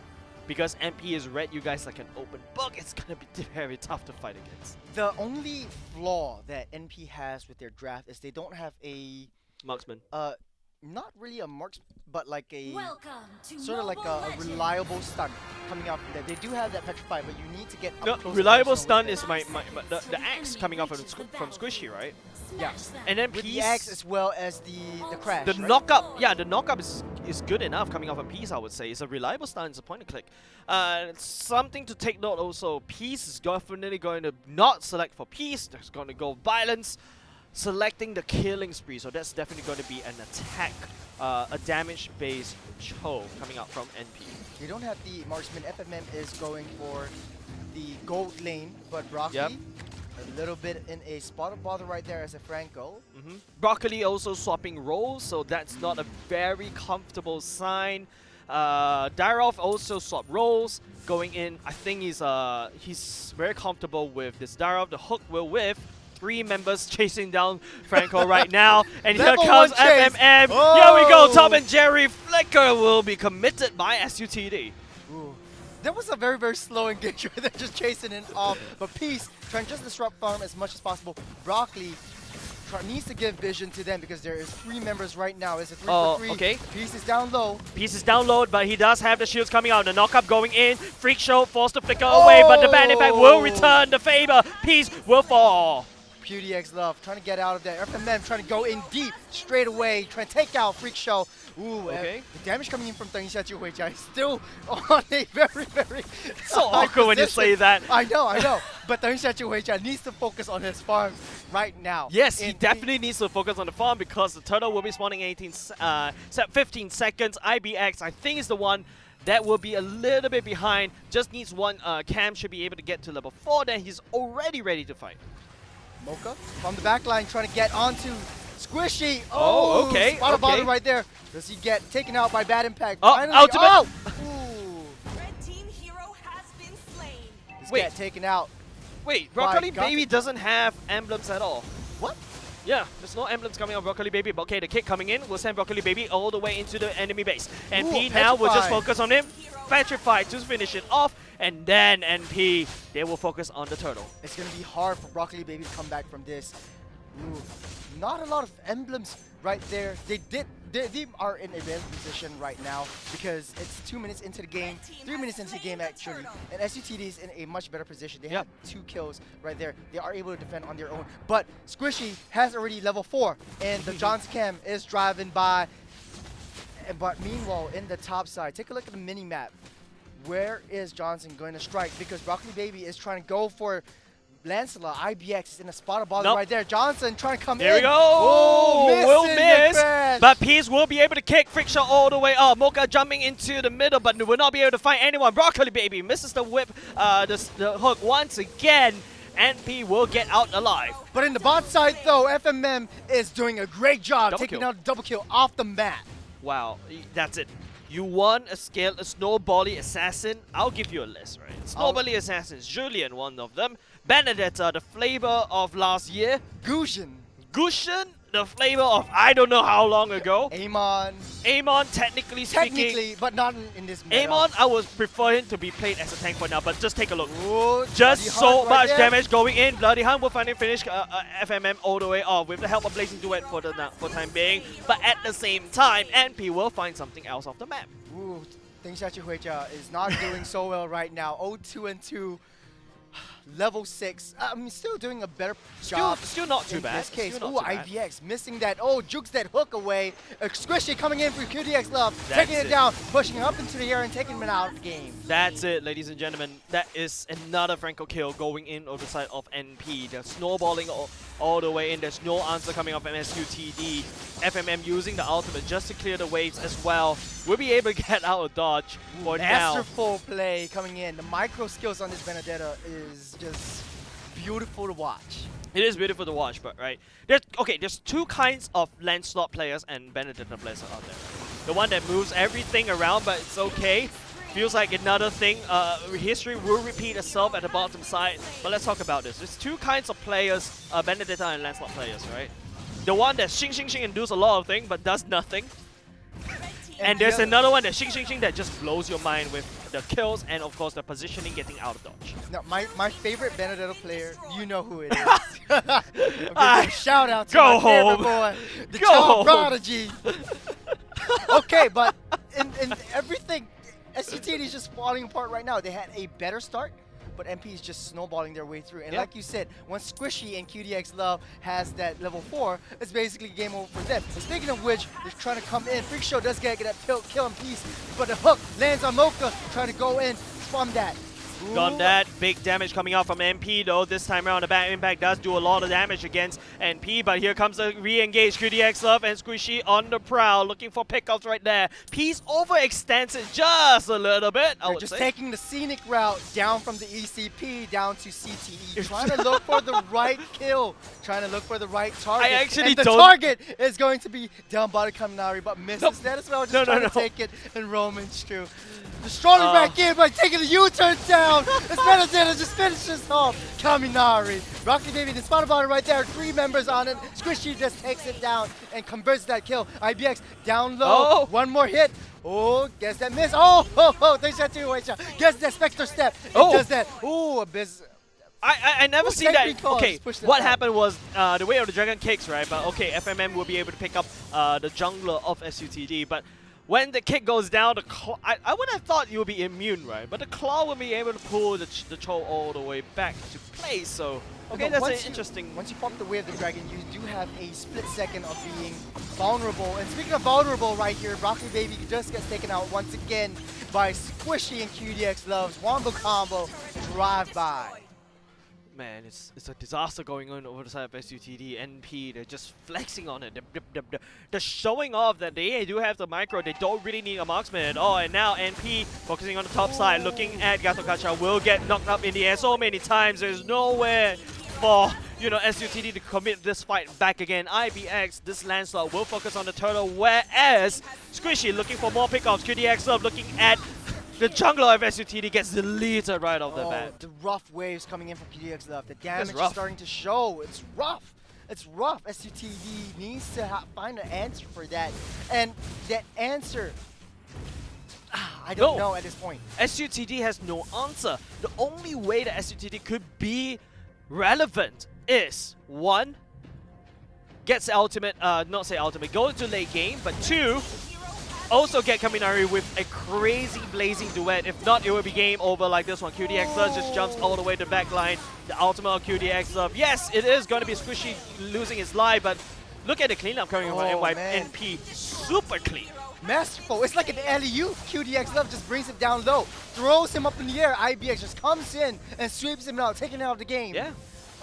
because MP has read you guys like an open book. It's gonna be very tough to fight against. The only flaw that NP has with their draft is they don't have a Marksman. not really a marks, but like a Welcome to sort of like Mobile a Legends. reliable stun coming out from there. They do have that petrify, but you need to get up No, close and reliable personal with stun it. is the axe coming off from Squishy, right? Yeah. And then with the Peace, axe as well as the crash. the right? knockup, yeah, the knockup is good enough coming off of Peace, I would say. It's a reliable stun, it's a point and click. Something to take note also, Peace is definitely going to not select for Peace. There's going to go violence, selecting the killing spree. So that's definitely going to be an attack, a damage-based Cho coming out from NP. They don't have the marksman. FMM is going for the gold lane, but Broccoli Yep. a little bit in a spot of bother right there as a Franco. Broccoli also swapping roles, so that's not a very comfortable sign. Darov also swapped roles, going in. I think he's very comfortable with this Darov. The hook will whiff. 3 members chasing down Franco right now, and here Level comes 1 chase. FMM. Oh! Here we go, Tom and Jerry. Flicker will be committed by SUTD. Ooh. That was a very, very slow engagement. They're just chasing it off. But Peace trying to just disrupt farm as much as possible. Broccoli needs to give vision to them, because there is 3 members right now. It's a 3 for 3. Okay. Peace is down low. Piece is down low, but he does have the shields coming out. The knockup going in. Freak Show forced to flicker away, but the bandit back will return the favor. Piece will fall. QDX Love. Trying to get out of there. FMM trying to go in deep straight away. Trying to take out Freak Show. Ooh, Okay. the damage coming in from Tanisha Chuhuicha is still on a very, very So high awkward when you say position. that. I know. But Tanisha Chuhuicha needs to focus on his farm right now. Yes, he In definitely needs to focus on the farm because the turtle will be spawning 15 seconds. IBX, I think, is the one that will be a little bit behind. Just needs one. Cam should be able to get to level 4. Then he's already ready to fight. Mocha from the back line trying to get onto Squishy. Oh, okay, Spot a bottom okay. right there. Does he get taken out by Bad Impact? Oh, Finally. ultimate. Oh! Ooh. Red team hero has been slain. This Wait. get taken out. Wait, By Broccoli Gothic. Baby doesn't have emblems at all. What? Yeah, there's no emblems coming on Broccoli Baby. But okay, the kick coming in will send Broccoli Baby all the way into the enemy base. NP Ooh, now will just Petrified. focus on him. Petrify to finish it off. And then NP, they will focus on the turtle. It's going to be hard for Broccoli Baby to come back from this. Ooh. Not a lot of emblems right there. They are in a bad position right now because it's 2 minutes into the game, 3 minutes into the game actually, and SUTD is in a much better position. They Yep. have 2 kills right there. They are able to defend on their own. But Squishy has already level 4, and the John's Cam is driving by. But meanwhile, in the top side, take a look at the mini map. Where is Johnson going to strike? Because Broccoli Baby is trying to go for Lancelot. IBX is in a spot of bother Nope. right there. Johnson trying to come There in. we go. Oh, will missing miss. the crash. But Peace will be able to kick Friction all the way up. Mocha jumping into the middle, but will not be able to find anyone. Broccoli Baby misses the whip, the hook once again. NP will get out alive. But in the bot side though, FMM is doing a great job Double taking kill. out a double kill off the mat. Wow, that's it. You want a snowbally assassin? I'll give you a list, right? Snowbally assassins. Julian, one of them. Benedetta, the flavor of last year. Gushin, Gushin, the flavor of I don't know how long ago. Amon, Amon, technically speaking. technically, but not in this meta. Amon, I would prefer him to be played as a tank for now, but just take a look. Ooh, Just Bloody so Hunt right much there. damage going in. Bloody Hunt will finally finish FMM all the way off with the help of Blazing Duet for the time being. But at the same time, NP will find something else off the map. Ooh, Tanisha Chuhuicha is not doing so well right now. 0-2-2. Level 6. I'm still doing a better job. Still not too in bad. this case. Still Ooh, not too bad. IBX missing that. Oh, jukes that hook away. Squishy coming in for QDX Love. That's taking it it. down, pushing him up into the air and taking him out of the game. That's it, ladies and gentlemen. That is another Franco kill going in over the side of NP. They're snowballing all the way in. There's no answer coming off MSUTD. FMM using the ultimate just to clear the waves as well. We'll be able to get out of dodge for now. Masterful play coming in. The micro skills on this Benedetta is just beautiful to watch. It is beautiful to watch, but right. There's 2 kinds of Lancelot players and Benedetta players out there. The one that moves everything around, but it's okay. Feels like another thing. History will repeat itself at the bottom side. But let's talk about this. There's 2 kinds of players, Benedetta and Lancelot players, right? The one that shing shing shing and does a lot of things but does nothing. And the there's other- another one that shing shing shing that just blows your mind with the kills and of course the positioning getting out of dodge. Now, my favorite Benedetta player, you know who it is. I'm giving you a shout out to Go my favorite home. boy, the Go child home. prodigy. Okay, but in everything, SUTD is just falling apart right now. They had a better start, but MP is just snowballing their way through. And Yeah. like you said, once Squishy and QDX Love has that level 4, it's basically game over for them. And speaking of which, they're trying to come in. Freak Show does get that kill in piece, but the hook lands on Mocha, trying to go in from that. Got Ooh. that. Big damage coming out from NP though. This time around, the back impact does do a lot of damage against NP, but here comes the re-engage. QDX Love and Squishy on the prowl, looking for pickups right there. Peace overextends it just a little bit, I They're would just say. taking the scenic route down from the ECP down to CTE, trying to look for the right kill, trying to look for the right target. actually and the don't- target is going to be down by the Kaminari, but misses Nope. that as well. Just No, trying no. to take it and Roman's true. Destroying back in by taking the U-turn down. As Benedetta just finishes off Kaminari. Rocky Baby, the spot about it right there. 3 members on it. Squishy just takes it down and converts that kill. IBX down low. Oh. One more hit. Oh, guess that miss. There's that 2-way shot. Guess that Spectre step. It Oh. does that. Ooh, a biz. I never Ooh, seen safety that. calls, Okay, push that what back. happened was the way of the dragon kicks, right? But okay, FMM will be able to pick up the jungler of SUTD, but when the kick goes down, the claw, I would have thought you would be immune, right? But the claw will be able to pull the Cho all the way back to place, so Okay, No, that's once interesting. Once you pop the Way of the Dragon, you do have a split second of being vulnerable. And speaking of vulnerable right here, Broccoli Baby just gets taken out once again by Squishy and QDX Love's Wombo Combo drive-by. Man, it's a disaster going on over the side of SUTD. NP, they're just flexing on it. They're showing off that they do have the micro. They don't really need a marksman at all. And now NP focusing on the top side, looking at Gatokacha, will get knocked up in the air so many times. There's nowhere for SUTD to commit this fight back again. IBX, this landslide will focus on the turtle, whereas Squishy looking for more pickoffs. QDX Love looking at the jungler of SUTD gets deleted right off the bat. The rough waves coming in from QDX Love. The damage is rough. starting to show. It's rough. It's rough. SUTD needs to find an answer for that. And that answer, I don't know at this point. SUTD has no answer. The only way that SUTD could be relevant is, one, gets the ultimate, not say ultimate, go into late game, but two, also get Kaminari with a crazy blazing duet. If not, it will be game over like this one. QDX Love just jumps all the way to the back line. The ultimate of QDX Love. Yes, it is going to be Squishy losing his life, but look at the cleanup coming from NP. Super clean. Masterful. It's like an alley-oop. QDX Love just brings it down low, throws him up in the air. IBX just comes in and sweeps him out, taking him out of the game. Yeah.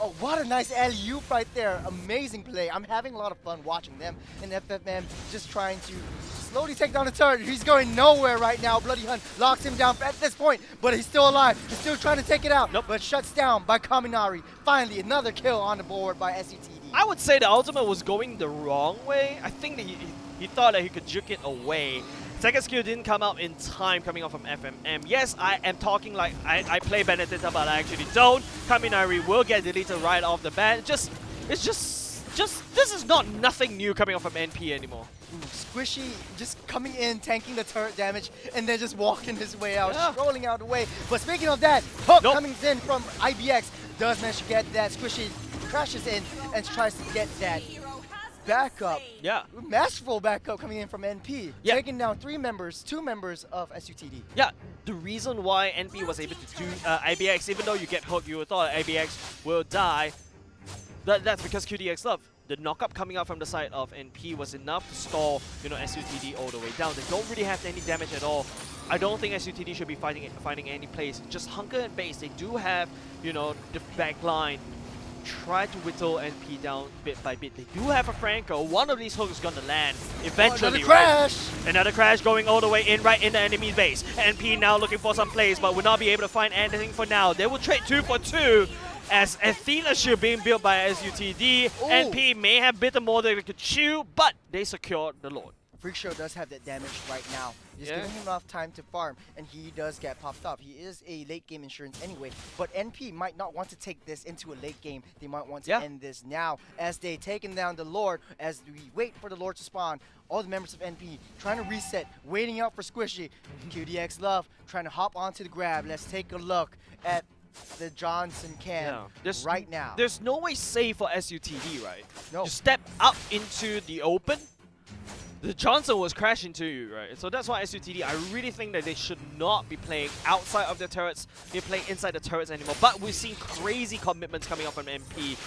Oh, what a nice alley-oop right there. Amazing play. I'm having a lot of fun watching them. And FFM just trying to slowly take down the turret. He's going nowhere right now. Bloody Hunt locks him down at this point, but he's still alive. He's still trying to take it out, but shuts down by Kaminari. Finally, another kill on the board by SUTD. I would say the ultimate was going the wrong way. I think that he thought that he could juke it away. Second skill didn't come out in time coming off from FMM. Yes, I am talking like I play Benedetta, but I actually don't. Kaminari will get deleted right off the bat. It's just this is not nothing new coming off from NP anymore. Ooh, Squishy just coming in, tanking the turret damage, and then just walking his way out, strolling out the way. But speaking of that, Hook coming in from IBX does manage to get that. Squishy crashes in and tries to get that backup. Yeah. Masterful backup coming in from NP. Yeah. Taking down two members of SUTD. Yeah. The reason why NP was able to do IBX, even though you get hooked, you would thought IBX will die. That's because QDX Love. The knockup coming out from the side of NP was enough to stall, SUTD all the way down. They don't really have any damage at all. I don't think SUTD should be finding any place. Just hunker and base. They do have, the back line. Try to whittle NP down bit by bit. They do have a Franco. One of these hooks is gonna land eventually. Another crash! Another crash going all the way in, right in the enemy base. NP now looking for some plays, but will not be able to find anything for now. They will trade 2 for 2 as Athena shield being built by SUTD. Ooh. NP may have bitten more than they could chew, but they secured the Lord. Freak Show does have that damage right now. Just giving him enough time to farm, and he does get popped off. He is a late game insurance anyway, but NP might not want to take this into a late game. They might want to end this now as they taken down the Lord. As we wait for the Lord to spawn, all the members of NP trying to reset, waiting out for Squishy. QDX Love trying to hop onto the grab. Let's take a look at the Johnson cam right now. There's no way safe for SUTD, right? No. You step up into the open, the Johnson was crashing to you, right? So that's why SUTD, I really think that they should not be playing outside of the turrets. They play inside the turrets anymore. But we've seen crazy commitments coming up from MP.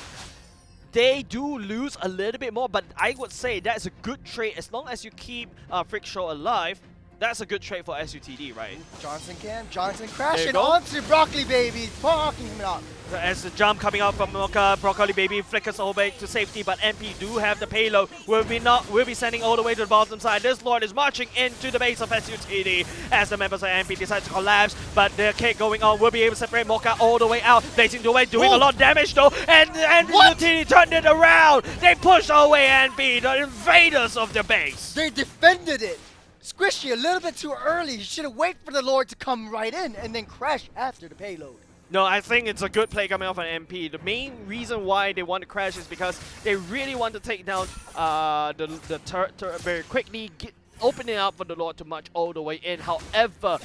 They do lose a little bit more, but I would say that's a good trade. As long as you keep Freak Show alive, that's a good trade for SUTD, right? Johnson crashing onto Broccoli Baby, parking him up. As the jump coming out from Mocha, Broccoli Baby flickers all back to safety, but MP do have the payload. Will be sending all the way to the bottom side. This Lord is marching into the base of SUTD as the members of MP decide to collapse, but the kick going on will be able to separate Mocha all the way out. Blazing the way, doing a lot of damage though, and SUTD turned it around. They pushed away MP, the invaders of the base. They defended it. Squishy a little bit too early. You should have waited for the Lord to come right in and then crash after the payload. No, I think it's a good play coming off an MP. The main reason why they want to crash is because they really want to take down the turret very quickly, opening up for the Lord to march all the way in. However,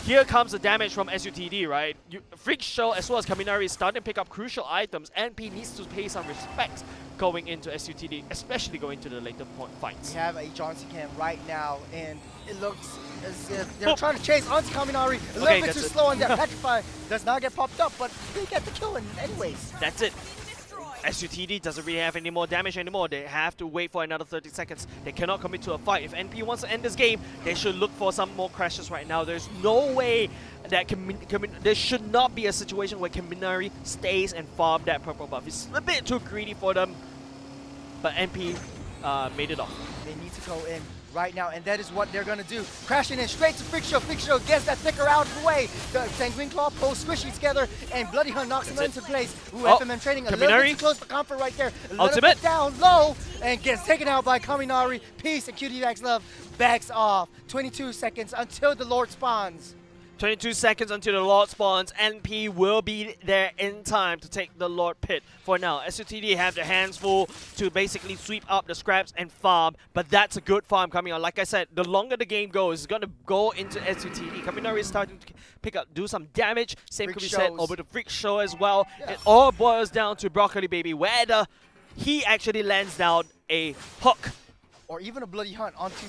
here comes the damage from SUTD, right? Freak Show as well as Kaminari is starting to pick up crucial items. NP needs to pay some respect going into SUTD, especially going to the later point fights. We have a Johnson cam right now, and it looks as if they're trying to chase onto Kaminari. A little bit too slow, and that Petrify does not get popped up, but they get the kill anyways. That's it. SUTD doesn't really have any more damage anymore. They have to wait for another 30 seconds. They cannot commit to a fight. If NP wants to end this game, they should look for some more crashes right now. There's no way that there should not be a situation where Kaminari stays and farm that purple buff. It's a bit too greedy for them, but NP made it off. They need to go in right now, and that is what they're gonna do. Crashing in straight to Freak Show. Freak Show gets that thicker out of the way. The Sanguine Claw pulls Squishy together, and Bloody Hunt knocks him into place. Ooh, FMM training a little bit too close for comfort right there. A little Ultimate. bit down low, and gets taken out by Kaminari. Peace and QTX Love backs off. 22 seconds until the Lord spawns. 22 seconds until the Lord spawns. NP will be there in time to take the Lord Pit for now. SUTD have their hands full to basically sweep up the scraps and farm, but that's a good farm coming on. Like I said, the longer the game goes, it's going to go into SUTD. Kaminari is starting to do some damage. Same Freak could be said shows. over the Freak Show as well. Yeah. It all boils down to Broccoli Baby, whether he actually lands down a hook. Or even a Bloody Hunt onto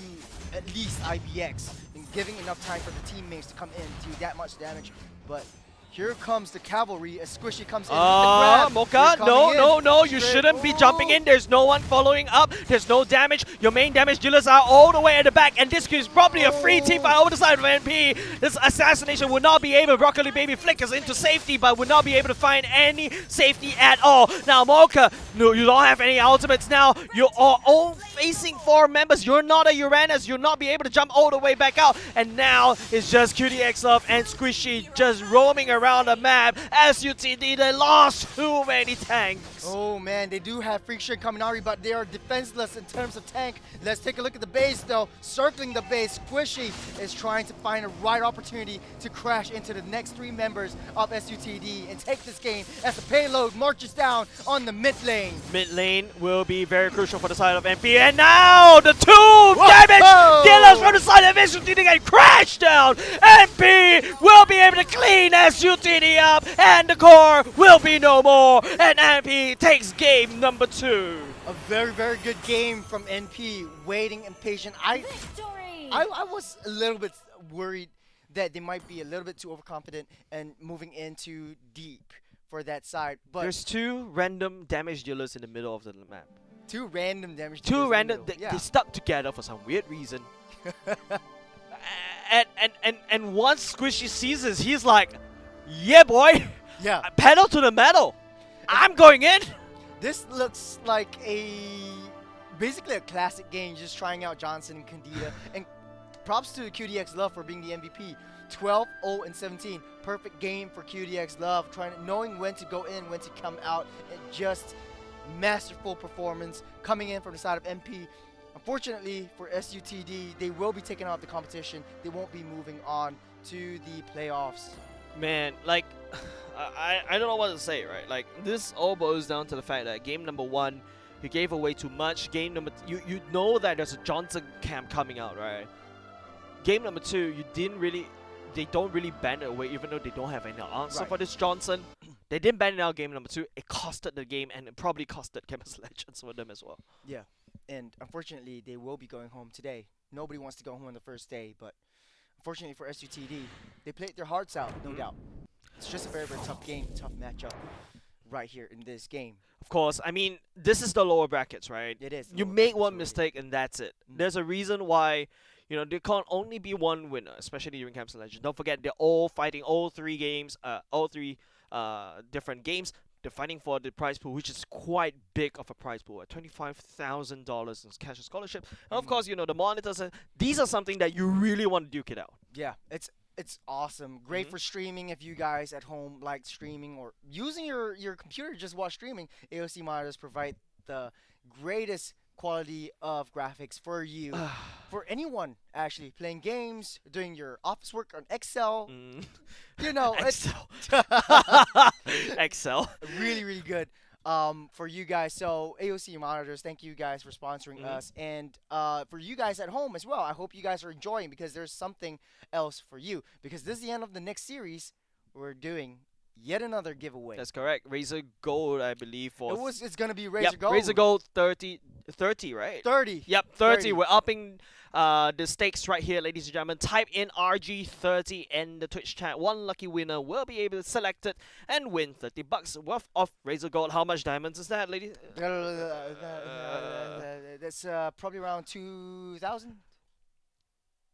at least IBX, and giving enough time for the teammates to come in to that much damage. But here comes the cavalry as Squishy comes in. Mocha, no, you shouldn't be jumping in. There's no one following up. There's no damage. Your main damage dealers are all the way at the back, and this is probably a free team fight over the side of NP. This assassination would not be able. Broccoli Baby flickers into safety, but would not be able to find any safety at all. Now, Mocha, no, you don't have any ultimates now. You are all facing 4 members. You're not a Uranus. You'll not be able to jump all the way back out. And now it's just QTX Love and Squishy just roaming around the map. SUTD, they lost too many tanks. Oh man, they do have Freak Show and Kaminari, but they are defenseless in terms of tank. Let's take a look at the base though. Circling the base, Squishy is trying to find a right opportunity to crash into the next 3 members of SUTD and take this game as the payload marches down on the mid lane. Mid lane will be very crucial for the side of NP. And now the 2 damage dealers from the side of SUTD get crashed down. NP will be able to clean SUTD up, and the core will be no more. And NP takes game number 2. A very, very good game from NP, waiting and patient. I was a little bit worried that they might be a little bit too overconfident and moving into deep for that side. But There's 2 random damage dealers in the middle of the map. 2 random damage. 2 random, yeah. they stuck together for some weird reason. and once Squishy sees this, he's like, yeah boy, Yeah. pedal to the metal. I'm going in. This looks like basically a classic game, just trying out Johnson and Candida. And props to QDX Love for being the MVP. 12, 0, and 17. Perfect game for QDX Love, knowing when to go in, when to come out, and just masterful performance coming in from the side of MP. Unfortunately for SUTD, they will be taken out of the competition. They won't be moving on to the playoffs. Man, like, I don't know what to say, right? Like, this all boils down to the fact that game number 1, you gave away too much. Game number you know that there's a Johnson camp coming out, right? Game number 2, they don't really ban it away, even though they don't have any answer for this Johnson. They didn't ban it out game number 2. It costed the game, and it probably costed Campus Legends for them as well. Yeah, and unfortunately, they will be going home today. Nobody wants to go home on the first day, but unfortunately for SUTD, they played their hearts out, no doubt. It's just a very, very tough game, tough matchup right here in this game. Of course, I mean, this is the lower brackets, right? It is. You make one mistake, and that's it. There's a reason why, you know, there can't only be one winner, especially during Campus Legends. Don't forget, they're all fighting all 3 games, all 3 different games. They're fighting for the prize pool, which is quite big of a prize pool, at $25,000 in cash and scholarship. And of course, you know, the monitors, these are something that you really want to duke it out. Yeah, it's awesome. Great for streaming if you guys at home like streaming or using your computer to just watch streaming. AOC monitors provide the greatest quality of graphics for you, for anyone actually playing games, doing your office work on Excel. You know, Excel. Excel. Really, really good for you guys. So AOC monitors, thank you guys for sponsoring us, and for you guys at home as well. I hope you guys are enjoying, because there's something else for you, because this is the end of the next series. We're doing yet another giveaway. That's correct. Razor Gold, I believe, for It's gonna be Razor Gold. Razor Gold 30, right? 30. Yep, 30. We're upping the stakes right here, ladies and gentlemen. Type in RG30 in the Twitch chat. One lucky winner will be able to select it and win $30 worth of Razor Gold. How much diamonds is that, ladies? That's probably around 2,000.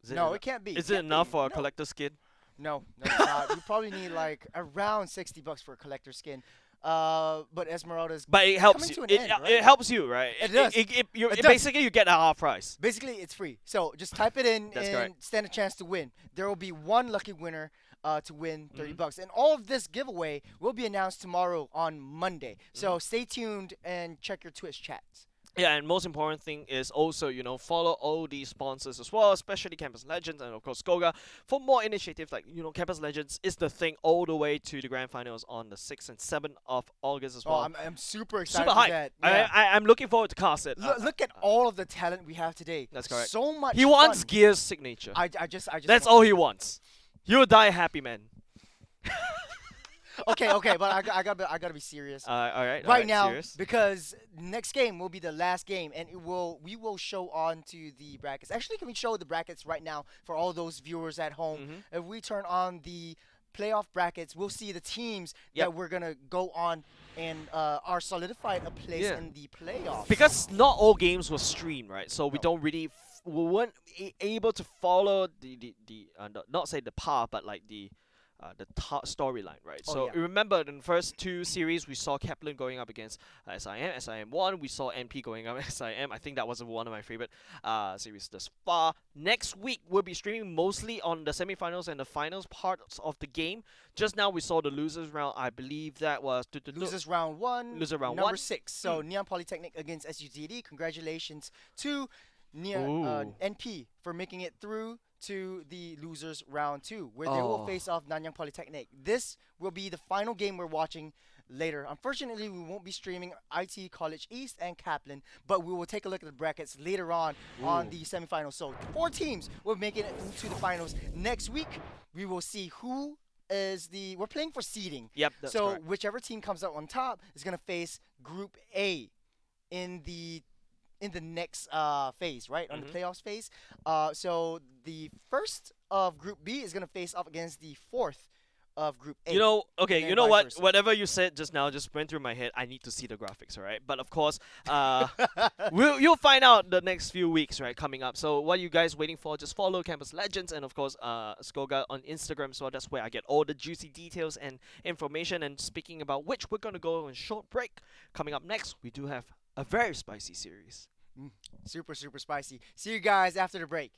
Is it No, eno- it can't be. Is It it can't enough be. for a No. collector skin? No, it's not. You probably need like around $60 for a collector skin. But Esmeralda's But it helps coming you. to an It, end, right? it helps you, right? It does. You're, It does. basically, you get a half price. basically it's free. So just type it in That's and correct. stand a chance to win. There will be one lucky winner to win Mm-hmm. $30. And all of this giveaway will be announced tomorrow on Monday. Mm-hmm. So stay tuned and check your Twitch chats. Yeah, and most important thing is also, follow all these sponsors as well, especially Campus Legends and of course Skoga for more initiatives like, Campus Legends is the thing all the way to the grand finals on the 6th and 7th of August as well. Oh, I'm super excited Super for hype. that. Yeah. I'm looking forward to cast it. Look at all of the talent we have today. That's correct. So much He wants fun. Gear's signature. I just That's want- all he wants. He'll die happy, man. okay, but I gotta be serious. All right. right now, serious. because next game will be the last game, and we will show on to the brackets. Actually, can we show the brackets right now for all those viewers at home? Mm-hmm. If we turn on the playoff brackets, we'll see the teams Yep. that we're gonna go on and are solidified a place Yeah. in the playoffs. Because not all games were streamed, right? So we don't really, we weren't able to follow not say the path, but like the storyline, right? Oh, So yeah. remember in the first two series we saw Kaplan going up against SIM won. We saw NP going up against SIM. I think that was one of my favorite series thus far. Next week we'll be streaming mostly on the semifinals and the finals parts of the game. Just now we saw the losers round. I believe that was Losers round one, Loser round number one. 6. So Neon Polytechnic against SUTD. Congratulations to Ooh. NP for making it through to the losers round 2, where they will Oh. face off Nanyang Polytechnic. This will be the final game we're watching later. Unfortunately, we won't be streaming IT College East and Kaplan, but we will take a look at the brackets later on the semifinals. So 4 teams will make it into the finals. Next week, we will see who is we're playing for seeding. Yep, that's so correct. whichever team comes out on top is going to face Group A in the next phase, right? On the playoffs phase. So the first of Group B is going to face off against the fourth of Group A. Okay, and you know vice what? versa. Whatever you said just now just went through my head. I need to see the graphics, all right? But of course, you'll find out the next few weeks, right, coming up. So what are you guys waiting for? Just follow Campus Legends and of course Skoga on Instagram. So that's where I get all the juicy details and information. And speaking about which, we're gonna go on a short break. Coming up next, we do have a very spicy series. Super, super spicy. See you guys after the break.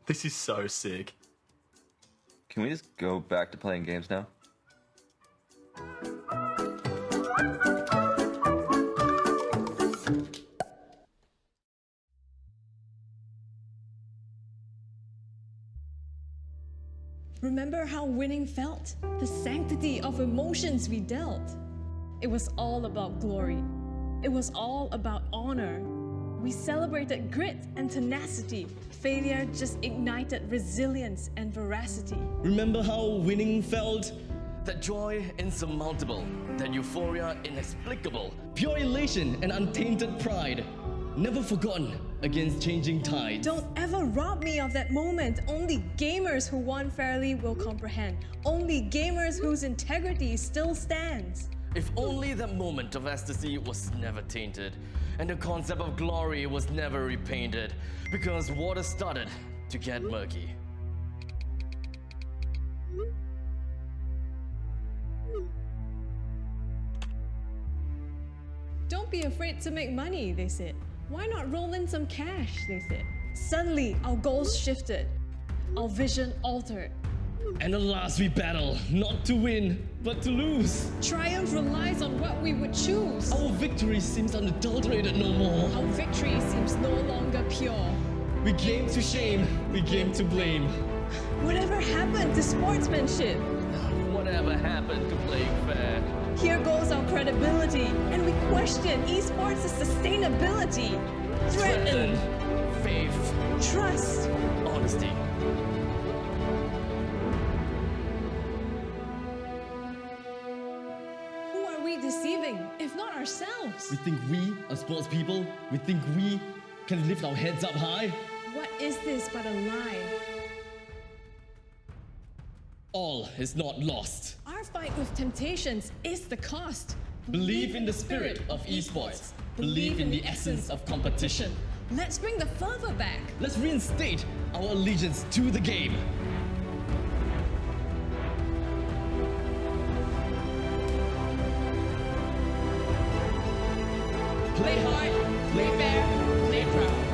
This is so sick. Can we just go back to playing games now? Remember how winning felt? The sanctity of emotions we dealt. It was all about glory. It was all about honor. We celebrated grit and tenacity. Failure just ignited resilience and veracity. Remember how winning felt? That joy insurmountable, that euphoria inexplicable, pure elation and untainted pride, never forgotten against changing tides. Don't ever rob me of that moment. Only gamers who won fairly will comprehend. Only gamers whose integrity still stands. If only that moment of ecstasy was never tainted, and the concept of glory was never repainted, because water started to get murky. Don't be afraid to make money, they said. Why not roll in some cash, they said. Suddenly, our goals shifted. Our vision altered. And alas, we battle, not to win, but to lose. Triumph relies on what we would choose. Our victory seems unadulterated no more. Our victory seems no longer pure. We game to shame, we game to blame. Whatever happened to sportsmanship? Whatever happened to playing fair? Here goes our credibility, and we question esports' sustainability. Threaten, faith, trust, honesty. Who are we deceiving, if not ourselves? We think we are sports people. We think we can lift our heads up high. What is this but a lie? All is not lost. Our fight with temptations is the cost. Believe in the spirit of esports. Believe in the essence of competition. Let's bring the fervor back. Let's reinstate our allegiance to the game. Play hard, play fair, play proud.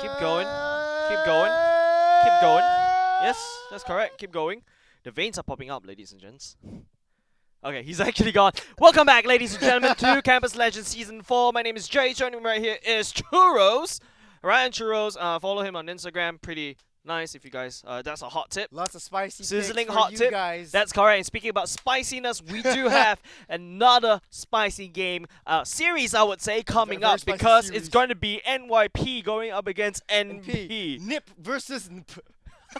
Keep going. Keep going. Keep going. Yes, that's correct. Keep going. The veins are popping up, ladies and gents. Okay, he's actually gone. Welcome back, ladies and gentlemen, to Campus Legends Season 4. My name is Jay. Joining me right here is Churros. Ryan Churros. Follow him on Instagram. Pretty nice if you guys... that's a hot tip. Lots of spicy Sizzling picks for hot you tip. guys. That's correct. And speaking about spiciness, we do have another spicy game series, I would say, coming Very up spicy because series. it's going to be NYP going up against NP. Nip versus Nip.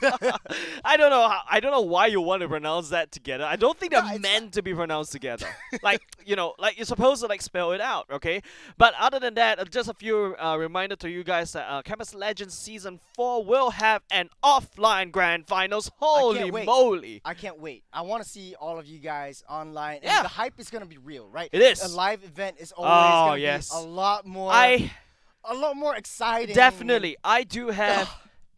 I don't know why you want to pronounce that together. I don't think No, they're it's meant to be pronounced together. Like, you know, like you're supposed to like spell it out, okay? But other than that, just a few reminder to you guys that Campus Legends Season 4 will have an offline grand finals. Holy wait. moly. I can't wait. I want to see all of you guys online. And Yeah. the hype is going to be real, right? It is. A live event is always going to yes. be a lot more exciting. Definitely. I do have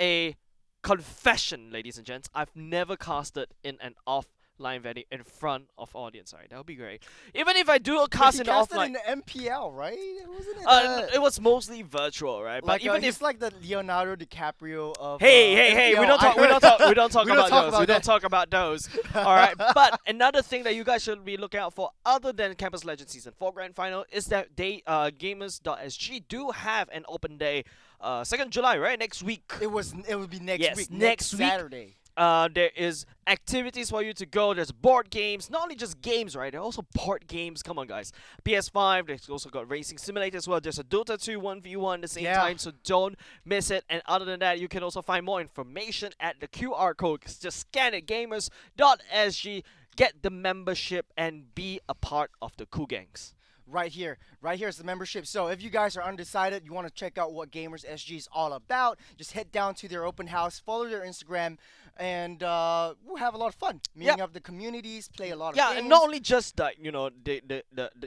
a confession, ladies and gents. I've never casted in an offline venue in front of audience. Alright, that would be great. Even if I do But cast he in casted offline, in the MPL, right? Wasn't it? it was mostly virtual, right? Like, but even he's if like the Leonardo DiCaprio of Hey, we MPL. don't talk I about those. We don't talk that. talk about those. Alright. But another thing that you guys should be looking out for other than Campus Legends Season 4 Grand Final is that they gamers.sg do have an open day 2nd July, right? Next week. It would be next Yes, week. next week. Saturday. There is activities for you to go. There's board games, not only just games, right? There are also board games. Come on, guys. PS5. There's also got racing simulator as well. There's a Dota 2 1v1 at the same time, so don't miss it. And other than that, you can also find more information at the QR code. Just scan it, gamers.sg. Get the membership and be a part of the cool gangs. right here. Right here is the membership. So if you guys are undecided, you want to check out what Gamers SG is all about, just head down to their open house, follow their Instagram, and we'll have a lot of fun. Meeting up the communities, play a lot of games. And not only just that, you know,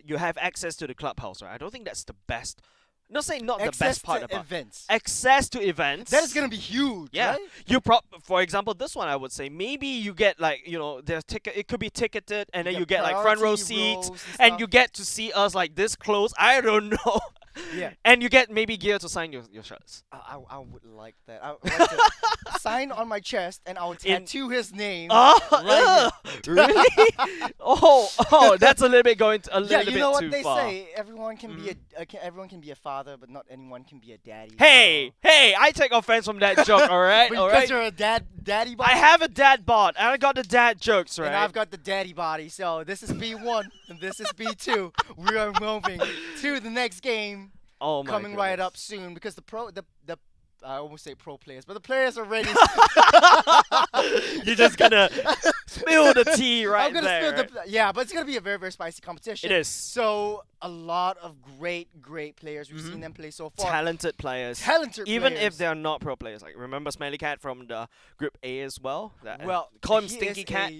you have access to the clubhouse, right? I don't think that's the best. Not saying not the best part about events. Access to events. That is gonna be huge. Yeah, right? you for example, this one I would say maybe you get like, you know, there's ticket. It could be ticketed, and then you get like front row priority seats, rows and you get to see us like this close. I don't know. Yeah. And you get maybe gear to sign your shirts. I would like that. I would like to sign on my chest, and I would tattoo his name. Oh, really? oh, that's a little bit going a little bit you know what too they far. say? Everyone can be everyone can be a father, but not anyone can be a daddy. Hey, I take offense from that joke. All right, all Because right. you're a daddy body. I have a dad bod, and I got the dad jokes, right? And I've got the daddy body. So this is B1, and this is B2. We are moving to the next game. Oh my coming right goodness. up soon because the I almost say pro players, but the players are ready. You're just gonna spill the tea right I'm gonna there. spill yeah, but it's gonna be a very, very spicy competition. It is. So a lot of great players. We've seen them play so far. Talented players. Even if they're not pro players. Like remember Smelly Cat from the Group A as well. Well, call him he Stinky is Cat.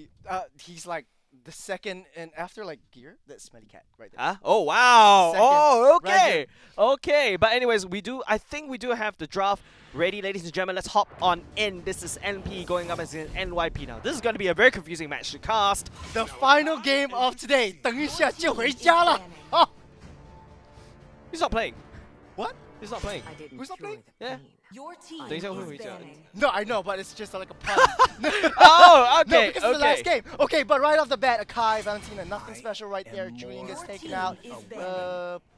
He's like the second, and after like Gear, that's Smelly Cat right there. Huh? Oh wow! Second, Oh right okay, okay. But anyways, I think we do have the draft ready, ladies and gentlemen. Let's hop on in. This is NP going up against NYP now. This is going to be a very confusing match to cast. The final game of today. 等一下就回家了。Oh, He's not playing. what? He's not playing. Who's not playing? Yeah. Your team等一下会 is 回家。 banning. No, I know, but it's just like a pun. Oh, No, okay, because it's the last okay. game. Okay, but right off the bat, Akai, Valentina, nothing special right there. Julian gets taken out.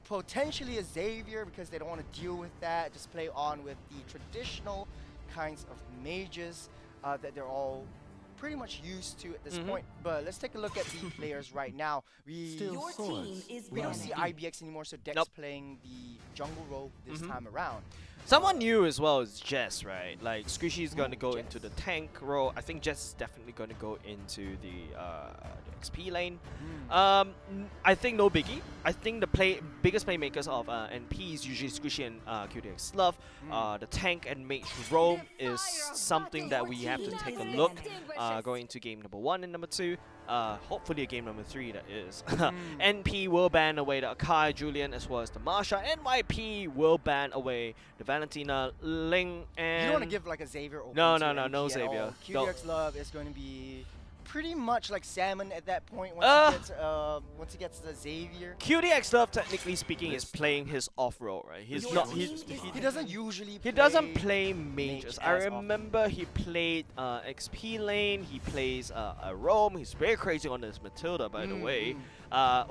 Potentially a Xavier because they don't want to deal with that. Just play on with the traditional kinds of mages that they're all pretty much used to at this point. But let's take a look at the players right now. Your team is We don't banning. see IBX anymore, so Dex playing the jungle role this time around. Someone new as well is Jess, right? Like Squishy's gonna go into the tank role. I think Jess is definitely gonna go into the XP lane. I think no biggie. I think the biggest playmakers of NP is usually Squishy and QDX Love. The tank and mage roam is something that we have to take a look going into game number 1 and number 2. Hopefully a game number 3 that is. NP will ban away the Akai, Julian, as well as the Marsha. NYP will ban away the Valentina, Ling, and... You don't want to give like a Xavier open No, to no, no, NP no at Xavier. all. Don't. QDX Love is going to be pretty much like Salmon at that point once he gets the Xavier. QDX Love, technically speaking, is playing his off role, right? He's not. He doesn't usually. He doesn't play mages. I as often. remember he played XP lane. He plays a roam. He's very crazy on this Matilda, by the way.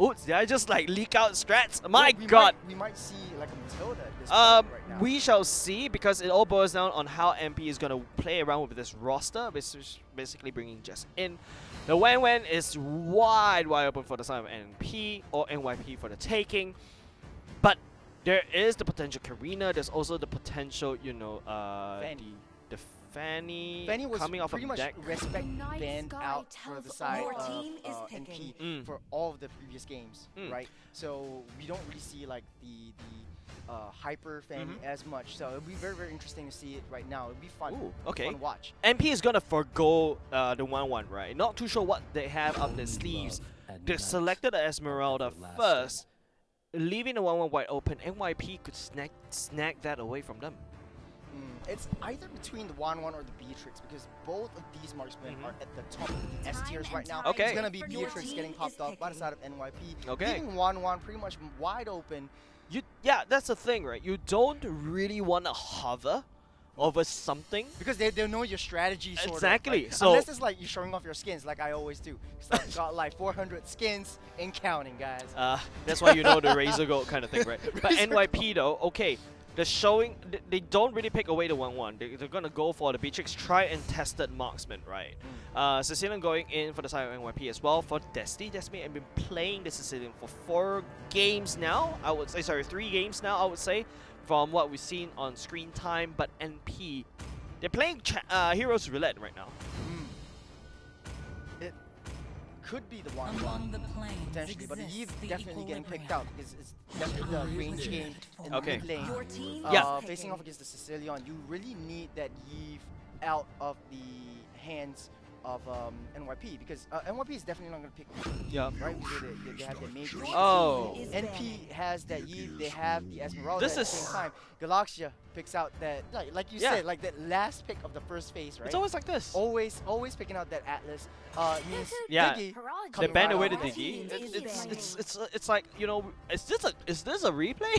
Oops, did I just like leak out strats? My God. We might see like a Matilda at this point right now. We shall see, because it all boils down on how MP is gonna play around with this roster, which is basically bringing Jess in. The Wan is wide open for the side of NP or NYP for the taking, but there is the potential Karina. There's also the potential, you know, the Fanny was coming off pretty of much deck. respect Night banned Sky out for the tells side your of team is picking. NP for all of the previous games, right? So we don't really see like the hyper Fanny as much. So it'll be very, very interesting to see it right now. It'll be fun. Ooh, okay. Fun to watch. MP is gonna forgo the 1-1, right? Not too sure what they have up their sleeves. They selected the Esmeralda first, leaving the 1-1 wide open. NYP could snag that away from them. It's either between the 1-1 or the Beatrix, because both of these marksmen are at the top of the S tiers right now. Okay. It's going to be For your Beatrix team getting is popped off by the picking. side of NYP. Okay. Leaving 1-1 pretty much wide open. Yeah, that's the thing, right? You don't really want to hover over something. Because they know your strategy, sort Exactly. of. Like, So unless it's like you're showing off your skins, like I always do. Because I've got like 400 skins and counting, guys. that's why you know the Razor Gold kind of thing, right? But Razor NYP though, okay. The showing, they don't really pick away the 1-1. They're going to go for the Beatrix try and tested marksman, right? Sicilian going in for the side of NYP as well for Destiny. Destiny have been playing the Sicilian for 4 games now. I would say, sorry, 3 games now, I would say, from what we've seen on screen time. But NP, they're playing Heroes Roulette right now. It could be the one Among the planes potentially, but the exists Eve the definitely getting picked equilibrium. out because it's definitely the range game in Okay. the mid lane. Your team Yeah. is Facing picking. off against the Sicilian, you really need that Eve out of the hands of NYP because NYP is definitely not going to pick Yeah. right because they have their major. Oh. Is NP banning. has that Eve, they have the Esmeralda This at the is- same time. Galaxia picks out that, like you Yeah. said, like that last pick of the first phase, right? It's always like this. always picking out that Atlas. Means Yeah. Diggy Heroic They coming banned right away out the of it. Diggy. Is It's like, you know, is this a replay?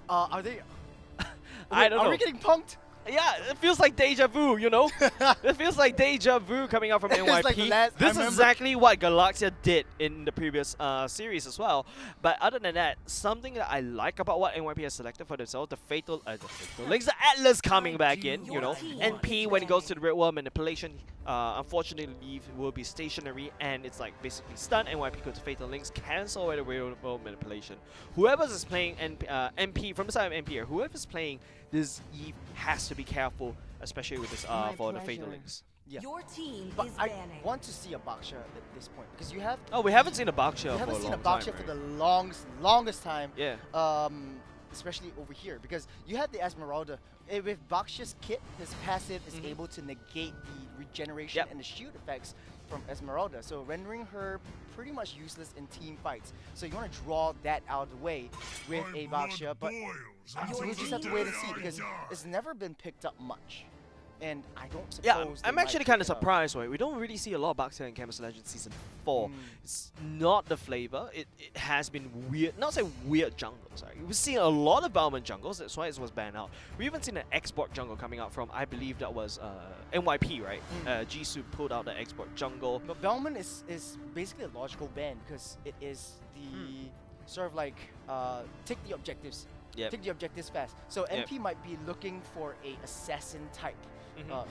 Are they? I don't Are know. we getting punked? Yeah, it feels like deja vu, you know? It feels like deja vu coming out from It's NYP. like the last- I This is remember- exactly what Galaxia did in the previous series as well. But other than that, something that I like about what NYP has selected for themselves, the Fatal Links, the Atlas coming back in, you know? NP, when it goes to the real world manipulation, unfortunately, Leaf will be stationary and it's like basically stun. NYP goes to Fatal Links, cancel away the real world manipulation. Whoever is playing MP, from the side of MP here, whoever's playing this Eve has to be careful, especially with this My for the Fatal pleasure. Links. Yeah. Your team But is I banning. want to see a Baksha at this point because you have. Oh, we haven't seen a we Baksha for haven't a seen a long Baksha time, for the right? longest time. Yeah. Especially over here because you had the Esmeralda. With Baksha's kit, his passive is able to negate the regeneration Yep. and the shield effects from Esmeralda, so rendering her pretty much useless in team fights. So you want to draw that out of the way with a Baksha, but we'll just have to wait and see because it's never been picked up much. And I don't suppose Yeah, they I'm might actually pick kind of it up. surprised, right? We don't really see a lot of Baksha in Campus Legends Season 4. It's not the flavor. It has been weird, not say weird jungles, sorry. We've seen a lot of Bowman jungles, that's why it was banned out. We even seen an export jungle coming out from, I believe that was NYP, right? Jisoo pulled out the export jungle. But Bellman is basically a logical ban because it is the sort of like take the objectives. Yep. Take the objectives fast. So NP might be looking for a assassin type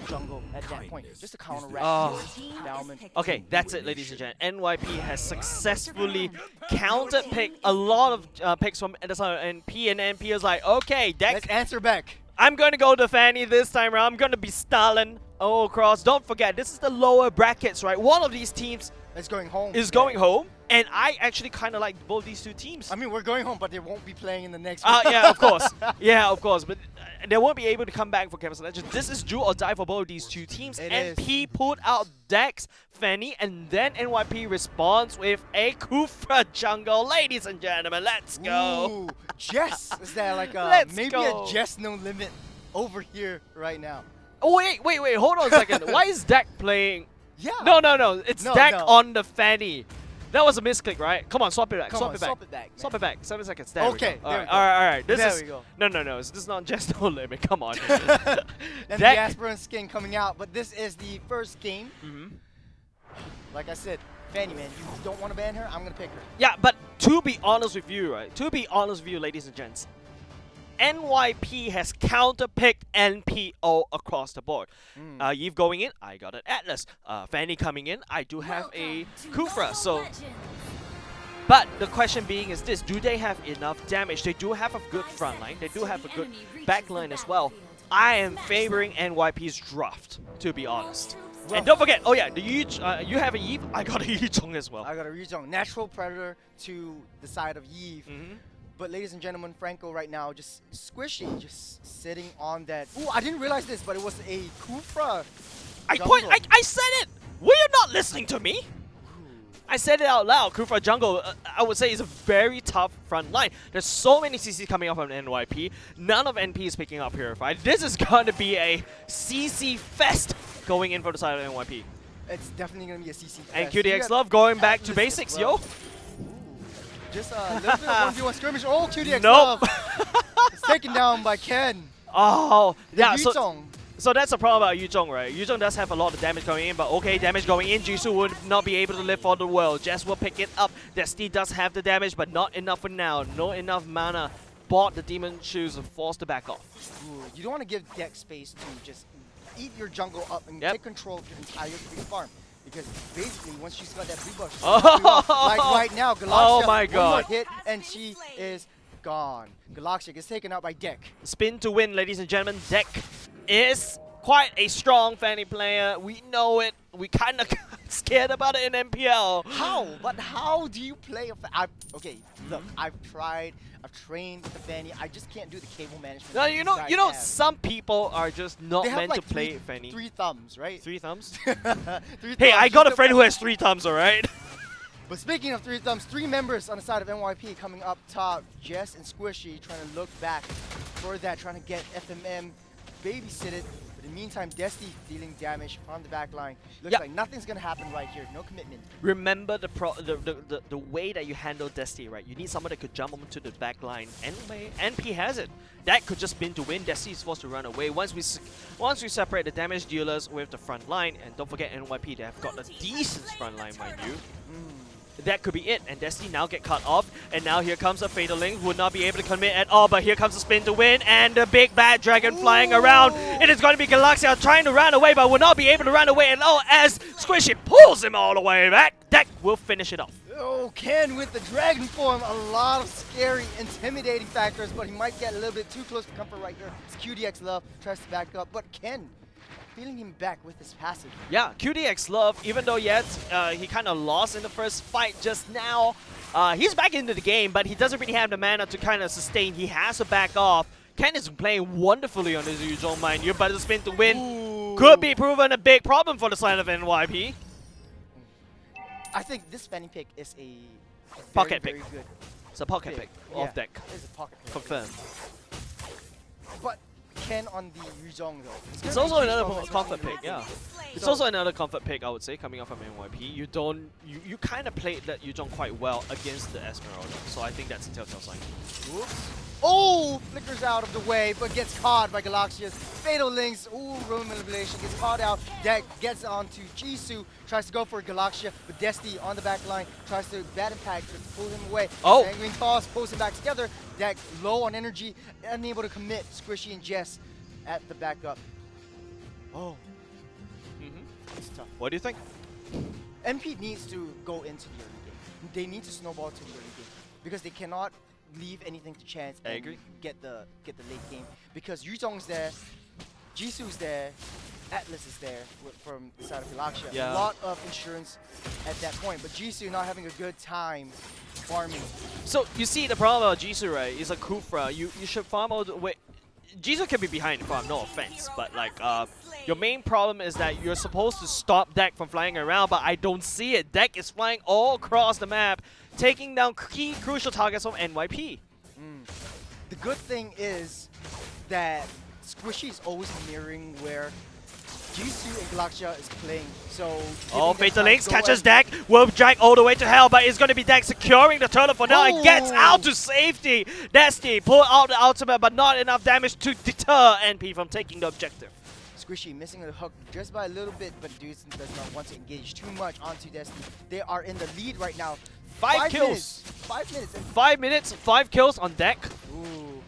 jungle at that point, just to counteract Oh. this Team is Bellman. picking. Okay, that's it, ladies and gentlemen. NYP has successfully counter-picked a lot of picks from the side of NP, and NP is like, okay, Dex, Let's answer back. I'm going to go to Fanny this time around. I'm going to be Stalin. Oh, across. Don't forget, this is the lower brackets, right? One of these teams It's going home. is going home, and I actually kind of like both these two teams. I mean, we're going home, but they won't be playing in the next. Yeah, of course. Yeah, of course. But they won't be able to come back for Campus Legends. This is do or die for both these two teams. It NP pulled out Dex, Fanny, and then NYP responds with a Kufra jungle. Ladies and gentlemen, let's go. Ooh, Jess. Is there like a Let's maybe go. a Jess no limit over here right now? Oh, wait, hold on a second. Why is Dak playing? Yeah. No, it's No, Dak no. on the Fanny. That was a misclick, right? Come on, swap it back, Come swap on, it back. swap it back, man. Swap it back, 7 seconds. There Okay, we go. there we go. Alright. This There is we go. No. This is not just no limit. Come on. And the Dak- aspirant skin coming out, but this is the first game. Like I said, Fanny, man, you don't want to ban her, I'm going to pick her. Yeah, but to be honest with you, right? To be honest with you, ladies and gents, NYP has counter-picked NPO across the board. Eve going in, I got an Atlas. Fanny coming in, I do have a Kufra. So, but the question being is this: do they have enough damage? They do have a good front line. They do have a good back line as well. I am favoring NYP's draft, to be honest. And don't forget, oh yeah, the you have a Eve, I got a Yuzhong as well. I got a Ryuzhong, natural predator to the side of Eve. But ladies and gentlemen, Franco right now just squishy, just sitting on that. Ooh, I didn't realize this, but it was a Kufra. jungle. I said it! Were you not listening to me? I said it out loud. Kufra Jungle, I would say, is a very tough front line. There's so many CCs coming up from NYP. None of NP is picking up Purified. This is going to be a CC fest going in for the side of NYP. It's definitely going to be a CC. And fest. You QDX got Love going back to Atlas as basics, well. yo. Just a little bit of 1v1 skirmish. Oh, QDX Nope. Love. It's taken down by Ken. Oh, yeah. Ryuzhong. So that's the problem about Yuzhong, right? Yuzhong does have a lot of damage going in, but okay, damage going in. Jisoo would not be able to live for the world. Jess will pick it up. Destiny does have the damage, but not enough for now. Not enough mana. Bought the Demon Shoes and forced to back off. Ooh, you don't want to give deck space to just eat your jungle up and Yep. take control of your entire free farm. Because basically, once she's got that blue buff, she's Oh. free off. Like right now, Galaxia, Oh my one more God. hit, and she is gone. Galaxia gets taken out by Deck. Spin to win, ladies and gentlemen. Deck is quite a strong Fanny player. We know it. We kind of scared about it in MPL. How? But how do you play okay, look, I've trained with the Fanny. I just can't do the cable management. No, that you these know, guys have. some people are just not They have meant like to play Fanny. 3 thumbs, right? 3 thumbs? Three Hey, thumbs, I got a just friend who has 3 thumbs, alright? But speaking of 3 thumbs, 3 members on the side of NYP coming up top. Jess and Squishy trying to look back for that, trying to get FMM babysitted. But in the meantime, Desti dealing damage from the back line. Looks like nothing's gonna happen right here. No commitment. Remember the way that you handle Destiny, right? You need someone that could jump onto the back line. Anyway, NP has it. That could just spin to win. Destiny is forced to run away. Once we separate the damage dealers with the front line, and don't forget NYP, they have got a decent front line, mind you. That could be it, and Destiny now get cut off, and now here comes a Fatal Link, would not be able to commit at all, but here comes a spin to win, and the big bad dragon flying around. It is going to be Galaxia trying to run away, but will not be able to run away at all as Squishy pulls him all the way back. That will finish it off. Oh, Ken with the dragon form, a lot of scary, intimidating factors, but he might get a little bit too close to comfort right here. It's QDX Love, tries to back up, but Ken feeling him back with his passive. Yeah, QDX Love, even though yet he kind of lost in the first fight just now, he's back into the game, but he doesn't really have the mana to kind of sustain. He has to back off. Ken is playing wonderfully on his usual, mind you, but the spin to win could be proven a big problem for the side of NYP. I think this Fanny pick is a Pocket very pick. good It's a pocket pick off deck. It's a pocket pick. Confirmed. But Ken on the Yuzhong though. It's also another comfort pick, yeah. It's also another comfort pick, I would say, coming off from NYP. You kind of played that Yuzhong quite well against the Esmeralda, so I think that's a telltale sign. Oops. Oh, flickers out of the way, but gets caught by Galaxia's Fatal Links. Ooh, room manipulation, gets caught out. Deck gets onto Jisoo, tries to go for Galaxia, but Desti on the back line tries to bad impact, tries to pull him away. Oh! Sanguine Toss pulls him back together. Deck low on energy, unable to commit. Squishy and Jess at the backup. Oh. It's tough. What do you think? MP needs to go into the early game. They need to snowball to the early game because they cannot leave anything to chance I and agree. get the late game because Yuzhong's there, Jisoo's there, Atlas is there from the side of Galaxia. Yeah. A lot of insurance at that point, but Jisoo not having a good time farming. So you see the problem about Jisoo, right, is a Kufra. You should farm all the way. Jisoo can be behind the farm, no offense, but like your main problem is that you're supposed to stop Deck from flying around, but I don't see it. Deck is flying all across the map, taking down key crucial targets from NYP. The good thing is that Squishy is always mirroring where Jisoo and Galaxia is playing, so... Oh, giving them Fatal time Links to go catches and- Deck, will drag all the way to hell, but it's going to be Deck securing the turtle for now and gets Oh. out to safety. Destiny pull out the ultimate, but not enough damage to deter NP from taking the objective. Squishy missing the hook just by a little bit, but Deuce does not want to engage too much onto Destiny. They are in the lead right now. 5 kills. Minutes. 5 minutes. And 5 minutes, 5 kills on Deck. ooh,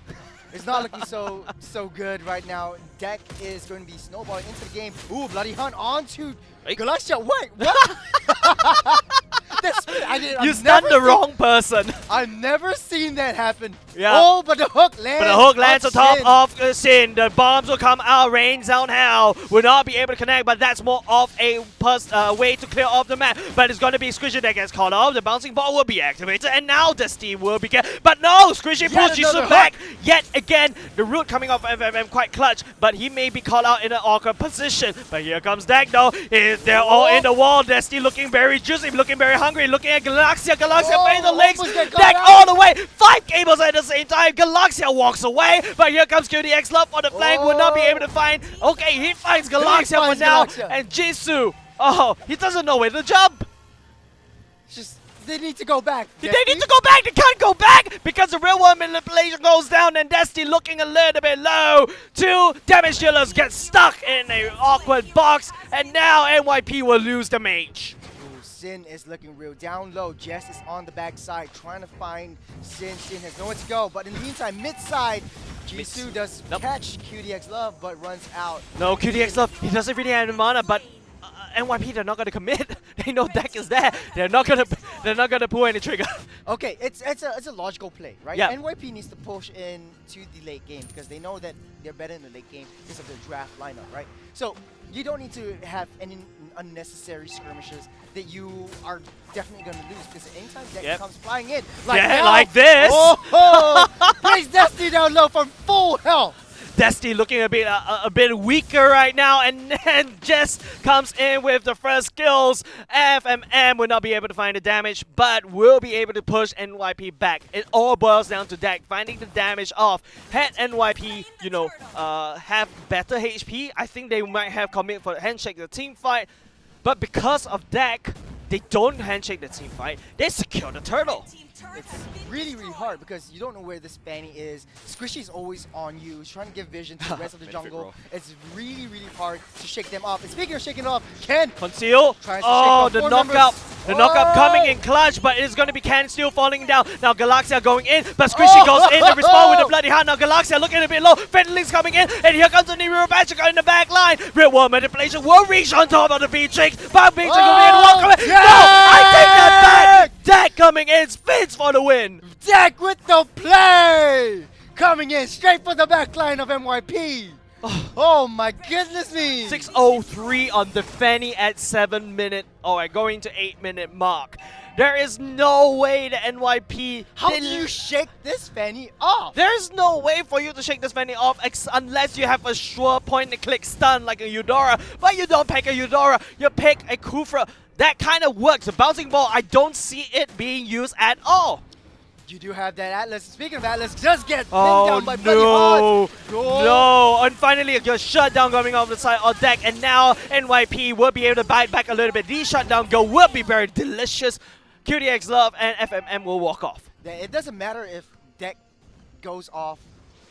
it's not looking so good right now. Deck is going to be snowballing into the game. Ooh, Bloody Hunt onto Galaxia. Wait, what? You stunned the wrong person. I've never seen that happen. Yeah. Oh, but the hook lands. But the hook lands on top Sin. of Sin. The bombs will come out, rains down hell. Will not be able to connect, but that's more of a way to clear off the map. But it's going to be Squishy that gets caught off. The bouncing ball will be activated, and now the steam will be but no, Squishy pulls another Jisoo back. Yet again, the root coming off FFM quite clutch, but he may be caught out in an awkward position. But here comes Deck though. They're all in the wall. Destiny looking very juicy, looking very hungry, looking at Galaxia. Galaxia playing the legs. almost got Deck caught all the way. 5 cables at the same time. Galaxia walks away, but here comes QDX Love for the flank. Will not be able to find. Okay, he finds Galaxia for finds now. Galaxia. And Jisoo. Oh, he doesn't know where to jump. It's just they need to go back. They need to go back. They can't go back because the real world manipulation goes down and Destiny looking a little bit low. 2 damage dealers get stuck in an awkward box, and now NYP will lose the mage. Ooh, Sin is looking real down low. Jess is on the backside trying to find Sin. Sin has nowhere to go, but in the meantime, mid side, Jisoo does catch QDX Love, but runs out. No, QDX Love, he doesn't really have the mana, but NYP, they're not going to commit. They know Deck is there. They're not going They're not gonna pull any trigger. Okay, it's a logical play, right? Yeah. NYP needs to push into the late game because they know that they're better in the late game because of their draft lineup, right? So you don't need to have any unnecessary skirmishes that you are definitely going to lose because anytime Deck comes flying in, like Yeah, now, like this. oh, brings Destiny down low from full health. Destiny looking a bit weaker right now, and then Jess comes in with the first kills. FMM will not be able to find the damage, but will be able to push NYP back. It all boils down to Dak finding the damage off. Had NYP, you know, have better HP, I think they might have commit for the handshake the team fight. But because of Dak, they don't handshake the team fight. They secure the turtle. It's really, really hard because you don't know where this Fanny is. Squishy's always on you. He's trying to give vision to the rest of the jungle. It's really, really hard to shake them off. And speaking of shaking off, Ken Conceal. tries to Oh, shake the off 4 knockup. members. The knockup coming in clutch, but it's going to be Ken still falling down. Now Galaxia going in, but Squishy goes in to respond with the bloody hand. Now Galaxia looking a bit low. Fendeling's coming in, and here comes the Nero Magic in the back line. Real world manipulation will reach on top of the Beatrix, but Beatrix will be in one coming. No, I take that back. Dak coming in, spins for the win. Dak with the play! Coming in straight for the back line of MYP. Oh my goodness me! 6:03 on the Fanny at 7 minute, going to 8 minute mark. There is no way the NYP. How do you shake this Fanny off? There's no way for you to shake this Fanny off unless you have a sure point and click stun like a Eudora. But you don't pick a Eudora, you pick a Kufra. That kind of works. The bouncing ball, I don't see it being used at all. You do have that Atlas. Speaking of Atlas, just get pinned Oh down by Bloody Hans. no! And finally, a shutdown coming off the side of Deck, and now NYP will be able to bite back a little bit. These shutdown go will be very delicious. QDX Love and FMM will walk off. It doesn't matter if Deck goes off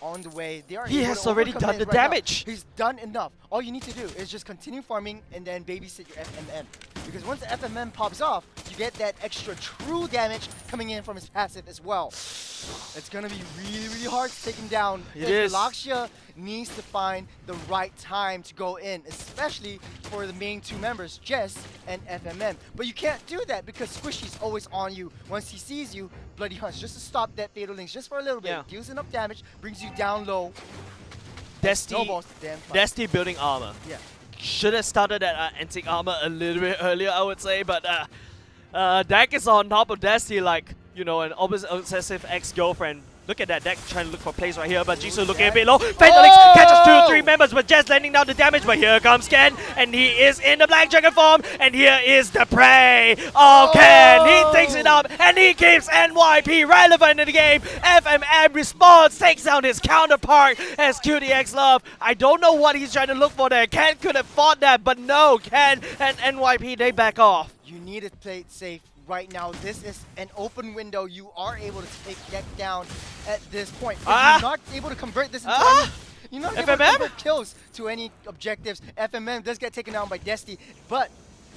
on the way. They are He able has to already overcome done it the right now. damage. He's done enough. All you need to do is just continue farming and then babysit your FMM. Because once the FMM pops off, you get that extra true damage coming in from his passive as well. It's going to be really, really hard to take him down. It is. Galaxia needs to find the right time to go in, especially for the main 2 members, Jess and FMM. But you can't do that because Squishy's always on you. Once he sees you, Bloody Hunts, just to stop that Fatal Links just for a little bit. Yeah. Deals enough damage, brings you down low. Destiny Snowballs the damn fight. building armor. Yeah. Should have started that antique armor a little bit earlier, I would say, but Dak is on top of Destiny like, you know, an obsessive ex-girlfriend. Look at that, Dak trying to look for plays right here, but Jisoo looking a bit low. Fatalix catches 2 or 3 members, but just landing down the damage, but here comes Ken, and he is in the Black Dragon form, and here is the prey of Ken. He takes it up, and he keeps NYP relevant in the game. FMM responds, takes down his counterpart as QDX Love. I don't know what he's trying to look for there. Ken could have fought that, but no, Ken and NYP, they back off. You need to play it safe right now. This is an open window. You are able to take Deck down at this point. If you're not able to convert this into any, you're not able to FMM? convert kills to any objectives. FMM does get taken down by Destiny, but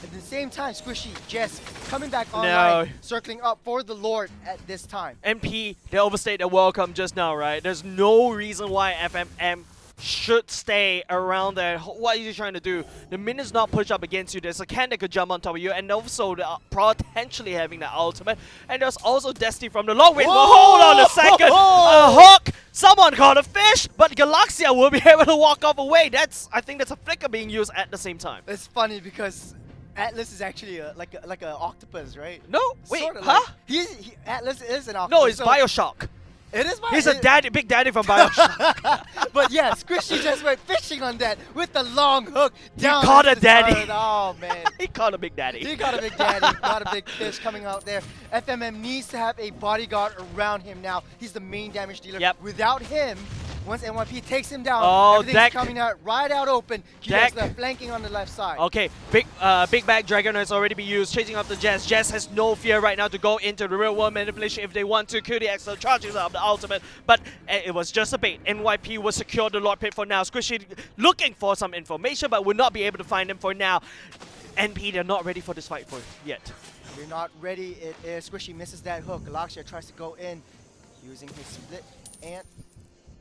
at the same time, Squishy, Jess coming back online, circling up for the Lord at this time. MP, they overstayed their welcome just now, right? There's no reason why FMM should stay around there. What are you trying to do? The minutes not push up against you. There's a Ken that could jump on top of you, and also potentially having the ultimate. And there's also Destiny from the long range. But hold on a second. A hook. Someone caught a fish, but Galaxia will be able to walk off away. I think that's a flicker being used at the same time. It's funny because Atlas is actually like an octopus, right? No, wait, Sorta huh? Like, Atlas is an octopus. No, it's Bioshock. It is He's a big daddy from Bioshock. But yeah, Squishy just went fishing on that with the long hook down. He caught a into the daddy. turret. Oh man. He caught a big daddy. He got a big daddy, got a big fish coming out there. FMM needs to have a bodyguard around him now. He's the main damage dealer. Yep. Without him, once NYP takes him down, everything's Dak. coming out right out open. Dak. QDX flanking on the left side. Okay, big back dragon has already been used, chasing up the Jess. Jess has no fear right now to go into the real world manipulation if they want to. QDX so charging up the ultimate, but it was just a bait. NYP will secure the Lord Pit for now. Squishy looking for some information, but will not be able to find him for now. NP, they're not ready for this fight yet. They're not ready. It is Squishy misses that hook. Galaxia tries to go in using his split and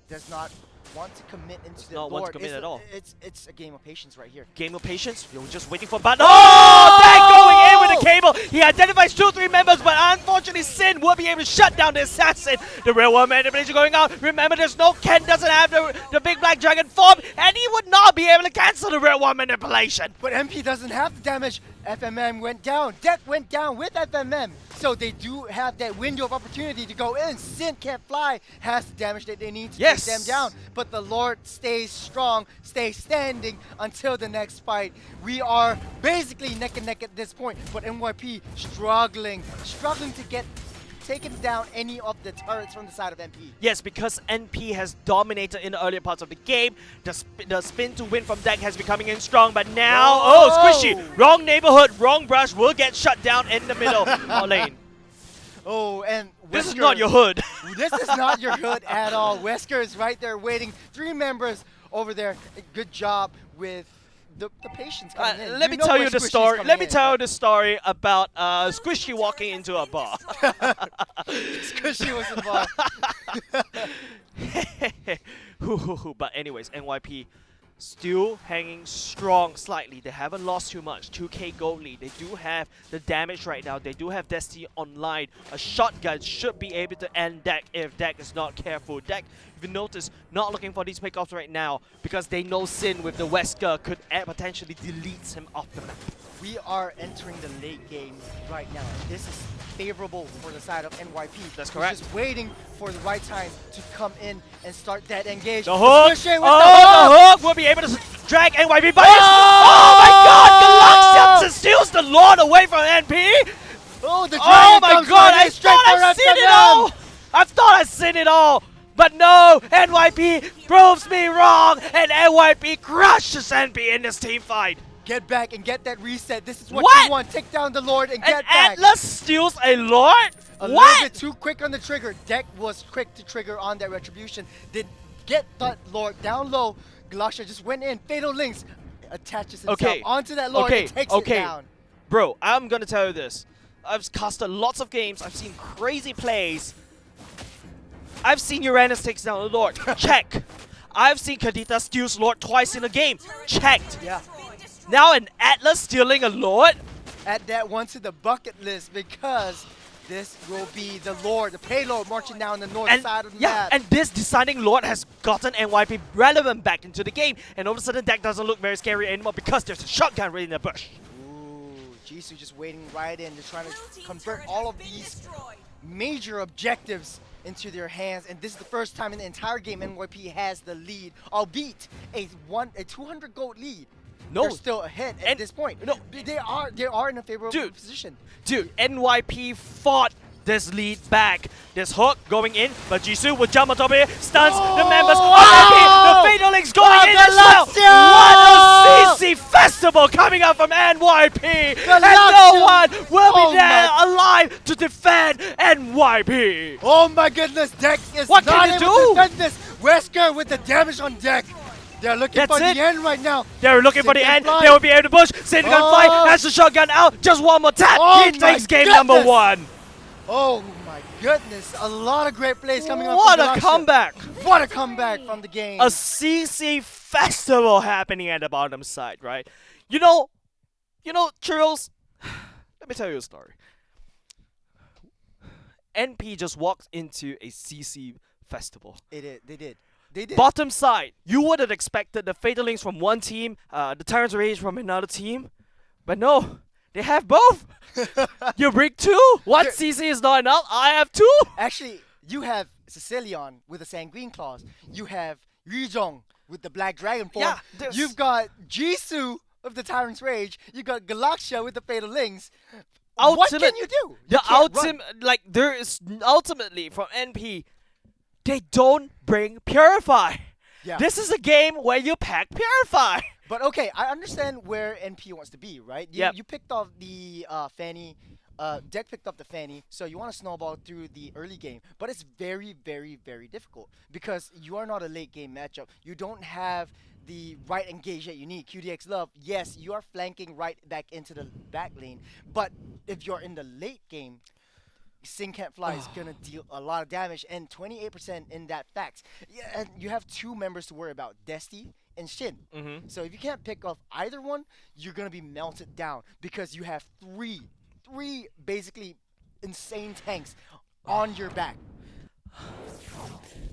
does not want to commit into the not Lord. want to commit at all. It's a game of patience right here. Game of patience. You're just waiting for button. Oh! Dang going in with the cable. He identifies 2-3 members, but unfortunately Sin will be able to shut down the assassin. The real world manipulation going out. Remember, there's no Ken doesn't have the big black dragon form, and he would not be able to cancel the real world manipulation. But MP doesn't have the damage. FMM went down. Deck went down with FMM. So they do have that window of opportunity to go in. Sin can't fly, has the damage that they need to take them down. But the Lord stays strong, stays standing until the next fight. We are basically neck and neck at this point. But NYP struggling to get taken down any of the turrets from the side of NP. Yes, because NP has dominated in the earlier parts of the game. The spin to win from deck has been coming in strong, but now, Squishy, wrong neighborhood, wrong brush, will get shut down in the middle lane. Oh, and This is Wesker, not your hood. This is not your hood at all. Wesker is right there waiting. 3 members over there. Good job with the patience coming in. Let me tell you the story. Let me tell you the story about Squishy walking into a bar. Squishy was involved. But anyways, NYP still hanging strong slightly. They haven't lost too much. 2k gold lead. They do have the damage right now. They do have Destiny online. A shotgun should be able to end deck if deck is not careful. Deck, if you notice, not looking for these pickoffs right now because they know Sin with the Wesker could potentially delete him off the map. We are entering the late game right now. This is favorable for the side of NYP. That's correct. Just waiting for the right time to come in and start that engage. The hook! Squishy with The hook will be able to drag NYP, but oh my god! Galaxia steals the Lord away from NP! Oh, the Oh dragon my comes god, right I in straight thought for I'd seen it FMM. all! I thought I'd seen it all! But no, NYP proves me wrong, and NYP crushes NP in this team fight. Get back and get that reset. This is what What? you want. Take down the Lord and And get back. Atlas steals a Lord? A little What? bit too quick on the trigger. Deck was quick to trigger on that retribution. Did get that Lord down low. Galaxia just went in. Fatal Links attaches itself onto that Lord and takes it down. Bro, I'm gonna tell you this. I've casted lots of games. I've seen crazy plays. I've seen Uranus takes down a Lord. Check. I've seen Kadita steals Lord twice in a game. Checked. Yeah. Now an Atlas stealing a Lord? Add that one to the bucket list because this will be the Lord, the payload marching down the north side of the map. And this deciding Lord has gotten NYP relevant back into the game. And all of a sudden, deck doesn't look very scary anymore because there's a shotgun right in the bush. Ooh, Jisoo just waiting right in. They're trying to convert all of these major objectives into their hands, and this is the first time in the entire game NYP has the lead, albeit a 200 gold lead. No, they're still ahead at this point. No, they are in a favorable position. Dude, NYP fought this lead back. This hook going in, but Jisoo will jump on top of it, stuns the members. The Fatal Link's going in as well. What a CC festival coming out from NYP, and no one will be there alive to defend NYP. Oh my goodness, deck is What not can able you to do? defend this. Wesker with the damage on deck. They're looking for the end right now. They're looking for the end. They will be able to push. Sin gun fly, has the shotgun out. Just one more tap. He takes game number 1. Oh my goodness, a lot of great plays coming up. What a comeback. What a comeback from the game. A CC festival happening at the bottom side, right? You know, Churros, let me tell you a story. NP just walked into a CC festival. They did. Bottom side, you would have expected the Fatal Links from one team, the Tyrant's Rage from another team, but no, they have both. You bring 2? What CC is not enough? I have 2. Actually, you have Sicilian with the Sanguine Claws. You have Ryujong with the Black Dragon form. Yeah, you've got Jisoo of the Tyrant's Rage. You got Galaxia with the Fatal Links. What can you do? There is ultimately from NP. They don't bring Purify. Yeah. This is a game where you pack Purify. But okay, I understand where NP wants to be, right? You picked off the Fanny. Deck picked up the Fanny, so you want to snowball through the early game. But it's very, very, very difficult because you are not a late game matchup. You don't have the right engage that you need. QDX Love, yes, you are flanking right back into the back lane. But if you're in the late game, Sing Can't Fly is gonna deal a lot of damage, and 28% in that fact. Yeah, and you have two members to worry about, Desti and Shin. So if you can't pick off either one, you're gonna be melted down because you have three basically insane tanks on your back.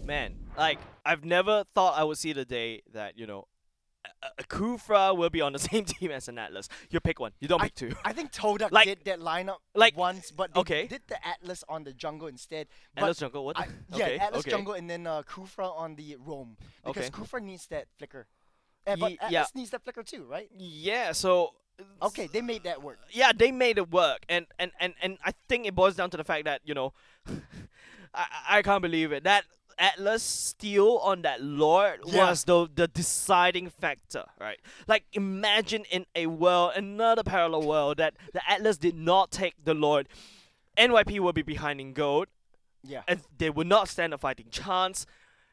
Man, like, I've never thought I would see the day that, you know, a Kufra will be on the same team as an Atlas. You pick one. You don't pick two. I think Todak Like- did that lineup like- once, but they okay. did the Atlas on the jungle instead. Atlas But jungle, what? yeah, Okay, Atlas okay. jungle and then Kufra on the roam. Because Okay. Kufra needs that flicker. But Ye- Atlas yeah. needs that flicker too, right? Yeah, so Okay, they made that work. yeah, they made it work, and I think it boils down to the fact that, you know, I can't believe it, that Atlas steal on that Lord Yeah. was the deciding factor, right? Like, imagine in a world, another parallel world, that the Atlas did not take the Lord, NYP will be behind in gold, Yeah. and they would not stand a fighting chance.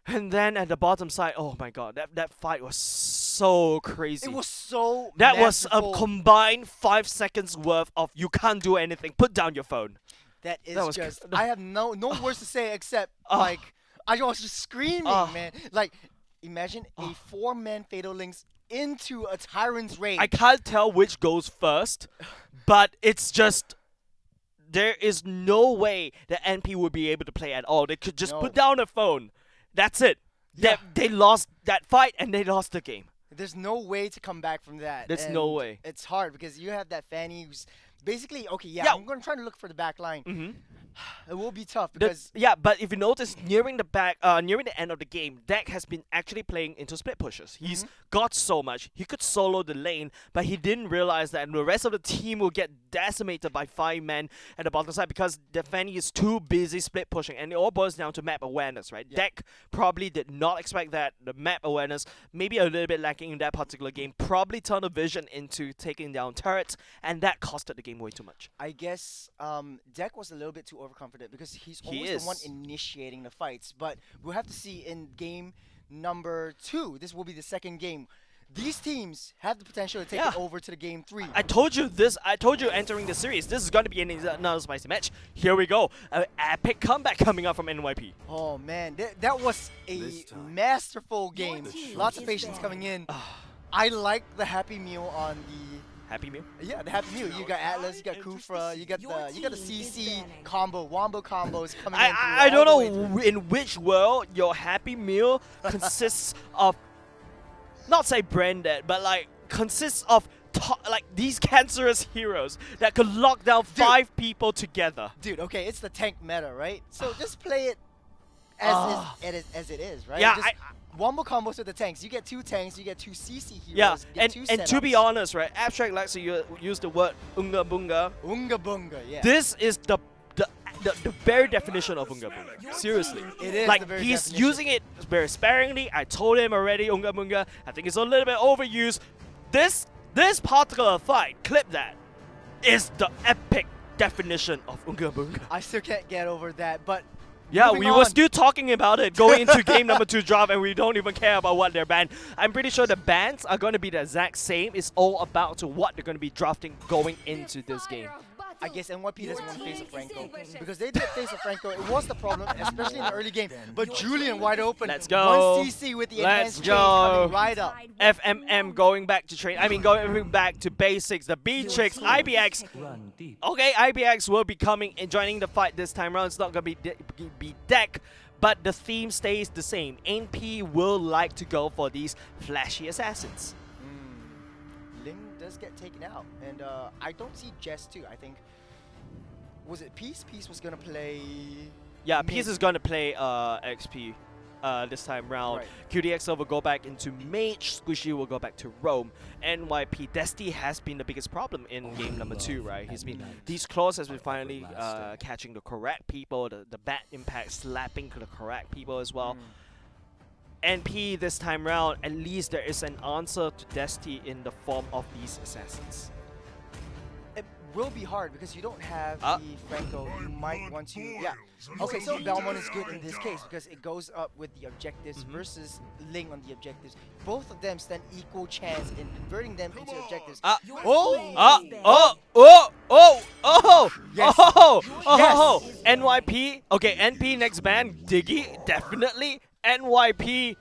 And then at the bottom side, oh my god, that fight was so crazy. It was so That was a masterful. combined 5 seconds worth of you can't do anything. Put down your phone. That is was just. cr- I have no words to say except Ah. like I was just screaming, Ah. man. Like, imagine a 4-man Fatal Links into a Tyrant's Raid. I can't tell which goes first, but it's just there is no way that NP would be able to play at all. They could just No. put down a phone. That's it. Yeah. They lost that fight and they lost the game. There's no way to come back from that. There's no and way. It's hard because you have that Fanny who's basically okay. Yeah, Yeah. I'm gonna try to look for the back line. Mm-hmm. It will be tough because Yeah, but if you notice, nearing the end of the game, Dak has been actually playing into split pushes. He's got so much. He could solo the lane, but he didn't realize that the rest of the team will get decimated by 5 men at the bottom side because the Fanny is too busy split pushing, and it all boils down to map awareness, right? Dak probably did not expect that. The map awareness, maybe a little bit lacking in that particular game, probably turned a vision into taking down turrets, and that costed the game way too much. I guess Deck was a little bit too overconfident because he's He always the one is. initiating the fights. But we'll have to see in game number 2. This will be the second game. These teams have the potential to take it Yeah. over to the game 3. I told you this. I told you entering the series, this is going to be another spicy match. Here we go. An epic comeback coming up from NYP. Oh man, that was a masterful game. team Lots of is patience back. coming in. I like the Happy Meal on the. Happy meal? Yeah, the Happy Meal. You got Atlas, you got Kufra, you got Your the team is CC banning. combo, Wombo combos coming in. I don't all the way know through. in which world your Happy Meal consists of, not say branded, but like consists of like these cancerous heroes that could lock down 5 people together. Dude, okay, it's the tank meta, right? So just play it as it is, right? Yeah, Just Wombo combos with the tanks. You get 2 tanks, you get 2 CC heroes. Yeah, you get 2 and to be setups. honest, right, Abstract likes to use the word unga bunga. Unga bunga, yeah. This is the very definition of unga bunga. Seriously. It is Like, the very he's definition. using it very sparingly. I told him already, unga bunga. I think it's a little bit overused. This particular fight, clip that, is the epic definition of unga bunga. I still can't get over that, but Yeah, moving we were on. still talking about it going into game number 2 drop, and we don't even care about what they're banned. I'm pretty sure the bans are going to be the exact same. It's all about to what they're going to be drafting going into this game. I guess NYP doesn't want to face a Franco because they did face a Franco. It was the problem, especially in the early game. But Julian wide open. Let's go. 1 CC with the Let's enhanced chains go. coming right up. FMM going back to train. I mean, going back to basics. The B-Tricks, IBX. Okay, IBX will be coming and joining the fight this time around. It's not going to be Deck, but the theme stays the same. NP will like to go for these flashy assassins. Ling does get taken out, and I don't see Jess too. I think was it Peace? Peace was gonna play. Yeah, mid. Peace is going to play XP this time round. Right. QDXL will go back into Mage. Squishy will go back to Roam. NYP Desti has been the biggest problem in game number 2, right? These claws has been finally catching the correct people, the bad impact slapping the correct people as well. NP this time round, at least there is an answer to Desti in the form of these assassins. will be hard because you don't have Ah. the Franco. You might want to, yeah. Okay, so Belmont is good in this case because it goes up with the objectives versus Ling on the objectives. Both of them stand equal chance in converting them into objectives. Ah. Oh! Yes. Oh, NYP. Okay, NP next ban. Diggy, definitely. NYP.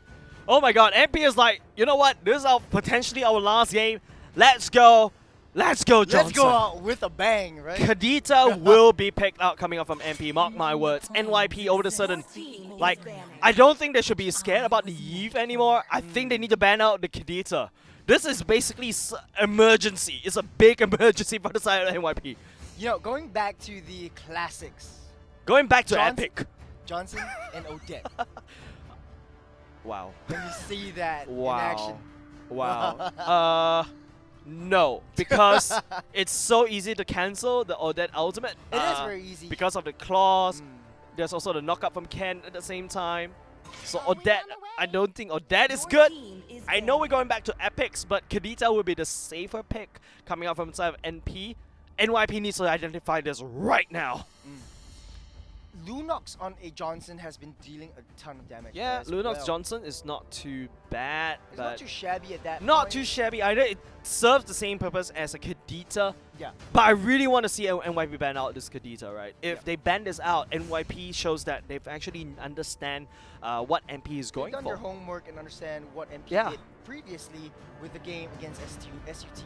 Oh my god, NP is like, you know what? This is potentially our last game. Let's go. Let's go, Johnson. Let's go out with a bang, right? Kadita will be picked out coming up from MP, mark my words. NYP all of a sudden, like, I don't think they should be scared about the Eve anymore. I think they need to ban out the Kadita. This is basically emergency. It's a big emergency for the side of NYP. You know, going back to the classics, Going back to Johnson- Epic. Johnson and Odette. Wow. When you see that in Wow. action. Wow. No, because it's so easy to cancel the Odette ultimate. It is very easy. Because of the claws. Mm. There's also the knockup from Ken at the same time. So Odette, I don't think Odette is good. I know we're going back to Epics, but Kadita will be the safer pick coming out from the side of NP. NYP needs to identify this right now. Lunox on a Johnson has been dealing a ton of damage. Yeah, as Lunox well. Johnson is not too bad, It's but not too shabby at that not point. too shabby either. It serves the same purpose as a Kadita. Yeah. But I really want to see NYP ban out this Kadita, right? If Yeah. they ban this out, NYP shows that they've actually understand what MP is going They've done for. their homework and understand what MP Yeah. did previously with the game against SUTD.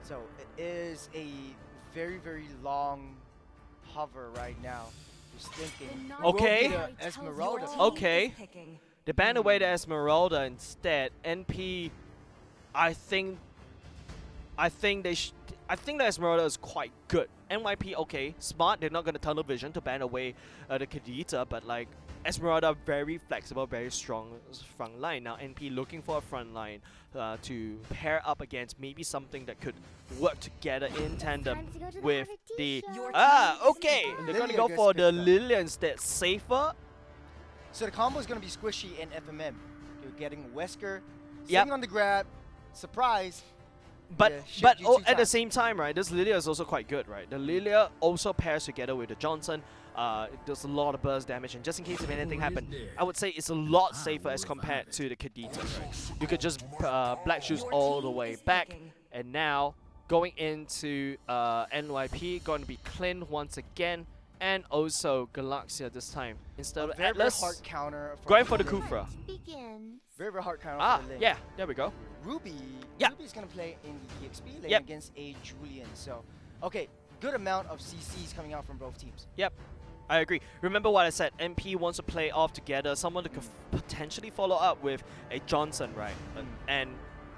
So it is a very, very long hover right now. Just thinking. Okay. Will be the Esmeralda. Okay. They ban away the Esmeralda instead. NP, I think the Esmeralda is quite good. NYP, okay, smart. They're not gonna tunnel vision to ban away the Kadita, but like Esmeralda, very flexible, very strong front line. Now NP looking for a front line to pair up against maybe something that could work together in tandem with the okay. They're gonna Lilia go gets for the picked up. Lilia instead, safer. So the combo is going to be squishy in FMM. You're getting Wesker sitting Yep. on the grab. Surprise. But Yeah, shit but you oh, two at the times. same time, right, this Lilia is also quite good, right? The Lilia also pairs together with the Johnson. It does a lot of burst damage, and just in case if anything happened, I would say it's a lot safer as compared to the Kadita, right? You could just Black Shoes all the way back, and now going into NYP, going to be Clint once again, and also Galaxia this time instead of Very, very Atlas. hard counter. Going for the Lin. Kufra. Very, very hard counter Ah, for Lin. yeah, there we go. Ruby. Yeah. Ruby's going to play in the EXP lane Yep. against a Julian. So, okay, good amount of CCs coming out from both teams. Yep, I agree. Remember what I said, MP wants to play off together, someone that could potentially follow up with a Johnson, right? And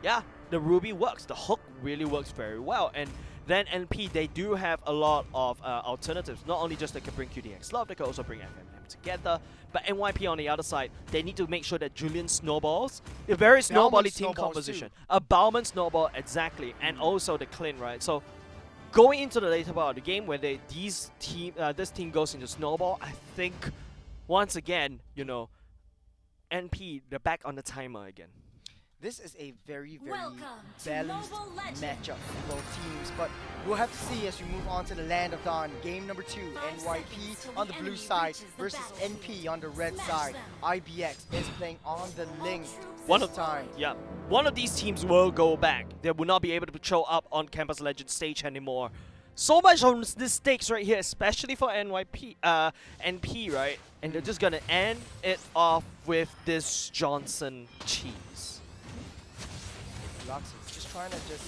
yeah, the Ruby works. The hook really works very well. And then NP, they do have a lot of alternatives. Not only just they can bring QDX Love, they can also bring FMM together. But NYP on the other side, they need to make sure that Julian snowballs. A very snowbally team snowballs composition. too. A Bauman snowball, exactly. And also the Clint, right? So going into the later part of the game where this team goes into snowball, I think once again, you know, NP, they're back on the timer again. This is a very, very Welcome to balanced Mobile Legends. matchup for both teams, but we'll have to see as we move on to the Land of Dawn. Game number 2, 5 seconds NYP till on the the blue enemy side reaches the versus battlefield. NP on the red Smash side. them. IBX is playing on the Ling One this of time. Yeah, one of these teams will go back. They will not be able to show up on Campus Legends stage anymore. So much on this stakes right here, especially for NYP, NP, right? And they're just gonna end it off with this Johnson cheese. Loxy just trying to just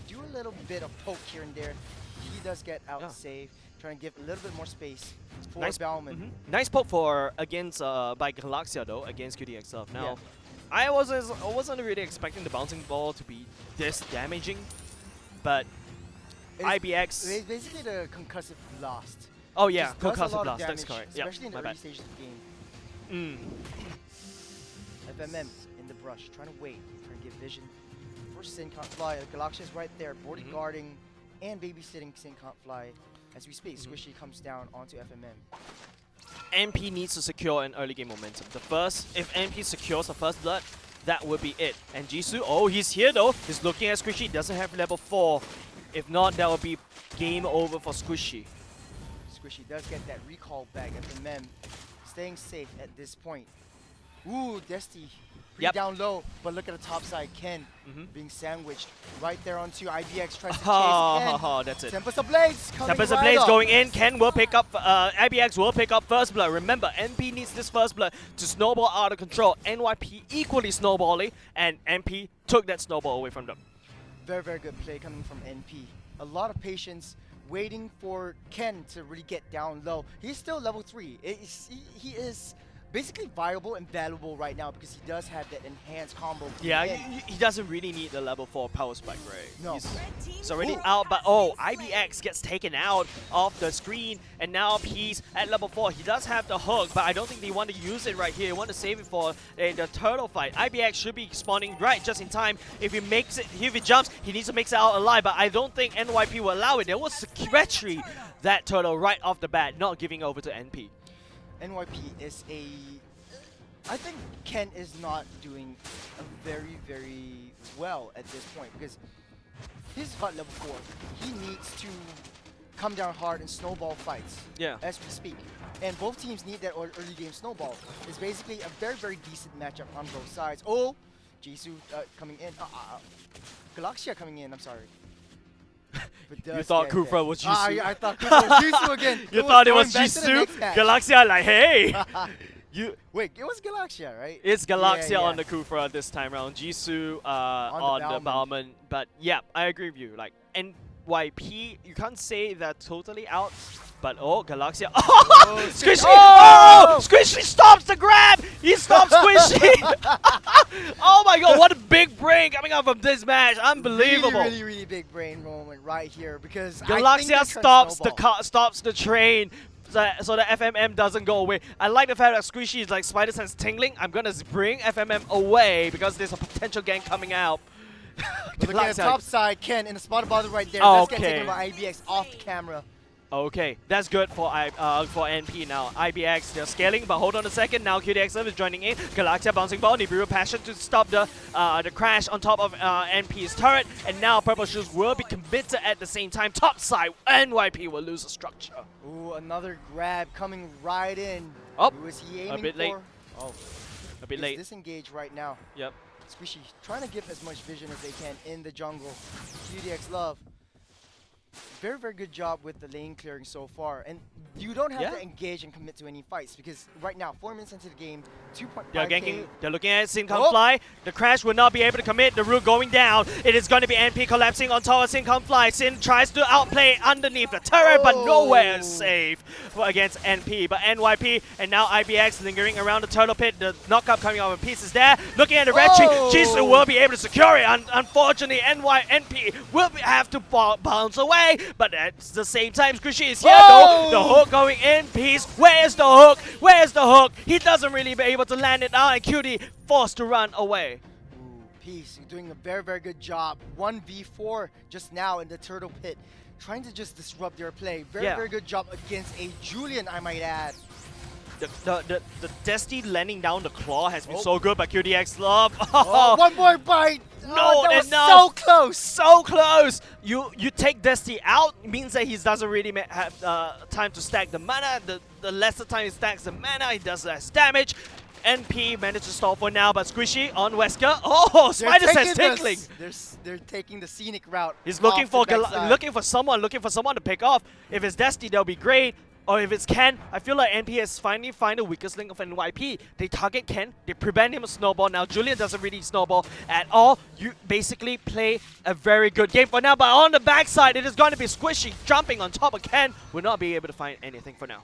do a little bit of poke here and there. He does get out Yeah. save, trying to give a little bit more space for Nice- Bauman. Nice poke for against by Galaxia though against QDXF. Now, Yeah. I wasn't really expecting the bouncing ball to be this damaging, but It's IBX. basically the concussive blast. Oh yeah, Just does a concussive lot of blast. That's damage, correct. Yep, especially in the my early bad. stages of the game. FMM in the brush, trying to wait, trying to get vision for Sin Can't Fly. Galaxia is right there, bodyguarding and babysitting Sin Can't Fly as we speak. Squishy comes down onto FMM. MP needs to secure an early game momentum. If MP secures the first blood, that would be it. And Jisoo, oh, he's here though. He's looking at Squishy, doesn't have level 4. If not, that will be game over for Squishy. Squishy does get that recall back. FMM staying safe at this point. Ooh, Desti pretty Yep. down low, but look at the top side. Ken being sandwiched right there onto IBX. Tries to chase Oh, Ken. that's it. Tempest of Blades coming Tempest of right Blades up. going in. Ken will pick up, IBX will pick up first blood. Remember, NP needs this first blood to snowball out of control. NYP equally snowballing, and NP took that snowball away from them. Very, very good play coming from NP. A lot of patience waiting for Ken to really get down low. He's still level 3. He is basically viable and valuable right now because he does have that enhanced combo. Yeah, in. he doesn't really need the level 4 power spike, right? No. He's already out, but oh, IBX gets taken out of the screen, and now he's at level 4. He does have the hook, but I don't think they want to use it right here. They want to save it for the turtle fight. IBX should be spawning right just in time. If he makes it, if he jumps, he needs to make it out alive, but I don't think NYP will allow it. There was treachery that turtle right off the bat, not giving over to NP. NYP is I think Ken is not doing very, very well at this point because he's hot level 4. He needs to come down hard in snowball fights as we speak. And both teams need that early game snowball. It's basically a very, very decent matchup on both sides. Oh, Jisoo coming in. Galaxia coming in, I'm sorry. You thought Kufra was Jisoo? I thought Kufra was Jisoo again. You thought it was going back to the Jisoo? next match. Galaxia like, hey! Wait, it was Galaxia, right? It's Galaxia Yeah, yeah. on the Kufra this time round. Jisoo on the Bauman. But yeah, I agree with you. Like NYP, you can't say that totally out. But oh, Galaxia. Oh, Squishy! Oh! Oh! Squishy stops the grab! He stops Squishy! Oh my god, what a big brain coming out from this match. Unbelievable. Really, really big brain moment right here because Galaxia stops the train. So the FMM doesn't go away. I like the fact that Squishy is like Spider Sense tingling. I'm gonna bring FMM away because there's a potential gang coming out. Look at the top side, Ken in the spot above right there. Okay. Let's get taken by IBX off the camera. Okay, that's good for NP now. IBX, they're scaling, but hold on a second. Now QDXF is joining in. Galaxia bouncing ball. Nibiru Passion to stop the crash on top of NP's turret. And now Purple Shoes will be committed at the same time. Top side, NYP will lose the structure. Ooh, another grab coming right in. Oh, who is he aiming a bit late. for? Oh, A bit he's late. disengaged right now. Yep. Squishy trying to give as much vision as they can in the jungle. QDX Love. Very, very good job with the lane clearing so far. And you don't have to engage and commit to any fights because right now, 4 minutes into the game, 2.5K. They're ganking. They're looking at Sincon Fly. The crash will not be able to commit. The root going down. It is going to be NP collapsing on top of Sincon Fly. Sin tries to outplay underneath the turret, but nowhere is safe against NP. But NYP and now IBX lingering around the turtle pit. The knockup coming out of pieces there. Looking at the red tree. Jisoo will be able to secure it. Unfortunately, NP will have to bounce away. But at the same time, Squishy is here though. The hook going in. Peace. Where's the hook? Where's the hook? He doesn't really be able to land it out, and QD forced to run away. Ooh, Peace, you're doing a very, very good job. 1v4 just now in the turtle pit. Trying to just disrupt their play. Very, very good job against a Julian, I might add. The Desti landing down the claw has been so good by QDX Love. One more bite. No, that was enough. so close. So close. You take Desti out, means that he doesn't really have time to stack the mana. The lesser time he stacks the mana, he does less damage. NP managed to stall for now, but Squishy on Wesker. Oh, Spider Sense tickling. They're taking the scenic route. He's looking for someone to pick off. If it's Desti, that'll be great. Or if it's Ken, I feel like NP has finally found the weakest link of NYP. They target Ken, they prevent him to snowball. Now Julian doesn't really snowball at all. You basically play a very good game for now, but on the backside, it is going to be Squishy jumping on top of Ken. Will not be able to find anything for now.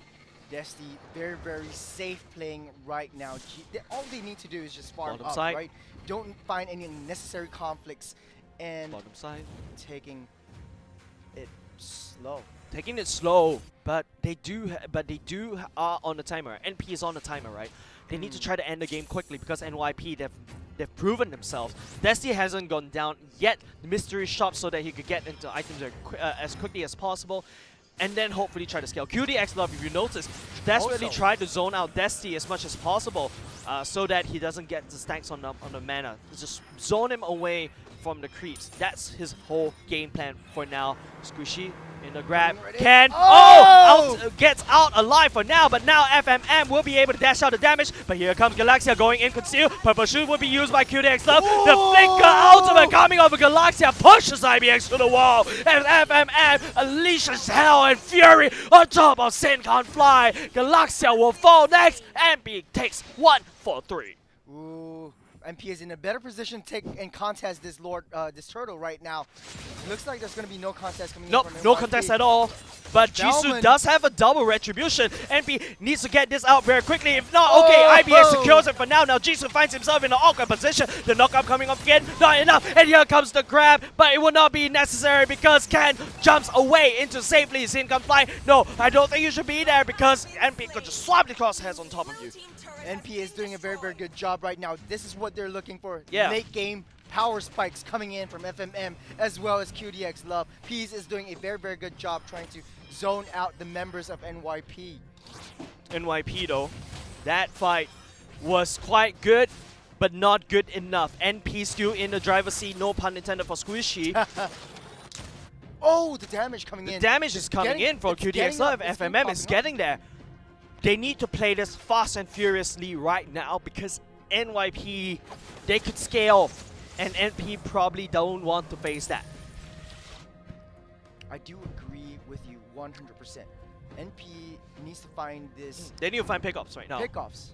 Desti, very, very safe playing right now. All they need to do is just farm Bottom up, side. right? Don't find any unnecessary conflicts and Bottom side. taking it slow. Taking it slow, but they are on the timer. NP is on the timer, right? They need to try to end the game quickly because NYP they've proven themselves. Desti hasn't gone down yet. The mystery shop so that he could get into items as quickly as possible. And then hopefully try to scale. QDX Love, if you notice, desperately tried to zone out Desti as much as possible so that he doesn't get the stacks on the mana. Just zone him away from the creeps. That's his whole game plan for now. Squishy in the grab. Ready? Can Oh! gets out alive for now, but now FMM will be able to dash out the damage. But here comes Galaxia going in conceal. Purple Shoot will be used by QDX Love. The Flicker ultimate coming over Galaxia pushes IBX to the wall. And FMM unleashes hell and fury on top of Sin Can't Fly. Galaxia will fall next. MP takes 1 for 3. Ooh, MP is in a better position to take and contest this this turtle right now. Looks like there's gonna be no contest coming Nope, in from no NYP. contest at all. But Jisoo Bellman. does have a double retribution. NP needs to get this out very quickly. If not, okay, IBX secures it for now. Now Jisoo finds himself in an awkward position. The knockup coming up again, not enough. And here comes the grab, but it will not be necessary because Ken jumps away into safely. Sin can fly. No, I don't think you should be there because NP could just swap the crosshairs on top of you. NP is doing a very, very good job right now. This is what they're looking for. Yeah. Late game power spikes coming in from FMM as well as QDX Love. Peas is doing a very, very good job trying to zone out the members of NYP. NYP though, that fight was quite good, but not good enough. NP still in the driver's seat, no pun intended for Squishy. Oh, the damage coming in. The damage is coming in for it's QDX getting Love. up, it's FMM popping is up. getting there. They need to play this fast and furiously right now because NYP, they could scale, and NP probably don't want to face that. I do agree with you 100%. NP needs to find this They need to find pickups right now. pickoffs.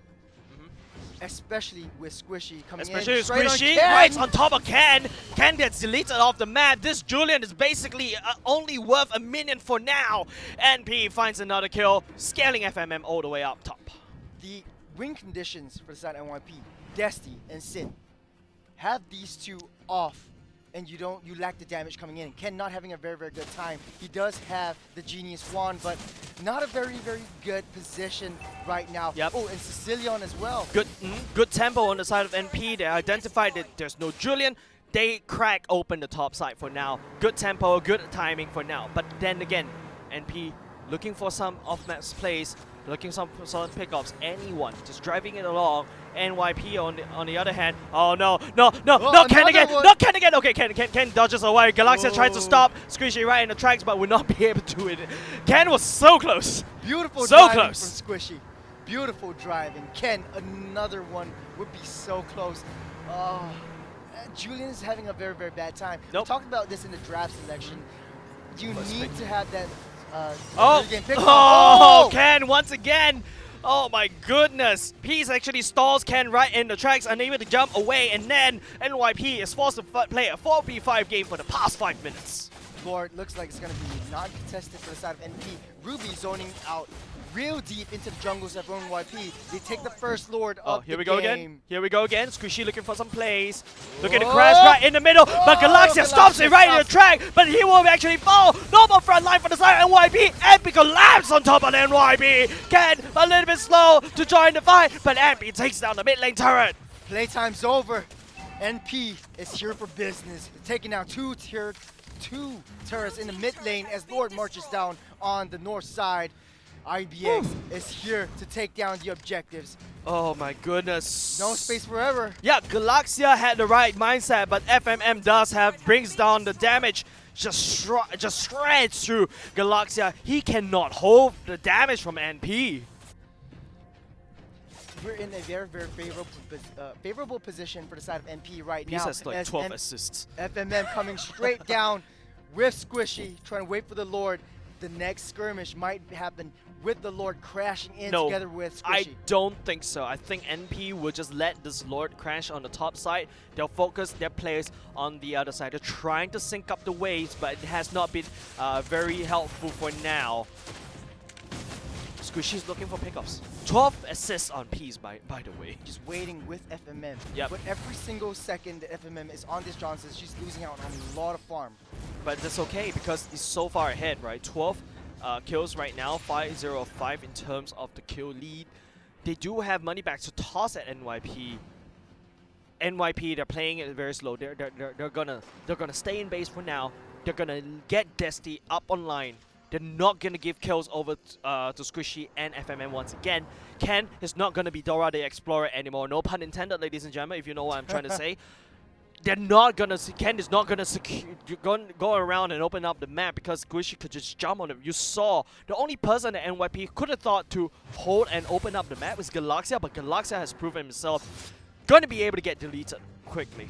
Especially with Squishy coming Especially in. with straight on Squishy, Ken. right on top of Ken. Ken gets deleted off the map. This Julian is basically only worth a minion for now. NP finds another kill, scaling FMM all the way up top. The win conditions for the side of NYP, Desti and Sin, have these two off, and you lack the damage coming in. Ken not having a very, very good time. He does have the Genius Wand, but not a very, very good position right now. Yep. Oh, and Sicilian as well. Good tempo on the side of NP. They identified that there's no Julian. They crack open the top side for now. Good tempo, good timing for now. But then again, NP looking for some off-map plays, looking for some solid pickups. Anyone just driving it along. NYP on the other hand. Oh no, no, Ken again, one. no Ken again. Okay, Ken dodges away. Galaxia tried to stop Squishy right in the tracks, but would not be able to do it. Ken was so close. Beautiful So driving close. from Squishy. Beautiful driving. Ken, another one would be so close. Julian is having a very, very bad time. Nope. We talked about this in the draft selection. You need to have that Oh, early game pick. oh, Ken once again. Oh my goodness. Peace actually stalls Ken right in the tracks, unable to jump away, and then NYP is forced to play a 4v5 game for the past 5 minutes. Lord, looks like it's going to be non-contested for the side of NP. Ruby zoning out real deep into the jungles of NYP. They take the first Lord Oh, of here the we go game. again. Here we go again. Squishy looking for some plays. Look at the Whoa. crash right in the middle. But Galaxia stops it right in the stops track. But he will actually fall. No more front line for the side of NYP. MP collapse on top of the NYP. Ken a little bit slow to join the fight. But MP takes down the mid lane turret. Playtime's over. NP is here for business. Taking out two turrets in the mid lane as Lord marches down on the north side. IBX is here to take down the objectives. Oh my goodness. No space forever. Yeah, Galaxia had the right mindset, but FMM brings down the damage. Just shreds through Galaxia. He cannot hold the damage from NP. We're in a very, very favorable position for the side of NP right Peace now. has like as 12 assists. FMM coming straight down with Squishy, trying to wait for the Lord. The next skirmish might happen with the Lord crashing in No, together with Squishy. I don't think so. I think NP will just let this Lord crash on the top side. They'll focus their players on the other side. They're trying to sync up the waves, but it has not been very helpful for now. Squishy's looking for pickups. 12 assists on Peace, by the way. Just waiting with FMM. Yep. But every single second that FMM is on this Johnson, she's losing out on a lot of farm. But that's okay because he's so far ahead, right? 12 kills right now, 5-0-5 in terms of the kill lead. They do have money back to toss at NYP. NYP, they're playing it very slow. They're gonna stay in base for now. They're gonna get Desti up online. They're not gonna give kills over to Squishy and FMM once again. Ken is not gonna be Dora the Explorer anymore. No pun intended, ladies and gentlemen, if you know what I'm trying to say. they're not gonna Ken is not gonna go around and open up the map because Squishy could just jump on him. You saw the only person that NYP could have thought to hold and open up the map was Galaxia, but Galaxia has proven himself gonna be able to get deleted quickly.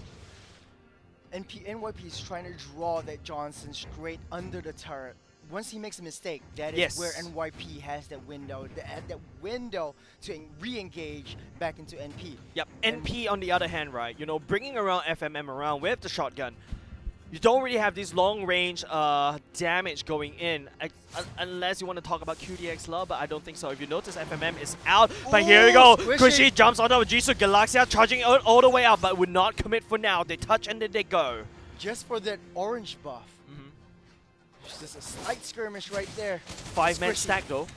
NYP is trying to draw that Johnson straight under the turret. Once he makes a mistake, that is where NYP has that window, to re-engage back into NP. Yep. NP on the other hand, right? You know, bringing around FMM around with the shotgun, you don't really have this long range damage going in, unless you want to talk about QDX Love, but I don't think so. If you notice, FMM is out, but here we go. Squishy jumps onto Jisoo. Galaxia charging all the way out, but would not commit for now. They touch and then they go. Just for that orange buff. Just a slight skirmish right there. 5-man stack though.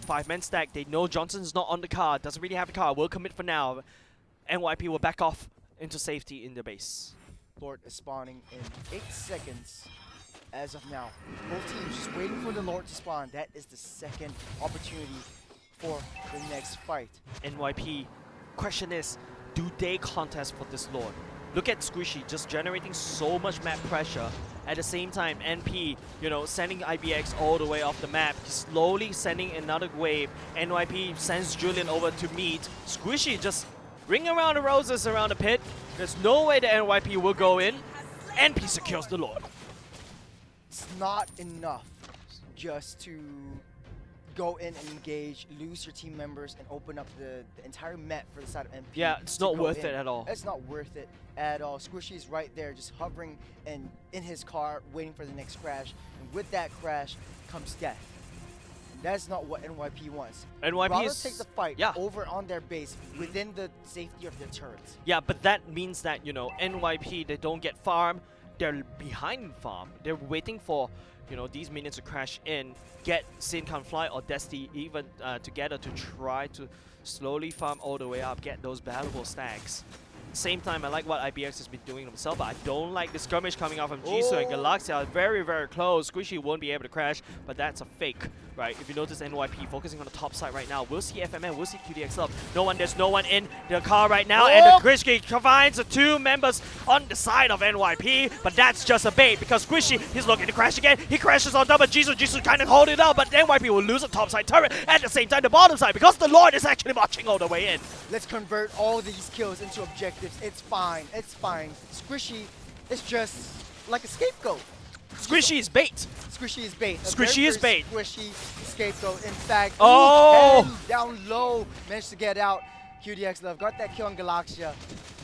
5-man stack. They know Johnson's not on the car. Doesn't really have a car. Will commit for now. NYP will back off into safety in the base. Lord is spawning in 8 seconds as of now. Both teams just waiting for the Lord to spawn. That is the second opportunity for the next fight. NYP. Question is, do they contest for this Lord? Look at Squishy just generating so much map pressure. At the same time, NP, you know, sending IBX all the way off the map, slowly sending another wave. NYP sends Julian over to meet. Squishy just ring around the roses around the pit. There's no way the NYP will go in. NP secures the Lord. It's not enough just to go in and engage, lose your team members, and open up the entire map for the side of NP. Yeah, it's not worth it at all. It's not worth it at all. Squishy's right there, just hovering and in his car, waiting for the next crash. And with that crash comes death. And that's not what NYP wants. NYP rather is take the fight over on their base within the safety of their turrets. Yeah, but that means that, you know, NYP, they don't get farm. They're behind farm. They're waiting for, you know, these minions to crash in, get Sin Can Fly or Destiny even together to try to slowly farm all the way up, get those valuable stacks. Same time, I like what IBX has been doing themselves, but I don't like the skirmish coming out from Jisoo and Galaxia. Very, very close. Squishy won't be able to crash, but that's a fake, right? If you notice NYP focusing on the top side right now, we'll see FMN, we'll see QDX up. There's no one in the car right now, and the Squishy finds the 2 members on the side of NYP, but that's just a bait because Squishy, he's looking to crash again. He crashes on top of Jisoo. Jisoo kind of hold it up, but NYP will lose the top side turret at the same time the bottom side because the Lord is actually marching all the way in. Let's convert all these kills into objectives. It's fine. It's fine. Squishy is just like a scapegoat. Squishy is bait. Squishy is bait. Squishy is bait. Squishy scapegoat. In fact, Ken down low managed to get out. QDX Love got that kill on Galaxia.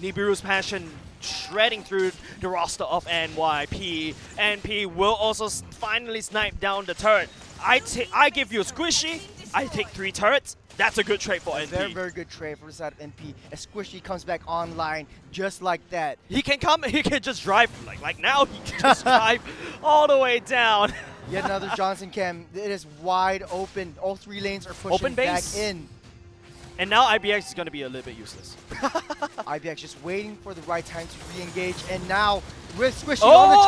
Nibiru's passion shredding through the roster of NYP. NP will also finally snipe down the turret. I give you a Squishy. I take 3 turrets. That's a good trade for NP. Very, very good trade for the side of NP. As Squishy comes back online just like that. He can just drive, like now, he can just drive all the way down. Yet another Johnson cam. It is wide open. All 3 lanes are pushing open back base. in. And now IBX is going to be a little bit useless. IBX just waiting for the right time to re-engage. And now with Squishy on the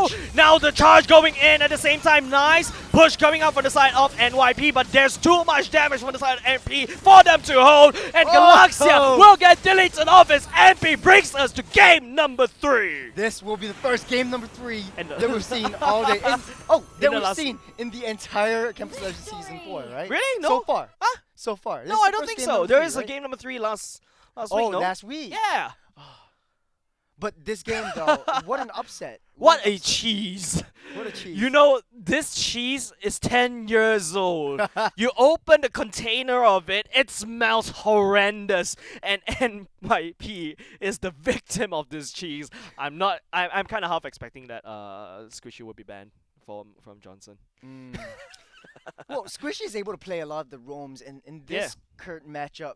charge. Now the charge going in at the same time. Nice push coming out from the side of NYP, but there's too much damage from the side of NP for them to hold. And Galaxia will get deleted off as NP brings us to game number 3. This will be the first game number 3 that we've seen all day. That we've seen in the entire Campus Legends Season 4, right? Really? No. So far. Huh? So far. No, I don't think so. There is a game number 3 last week, no? last week. Yeah. But this game, though, what an upset. What a cheese. What a cheese. You know, this cheese is 10 years old. You open the container of it, it smells horrendous. And NYP is the victim of this cheese. I'm kind of half expecting that Squishy would be banned from Johnson. Well, Squishy is able to play a lot of the roams, and in this current matchup,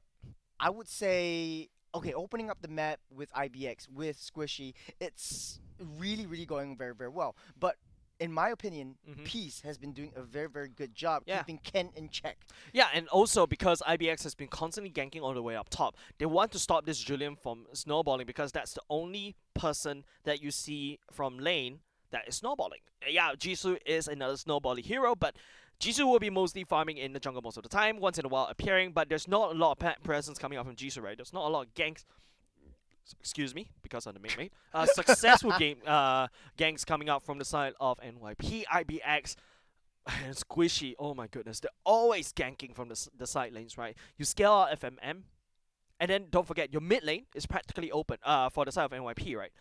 I would say, okay, opening up the map with IBX, with Squishy, it's really, really going very, very well. But in my opinion, Peace has been doing a very, very good job keeping Ken in check. Yeah, and also because IBX has been constantly ganking all the way up top, they want to stop this Julian from snowballing because that's the only person that you see from lane that is snowballing. Yeah, Jisoo is another snowballing hero, but Jisoo will be mostly farming in the jungle most of the time, once in a while appearing, but there's not a lot of presence coming out from Jisoo, right? There's not a lot of ganks excuse me, because of the mate. Successful ganks coming out from the side of NYP, IBX, and Squishy. Oh my goodness, they're always ganking from the side lanes, right? You scale out FMM, and then don't forget your mid lane is practically open. For the side of NYP, right?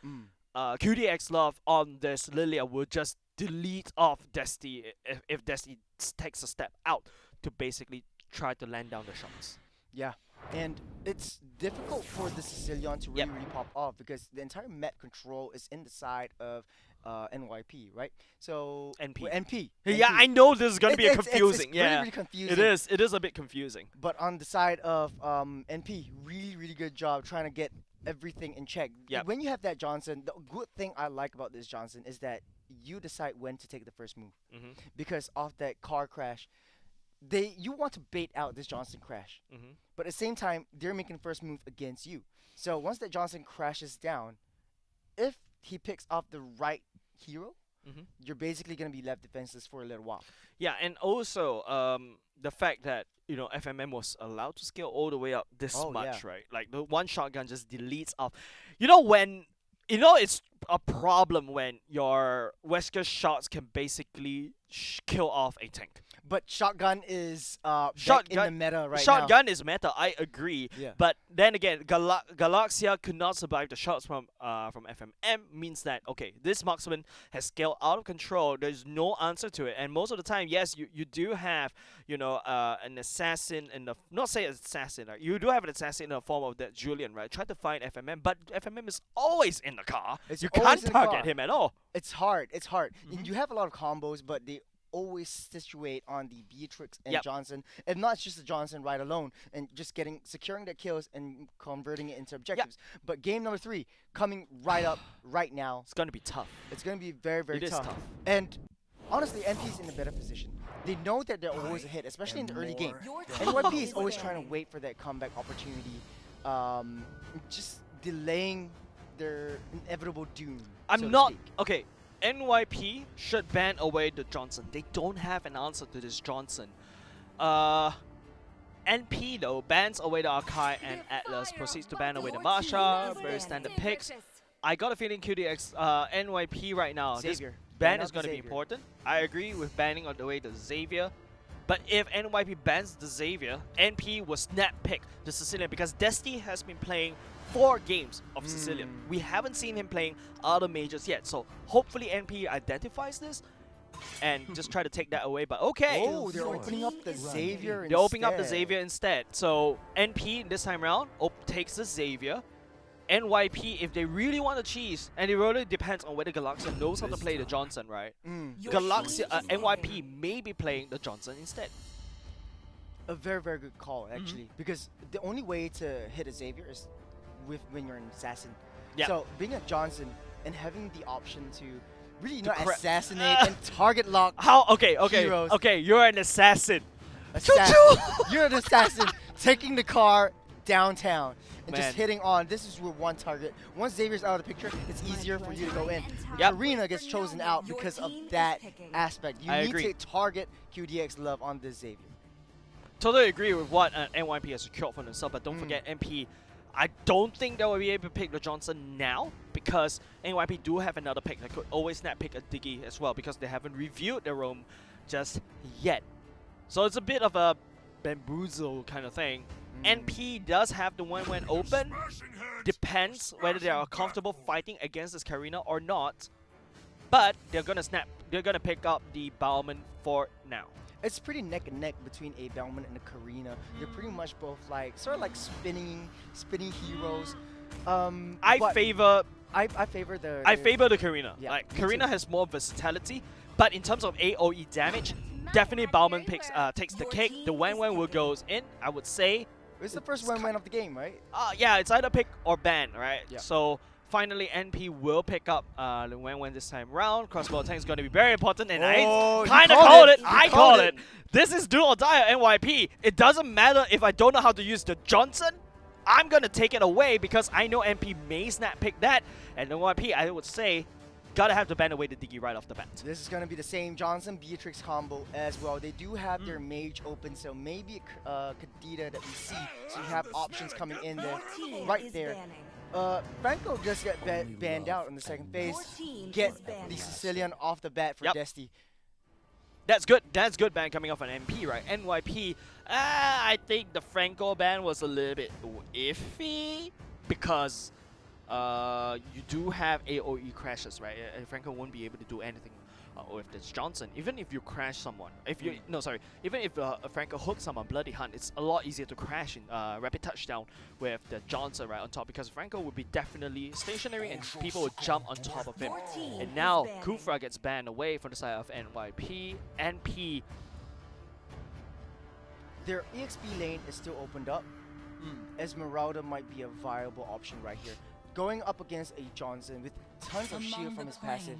QDX Love on this Lilia will just delete off Destiny if Destiny takes a step out to basically try to land down the shots. Yeah, and it's difficult for the Sicilian to really pop off because the entire map control is in the side of NYP, right? So NP. NP. Yeah, I know this is gonna be confusing. It's Yeah, really confusing. it is. It is a bit confusing. But on the side of NP, really good job trying to get everything in check. Yep. When you have that Johnson, the good thing I like about this Johnson is that you decide when to take the first move. Because of that car crash, you want to bait out this Johnson crash. But at the same time, they're making the first move against you. So once that Johnson crashes down, if he picks off the right hero, you're basically going to be left defenseless for a little while. Yeah, and also the fact that FMM was allowed to scale all the way up this much, right? Like the one shotgun just deletes off. It's a problem when your Wesker shots can basically kill off a tank. But shotgun is back in the meta right now. Shotgun is meta, I agree. Yeah. But then again, Galaxia could not survive the shots from FMM, means that, okay, this marksman has scaled out of control. There's no answer to it. And most of the time, yes, you do have, an assassin in the... Not say assassin, right? You do have an assassin in the form of that Julian, right? Try to find FMM, but FMM is always in the car. You can't target him at all. It's hard. And you have a lot of combos, but they always situate on the Beatrix and Johnson, and not just the Johnson right alone, and just securing their kills and converting it into objectives. But game number 3 coming right up right now. It's gonna be tough. It's gonna be very tough. It is tough. And honestly, NP's in a better position. They know that they're always a hit, especially in the early game. NYP is always trying to wait for that comeback opportunity, just delaying their inevitable doom. Okay. NYP should ban away the Johnson. They don't have an answer to this Johnson. NP though bans away the Arkai and Atlas, proceeds to ban away the Marsha. Very standard picks. I got a feeling QDX NYP right now. Xavier. This ban is going to be important. I agree with banning away the Xavier. But if NYP bans the Xavier, NP will snap pick the Sicilian because Destiny has been playing 4 games of Sicilian. We haven't seen him playing other majors yet. So hopefully NP identifies this and just try to take that away. But okay. Oh, they're opening up the Xavier instead. They're opening up the Xavier instead. So NP this time around takes the Xavier. NYP, if they really want to cheese, and it really depends on whether Galaxia knows how to play the Johnson, right? NYP may be playing the Johnson instead. A very good call, actually. Because the only way to hit a Xavier is when you're an assassin. So being a Johnson and having the option to really assassinate and target lock heroes. Okay, you're an assassin. You're an assassin taking the car downtown and just hitting on. This is with one target. Once Xavier's out of the picture, it's easier for you to go in. Arena gets chosen out because of that aspect. You need to target QDX Love on this Xavier. Totally agree with what NYP has secured for themselves, but don't forget NP. I don't think they will be able to pick the Johnson now because NYP do have another pick that could always snap pick a Diggy as well because they haven't reviewed their roam just yet. So it's a bit of a bamboozle kind of thing. NP does have the one when open. Depends whether they are comfortable fighting against this Karina or not. But they're gonna pick up the Bauman for now. It's pretty neck and neck between a Bellman and a Karina. They're pretty much both sort of like spinning heroes. I favor the Karina. Yeah, like Karina has more versatility, but in terms of AOE damage, definitely Bauman takes the cake. The Wen will goes in. I would say it's the first Wen of the game, right? Yeah, it's either pick or ban, right? Yeah. So finally, NP will pick up the Wen this time round. Crossbow tank is going to be very important, and I kind of called it. I called it. This is do or die at NYP. It doesn't matter if I don't know how to use the Johnson. I'm going to take it away because I know NP may snap pick that. And NYP, I would say, gotta have to ban away the Diggy right off the bat. This is going to be the same Johnson-Beatrix combo as well. They do have their mage open, so maybe Kadita that we see. So you have options coming in there, right there. Franco just got banned out in the second phase. Your team Get is banned. the Sicilian off the bat for Yep. Desti. That's good. That's good ban coming off an MP, right? NYP. I think the Franco ban was a little bit iffy because you do have AOE crashes, right? Franco won't be able to do anything with this Johnson. Even if you crash someone, even if Franco hooks someone, Bloody Hunt, it's a lot easier to crash in rapid touchdown with the Johnson right on top because Franco would be definitely stationary and people would jump on top of him. Your team And now is banned. Kufra gets banned away from the side of NYP. NP. Their EXP lane is still opened up. Esmeralda might be a viable option right here. Going up against a Johnson with tons of shield from his passive.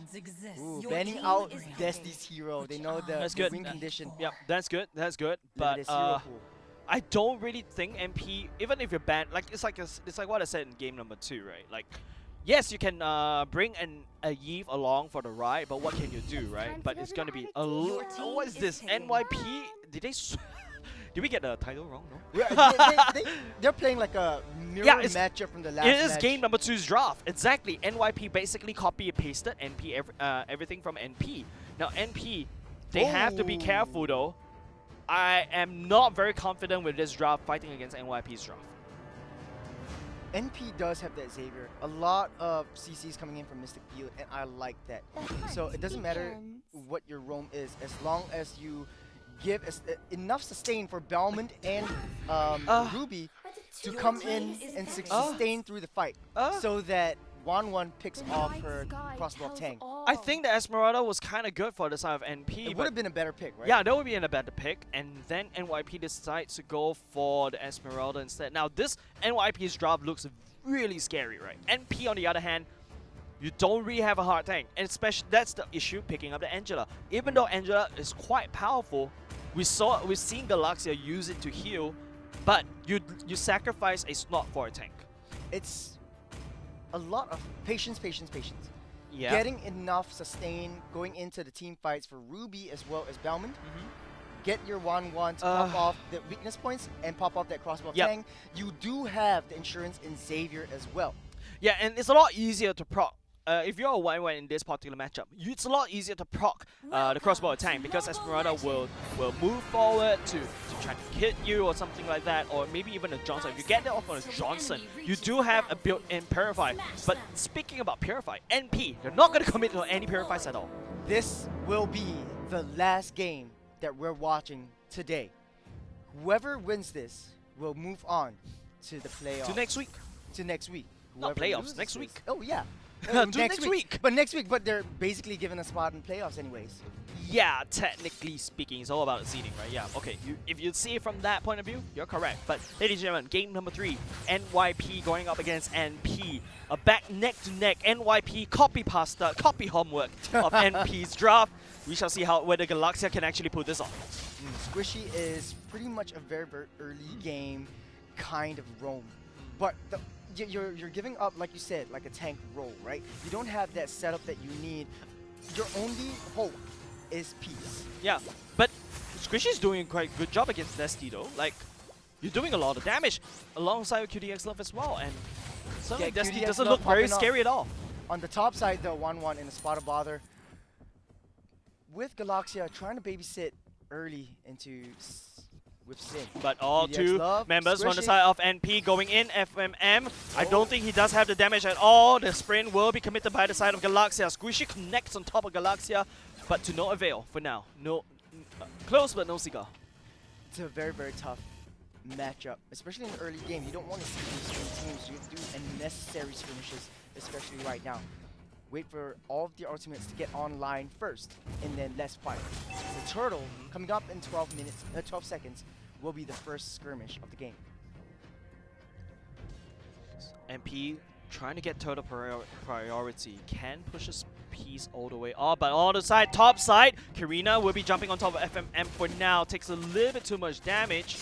Ooh, Your banning team out is Desti's hero. They know the, That's the good. win condition. Yep, that's good. That's good. Limited But hero pool. I don't really think MP, even if you're banned, like it's like what I said in game number 2, right? Like, yes, you can bring a Yves along for the ride, but what can you do, right? But it's gonna be a Your team what is is this? taking NYP? Did they? Did we get the title wrong? No. Yeah, they're playing like a mirror matchup from the last It is match. game number 2's draft. Exactly. NYP basically copy and pasted NP everything from NP. Now NP, they have to be careful though. I am not very confident with this draft fighting against NYP's draft. NP does have that Xavier. A lot of CCs coming in from Mystic Field, and I like that. So it doesn't matter what your roam is, as long as you give enough sustain for Belmont and Ruby to come in and sustain through the fight, so that 1-1 picks off her crossbow tank. I think the Esmeralda was kind of good for the side of NP. It would have been a better pick, right? Yeah, that would be a better pick. And then NYP decides to go for the Esmeralda instead. Now, this NYP's draft looks really scary, right? NP, on the other hand, you don't really have a hard tank. And especially, that's the issue picking up the Angela. Even though Angela is quite powerful, we've seen Galaxia use it to heal, but you sacrifice a slot for a tank. It's a lot of patience. Yeah. Getting enough sustain going into the team fights for Ruby as well as Belmont. Get your 1-1 to pop off the weakness points and pop off that crossbow tank. You do have the insurance in Xavier as well. Yeah, and it's a lot easier to proc. If you're a 1-1 in this particular matchup, it's a lot easier to proc the crossbow tank because Esmeralda will move forward to try to hit you or something like that, or maybe even a Johnson. If you get it off on a Johnson, you do have a built-in Purify. But speaking about Purify, NP, you're not going to commit to any Purifies at all. This will be the last game that we're watching today. Whoever wins this will move on to the playoffs. To next week. To next week. Not Whoever playoffs, loses next this- week. Oh, yeah. To next week. But next week, but they're basically given a spot in playoffs anyways. Yeah, technically speaking, it's all about the seeding, right? Yeah, okay. If you see it from that point of view, you're correct. But ladies and gentlemen, game number 3, NYP going up against NP. A back neck to neck, NYP copy pasta, copy homework of NP's draft. We shall see whether Galaxia can actually pull this off. Squishy is pretty much a very, very early game kind of roam. But you're giving up, like you said, like a tank role, right? You don't have that setup that you need. Your only hope is peace. Yeah, but Squishy's doing quite a good job against Desti though. Like, you're doing a lot of damage alongside with QDX Love as well, and suddenly Yeah, Desti QDX doesn't Love look very popping off. scary at all. On the top side, the 1-1 in a spot of bother. With Galaxia trying to babysit early into with Sin. But all QDX 2 Love, members on the Squishy. side of NP going in, FMM. I don't think he does have the damage at all. The sprint will be committed by the side of Galaxia. Squishy connects on top of Galaxia, but to no avail for now. No, close but no cigar. It's a very, very tough matchup, especially in the early game. You don't want to see these two teams do unnecessary skirmishes, especially right now. Wait for all of the ultimates to get online first, and then let's fight. The turtle, coming up in 12 seconds, will be the first skirmish of the game. MP trying to get total priority. Can push his piece all the way up, but on the side, top side, Karina will be jumping on top of FMM for now. Takes a little bit too much damage.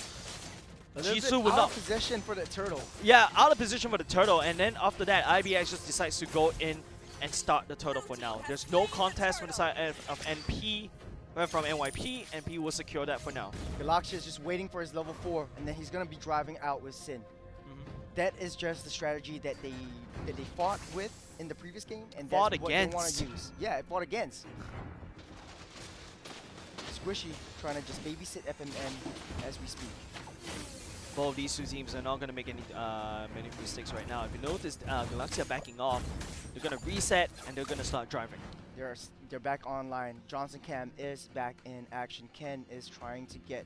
Jisoo will out not. of position for the turtle. Yeah, out of position for the turtle, and then after that, IBX just decides to go in and start the turtle for now. There's no contest from the side of NP, from NYP. NP will secure that for now. Galaxia is just waiting for his level 4, and then he's going to be driving out with Sin. that is just the strategy that they fought with in the previous game, and Fought that's what they want against. to use. Yeah, it fought against. Squishy trying to just babysit FMM as we speak. Both of these two teams are not going to make any many mistakes right now. If you notice, Galaxy are backing off. They're going to reset and they're going to start driving. They're back online. Johnson Cam is back in action. Ken is trying to get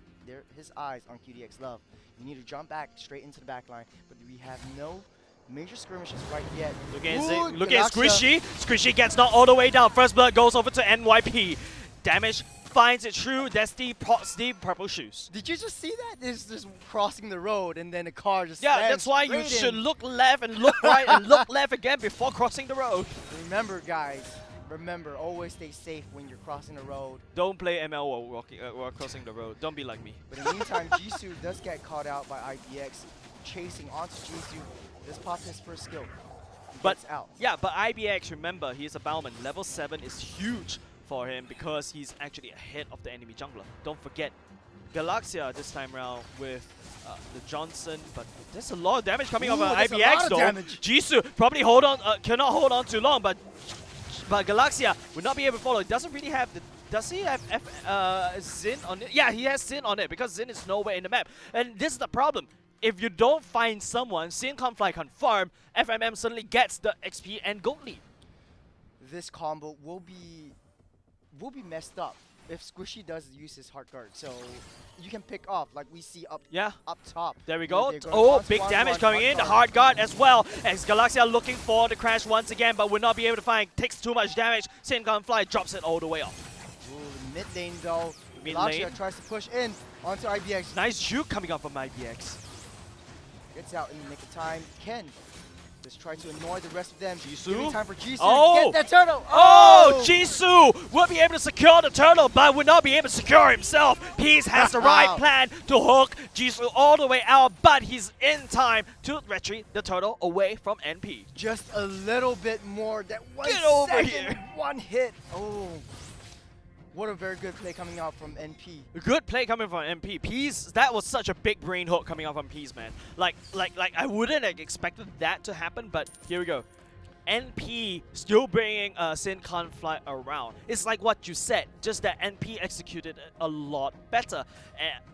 his eyes on QDX Love. You need to jump back straight into the back line, but we have no major skirmishes right yet. Look at Ooh, look at Galaxia. Squishy. Squishy gets knocked all the way down. First blood goes over to NYP. Damage finds it through. That's the purple shoes. Did you just see that? It's just crossing the road and then a car just Yeah, slams that's why you straight should in. look left and look right and look left again before crossing the road. Remember, guys. Remember, always stay safe when you're crossing the road. Don't play ML while crossing the road. Don't be like me. But in the meantime, Jisoo does get caught out by IBX, chasing onto Jisoo. This pops his first skill. He But gets out. yeah, but IBX, remember, he's a Bowman. Level 7 is huge for him because he's actually ahead of the enemy jungler. Don't forget, Galaxia this time around with the Johnson, but there's a lot of damage coming off Ooh, there's a IBX lot of though. damage. Jisoo probably cannot hold on too long, but Galaxia will not be able to follow. It doesn't really have the. Does he have Xin on it? Yeah, he has Xin on it because Xin is nowhere in the map. And this is the problem. If you don't find someone, Xin can't fly confirm, FMM suddenly gets the XP and gold lead. This combo will be messed up if Squishy does use his heart guard. So you can pick off like we see up top. There we where go. they're going Oh, onto big one damage one, coming in. The hard guard as well. As Galaxia looking for the crash once again, but will not be able to find. Takes too much damage. Sin can't fly, drops it all the way off. Ooh, mid lane though. Mid Galaxia lane. tries to push in onto IBX. Nice juke coming up from IBX. Gets out in the nick of time. Ken just try to annoy the rest of them. Jisoo? Giving time for Jisoo Oh! to get that turtle. Oh, Jisoo will be able to secure the turtle, but will not be able to secure himself. He has the right plan to hook Jisoo all the way out, but he's in time to retreat the turtle away from NP. Just a little bit more. That one Get over second, here. one hit. Oh, what a very good play coming out from NP. Good play coming from MP. Peas, that was such a big brain hook coming out from Peas, man. Like I wouldn't have expected that to happen, but here we go. NP still bringing Sin can't fly around. It's like what you said, just that NP executed it a lot better.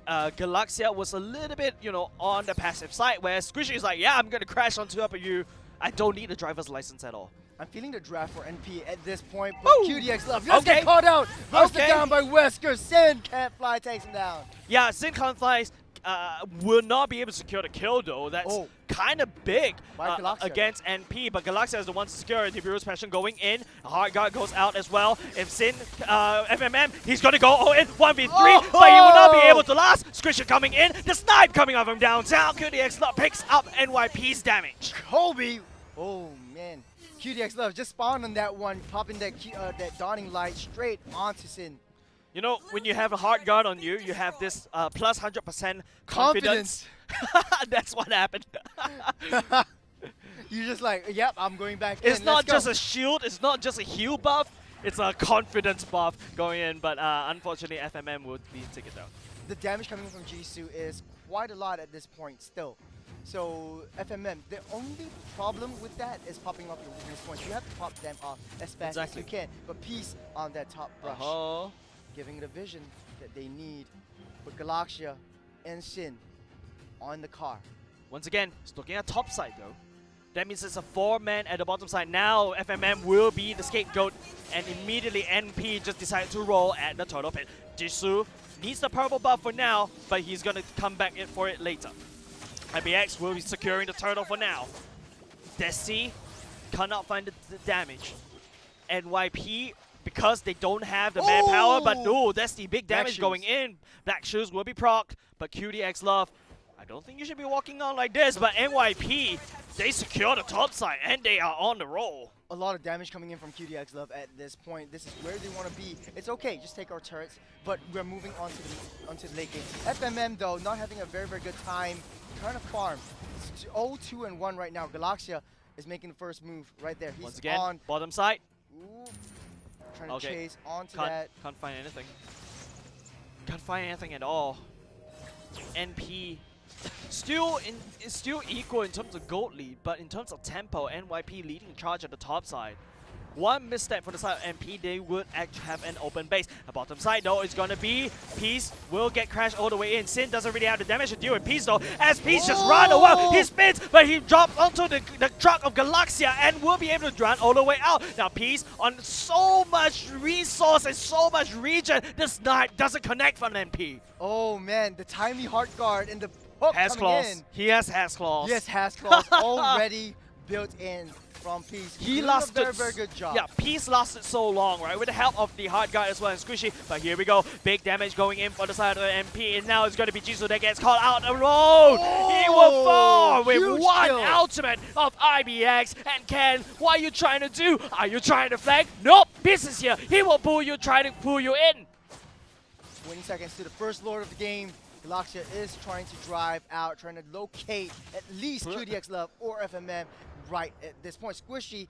Galaxia was a little bit, on the passive side, where Squishy is like, yeah, I'm gonna crash on top of you. I don't need a driver's license at all. I'm feeling the draft for NP at this point, but Woo! QDX Love just Okay. get caught out. Busted Okay. down by Wesker. Sin can't fly, takes him down. Yeah, Sin can't fly. Will not be able to secure the kill though. That's kind of big By Galaxia. against NP, but Galaxia is the one to secure it. The Hero's Passion going in. Hard guard goes out as well. If Sin, FMM, he's gonna go all in 1v3, but he will not be able to last. Squisher coming in. The snipe coming up from downtown. QDX picks up NYP's damage. Kobe. Oh man. QDX Love just spawned on that one, popping that dawning light straight onto Sin. When you have a hard guard on you, you have this plus 100% confidence. That's what happened. You're just like, yep, I'm going back in. It's not Let's go. just a shield, it's not just a heal buff, it's a confidence buff going in, but unfortunately FMM would be take it down. The damage coming from Jisoo is quite a lot at this point still. So FMM, the only problem with that is popping off your weakness points. You have to pop them off as fast as you can. But peace on that top brush, giving the vision that they need. With Galaxia and Sin on the car. Once again, it's looking at top side though. That means it's a 4-man at the bottom side. Now FMM will be the scapegoat, and immediately NP just decided to roll at the turtle pit. Jisoo needs the purple buff for now, but he's gonna come back in for it later. IBX will be securing the turtle for now. Desi cannot find the damage. NYP, because they don't have the manpower, but Desi, big damage Shoes. going in. Black Shoes will be procced, but QDX Love, I don't think you should be walking on like this, but NYP, they secure the top side, and they are on the roll. A lot of damage coming in from QDX Love at this point. This is where they want to be. It's okay, just take our turrets, but we're moving onto the late game. FMM though, not having a very, very good time trying to farm. It's 0-2-1 right now. Galaxia is making the first move right there. He's Once again, on. bottom side. Ooh, trying to chase onto that. Can't find anything. Can't find anything at all. NP It's still equal in terms of gold lead, but in terms of tempo, NYP leading charge at the top side. One misstep for the side of MP, they would actually have an open base. The bottom side though is gonna be Peace will get crashed all the way in. Sin doesn't really have the damage to deal with Peace though, as Peace just run away. He spins, but he drops onto the truck of Galaxia and will be able to run all the way out. Now Peace on so much resource and so much region, the snipe doesn't connect from MP. Oh man, the timely heart guard and the hook Has coming claws. in. He has claws. Yes, has claws already built in from Peace. He Doing lasted a very good job. Yeah, Peace lasted so long, right? With the help of the hard guard as well and Squishy. But here we go. Big damage going in for the side of the MP. And now it's going to be Jisoo that gets caught out the road. He will fall with huge one kill. ultimate of IBX. And Ken, what are you trying to do? Are you trying to flank? Nope. Peace is here. He will pull you, try to pull you in. 20 seconds to the first lord of the game. Galaxia is trying to drive out, trying to locate at least QDX Love or FMM right at this point. Squishy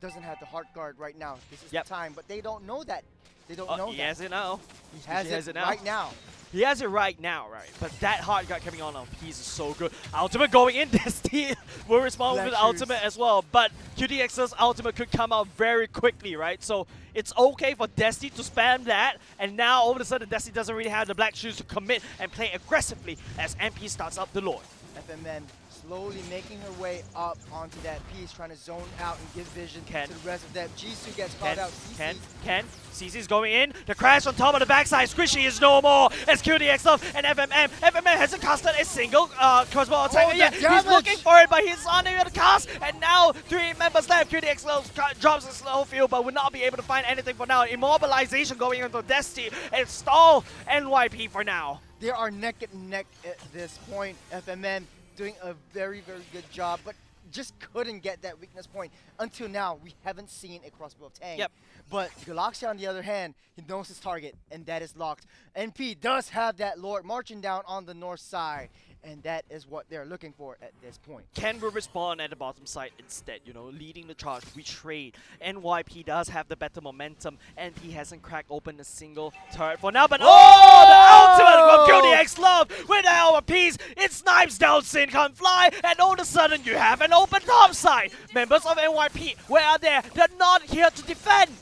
doesn't have the heart guard right now. This is Yep. the time, but they don't know that. They don't know He that. has it now. He has it now. right now. He has it right now, right? But that hard guard coming on Peace is so good. Ultimate going in, Destiny will respond with the Black ultimate shoes. as well. But QDX's ultimate could come out very quickly, right? So it's okay for Destiny to spam that. And now all of a sudden, Destiny doesn't really have the black shoes to commit and play aggressively as MP starts up the Lord. FMM slowly making her way up onto that piece, trying to zone out and give vision Ken. to the rest of them. Jisoo gets caught out. Ken, CC's going in. The crash on top of the backside. Squishy is no more. It's QDX Love and FMM. FMM hasn't casted a single crossbow attack yet. He's damage! looking for it, but he's unable to cast. And now 3 members left. QDX Love drops a slow field, but will not be able to find anything for now. Immobilization going into Destiny and stall NYP for now. They are neck and neck at this point. FMM doing a very good job, but just couldn't get that weakness point. Until now, we haven't seen a crossbow of Tang. Yep. But Galaxia, on the other hand, he knows his target, and that is locked. NP does have that Lord marching down on the north side, and that is what they're looking for at this point. Ken will respond at the bottom side instead, you know, leading the charge. We trade. NYP does have the better momentum. NP hasn't cracked open a single turret for now, but the ultimate from QDX Love with the help of Peace. It snipes down Sin can't fly, and all of a sudden you have an open top side. Members of NYP, where are they? They're not here to defend.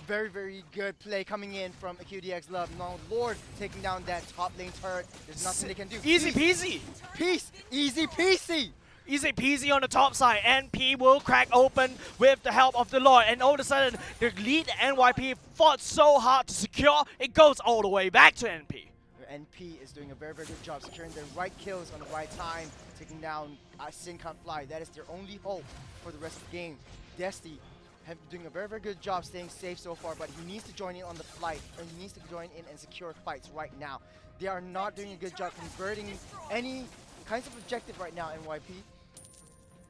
Very good play coming in from QDX Love. Now Lord taking down that top lane turret. There's nothing they can do. Easy peasy. Peace. Easy peasy. Easy peasy on the top side. NP will crack open with the help of the Lord. And all of a sudden, the lead NYP fought so hard to secure, it goes all the way back to NP. NP is doing a very good job securing the right kills on the right time, taking down Sin can't fly. That is their only hope for the rest of the game. Destiny have been doing a very good job staying safe so far, but he needs to join in on the flight, and he needs to join in and secure fights right now. They are not doing a good job converting any kinds of objective right now, NYP.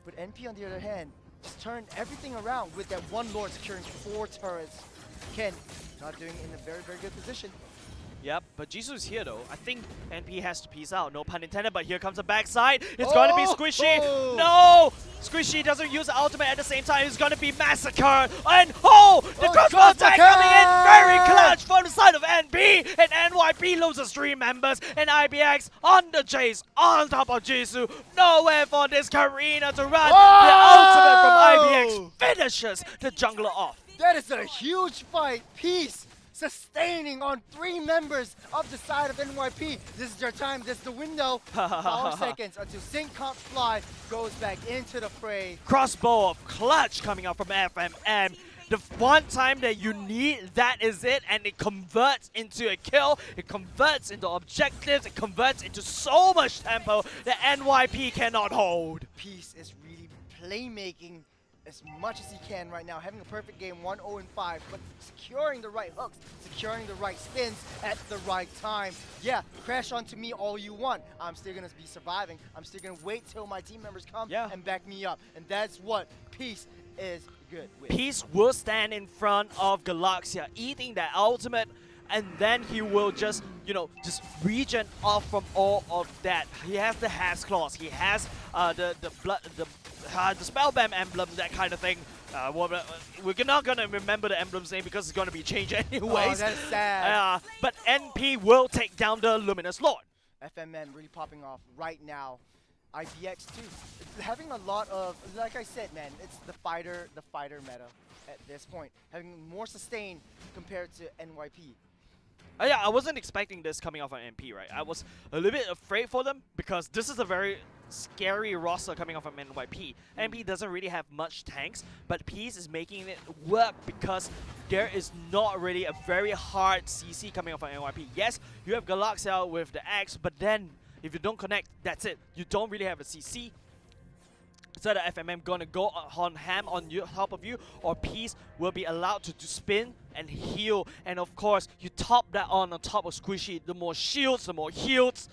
But NP, on the other hand, just turned everything around with that one Lord securing 4 turrets. Ken not doing in a very good position. Yep, but Jisoo's here though. I think NP has to peace out. No pun intended, but here comes the backside. It's gonna be Squishy. No! Squishy doesn't use the ultimate at the same time. It's gonna be massacred. And the crossbow attack coming in very clutch from the side of NP. And NYP loses 3 members. And IBX on the chase on top of Jisoo. Nowhere for this Karina to run. The ultimate from IBX finishes the jungler off. That is a huge fight. Peace sustaining on 3 members of the side of NYP. This is their time. This is the window. 5 seconds until Sin can't fly goes back into the fray. Crossbow of clutch coming out from FMM. The one time that you need, that is it, and it converts into a kill, it converts into objectives, it converts into so much tempo that NYP cannot hold. Peace is really playmaking as much as he can right now, having a perfect game, 1-0-5, but securing the right hooks, securing the right spins at the right time. Yeah, crash onto me all you want. I'm still gonna be surviving. I'm still gonna wait till my team members come and back me up. And that's what Peace is good with. Peace will stand in front of Galaxia, eating that ultimate, and then he will just, you know, just regen off from all of that. He has the Has Claws, he has the Spellbam emblem, that kind of thing. We're not gonna remember the emblem's name because it's gonna be changed anyways. Oh, that's sad. But NP will take down the Luminous Lord. FMM really popping off right now. IBX too, having a lot of, like I said, man, it's the fighter meta at this point, having more sustain compared to NYP. Yeah, I wasn't expecting this coming off on MP, right? I was a little bit afraid for them because this is a very scary roster coming off from NYP. MP doesn't really have much tanks, but Peace is making it work because there is not really a very hard CC coming off from NYP. Yes, you have Galaxia with the X, but then if you don't connect, that's it. You don't really have a CC. So the FMM gonna go on ham on top of you, or Peace will be allowed to spin and heal. And of course, you top that on top of Squishy. The more shields, the more heals.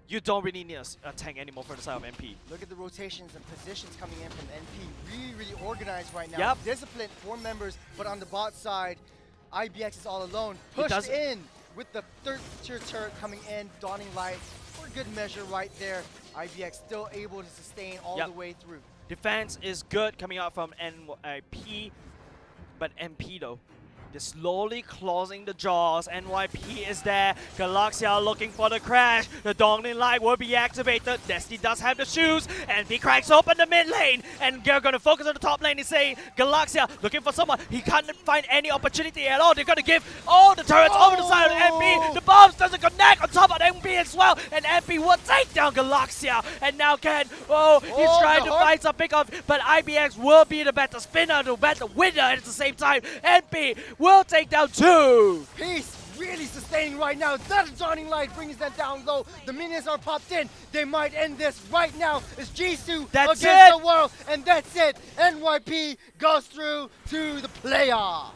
You don't really need a tank anymore for the side of MP. Look at the rotations and positions coming in from NP. Really organized right now. Yep. Disciplined, 4 members, but on the bot side, IBX is all alone. Pushed in with the 3rd tier turret coming in, Dawning Light. For good measure right there. IBX still able to sustain all the way through. Defense is good coming out from NYP, but MP though, they're slowly closing the jaws. NYP is there. Galaxia looking for the crash. The Dawning Light will be activated. Destiny does have the shoes. NP cracks open the mid lane. And they're going to focus on the top lane. He's saying Galaxia looking for someone. He can't find any opportunity at all. They're going to give all the turrets over the side of NP. The bombs doesn't connect on top of NP as well. And NP will take down Galaxia. And now he's trying to find some pickup. But IBX will be the better spinner, the better winner at the same time. NP will take down 2. Peace really sustaining right now. That Dawning Light brings them down low. The minions are popped in. They might end this right now. It's Jisoo against the world. And that's it. NYP goes through to the playoffs.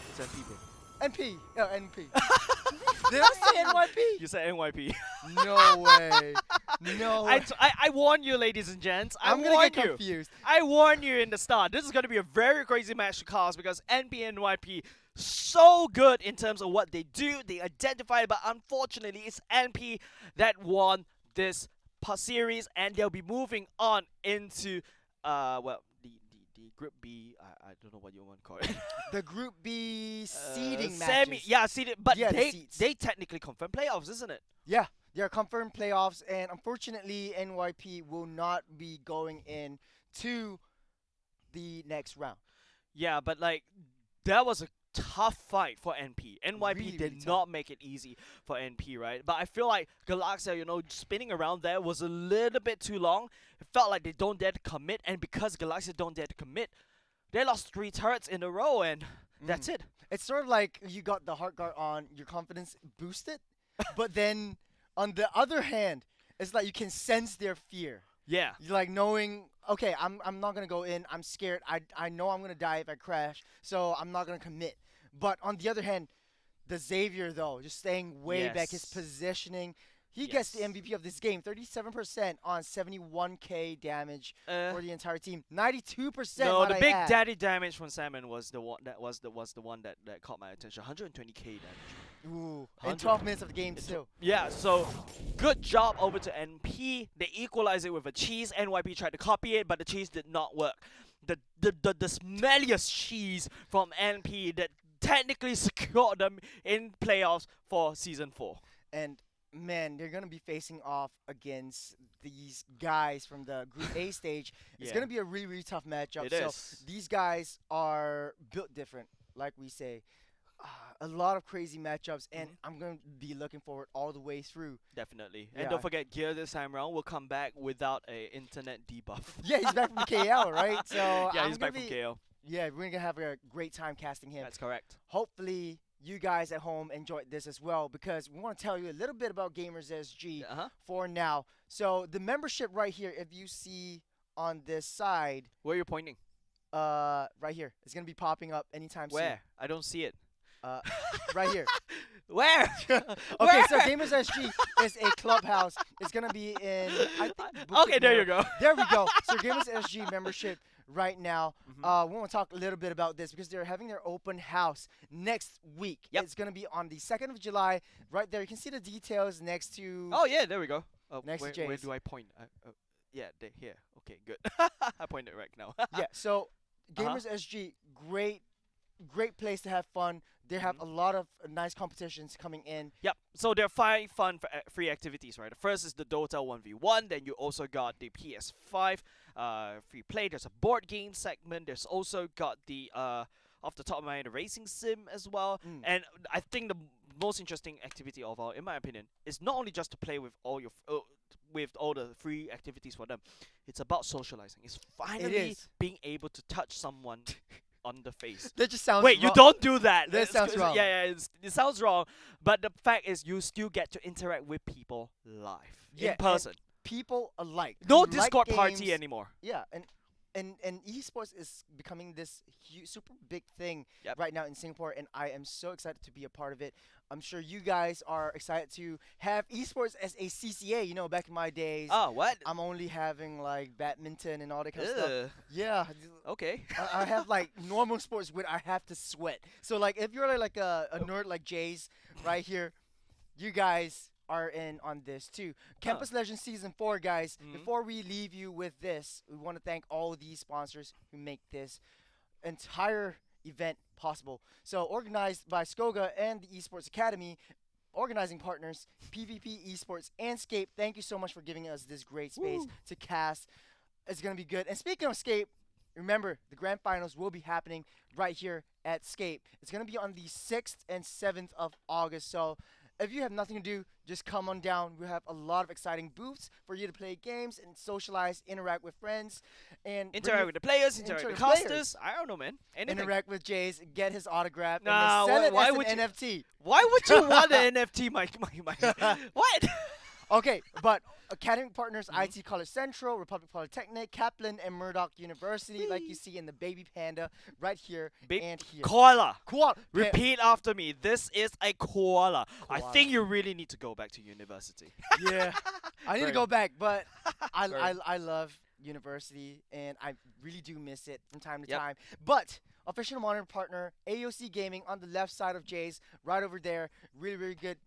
It's NP, bro. NP. Oh, NP. Did I say NYP? You said NYP. No way. No way. I warn you, ladies and gents. I'm going to get confused. I warn you in the start. This is going to be a very crazy match to cause because NP and NYP so good in terms of what they do. They identify, but unfortunately, it's NP that won this series, and they'll be moving on into the Group B. I don't know what you want to call it. The Group B seeding matches. Seeded, but the they technically confirm playoffs, isn't it? Yeah, they're confirmed playoffs, and unfortunately, NYP will not be going in to the next round. Yeah, but like that was a tough fight for NP. NYP Really, did really not make it easy for NP, right? But I feel like Galaxia, spinning around there was a little bit too long. It felt like they don't dare to commit, and because Galaxia don't dare to commit, they lost 3 turrets in a row, and that's it. It's sort of like you got the heart guard on, your confidence boosted, but then on the other hand, it's like you can sense their fear. Yeah. You're like knowing, okay, I'm not going to go in. I'm scared. I know I'm going to die if I crash, so I'm not going to commit. But on the other hand, the Xavier, though, just staying way back, his positioning. He gets the MVP of this game, 37% on 71k damage for the entire team. 92%. No, the big daddy damage from Salmon was the one that was the one that caught my attention. 120k damage. Ooh, in 12 minutes of the game still. Yeah, so good job over to NP. They equalized it with a cheese. NYP tried to copy it, but the cheese did not work. The smelliest cheese from NP that technically secured them in playoffs for Season 4. And man, they're going to be facing off against these guys from the Group A stage. It's going to be a really, really tough matchup. It is. These guys are built different, like we say. A lot of crazy matchups, and I'm going to be looking forward all the way through. Definitely. Yeah. And don't forget, Gear this time around will come back without a internet debuff. Yeah, he's back from KL, right? So yeah, he's back from KL. Yeah, we're going to have a great time casting him. That's correct. Hopefully, you guys at home enjoyed this as well, because we want to tell you a little bit about Gamers SG for now. So the membership right here, if you see on this side. Where are you pointing? Right here. It's going to be popping up anytime soon. Where? I don't see it. Right here. Where? Okay, so Gamers SG is a clubhouse. It's going to be in, I think. Okay, there you go. There we go. So Gamers SG membership right now. We want to talk a little bit about this because they're having their open house next week. Yep. It's going to be on the 2nd of July. Right there. You can see the details next to. Oh, yeah, there we go. Next to Jace. Where do I point? Yeah, here. Okay, good. I pointed right now. Yeah, so Gamers SG, great place to have fun. They have a lot of nice competitions coming in. Yep. So there are 5 fun free activities, right? The first is the Dota 1v1. Then you also got the PS5 free play. There's a board game segment. There's also got the off the top of my head, the racing sim as well. And I think the most interesting activity of all, in my opinion, is not only just to play with all your with all the free activities for them. It's about socializing. It's finally being able to touch someone on the face. That just sounds Wait, wrong. you don't do that. That sounds wrong. Yeah, it sounds wrong. But the fact is, you still get to interact with people live, in person. People alike. No who Discord like party games. anymore. Yeah, and esports is becoming this super big thing Yep. right now in Singapore, and I am so excited to be a part of it. I'm sure you guys are excited to have esports as a CCA. You know, back in my days, Oh, what? I'm only having like badminton and all that kind of stuff. Ugh. Yeah, Okay. I have like normal sports where I have to sweat. So like if you're like a nerd like Jay's right here, you guys are in on this too. Campus Legends Season 4, guys. Before we leave you with this, we want to thank all of these sponsors who make this entire event possible. So organized by Skoga and the Esports Academy, organizing partners, PvP Esports and Scape. Thank you so much for giving us this great space to cast. It's going to be good. And speaking of Scape, remember, the grand finals will be happening right here at Scape. It's going to be on the 6th and 7th of August. So if you have nothing to do, just come on down. We have a lot of exciting booths for you to play games and socialize, interact with friends, and Interact with the players, interact with the players. casters. I don't know, man. Anything. interact with Jays, get his autograph, Nah, and then sell why it as would an you- NFT. Why would you want an NFT, my what? Okay, but academic partners, IT College Central, Republic Polytechnic, Kaplan, and Murdoch University, like you see in the baby panda right here and here. Koala. Koala. Repeat after me. This is a koala. I Koala. think you really need to go back to university. Yeah, I need to Very go back, but Very. I love university and I really do miss it from time to Yep. time. But official monitor partner AOC Gaming on the left side of Jay's, right over there. Really good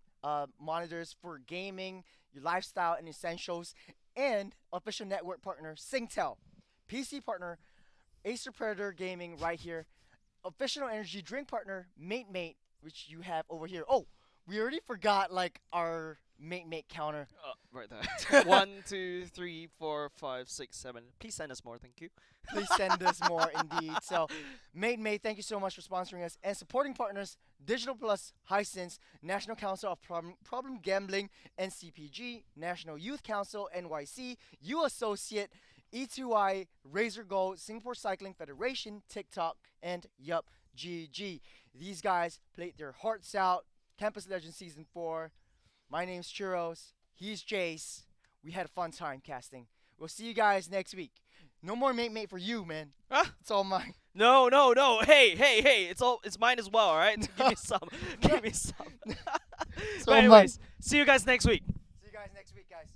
monitors for gaming, your lifestyle and essentials, and official network partner Singtel, PC partner Acer Predator Gaming right here, official energy drink partner Mate, which you have over here. Oh, we already forgot like our Mate counter. Right there. 1, 2, 3, 4, 5, 6, 7. Please send us more, thank you. Please send us more indeed. So, Mate, thank you so much for sponsoring us and supporting partners Digital Plus, Hisense, National Council of Problem Gambling, NCPG, National Youth Council, NYC, U Associate, E2I, Razor Gold, Singapore Cycling Federation, TikTok, and Yup, GG. These guys played their hearts out. Campus Legends Season 4. My name's Churros. He's Jace. We had a fun time casting. We'll see you guys next week. No more Mate for you, man. Huh? It's all mine. No. Hey. It's mine as well, alright? Give me some. Give me some. It's But all mine. anyways, see you guys next week. See you guys next week, guys.